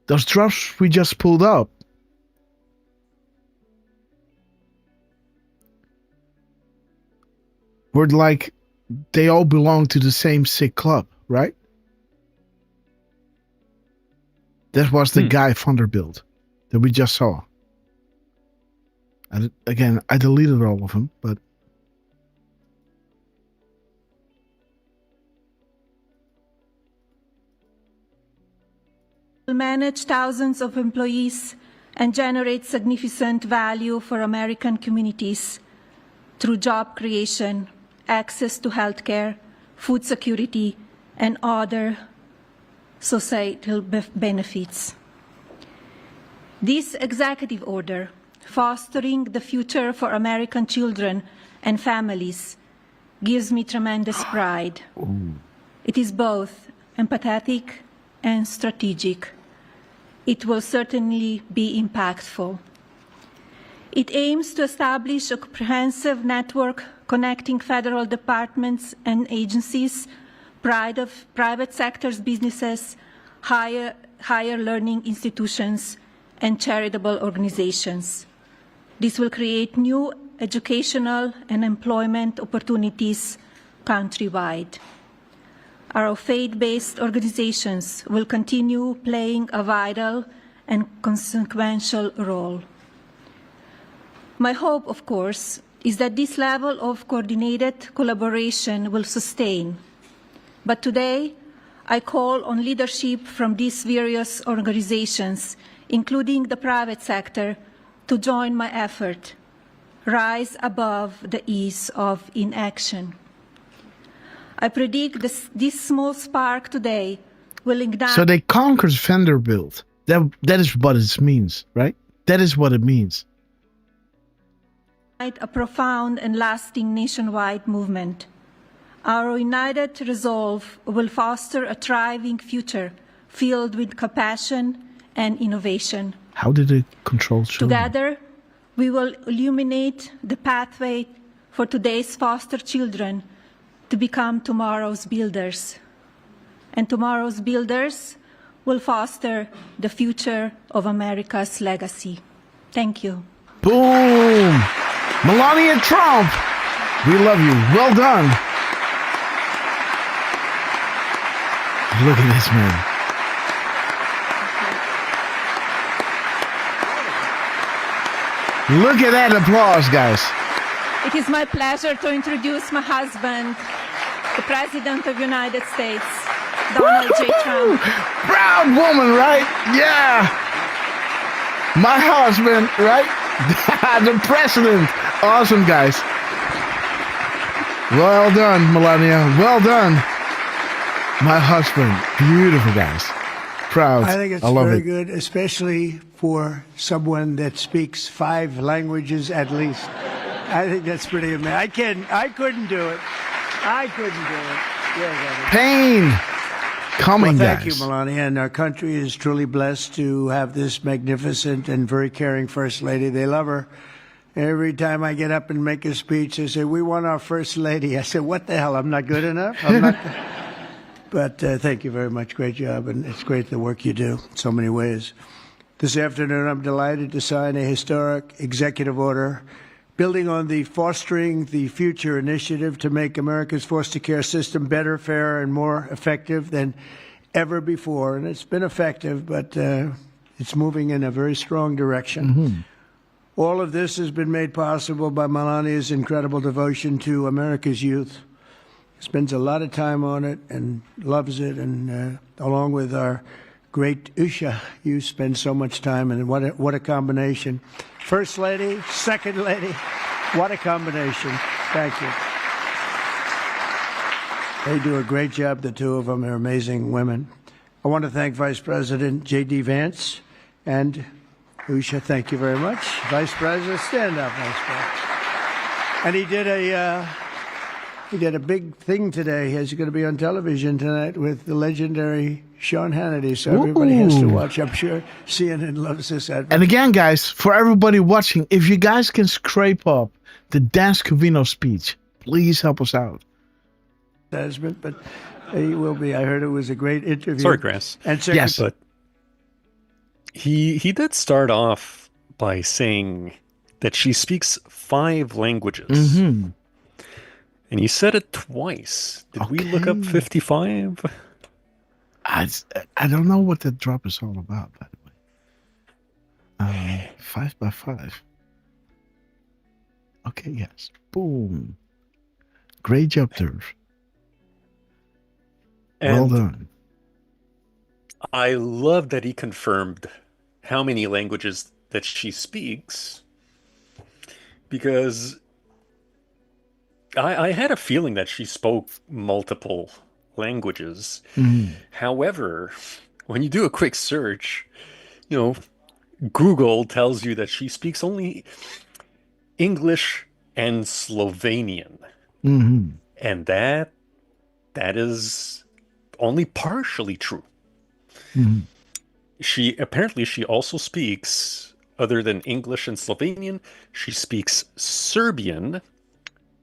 Those drops we just pulled up were like, they all belong to the same sick club, right? That was the guy Vanderbilt that we just saw. And again, I deleted all of them, but will manage thousands of employees and generate significant value for American communities through job creation, access to health care, food security, and other societal benefits. This executive order, fostering the future for American children and families, gives me tremendous pride. It is both empathetic and strategic. It will certainly be impactful. It aims to establish a comprehensive network connecting federal departments and agencies, private sector's businesses, higher learning institutions, and charitable organizations. This will create new educational and employment opportunities countrywide. Our faith-based organizations will continue playing a vital and consequential role. My hope, of course, is that this level of coordinated collaboration will sustain. But today, I call on leadership from these various organizations, including the private sector, to join my effort, rise above the ease of inaction. I predict this small spark today will ignite. So they conquered Vanderbilt. That is what it means, right? That is what it means. A profound and lasting nationwide movement. Our united resolve will foster a thriving future filled with compassion and innovation. How did it control children? Together, we will illuminate the pathway for today's foster children to become tomorrow's builders. And tomorrow's builders will foster the future of America's legacy. Thank you. Boom! Melania Trump, we love you. Well done. Look at this, man. Look at that applause, guys. It is my pleasure to introduce my husband, the President of the United States, Donald J. Trump. Proud woman, right? Yeah. My husband, right? The President. Awesome, guys. Well done, Melania. Well done. My husband. Beautiful, guys. Proud. I think it's very good, especially for someone that speaks 5 languages at least. I think that's pretty amazing. I couldn't do it. I couldn't do it. Yeah, Pain. Coming, thank guys. you, Melania. And our country is truly blessed to have this magnificent and very caring First Lady. They love her. Every time I get up and make a speech, they say, "We want our First Lady." I said, "What the hell? I'm not good enough?" I'm not. But thank you very much. Great job. And it's great the work you do in so many ways. This afternoon, I'm delighted to sign a historic executive order building on the Fostering the Future initiative to make America's foster care system better, fairer, and more effective than ever before, and it's been effective, but it's moving in a very strong direction. Mm-hmm. All of this has been made possible by Melania's incredible devotion to America's youth. Spends a lot of time on it and loves it, and along with our great Usha, you spend so much time, and what a combination. First Lady, Second Lady, what a combination. Thank you. They do a great job, the two of them. They're amazing women. I want to thank Vice President J.D. Vance and Usha. Thank you very much. Vice President, stand up, Vice President. And he did a big thing today. He's going to be on television tonight with the legendary Sean Hannity, so everybody has to watch. I'm sure CNN loves this advert. And again, guys, for everybody watching, if you guys can scrape up the Dan Scavino speech, please help us out. But he will be. I heard it was a great interview. Sorry, Grass. And yes, but he did start off by saying that she speaks 5 languages. Mm-hmm. And you said it twice. Did we look up 55? I don't know what that drop is all about, by the way. 5 by 5. Okay, yes. Boom. Great job, Derf. Well done. I love that he confirmed how many languages that she speaks, because I had a feeling that she spoke multiple languages. Mm-hmm. However, when you do a quick search, Google tells you that she speaks only English and Slovenian. Mm-hmm. And that is only partially true. Mm-hmm. She also speaks, other than English and Slovenian, she speaks Serbian,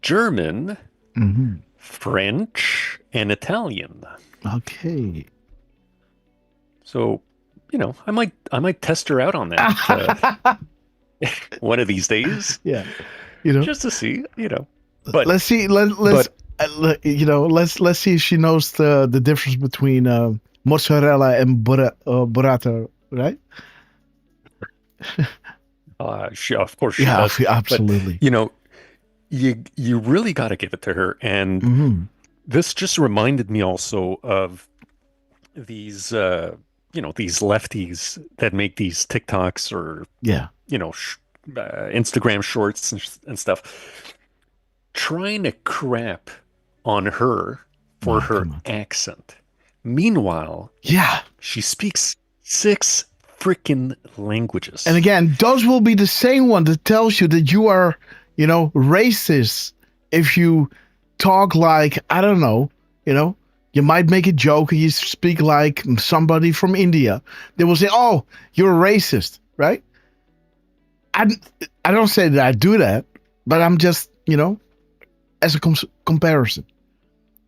German, mm-hmm. French, and Italian. Okay. So, I might test her out on that one of these days. Yeah. Just to see, But let's see. Let's see if she knows the difference between mozzarella and burrata, right? Of course she does. Absolutely. But, you really got to give it to her, and mm-hmm. this just reminded me also of these these lefties that make these TikToks or Instagram shorts and stuff, trying to crap on her for her accent. Meanwhile, she speaks 6 freaking languages. And again, those will be the same one that tells you that you are, racist if you talk like, I don't know, you might make a joke and you speak like somebody from India. They will say, oh, you're a racist, right? I don't say that I do that, but I'm just, as a comparison.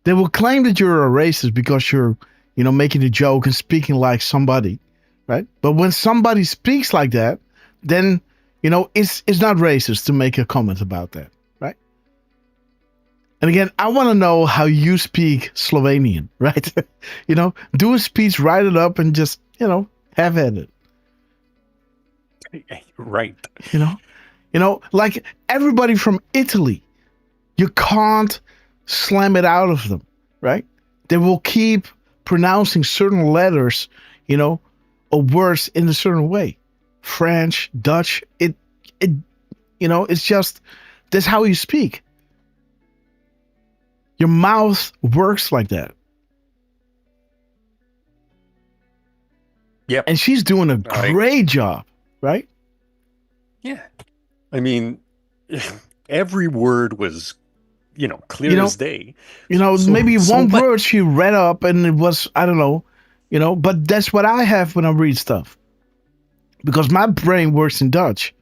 They will claim that you're a racist because you're, making a joke and speaking like somebody, right? But when somebody speaks like that, then, it's not racist to make a comment about that, right? And again, I want to know how you speak Slovenian, right? Do a speech, write it up, and just, have at it. Right. Like everybody from Italy, you can't slam it out of them, right? They will keep pronouncing certain letters, or words in a certain way. French, Dutch, it's just, that's how you speak. Your mouth works like that. Yep. And she's doing a great job, right? Yeah. I mean, every word was, clear as day. Maybe one word she read up and it was, I don't know, but that's what I have when I read stuff. Because my brain works in Dutch.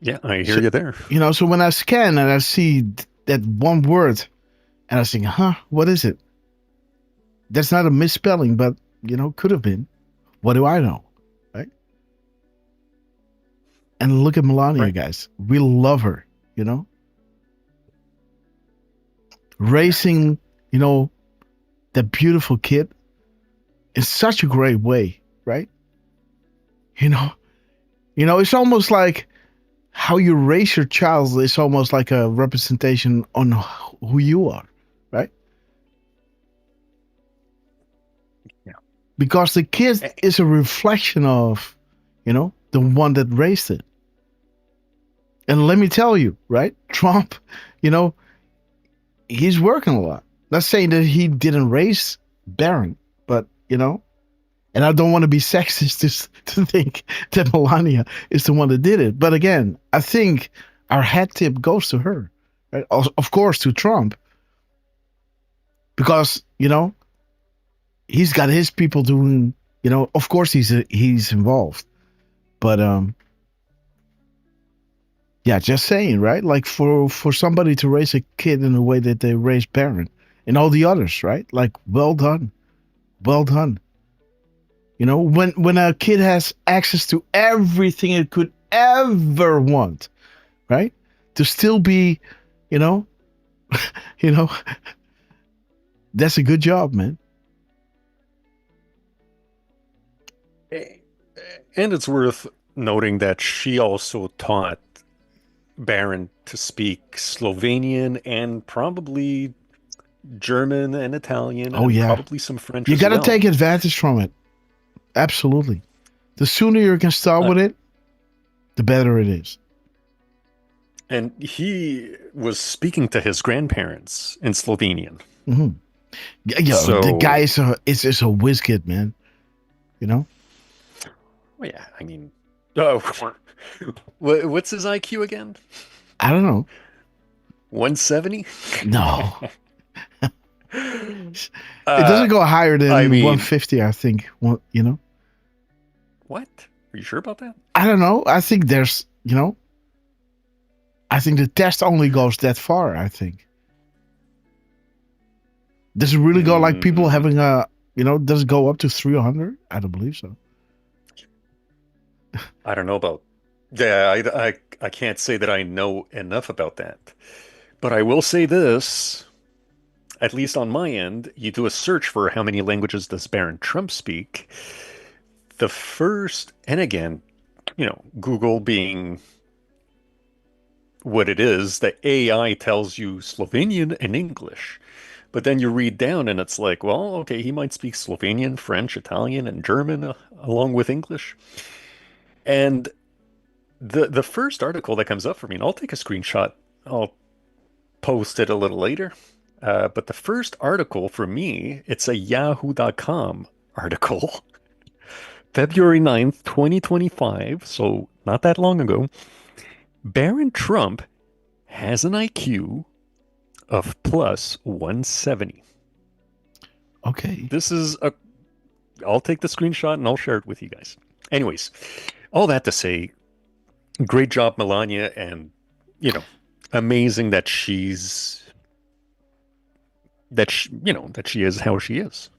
Yeah, I hear you there. So when I scan and I see that one word and I think, what is it? That's not a misspelling, but, could have been. What do I know? Right? And look at Melania, guys. We love her, raising you know, that beautiful kid in such a great way, right? You know, it's almost like how you raise your child is almost like a representation on who you are, right? Yeah. Because the kid is a reflection of, the one that raised it. And let me tell you, right? Trump, he's working a lot. Not saying that he didn't raise Barron, but, and I don't want to be sexist to think that Melania is the one that did it. But again, I think our hat tip goes to her, right? Of course, to Trump. Because, he's got his people doing, of course he's involved. But, yeah, just saying, right? Like for somebody to raise a kid in the way that they raised Barron and all the others, right? Like, well done. Well done. When a kid has access to everything it could ever want, right? To still be, that's a good job, man. And it's worth noting that she also taught Barron to speak Slovenian and probably German and Italian. Oh, and yeah. Probably some French You as got to well. take advantage from it. Absolutely. The sooner you can start with it, the better it is. And he was speaking to his grandparents in Slovenian. Mm-hmm. The guy is a whiz kid, man. Well, yeah, I mean, what's his IQ again? I don't know. 170? No. It doesn't go higher than 150, I think. What? Are you sure about that? I don't know. I think there's, I think the test only goes that far, I think. Does it really go like people having does it go up to 300? I don't believe so. I don't know about. Yeah, I can't say that I know enough about that. But I will say this, at least on my end, you do a search for how many languages does Barron Trump speak. The first, and again, Google being what it is, the AI tells you Slovenian and English. But then you read down and it's like, well, okay, he might speak Slovenian, French, Italian, and German along with English. And the first article that comes up for me, and I'll take a screenshot, I'll post it a little later. But the first article for me, it's a yahoo.com article. February 9th, 2025, so not that long ago. Barron Trump has an IQ of plus 170. Okay. This is I'll take the screenshot and I'll share it with you guys. Anyways, all that to say, great job, Melania, and, amazing that she is how she is.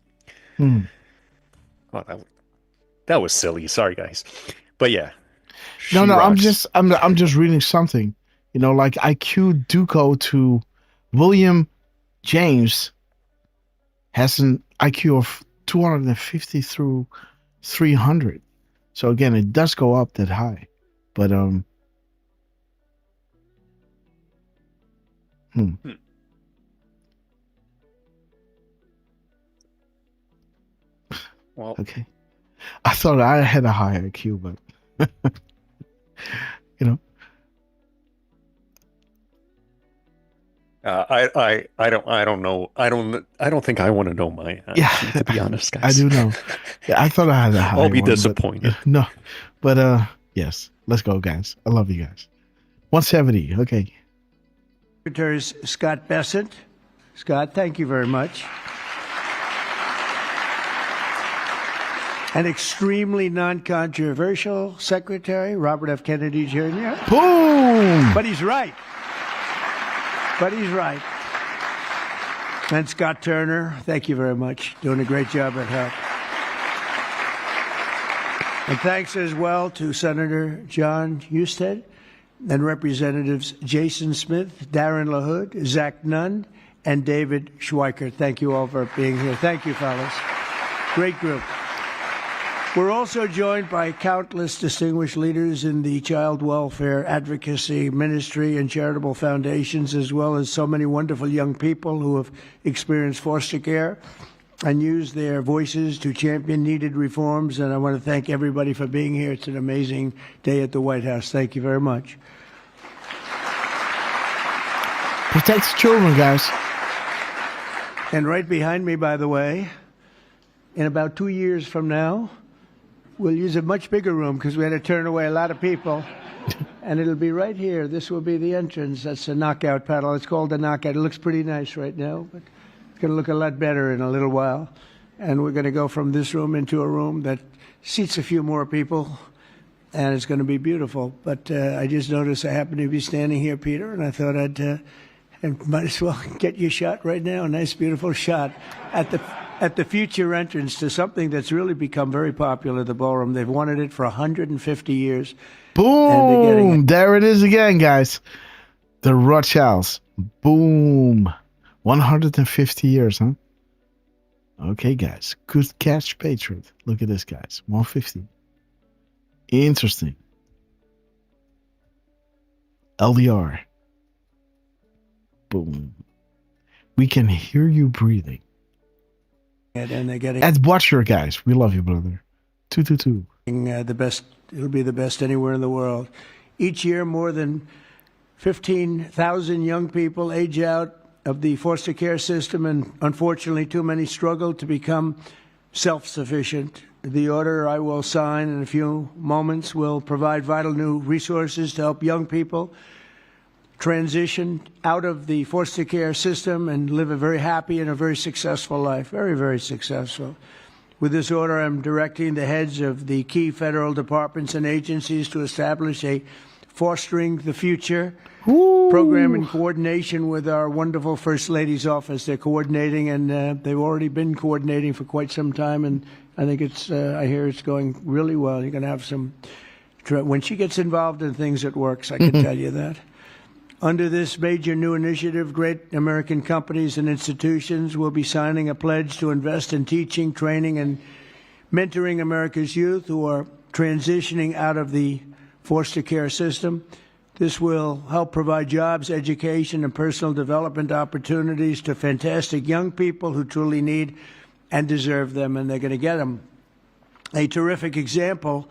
Well, that was silly. Sorry, guys. But yeah. No, rocks. I'm just reading something. Like IQ do go to William James has an IQ of 250 through 300. So again, it does go up that high. But Well, okay. I thought I had a high IQ, but I don't know. I don't think I want to know my IQ, to be honest, guys. I do know. Yeah, I thought I had a high I'll be one, disappointed. But, no, but yes, let's go, guys. I love you guys. 170. Okay. Secretary Scott Bessent. Scott, thank you very much. An extremely non-controversial Secretary, Robert F. Kennedy Jr. Boom! But he's right. And Scott Turner, thank you very much. Doing a great job at Help. And thanks as well to Senator John Husted and Representatives Jason Smith, Darren LaHood, Zach Nunn, and David Schweiker. Thank you all for being here. Thank you, fellas. Great group. We're also joined by countless distinguished leaders in the child welfare advocacy ministry and charitable foundations, as well as so many wonderful young people who have experienced foster care and used their voices to champion needed reforms. And I want to thank everybody for being here. It's an amazing day at the White House. Thank you very much. Protect children, guys. And right behind me, by the way, in about 2 years from now, we'll use a much bigger room because we had to turn away a lot of people. And it'll be right here. This will be the entrance. That's a knockout paddle. It's called the knockout. It looks pretty nice right now, but it's going to look a lot better in a little while. And we're going to go from this room into a room that seats a few more people, and it's going to be beautiful. But I just noticed I happen to be standing here, Peter, and I thought I might as well get you a shot right now. A nice, beautiful shot at the future entrance to something that's really become very popular, the ballroom. They've wanted it for 150 years. Boom! There it is again, guys. The Rothschilds. Boom. 150 years, huh? Okay, guys. Good catch, Patriot. Look at this, guys. 150. Interesting. LDR. Boom. We can hear you breathing. And they're getting Ed Watcher, guys. We love you, brother. 222. the best. It'll be the best anywhere in the world. Each year, more than 15,000 young people age out of the foster care system, and unfortunately, too many struggle to become self-sufficient. The order I will sign in a few moments will provide vital new resources to help young people transition out of the foster care system and live a very happy and a very successful life. Very, very successful. With this order, I'm directing the heads of the key federal departments and agencies to establish a Fostering the Future program in coordination with our wonderful First Lady's office. They're coordinating, and they've already been coordinating for quite some time, and I think I hear it's going really well. You're going to have some, when she gets involved in things, it works, I can tell you that. Under this major new initiative, great American companies and institutions will be signing a pledge to invest in teaching, training, and mentoring America's youth who are transitioning out of the foster care system. This will help provide jobs, education, and personal development opportunities to fantastic young people who truly need and deserve them, and they're going to get them. A terrific example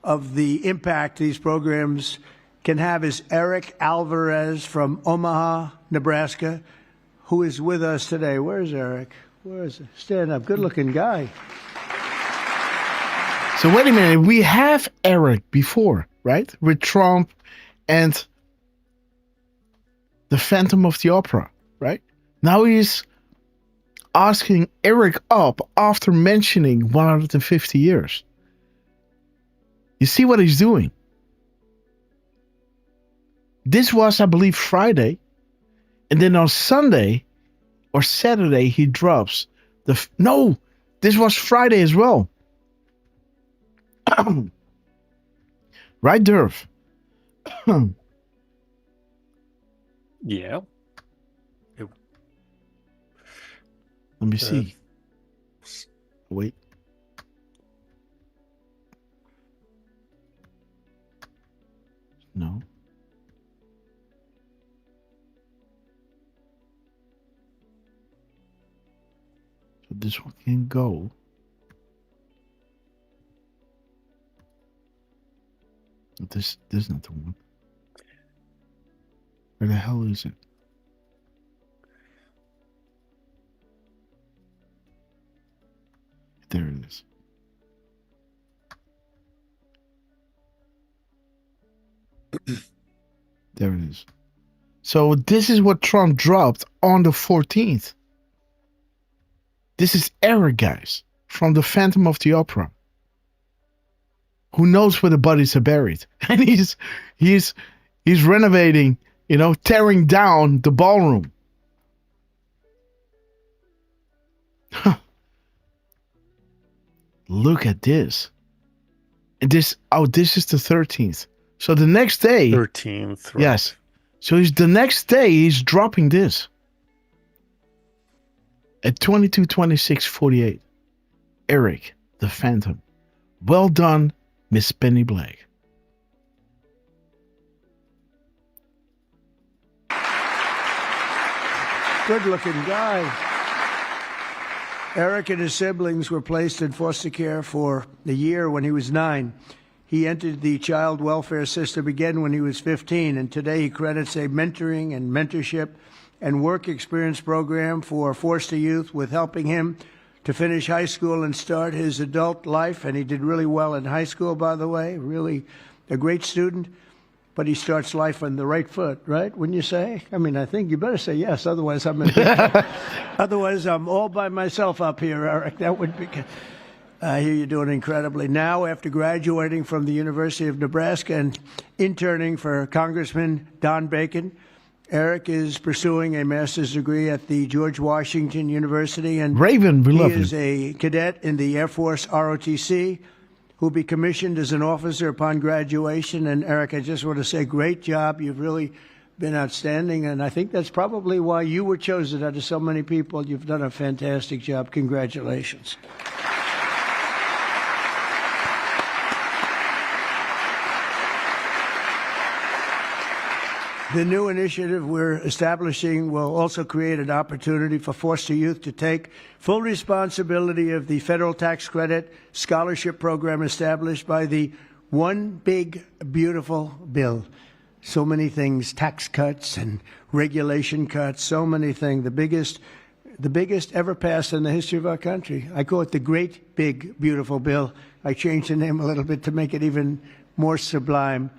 of the impact these programs can have is Eric Alvarez from Omaha, Nebraska, who is with us today. Where's Eric? Where is he? Stand up. Good-looking guy. So wait a minute. We have Eric before, right? With Trump and the Phantom of the Opera, right? Now he's asking Eric up after mentioning 150 years. You see what he's doing? This was, I believe, Friday. And then on Sunday or Saturday, he drops no, this was Friday as well. Right, Derf? Yeah. Let me see. Wait. No. So this one can go. But this is not the one. Where the hell is it? There it is. There it is. So this is what Trump dropped on the 14th. This is Eric, guys, from the Phantom of the Opera. Who knows where the bodies are buried? And he's renovating, tearing down the ballroom. Huh. Look at this. And this is the 13th. So the next day. 13th. Right. Yes. So the next day he's dropping this. at 22:26:48. Eric, the Phantom. Well done, Miss Penny Black. Good-looking guy. Eric and his siblings were placed in foster care for a year when he was 9. He entered the child welfare system again when he was 15, and today he credits a mentoring and mentorship and work experience program for foster youth with helping him to finish high school and start his adult life. And he did really well in high school, by the way, really a great student. But he starts life on the right foot, right? Wouldn't you say? I mean, I think you better say yes. Otherwise, I'm all by myself up here, Eric. That would be. I hear you're doing incredibly. Now, after graduating from the University of Nebraska and interning for Congressman Don Bacon, Eric is pursuing a master's degree at the George Washington University, and Raven, we love he is a cadet in the Air Force ROTC, who'll be commissioned as an officer upon graduation. And Eric, I just want to say, great job. You've really been outstanding, and I think that's probably why you were chosen out of so many people. You've done a fantastic job. Congratulations. The new initiative we're establishing will also create an opportunity for foster youth to take full responsibility of the federal tax credit scholarship program established by the One Big Beautiful Bill. So many things, tax cuts and regulation cuts, so many things. The biggest ever passed in the history of our country. I call it the Great Big Beautiful Bill. I changed the name a little bit to make it even more sublime.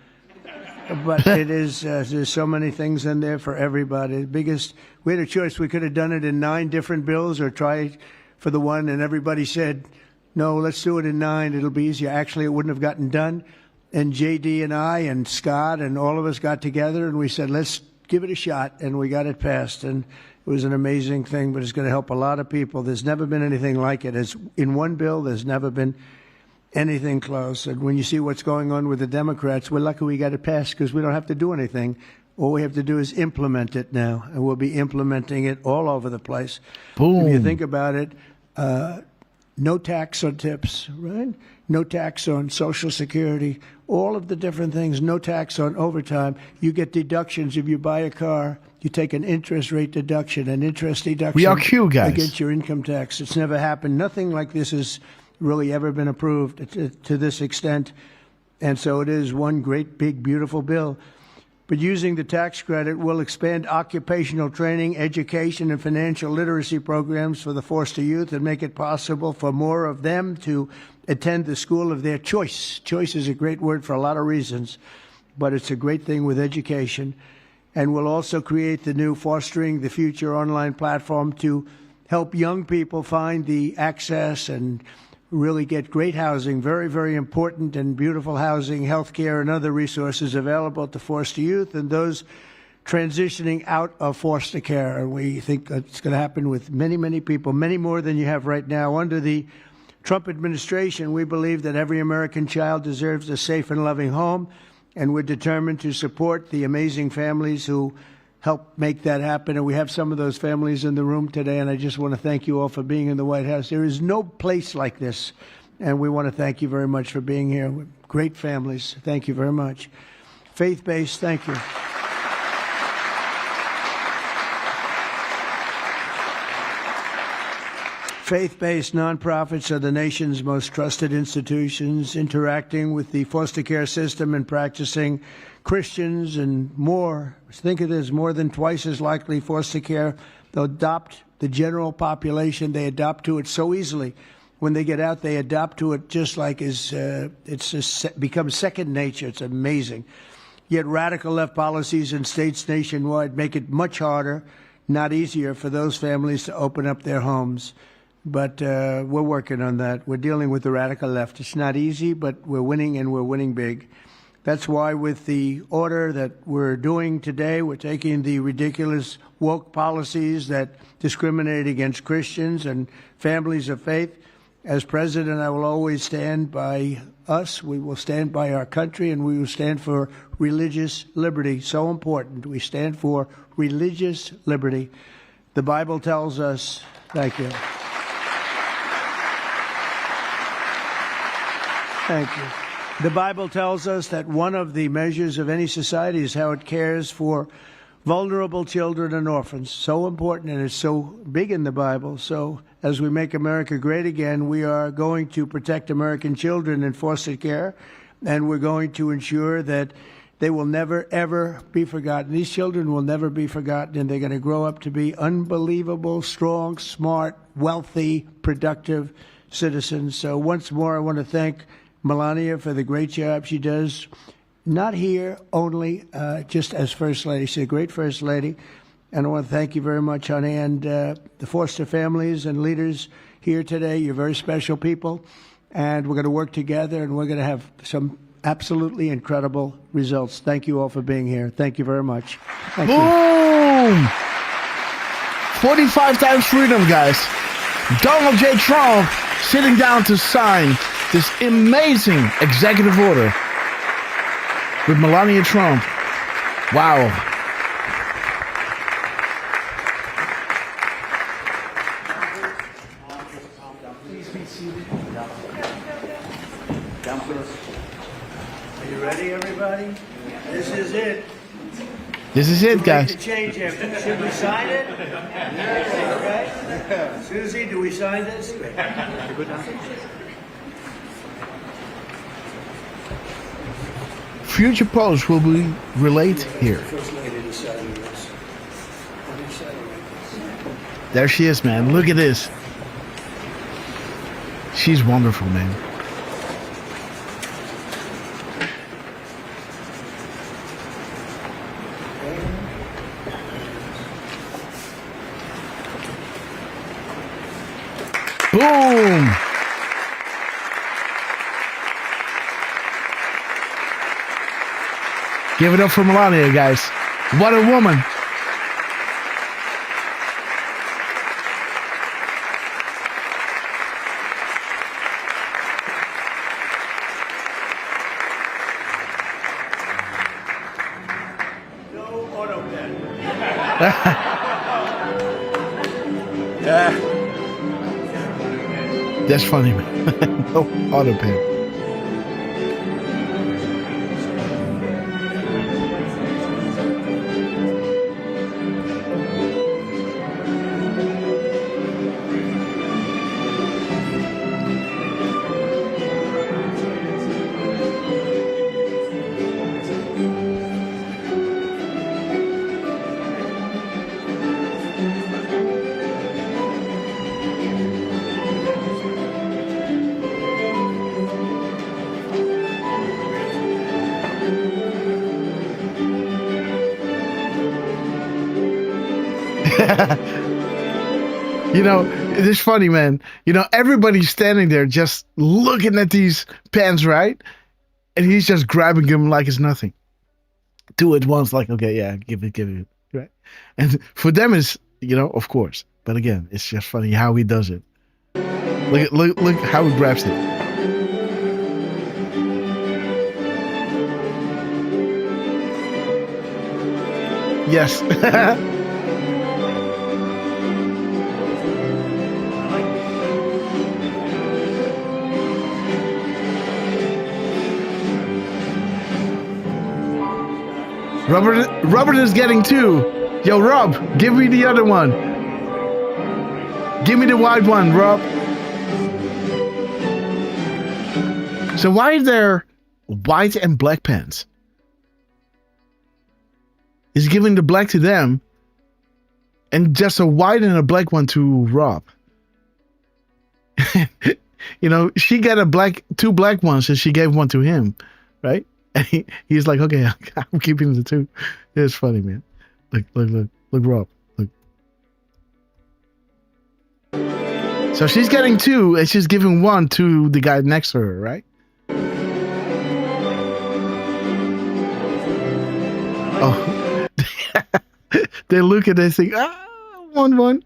But it is, there's so many things in there for everybody. We had a choice. We could have done it in 9 different bills or try for the one, and everybody said, no, let's do it in 9. It'll be easier. Actually, it wouldn't have gotten done. And JD and I and Scott and all of us got together, and we said, let's give it a shot, and we got it passed. And it was an amazing thing, but it's going to help a lot of people. There's never been anything like it. It's in one bill, there's never been anything close. And when you see what's going on with the Democrats, we're lucky we got it passed because we don't have to do anything. All we have to do is implement it now, and we'll be implementing it all over the place. Boom. If you think about it, no tax on tips, right? No tax on Social Security, all of the different things, no tax on overtime. You get deductions if you buy a car. You take an interest rate deduction, an interest deduction we are cute, guys. against your income tax. It's never happened. Nothing like this has really ever been approved to this extent. And so it is one great, big, beautiful bill. But using the tax credit will expand occupational training, education, and financial literacy programs for the foster youth and make it possible for more of them to attend the school of their choice. Choice is a great word for a lot of reasons, but it's a great thing with education. And we'll also create the new Fostering the Future online platform to help young people find the access and really get great housing, very, very important and beautiful housing, health care, and other resources available to foster youth and those transitioning out of foster care. And we think it's going to happen with many, many people, many more than you have right now. Under the Trump administration, we believe that every American child deserves a safe and loving home, and we're determined to support the amazing families who help make that happen. And we have some of those families in the room today, and I just want to thank you all for being in the White House. There is no place like this, and we want to thank you very much for being here. Great families. Thank you very much. Faith-based, thank you. Faith-based nonprofits are the nation's most trusted institutions, interacting with the foster care system and practicing Christians and more. Think of this, more than twice as likely foster care. They'll adopt the general population. They adopt to it so easily. When they get out, they adopt to it just like it's just becomes second nature. It's amazing. Yet radical left policies in states nationwide make it much harder, not easier, for those families to open up their homes. But we're working on that. We're dealing with the radical left. It's not easy, but we're winning, and we're winning big. That's why with the order that we're doing today, we're taking the ridiculous woke policies that discriminate against Christians and families of faith. As president, I will always stand by us. We will stand by our country, and we will stand for religious liberty. So important. We stand for religious liberty. The Bible tells us Thank you. Thank you. The Bible tells us that one of the measures of any society is how it cares for vulnerable children and orphans. So important, and it's so big in the Bible. So as we make America great again, we are going to protect American children in foster care, and we're going to ensure that they will never, ever be forgotten. These children will never be forgotten, and they're going to grow up to be unbelievable, strong, smart, wealthy, productive citizens. So once more, I want to thank Melania for the great job she does, not here only just as First Lady. She's a great First Lady. And I want to thank you very much, honey, and the foster families and leaders here today. You're very special people, and we're going to work together, and we're going to have some absolutely incredible results. Thank you all for being here. Thank you very much. Thank Boom! 45 times freedom, guys. Donald J. Trump sitting down to sign this amazing executive order with Melania Trump. Wow. Please be seated. Are you ready, everybody? This is it. This is it, guys. Make the change after. Should we sign it? Okay. Susie, do we sign this? Future posts will be relayed here. There she is, man. Look at this. She's wonderful, man. Boom! Give it up for Melania, guys. What a woman. No auto pen. That's funny, man. No auto pen. You know, it is funny, man. You know, everybody's standing there just looking at these pens, right? And he's just grabbing them like it's nothing. Two at once, like, okay, yeah, give it, right? And for them, it's, you know, of course. But again, it's just funny how he does it. Look how he grabs it. Yes. Robert is getting two. Yo, Rob, give me the other one. Give me the white one, Rob. So why are there white and black pens? He's giving the black to them and just a white and a black one to Rob. You know, she got two black ones and she gave one to him, right? And he's like, okay, I'm keeping the two. It's funny, man. Look, Rob. Look. So she's getting two, and she's giving one to the guy next to her, right? Oh. They look and they think, one.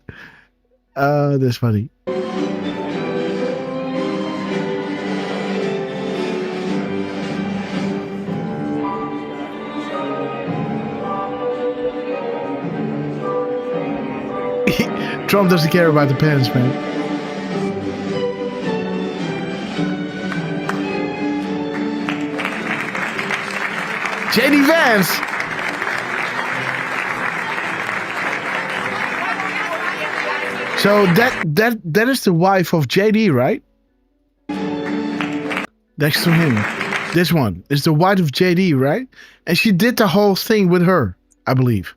That's funny. Trump doesn't care about the pens, man. JD Vance. So that is the wife of JD, right? Next to him. This one is the wife of JD, right? And she did the whole thing with her, I believe.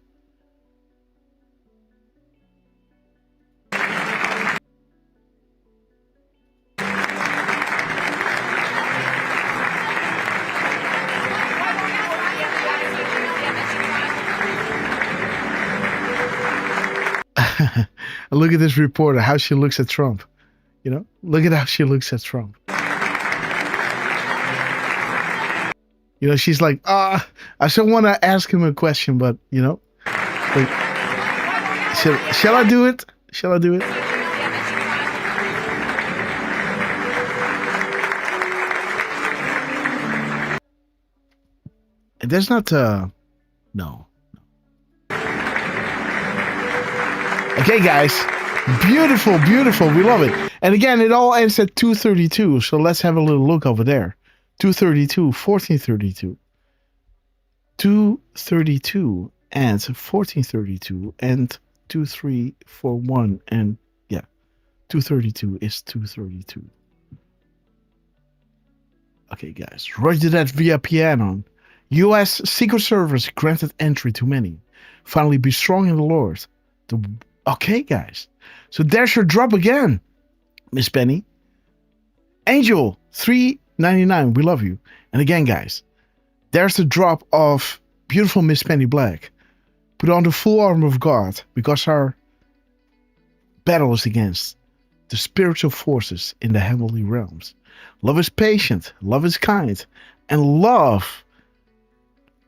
Look at this reporter, how she looks at Trump. You know, look at how she looks at Trump. You know, she's like, I still want to ask him a question, but, you know, like, shall I do it? Shall I do it? There's not, no. Okay, guys. Beautiful, beautiful. We love it. And again, it all ends at 2:32. So let's have a little look over there. 2:32, 14:32. 2:32 and 14:32 and 2341 and yeah, 2:32 is 2:32. Okay, guys. Roger that via piano. U.S. Secret Service granted entry to many. Finally, be strong in the Lord. Okay, guys. So there's your drop again, Miss Penny. Angel, 3.99. We love you. And again, guys, there's the drop of beautiful Miss Penny Black. Put on the full armor of God, because our battle is against the spiritual forces in the heavenly realms. Love is patient, love is kind, and love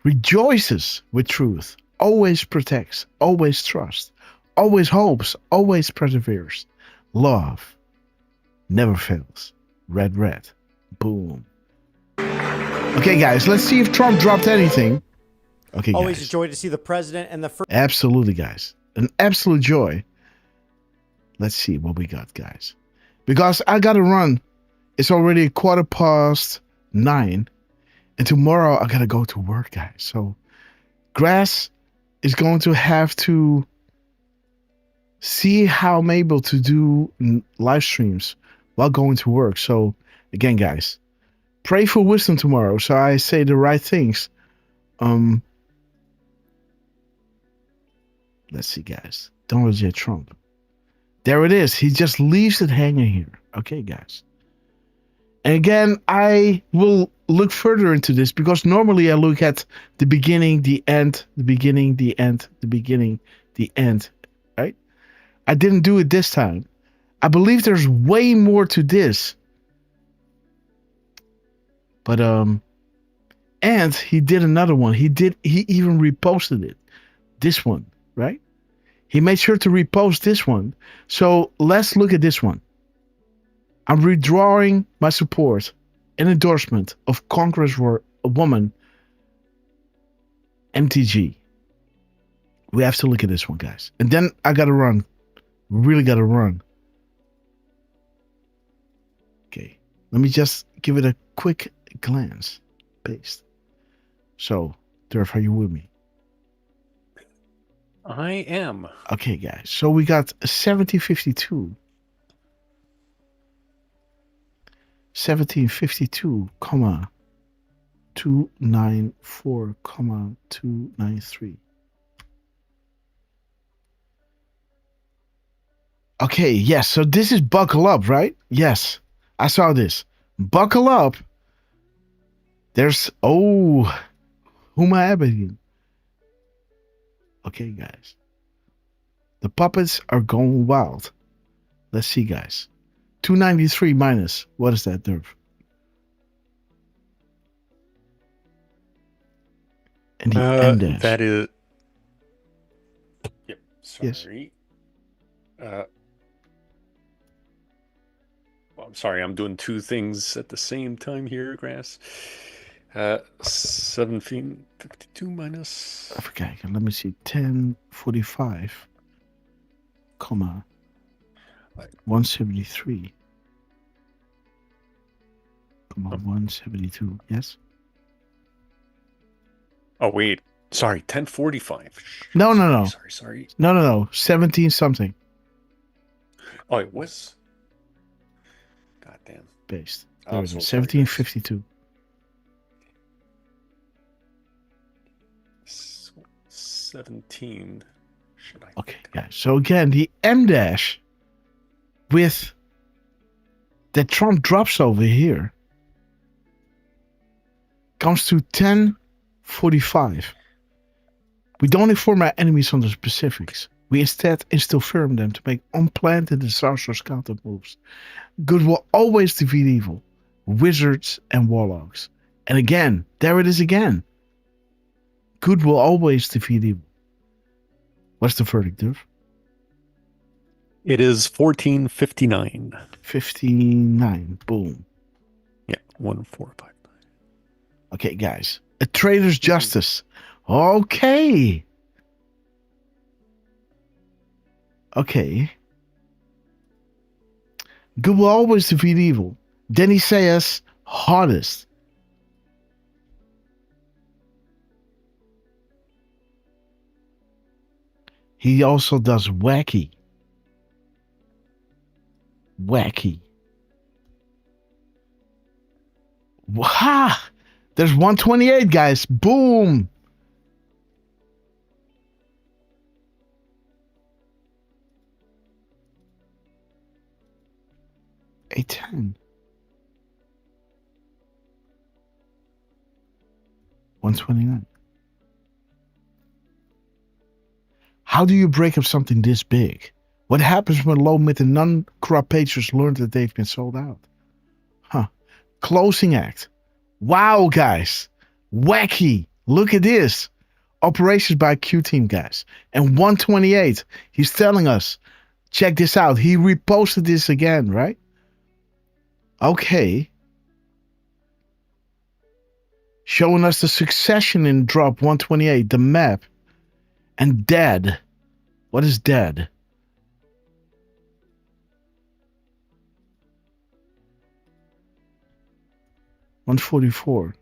rejoices with truth, always protects, always trusts, always hopes, always perseveres. Love never fails. Red, red. Boom. Okay, guys, let's see if Trump dropped anything. Okay, Always guys. a joy to see the president and the first. Absolutely, guys. An absolute joy. Let's see what we got, guys. Because I got to run. It's already 9:15. And tomorrow I got to go to work, guys. So Grass is going to have to see how I'm able to do live streams while going to work. So again, guys, pray for wisdom tomorrow so I say the right things. Let's see, guys. Donald J. Trump. There it is. He just leaves it hanging here. Okay, guys. And again, I will look further into this because normally I look at the beginning, the end, the beginning, the end, the beginning, the end, right? I didn't do it this time. I believe there's way more to this. But, and he did another one. He even reposted it. This one, right? He made sure to repost this one. So let's look at this one. I'm withdrawing my support and endorsement of Congresswoman MTG. We have to look at this one, guys. And then I gotta run. Really gotta run. Okay. Let me just give it a quick glance. Paste. So, Derf, are you with me? I am. Okay, guys. So we got 1752. 1752, 294, 293. Okay, yes. So this is buckle up, right? Yes, I saw this. Buckle up. There's Huma Abedin. Okay, guys. The puppets are going wild. Let's see, guys. 293 minus. What is that, Derf? And the end dash. That is. Yep. Sorry. Yes. Well, I'm sorry. I'm doing two things at the same time here, Grass. 1752 minus. Okay, let me see. 1045, 173. Come on, 172. Yes? Oh, wait. Sorry, 1045. No. Sorry. No. 17 something. Oh, it was? Goddamn. Based. Oh, There I'm we go. so sorry, 1752. 17. Should I? Okay, guys. So again, the M dash with that Trump drops over here comes to 1045. We don't inform our enemies on the specifics. We instead instill fear in them to make unplanned and disastrous counter moves. Good will always defeat evil, wizards and warlocks. And again, there it is again. Good will always defeat evil. What's the verdict, Derf? It is 1459. 59. Boom. Yeah, 1459. Okay, guys. A traitor's justice. Okay. Okay. Good will always defeat evil. Then he says hardest. He also does wacky. Wacky. Wow. There's 128, guys. Boom. A10. 129. How do you break up something this big? What happens when low, mid, and non-corrupt patrons learn that they've been sold out? Huh. Closing act. Wow, guys. Wacky. Look at this. Operations by Q Team, guys. And 128. He's telling us, check this out. He reposted this again, right? Okay. Showing us the succession in drop 128, the map. And dead. What is dead? $144.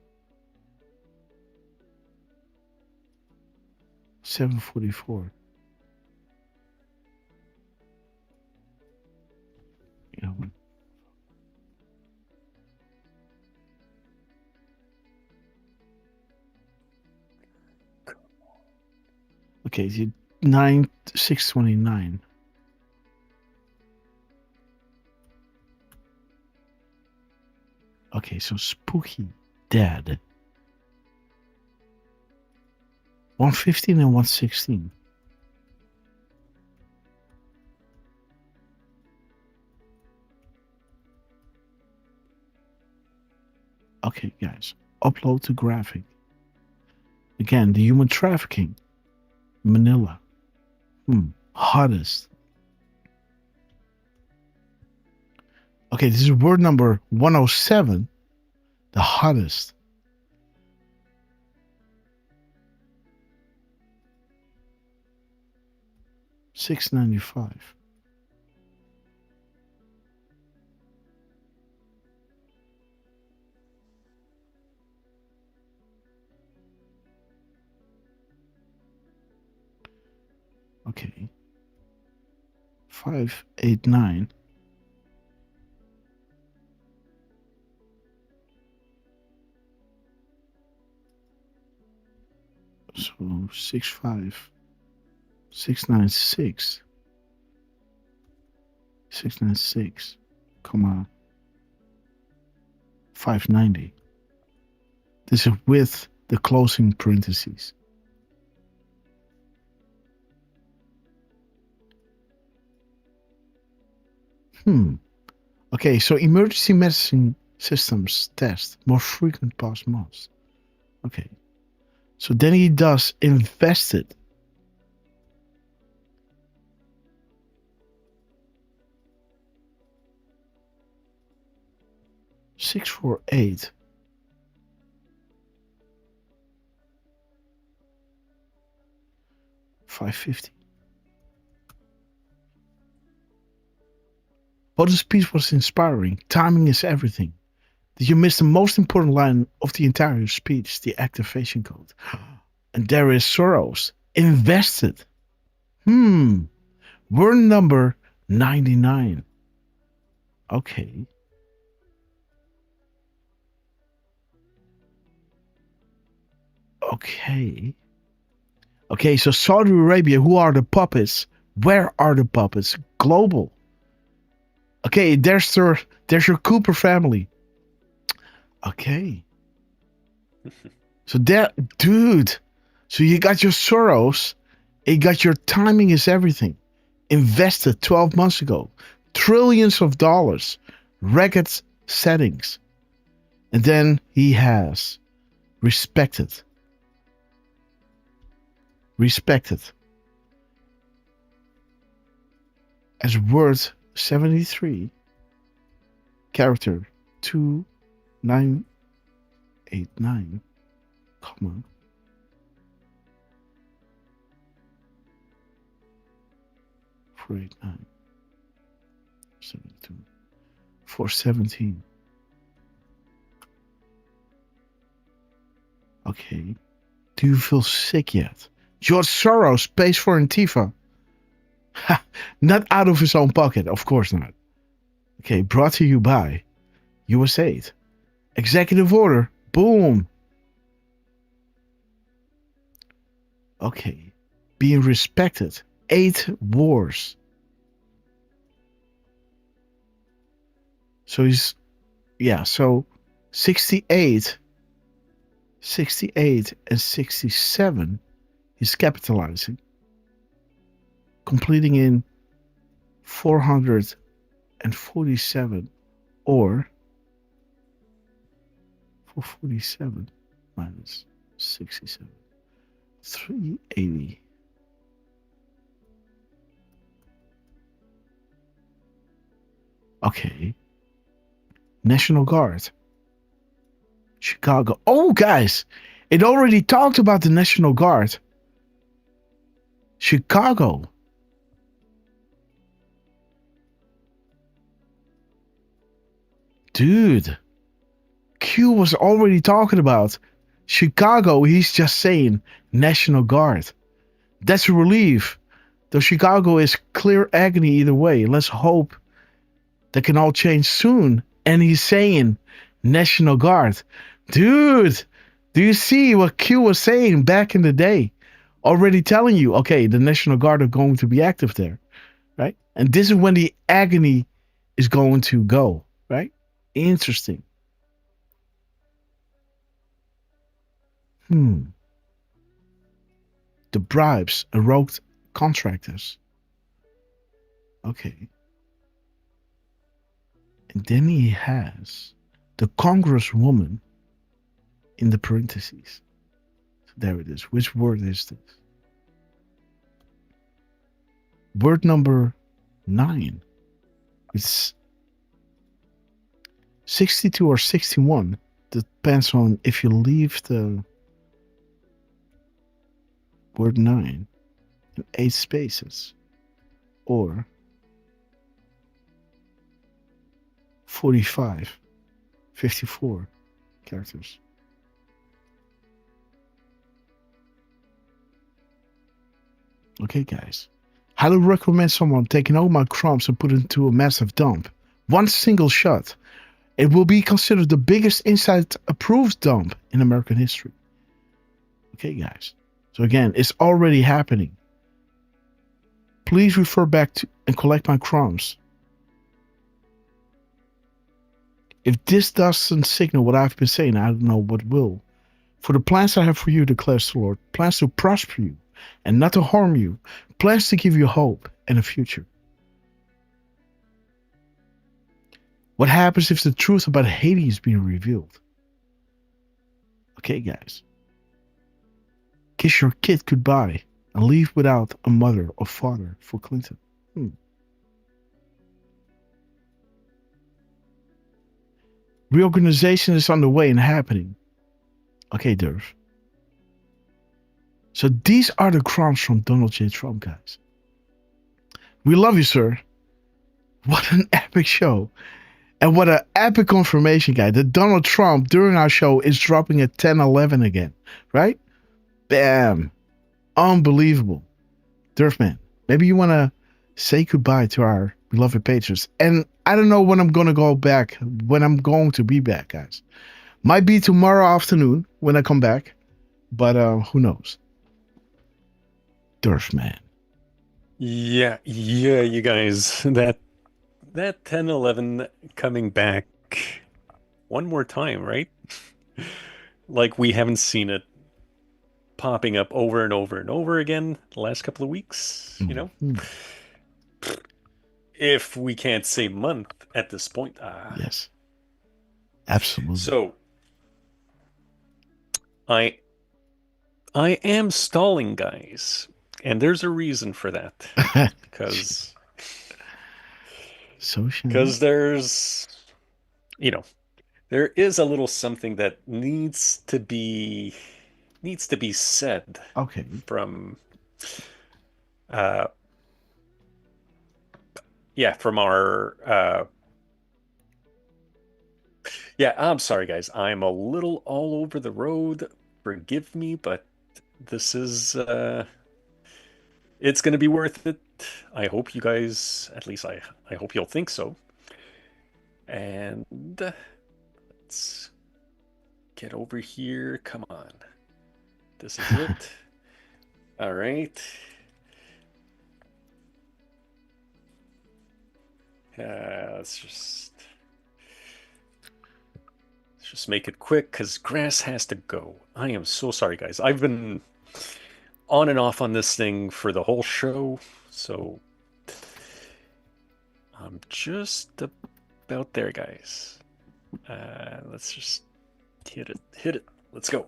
744. Yeah. Okay, 629. Okay, so spooky dead. 115 and 116. Okay, guys. Upload to graphic. Again, the human trafficking. Manila. Hottest. Okay, this is word number 107. The hottest. $6.95. Okay. 589. So 65. 696. 696, comma 590. This is with the closing parentheses. Okay, so emergency medicine systems test more frequent past months. Okay. So then he does invested. $648. $550. But the speech was inspiring. Timing is everything. Did you miss the most important line of the entire speech, the activation code? And there is Soros. Invested. Word number 99. Okay. Okay, so Saudi Arabia, who are the puppets? Where are the puppets? Global. Okay, there's your Cooper family. Okay. So that, dude. So you got your Soros. You got your timing is everything. Invested 12 months ago. Trillions of dollars. Record settings. And then he has respected. As word 73. Character 2989. Come on. 489. 72. 417. Okay. Do you feel sick yet? George Soros pays for Antifa. Not out of his own pocket, of course not. Okay, brought to you by USAID. Executive order. Boom. Okay. Being respected. 8 wars. So he's, so 68 and 67 he's capitalizing. Completing in 447 or 447 minus 67. 380. Okay. National Guard. Chicago. Oh, guys. It already talked about the National Guard. Chicago. Dude. Q was already talking about Chicago. He's just saying National Guard. That's a relief. Though Chicago is clear agony either way. Let's hope that can all change soon. And he's saying National Guard. Dude, do you see what Q was saying back in the day? Already telling you, okay, the National Guard are going to be active there, right? And this is when the agony is going to go, right? Interesting. The bribes erode contractors. Okay. And then he has the Congresswoman in the parentheses. So there it is. Which word is this? Word number 9. It's 62 or 61. Depends on if you leave the word 9 in 8 spaces or 45, 54 characters. Okay, guys. Highly recommend someone taking all my crumbs and put it into a massive dump. One single shot. It will be considered the biggest inside-approved dump in American history. Okay, guys. So again, it's already happening. Please refer back to and collect my crumbs. If this doesn't signal what I've been saying, I don't know what will. For the plans I have for you, declares the Lord, plans to prosper you and not to harm you, plans to give you hope and a future. What happens if the truth about Haiti is being revealed? Okay, guys. Kiss your kid goodbye and leave without a mother or father for Clinton. Reorganization is underway and happening. Okay, Derf. So these are the crumbs from Donald J. Trump, guys. We love you, sir. What an epic show. And what an epic confirmation, guy, that Donald Trump during our show is dropping at 10:11 again, right? Bam. Unbelievable. Derfman, maybe you want to say goodbye to our beloved patrons. And I don't know when I'm going to be back, guys. Might be tomorrow afternoon when I come back, but who knows? Derfman. Yeah, you guys, that 1011 coming back one more time, right? Like we haven't seen it popping up over and over and over again the last couple of weeks, you know? If we can't say month at this point. Yes. Absolutely. So I am stalling, guys, and there's a reason for that. Because there's, there is a little something that needs to be said. Okay. From from our I'm sorry, guys. I'm a little all over the road. Forgive me, but this is it's going to be worth it. I hope you guys, at least I hope you'll think so. And let's get over here. Come on. This is it. All right. Let's just make it quick because Grass has to go. I am so sorry, guys. I've been on and off on this thing for the whole show, so I'm just about there, guys. Let's just hit it. Let's go.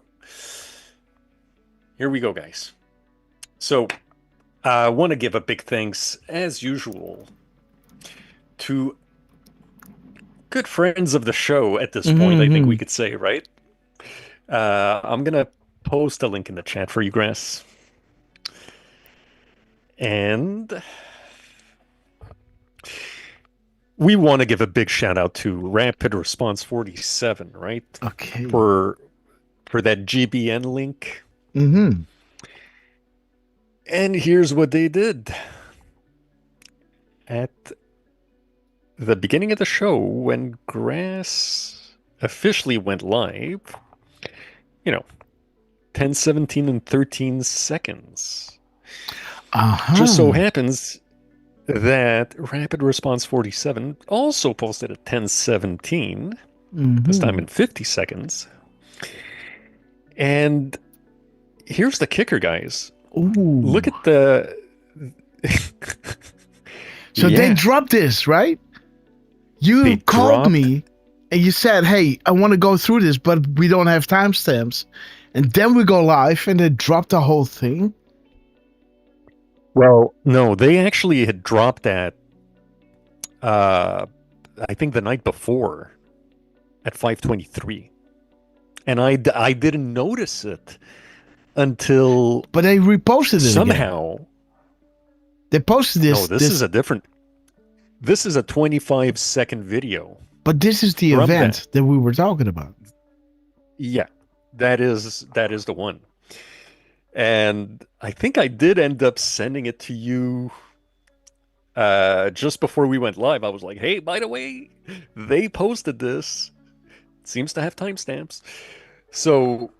Here we go, guys. So I want to give a big thanks, as usual, to good friends of the show at this point, I think we could say, right? I'm going to post a link in the chat for you, Grass. And we want to give a big shout out to Rapid Response 47, right? Okay. For that GBN link. Mm-hmm. And here's what they did. At the beginning of the show, when Grass officially went live, 10:17 and 13 seconds. Just so happens that Rapid Response 47 also posted at 10:17, this time in 50 seconds. And here's the kicker, guys. Ooh. Look at the... So they dropped this, right? You called me and you said, hey, I want to go through this, but we don't have timestamps. And then we go live and they dropped the whole thing. Well, no, they actually had dropped that, I think the night before at 5:23. And I didn't notice it until... But they reposted it somehow. Again. They posted this. No, this is a different... This is a 25-second video. But this is the event that we were talking about. Yeah, that is the one. And I think I did end up sending it to you just before we went live. I was like, hey, by the way, they posted this. It seems to have timestamps. So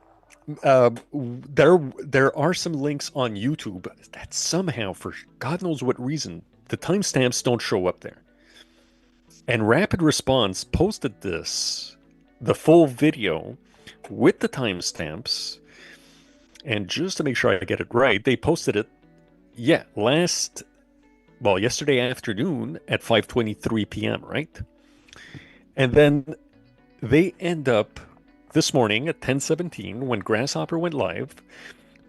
there are some links on YouTube that somehow, for God knows what reason, the timestamps don't show up there. And Rapid Response posted this, the full video, with the timestamps. And just to make sure I get it right, they posted it, yesterday afternoon at 5:23 p.m., right? And then they end up this morning at 10:17, when Grasshopper went live,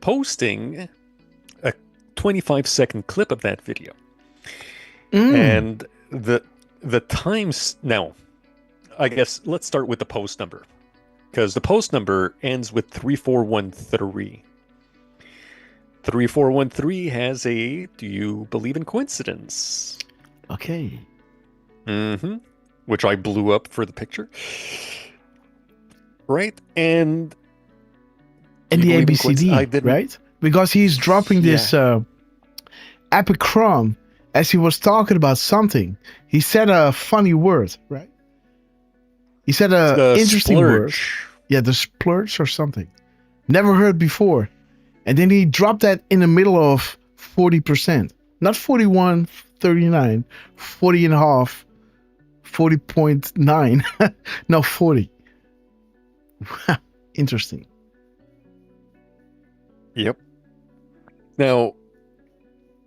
posting a 25-second clip of that video. And the times... Now, I guess let's start with the post number, because the post number ends with 3413. 3413 has a... Do you believe in coincidence? Okay. Mm-hmm. Which I blew up for the picture. Right? And the ABCD, right? Because he's dropping this epic crumb as he was talking about something. He said a funny word, right? He said a interesting word. Yeah, the splurge or something. Never heard before. And then he dropped that in the middle of 40%. Not 41, 39, 40 and a half, 40.9. No, 40. Interesting. Yep. Now,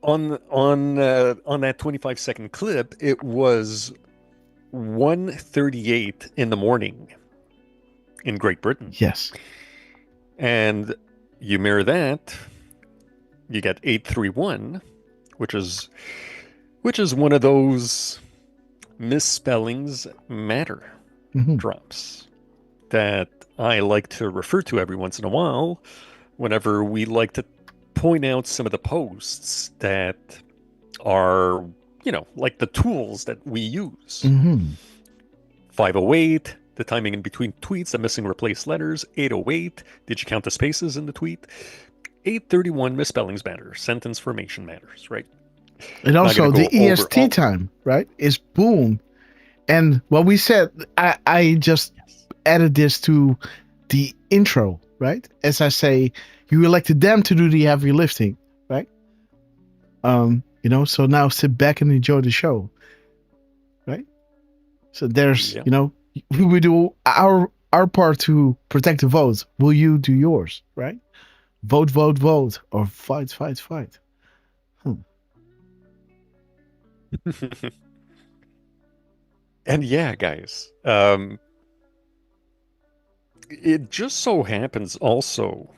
on that 25-second clip, it was 1:38 in the morning in Great Britain. Yes. And you mirror that, you get 831, which is one of those misspellings matter drops that I like to refer to every once in a while whenever we like to point out some of the posts that are, like the tools that we use. 508, the timing in between tweets, the missing replaced letters. 808, did you count the spaces in the tweet? 831, misspellings matter. Sentence formation matters, right? And also the EST time, right, is boom. And what we said, I just added this to the intro, right? As I say, you elected them to do the heavy lifting, right? So now sit back and enjoy the show, right? So there's, we do our part to protect the vote. Will you do yours, right? Vote, vote, vote, or fight, fight, fight. And yeah, guys, it just so happens also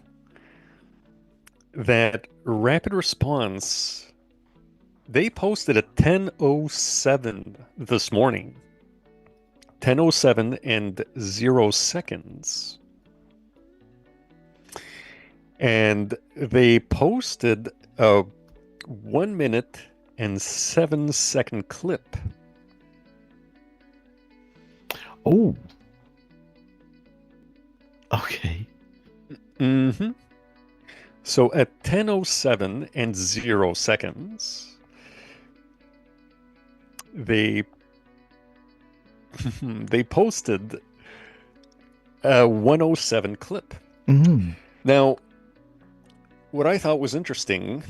that Rapid Response, they posted at 10:07 this morning. 10:07 and 0 seconds. And they posted a 1 minute and 7 second clip. Oh. Okay. Mm-hmm. So at 10:07 and 0 seconds, they posted a 1:07 clip. Now, what I thought was interesting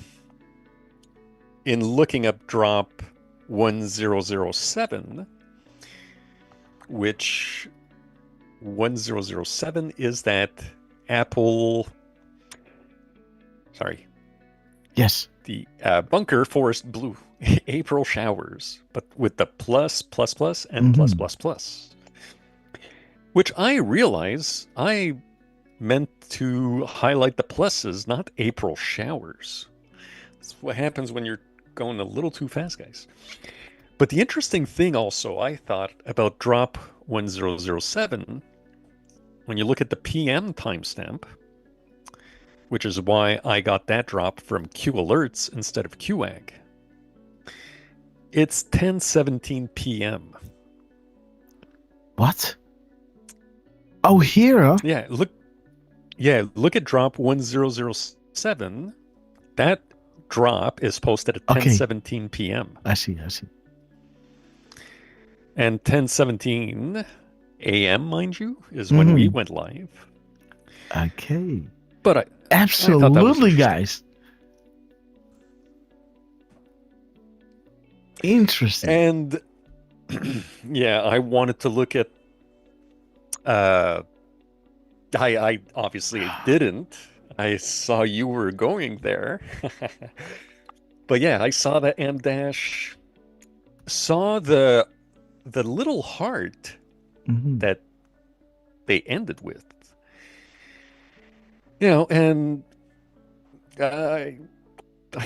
in looking up drop 1007, which 1007 is that Apple, sorry. Yes. The bunker forest blue April showers, but with the plus, and plus. Which I realize I meant to highlight the pluses, not April showers. That's what happens when you're going a little too fast, guys. But the interesting thing also, I thought, about drop 1007, when you look at the PM timestamp, which is why I got that drop from Q Alerts instead of QAG, it's 10:17 p.m. What? Oh, here? Huh? Look at drop 1007. That drop is posted at 10:17 p.m. I see. And 10:17 a.m., mind you, is when we went live. Okay. But absolutely, guys. Interesting. And yeah, I wanted to look at I obviously didn't. I saw you were going there. But yeah, I saw the M dash, saw the little heart that they ended with. And I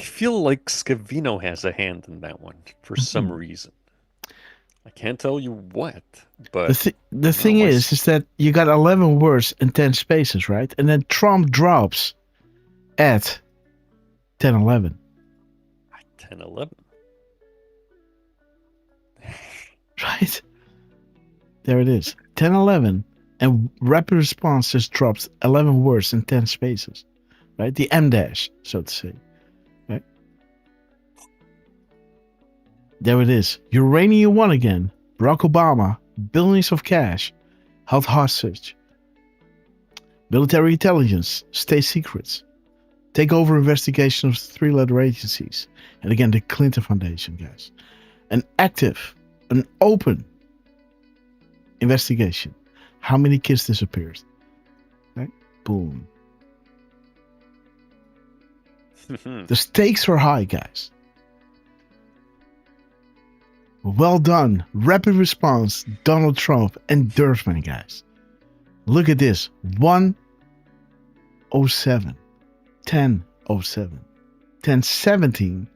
feel like Scavino has a hand in that one for some reason. I can't tell you what, but the thing is that you got 11 words and 10 spaces, right? And then Trump drops at 10:11. 10:11. Right? There it is. 1011. And rapid response just drops 11 words in 10 spaces. Right? The M dash, so to say. Right? There it is. Uranium 1 again. Barack Obama. Billions of cash. Held hostage. Military intelligence. State secrets. Takeover investigation of 3-letter agencies. And again, the Clinton Foundation, guys. An active, an open investigation. How many kids disappeared? Right? Boom. The stakes are high, guys. Well done. Rapid response, Donald Trump and Derf, guys. Look at this. 107. 1007. 1017.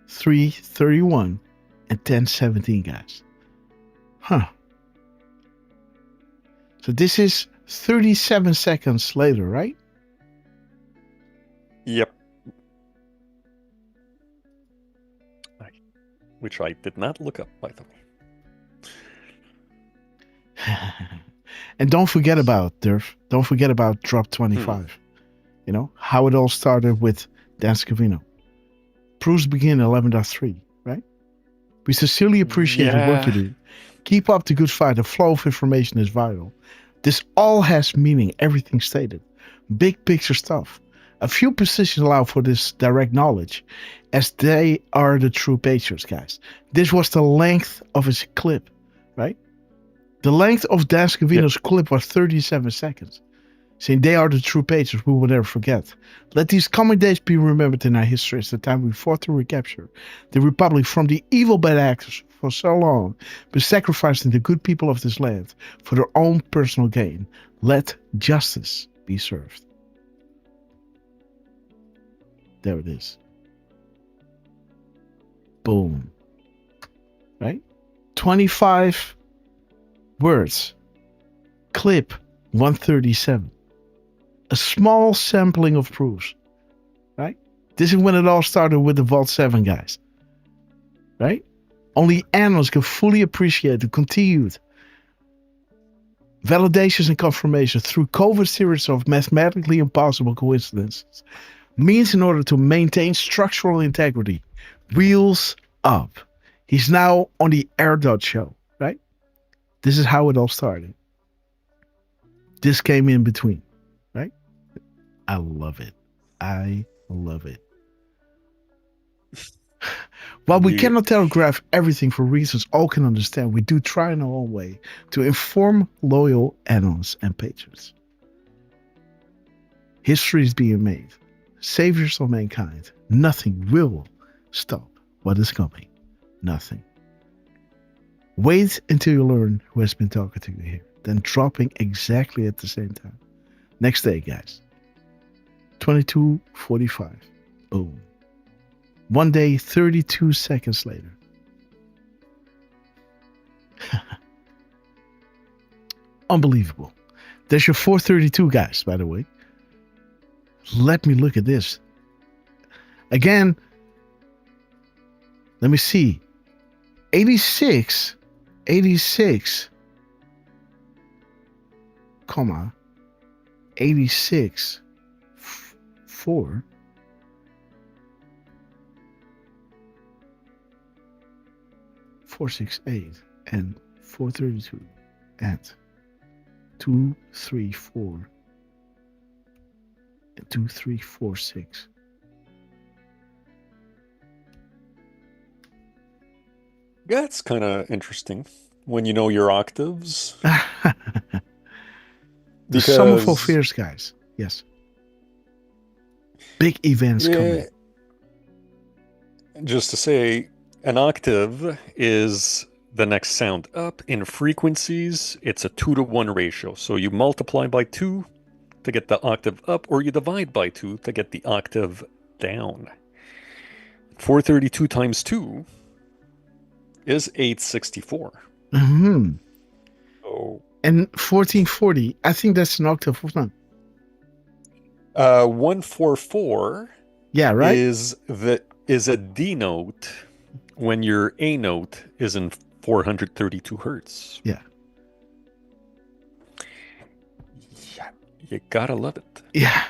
331. And 1017, guys. Huh. So this is 37 seconds later, right? Yep. Which I did not look up, by the way. And don't forget about Derf. Don't forget about Drop 25. You know, how it all started with Dan Scavino. Proofs begin 11.3, right? We sincerely appreciate the work you do. Keep up the good fight. The flow of information is vital. This all has meaning, everything stated. Big picture stuff. A few positions allow for this direct knowledge, as they are the true patriots, guys. This was the length of his clip, right? The length of Dan Scavino's clip was 37 seconds. Saying they are the true patriots we will never forget. Let these coming days be remembered in our history as the time we fought to recapture the Republic from the evil bad actors for so long, but sacrificing the good people of this land for their own personal gain. Let justice be served. There it is. Boom. Right? 25 words. Clip 137. A small sampling of proofs. Right? This is when it all started with the Vault 7 guys. Right? Only analysts can fully appreciate the continued validations and confirmation through covert series of mathematically impossible coincidences means in order to maintain structural integrity. Wheels up. He's now on the AirDot show, right? This is how it all started. This came in between, right? I love it. I love it. While we cannot telegraph everything for reasons all can understand, we do try in our own way to inform loyal analysts and patrons. History is being made. Saviors of mankind. Nothing will stop what is coming. Nothing. Wait until you learn who has been talking to you here. Then dropping exactly at the same time. Next day, guys. 22:45. Boom. One day, 32 seconds later. Unbelievable. There's your 432, guys, by the way. Let me look at this. Again, let me see. 86, comma, 86, 4, 468 and 432 and 234 and 2346. That's kind of interesting when you know your octaves. The sum of all fears, guys. Yes. Big events coming. Just to say, an octave is the next sound up. In frequencies, it's a 2-to-1 ratio. So you multiply by 2 to get the octave up, or you divide by 2 to get the octave down. 432 times 2 is 864. Mm-hmm. Oh. And 1440, I think that's an octave of none. 144 right? is a D note when your A note is in 432 hertz. Yeah. Yeah, you gotta love it. Yeah.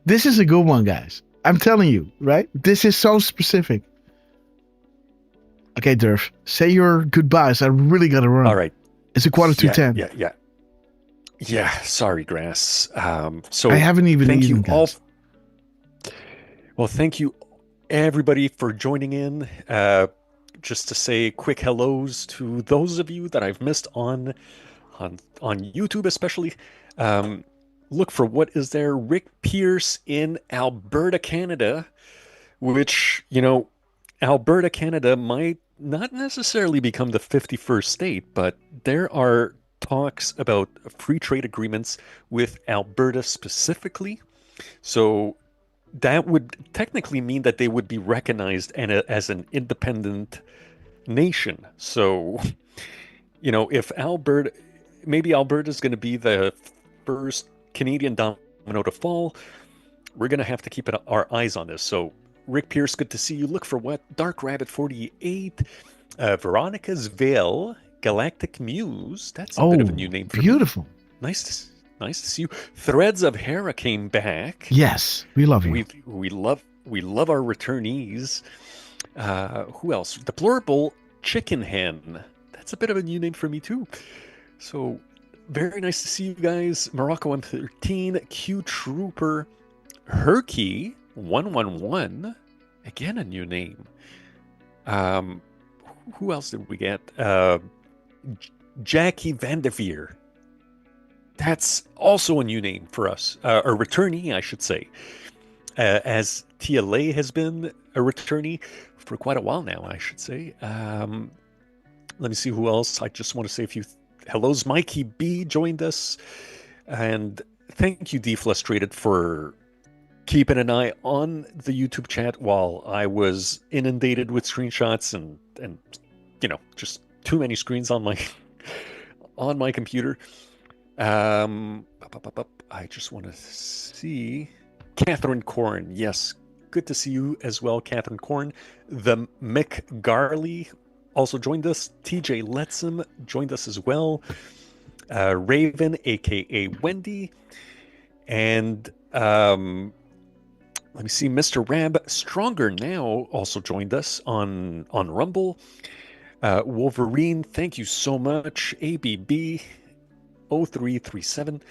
This is a good one, guys. I'm telling you, right? This is so specific. Okay, Derf, say your goodbyes. I really gotta run. All right. It's a quarter to 10. Yeah, sorry, Grass. So I haven't even thank eaten, you all. guys. Well, thank you everybody for joining in. Just to say quick hellos to those of you that I've missed on YouTube, especially. Look for what is there. Rick Pierce in Alberta, Canada, which, Alberta, Canada might not necessarily become the 51st state, but there are talks about free trade agreements with Alberta specifically. So that would technically mean that they would be recognized as an independent nation. So, if maybe Alberta is going to be the first Canadian domino to fall, we're going to have to keep our eyes on this. So, Rick Pierce, good to see you. Look for what? Dark Rabbit 48, Veronica's Veil, Galactic Muse. That's a bit of a new name for beautiful. me. Nice to see you. Threads of Hera came back. Yes, we love you. We love our returnees. Who else? Deplorable Chicken Hen. That's a bit of a new name for me too. So very nice to see you guys. Morocco 113, Q Trooper, Herky 111. Again, a new name. Who else did we get? Jackie Vanderveer. That's also a new name for us. A returnee, I should say. As TLA has been a returnee for quite a while now, I should say. Let me see who else. I just want to say a few hellos. Mikey B joined us. And thank you, Deflustrated, for keeping an eye on the YouTube chat while I was inundated with screenshots and just too many screens on my computer. I just want to see Catherine Corn. Yes, good to see you as well, Catherine Corn. The Mick Garley also joined us. TJ Letsom joined us as well. Raven, aka Wendy, and let me see, Mr. Rab Stronger Now also joined us on Rumble. Wolverine, thank you so much. ABB 0337.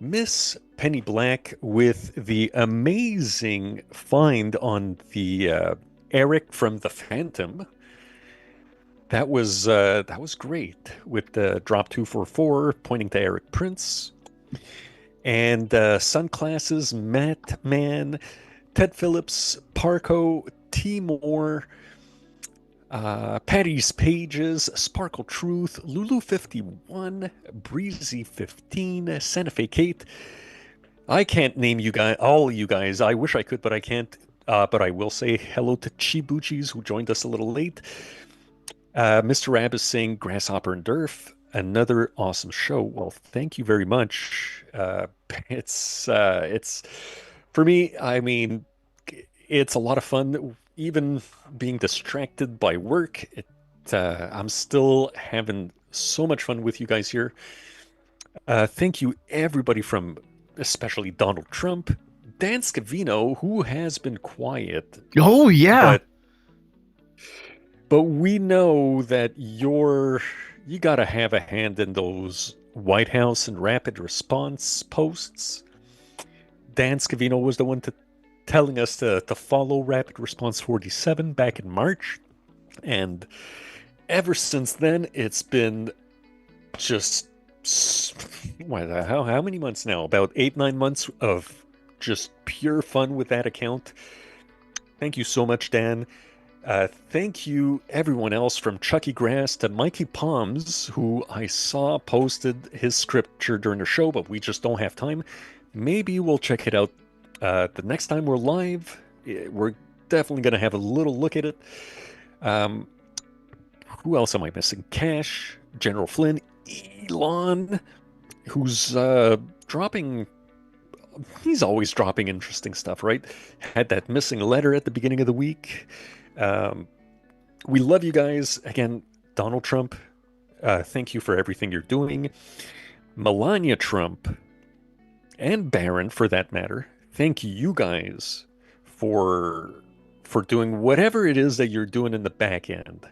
Miss Penny Black with the amazing find on the Eric from the Phantom. That was great with the drop 244 pointing to Eric Prince. And Sunclasses, Matt Man, Ted Phillips, Parco, T. Moore, Patty's Pages, Sparkle Truth, Lulu 51, Breezy 15, Santa Fe Kate. I can't name you guys, all you guys. I wish I could, but I can't. But I will say hello to Chibuchis, who joined us a little late. Mr. Rab is saying Grasshopper and Derf, another awesome show. Well, thank you very much. It's for me. I mean, it's a lot of fun. Even being distracted by work, I'm still having so much fun with you guys here. Thank you, everybody, from especially Donald Trump, Dan Scavino, who has been quiet. Oh, yeah. But we know that you got to have a hand in those White House and rapid response posts. Dan Scavino was the one telling us to follow Rapid Response 47 back in March. And ever since then, it's been just, how many months now? About 8-9 months of just pure fun with that account. Thank you so much, Dan. Thank you, everyone else, from Chucky Grass to Mikey Palms, who I saw posted his scripture during the show, but we just don't have time. Maybe we'll check it out the next time we're live. We're definitely going to have a little look at it. Who else am I missing? Cash, General Flynn, Elon, who's dropping... He's always dropping interesting stuff, right? Had that missing letter at the beginning of the week. We love you guys. Again, Donald Trump, thank you for everything you're doing. Melania Trump, and Barron, for that matter, thank you guys for doing whatever it is that you're doing in the back end.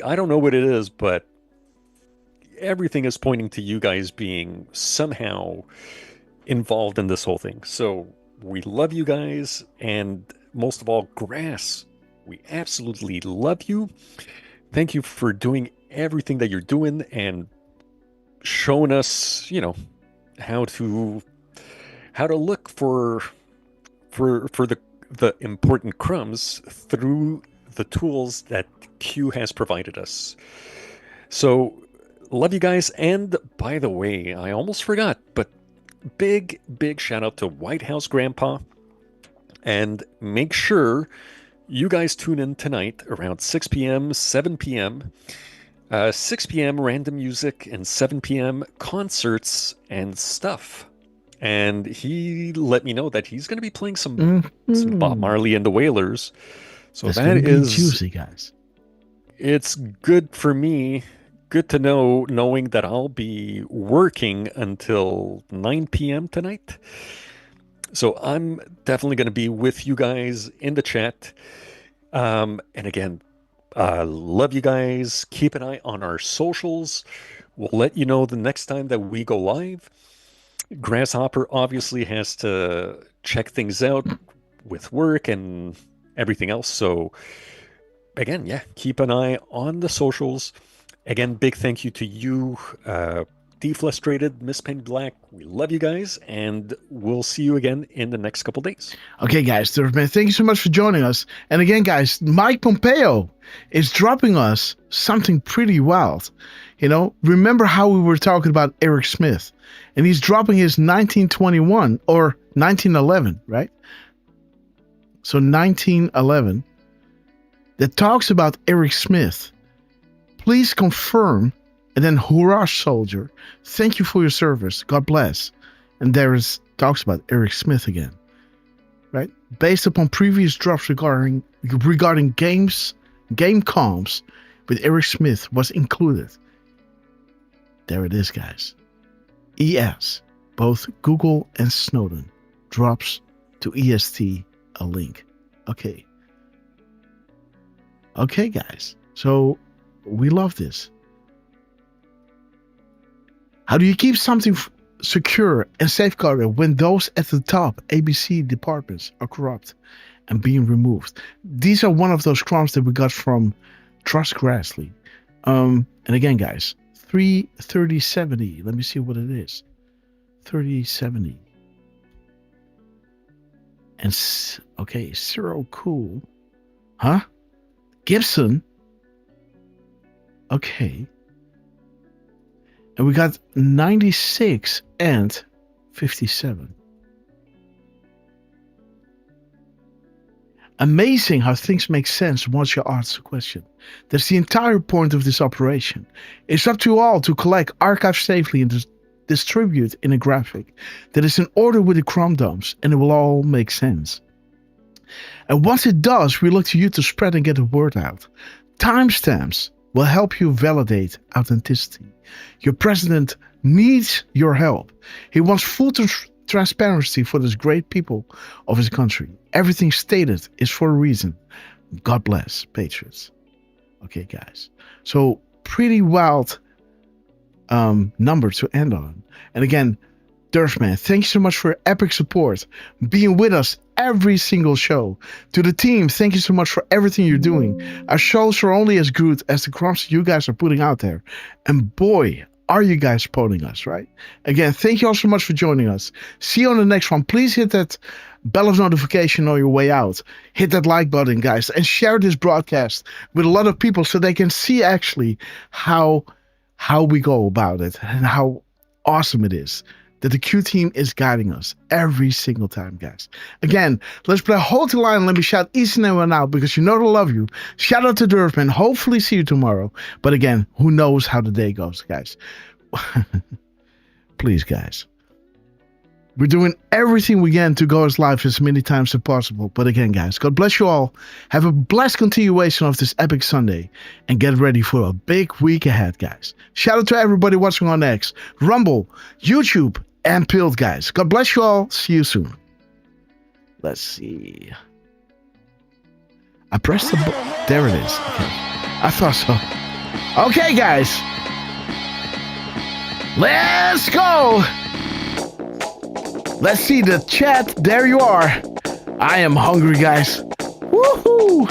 I don't know what it is, but everything is pointing to you guys being somehow involved in this whole thing. So we love you guys, and most of all, Grass, we absolutely love you. Thank you for doing everything that you're doing and showing us, how to look for the important crumbs through the tools that Q has provided us. So love you guys. And by the way, I almost forgot, but big shout out to White House Grandpa, and make sure you guys tune in tonight around 6 p.m., 7 p.m. 6 p.m. random music and 7 p.m. concerts and stuff. And he let me know that he's going to be playing some Bob Marley and the Wailers. So That's that is juicy, guys. It's good for me. Good to know, knowing that I'll be working until 9 p.m. tonight. So I'm definitely going to be with you guys in the chat. And again, love you guys. Keep an eye on our socials. We'll let you know the next time that we go live. Grasshopper obviously has to check things out with work and everything else. So again, keep an eye on the socials. Again, big thank you to you, Deflustrated, Miss Penny Black. We love you guys, and we'll see you again in the next couple days. Okay, guys, man, thank you so much for joining us. And again, guys, Mike Pompeo is dropping us something pretty wild. Remember how we were talking about Eric Smith, and he's dropping his 1921 or 1911, right? So 1911 that talks about Eric Smith. Please confirm, and then hurrah, soldier. Thank you for your service. God bless. And there is talks about Eric Smith again, right? Based upon previous drops regarding games, game comms with Eric Smith was included. There it is, guys. ES, both Google and Snowden, drops to EST a link. Okay. Okay, guys. So we love this. How do you keep something secure and safeguarded when those at the top ABC departments are corrupt and being removed? These are one of those crumbs that we got from Trust Grassley. And again, guys, 33070. Let me see what it is. 3070. And okay, Cyril Cool. Huh? Gibson. Okay. And we got 96 and 57. Amazing how things make sense once you ask the question. That's the entire point of this operation. It's up to you all to collect, archive safely, and distribute in a graphic that is in order with the crumb dumps, and it will all make sense. And once it does, we look to you to spread and get the word out. Timestamps will help you validate authenticity. Your president needs your help. He wants full transparency for this great people of his country. Everything stated is for a reason. God bless, patriots. Okay, guys. So pretty wild number to end on. And again, Derf, man, thanks so much for epic support, being with us every single show. To the team, thank you so much for everything you're doing. Our shows are only as good as the crumbs you guys are putting out there. And boy, are you guys supporting us, right? Again, thank you all so much for joining us. See you on the next one. Please hit that bell of notification on your way out. Hit that like button, guys, and share this broadcast with a lot of people so they can see actually how we go about it and how awesome it is that the Q team is guiding us every single time, guys. Again, let's play Hold the Line and let me shout each and every one out because you know I love you. Shout out to Derfman. Hopefully see you tomorrow. But again, who knows how the day goes, guys. Please, guys. We're doing everything we can to go as live as many times as possible. But again, guys, God bless you all. Have a blessed continuation of this epic Sunday. And get ready for a big week ahead, guys. Shout out to everybody watching on X, Rumble, YouTube, and Pilled, guys. God bless you all. See you soon. Let's see. I pressed the button. There it is. Okay. I thought so. Okay, guys. Let's go. Let's see the chat. There you are. I am hungry, guys. Woohoo!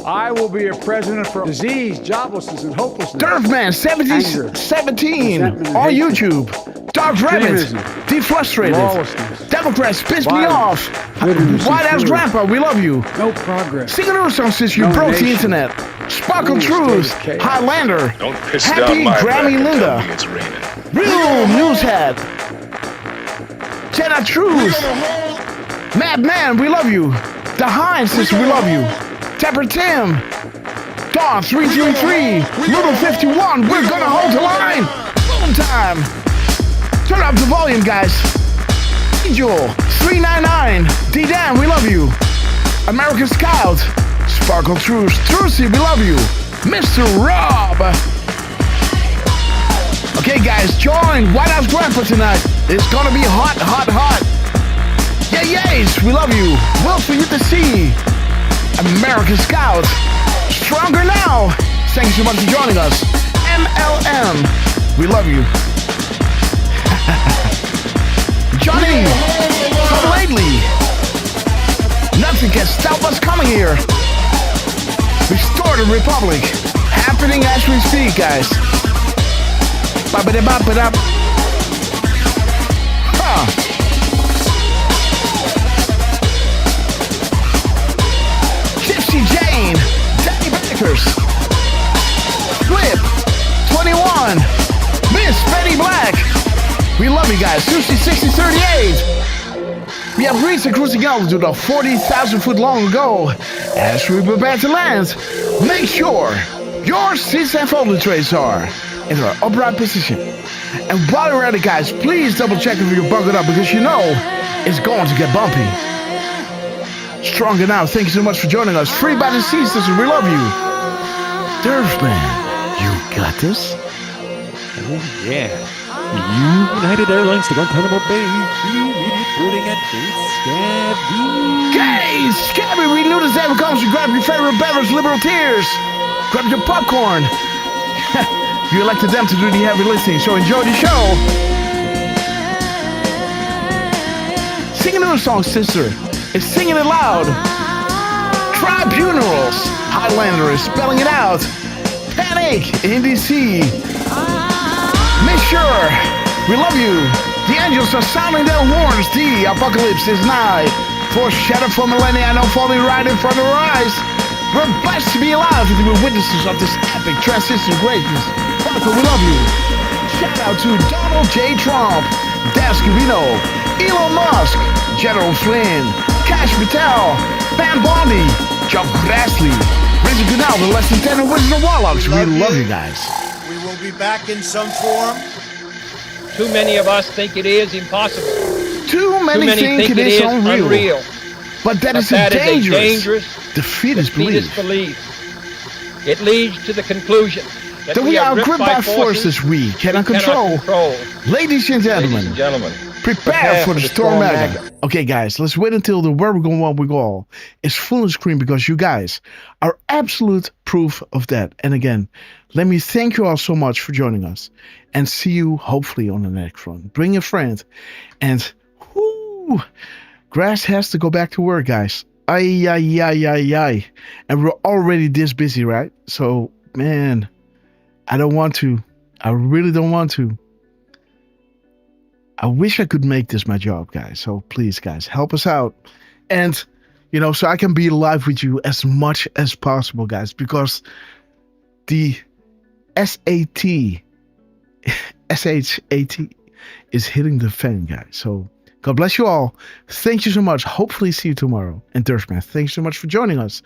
I will be a president for disease, joblessness, and hopelessness. Derfman 17 on YouTube. Dark Rabbit, Defrustrated. Democrats piss me off. White House Grandpa, we love you. No progress. Sing a new song since you broke the internet. Sparkle Truth, Highlander. Don't piss Happy down my Grammy back and Linda. tell me it's raining. Real Newshead. Jenna Truth. Madman, we love you. The Heinz sister, we love you. Tapper Tim. Dawn 333. Little 51. We're gonna hold the line. Boom time. Turn up the volume, guys. Angel 399. D-Dan, we love you. American Scout. Sparkle Truth. Trucy, we love you. Mr. Rob. Okay, guys, join White House Grandpa tonight. It's gonna be hot, hot, hot. Yays, we love you. Will for you to see. American Scout. Stronger now. Thank you so much for joining us. MLM, we love you. Johnny, from lately. Nothing can stop us coming here. Restore the Republic. Happening as we speak, guys. Bop it up. Gypsy Jane, Danny Bakers, Flip 21, Miss Betty Black. We love you guys. Sushi 6038. We have reached the cruising altitude of 40,000 foot long ago. As we prepare to land, make sure your seats and folding trays are in their upright position. And while you're at it, guys, please double check if you're buckled up because you know it's going to get bumpy. Stronger now. Thank you so much for joining us. Free by the Sea Sisters, we love you. Derfman, you got this? Oh, yeah. United Airlines to Guantanamo Bay. Immediate boarding at gate Scabby. Okay, Scabby, we knew this day would come, so grab your favorite beverage, liberal tears. Grab your popcorn. You elected them to do the heavy lifting, so enjoy the show. Sing another song, sister. It's singing it loud. Tribunals. Highlander is spelling it out. Panic in DC. Make sure we love you. The angels are sounding their horns. The apocalypse is nigh. Foreshadowed for millennia, no falling right in front of our eyes. We're blessed to be alive and to be witnesses of this epic transition greatness. Parker, we love you. Shout out to Donald J. Trump, Des Cavino, Elon Musk, General Flynn, Cash Patel, Pam Bondi, John Grassley, Richard Goodall, the Less Than 10 and Wizard of Warlocks. We love you guys. We will be back in some form. Too many of us think it is impossible. Too many think it is unreal. But that is a dangerous defeat is belief. It leads to the conclusion that we are gripped by forces we cannot control. Ladies and gentlemen, prepare for the storm magma. Okay, guys, let's wait until the Where We're Going, What We Go is full on screen because you guys are absolute proof of that. And again, let me thank you all so much for joining us and see you hopefully on the next one. Bring a friend. And whoo, Grass has to go back to work, guys. Ay. And we're already this busy, right? So, man, I don't want to. I really don't want to. I wish I could make this my job, guys. So please, guys, help us out. And, you know, so I can be live with you as much as possible, guys, because the SHAT is hitting the fan, guys. So God bless you all. Thank you so much. Hopefully see you tomorrow. And Derfman, thanks so much for joining us.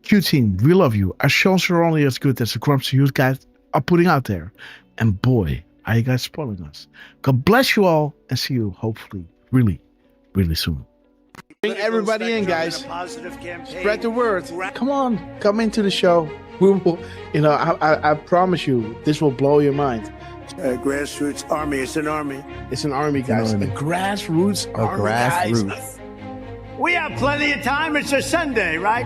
Q team, we love you. Our shows are only as good as the crumbs you guys are putting out there. And boy, are you guys spoiling us. God bless you all and see you hopefully Really, really soon. Bring everybody in, guys. Spread the word. Come on, come into the show. We will, I promise you, this will blow your mind. Grassroots army. It's an army. It's an army, guys. A grassroots army, guys. We have plenty of time. It's a Sunday, right?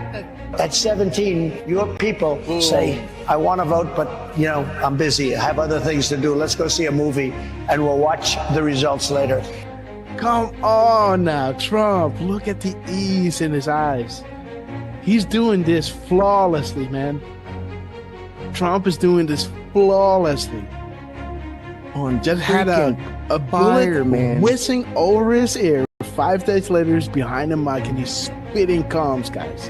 At 17, your people say, I want to vote, but, I'm busy. I have other things to do. Let's go see a movie, and we'll watch the results later. Come on now, Trump. Look at the ease in his eyes. He's doing this flawlessly, man. Trump is doing this flawlessly. Just had a bullet whizzing over his ear. 5 days later, he's behind the mic and he's spitting calms, guys.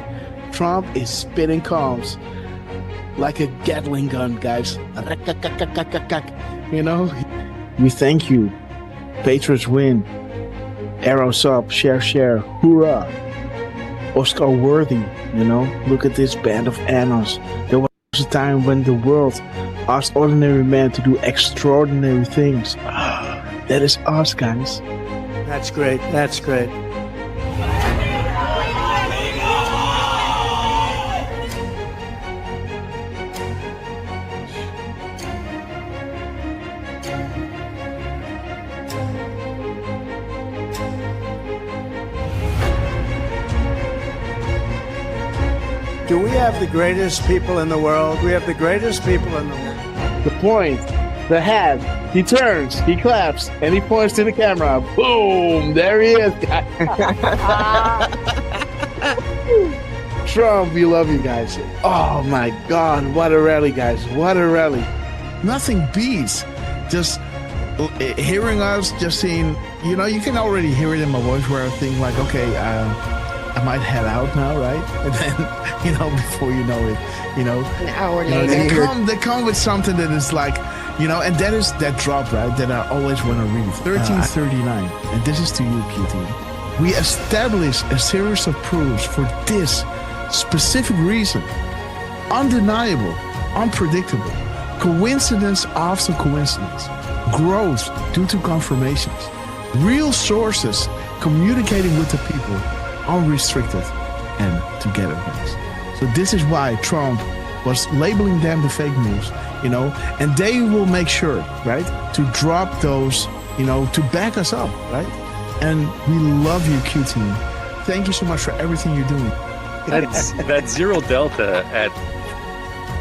Trump is spitting calms like a Gatling gun, guys. We thank you. Patriots win. Arrows up, share, hoorah. Oscar worthy, look at this band of annals. There was a time when the world asked ordinary men to do extraordinary things. That is us, guys. That's great. That's great. Do we have the greatest people in the world? We have the greatest people in the world. The point, the hat, he turns, he claps, and he points to the camera. Boom! There he is, guys. Trump, we love you guys. Oh my God, what a rally, guys. What a rally. Nothing beats just hearing us, just seeing, you can already hear it in my voice where I think like, okay, I might head out now, right? And then, before you know it, an hour later, they come with something that is like, and that is that drop, right? That I always want to read. 1339, and this is to you, QT. We establish a series of proofs for this specific reason. Undeniable, unpredictable, coincidence after coincidence, growth due to confirmations, real sources communicating with the people, unrestricted and together, guys. So this is why Trump was labeling them the fake news, and they will make sure, right, to drop those, to back us up, right? And we love you, Q Team. Thank you so much for everything you're doing. That's Zero Delta at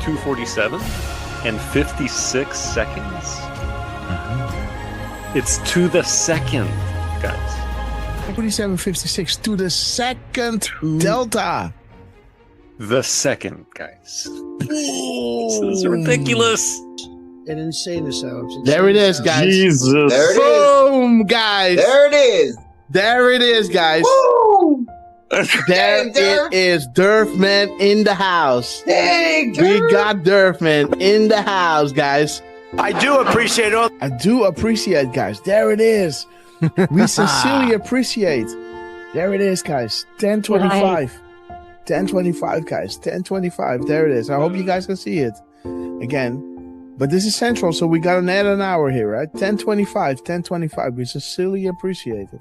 2:47 and 56 seconds. It's to the second, guys. 47.56 to the second delta. The second, guys. This is ridiculous. An insane asylum. There it is, guys. Jesus. There it is. Boom, guys. There it is. There it is, guys. Woo! There it is. Derfman in the house. Dang, we got Derfman in the house, guys. I do appreciate all. I do appreciate, guys. There it is. We sincerely appreciate. There it is, guys. 10:25. 10:25, guys. 10:25. There it is. I hope you guys can see it again. But this is central, so we got an add an hour here, right? 10:25. 10:25. We sincerely appreciate it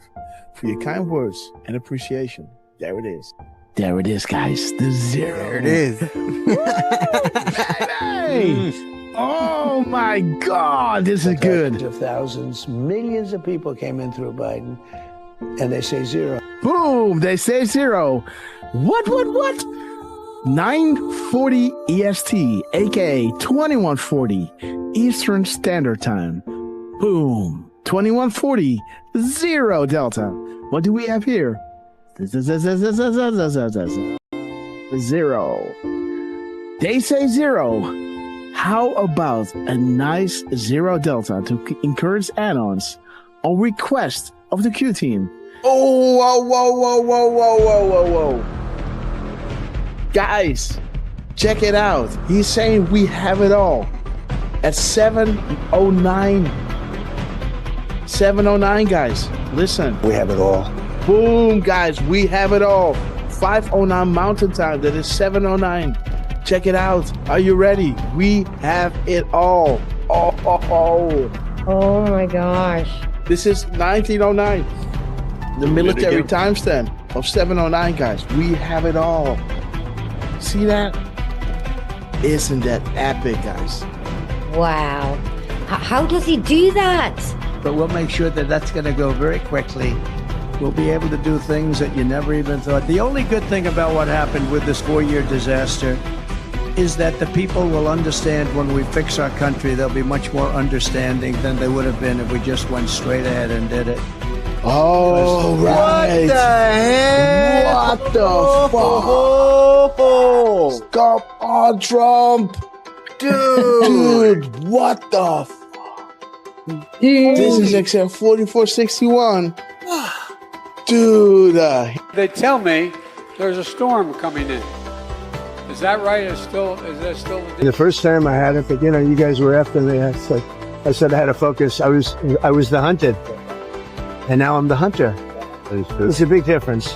for your kind words and appreciation. There it is. There it is, guys. The zero. There it is. Hey! Oh my God, this is good. Of thousands, millions of people came in through Biden, and they say zero. Boom, they say zero. What? 9:40 EST, aka 21:40 Eastern Standard Time. Boom, 21:40, zero Delta. What do we have here? Zero. They say zero. How about a nice zero Delta to encourage add-ons on request of the Q Team? Oh, whoa. Guys, check it out. He's saying we have it all at 7:09. 7:09, guys. Listen. We have it all. Boom, guys. We have it all. 5:09 Mountain Time. That is 7:09. Check it out. Are you ready? We have it all. Oh my gosh. This is 1909. The military timestamp of 709, guys. We have it all. See that? Isn't that epic, guys? Wow. How does he do that? But we'll make sure that that's going to go very quickly. We'll be able to do things that you never even thought. The only good thing about what happened with this 4-year disaster is that the people will understand when we fix our country. They'll be much more understanding than they would have been if we just went straight ahead and did it. Oh, right. What the heck? What the fuck? Stop on Trump. Dude, what the fuck? This is XM 4461. Dude. They tell me there's a storm coming in. Is that right? Is that still The first time I had it, but you guys were after me. I said I had to focus. I was the hunted, and now I'm the hunter. It's a big difference.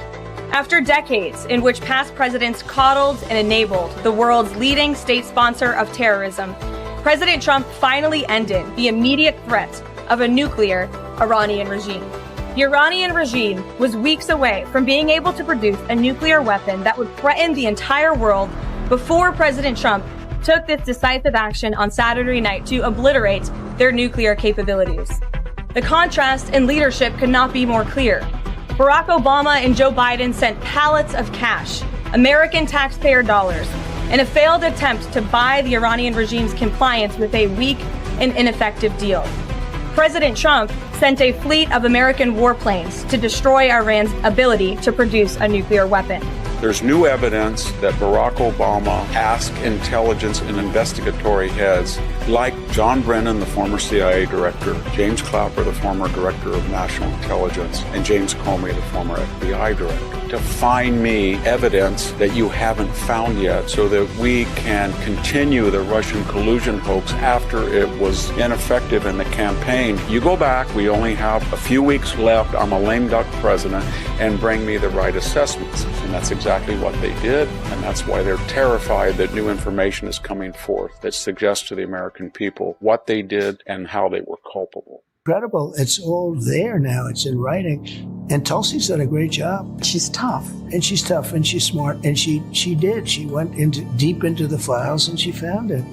After decades in which past presidents coddled and enabled the world's leading state sponsor of terrorism, President Trump finally ended the immediate threat of a nuclear Iranian regime. The Iranian regime was weeks away from being able to produce a nuclear weapon that would threaten the entire world before President Trump took this decisive action on Saturday night to obliterate their nuclear capabilities. The contrast in leadership could not be more clear. Barack Obama and Joe Biden sent pallets of cash, American taxpayer dollars, in a failed attempt to buy the Iranian regime's compliance with a weak and ineffective deal. President Trump sent a fleet of American warplanes to destroy Iran's ability to produce a nuclear weapon. There's new evidence that Barack Obama asked intelligence and investigatory heads like John Brennan, the former CIA director, James Clapper, the former director of national intelligence, and James Comey, the former FBI director, to find me evidence that you haven't found yet so that we can continue the Russian collusion hoax after it was ineffective in the campaign. You go back, we only have a few weeks left, I'm a lame duck president, and bring me the right assessments. And that's exactly what they did, and that's why they're terrified that new information is coming forth that suggests to the American people what they did and how they were culpable. Incredible. It's all there now. It's in writing. And Tulsi's done a great job. She's tough. And she's tough and she's smart. And she did. She went deep into the files and she found it.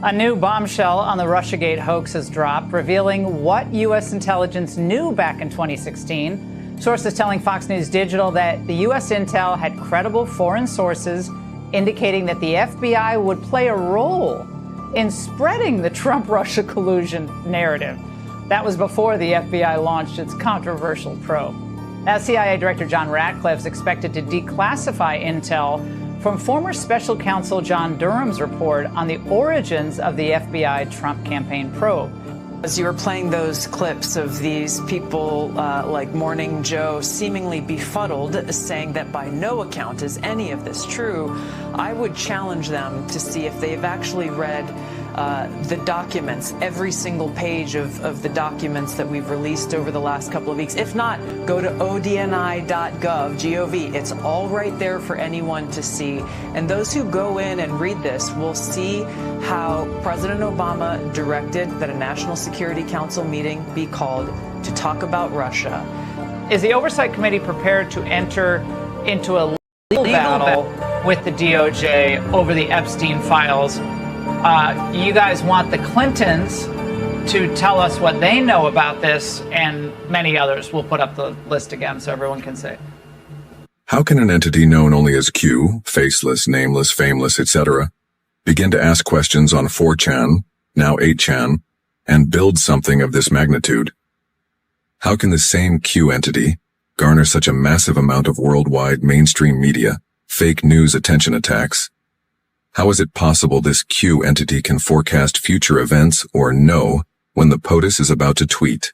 A new bombshell on the Russiagate hoax has dropped, revealing what U.S. intelligence knew back in 2016. Sources telling Fox News Digital that the U.S. intel had credible foreign sources indicating that the FBI would play a role in spreading the Trump-Russia collusion narrative. That was before the FBI launched its controversial probe. Now, CIA Director John Ratcliffe's expected to declassify intel from former special counsel John Durham's report on the origins of the FBI Trump campaign probe. As you were playing those clips of these people like Morning Joe seemingly befuddled, saying that by no account is any of this true, I would challenge them to see if they've actually read the documents, every single page of the documents that we've released over the last couple of weeks. If not, go to odni.gov, G-O-V. It's all right there for anyone to see. And those who go in and read this will see how President Obama directed that a National Security Council meeting be called to talk about Russia. Is the Oversight Committee prepared to enter into a legal battle with the DOJ over the Epstein files? You guys want the Clintons to tell us what they know about this, and many others. We'll put up the list again so everyone can see. How can an entity known only as Q, faceless, nameless, fameless, etc., begin to ask questions on 4chan, now 8chan, and build something of this magnitude? How can the same Q entity garner such a massive amount of worldwide mainstream media, fake news attention attacks? How is it possible this Q entity can forecast future events or know when the POTUS is about to tweet?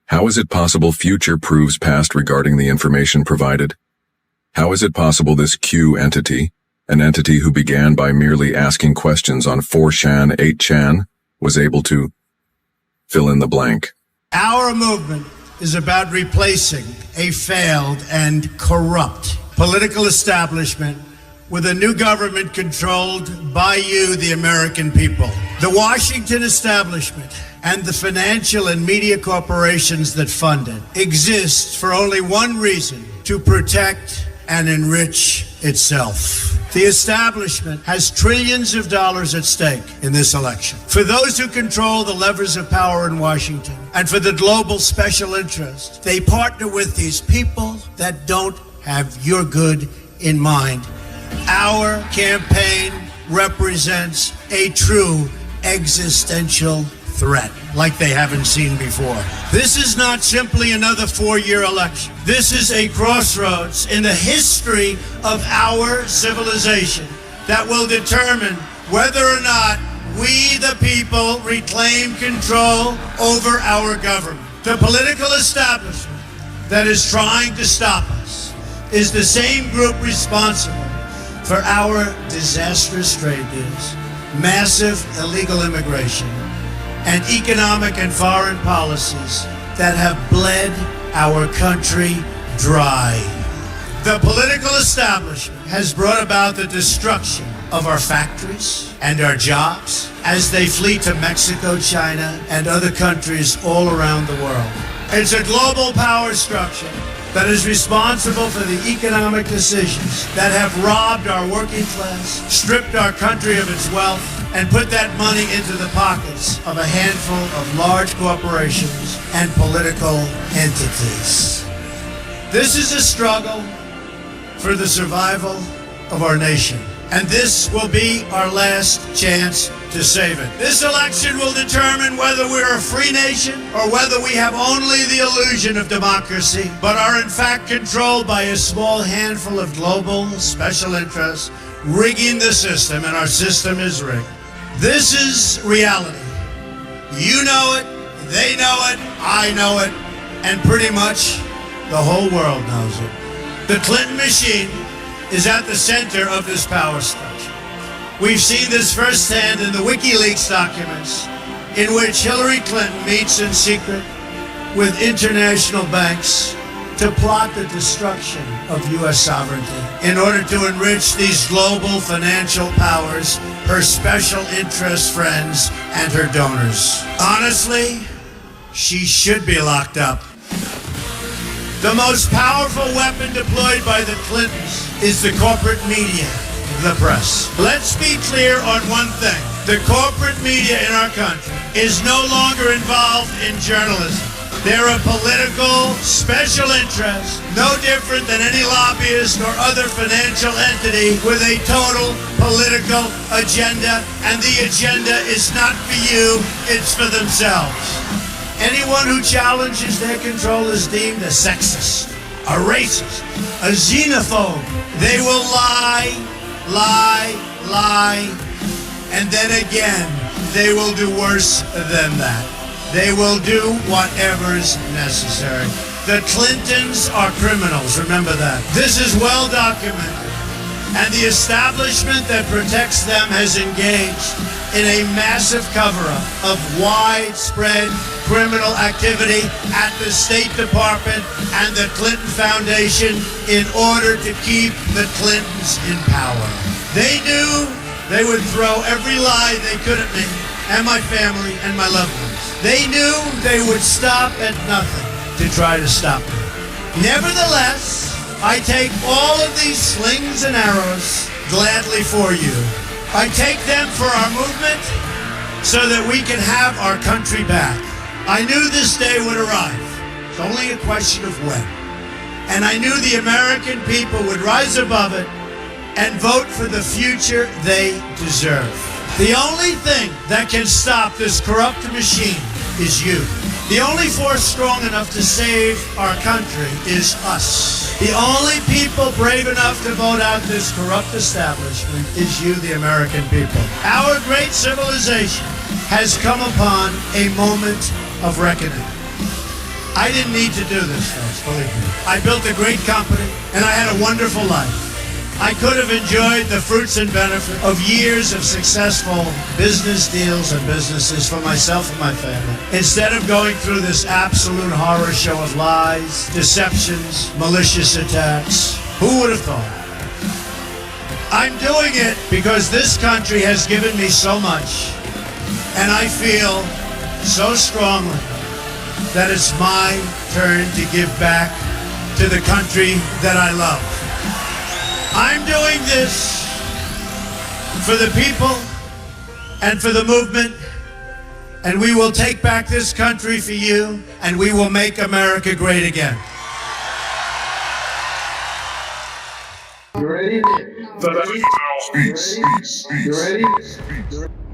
How is it possible future proves past regarding the information provided? How is it possible this Q entity, an entity who began by merely asking questions on 4chan, 8chan, was able to fill in the blank? Our movement is about replacing a failed and corrupt political establishment with a new government controlled by you, the American people. The Washington establishment and the financial and media corporations that fund it exists for only one reason: to protect and enrich itself. The establishment has trillions of dollars at stake in this election. For those who control the levers of power in Washington and for the global special interest, they partner with these people that don't have your good in mind. Our campaign represents a true existential threat like they haven't seen before. This is not simply another four-year election. This is a crossroads in the history of our civilization that will determine whether or not we, the people, reclaim control over our government. The political establishment that is trying to stop us is the same group responsible for our disastrous trade deals, massive illegal immigration, and economic and foreign policies that have bled our country dry. The political establishment has brought about the destruction of our factories and our jobs as they flee to Mexico, China, and other countries all around the world. It's a global power structure that is responsible for the economic decisions that have robbed our working class, stripped our country of its wealth, and put that money into the pockets of a handful of large corporations and political entities. This is a struggle for the survival of our nation, and this will be our last chance to save it. This election will determine whether we're a free nation or whether we have only the illusion of democracy, but are in fact controlled by a small handful of global special interests rigging the system, and our system is rigged. This is reality. You know it, they know it, I know it, and pretty much the whole world knows it. The Clinton machine is at the center of this power structure. We've seen this firsthand in the WikiLeaks documents, in which Hillary Clinton meets in secret with international banks to plot the destruction of U.S. sovereignty in order to enrich these global financial powers, her special interest friends, and her donors. Honestly, she should be locked up. The most powerful weapon deployed by the Clintons is the corporate media, the press. Let's be clear on one thing. The corporate media in our country is no longer involved in journalism. They're a political special interest, no different than any lobbyist or other financial entity with a total political agenda, and the agenda is not for you, it's for themselves. Anyone who challenges their control is deemed a sexist, a racist, a xenophobe. They will lie, and then again, they will do worse than that. They will do whatever is necessary. The Clintons are criminals, remember that. This is well documented, and the establishment that protects them has engaged in a massive cover-up of widespread criminal activity at the State Department and the Clinton Foundation in order to keep the Clintons in power. They knew they would throw every lie they could at me and my family and my loved ones. They knew they would stop at nothing to try to stop me. Nevertheless, I take all of these slings and arrows gladly for you. I take them for our movement so that we can have our country back. I knew this day would arrive. It's only a question of when. And I knew the American people would rise above it and vote for the future they deserve. The only thing that can stop this corrupt machine is you. The only force strong enough to save our country is us. The only people brave enough to vote out this corrupt establishment is you, the American people. Our great civilization has come upon a moment of reckoning. I didn't need to do this, folks, believe me. I built a great company, and I had a wonderful life. I could have enjoyed the fruits and benefit of years of successful business deals and businesses for myself and my family, instead of going through this absolute horror show of lies, deceptions, malicious attacks. Who would have thought? I'm doing it because this country has given me so much, and I feel so strongly that it's my turn to give back to the country that I love. I'm doing this for the people and for the movement, and we will take back this country for you, and we will make America great again. You ready? You ready?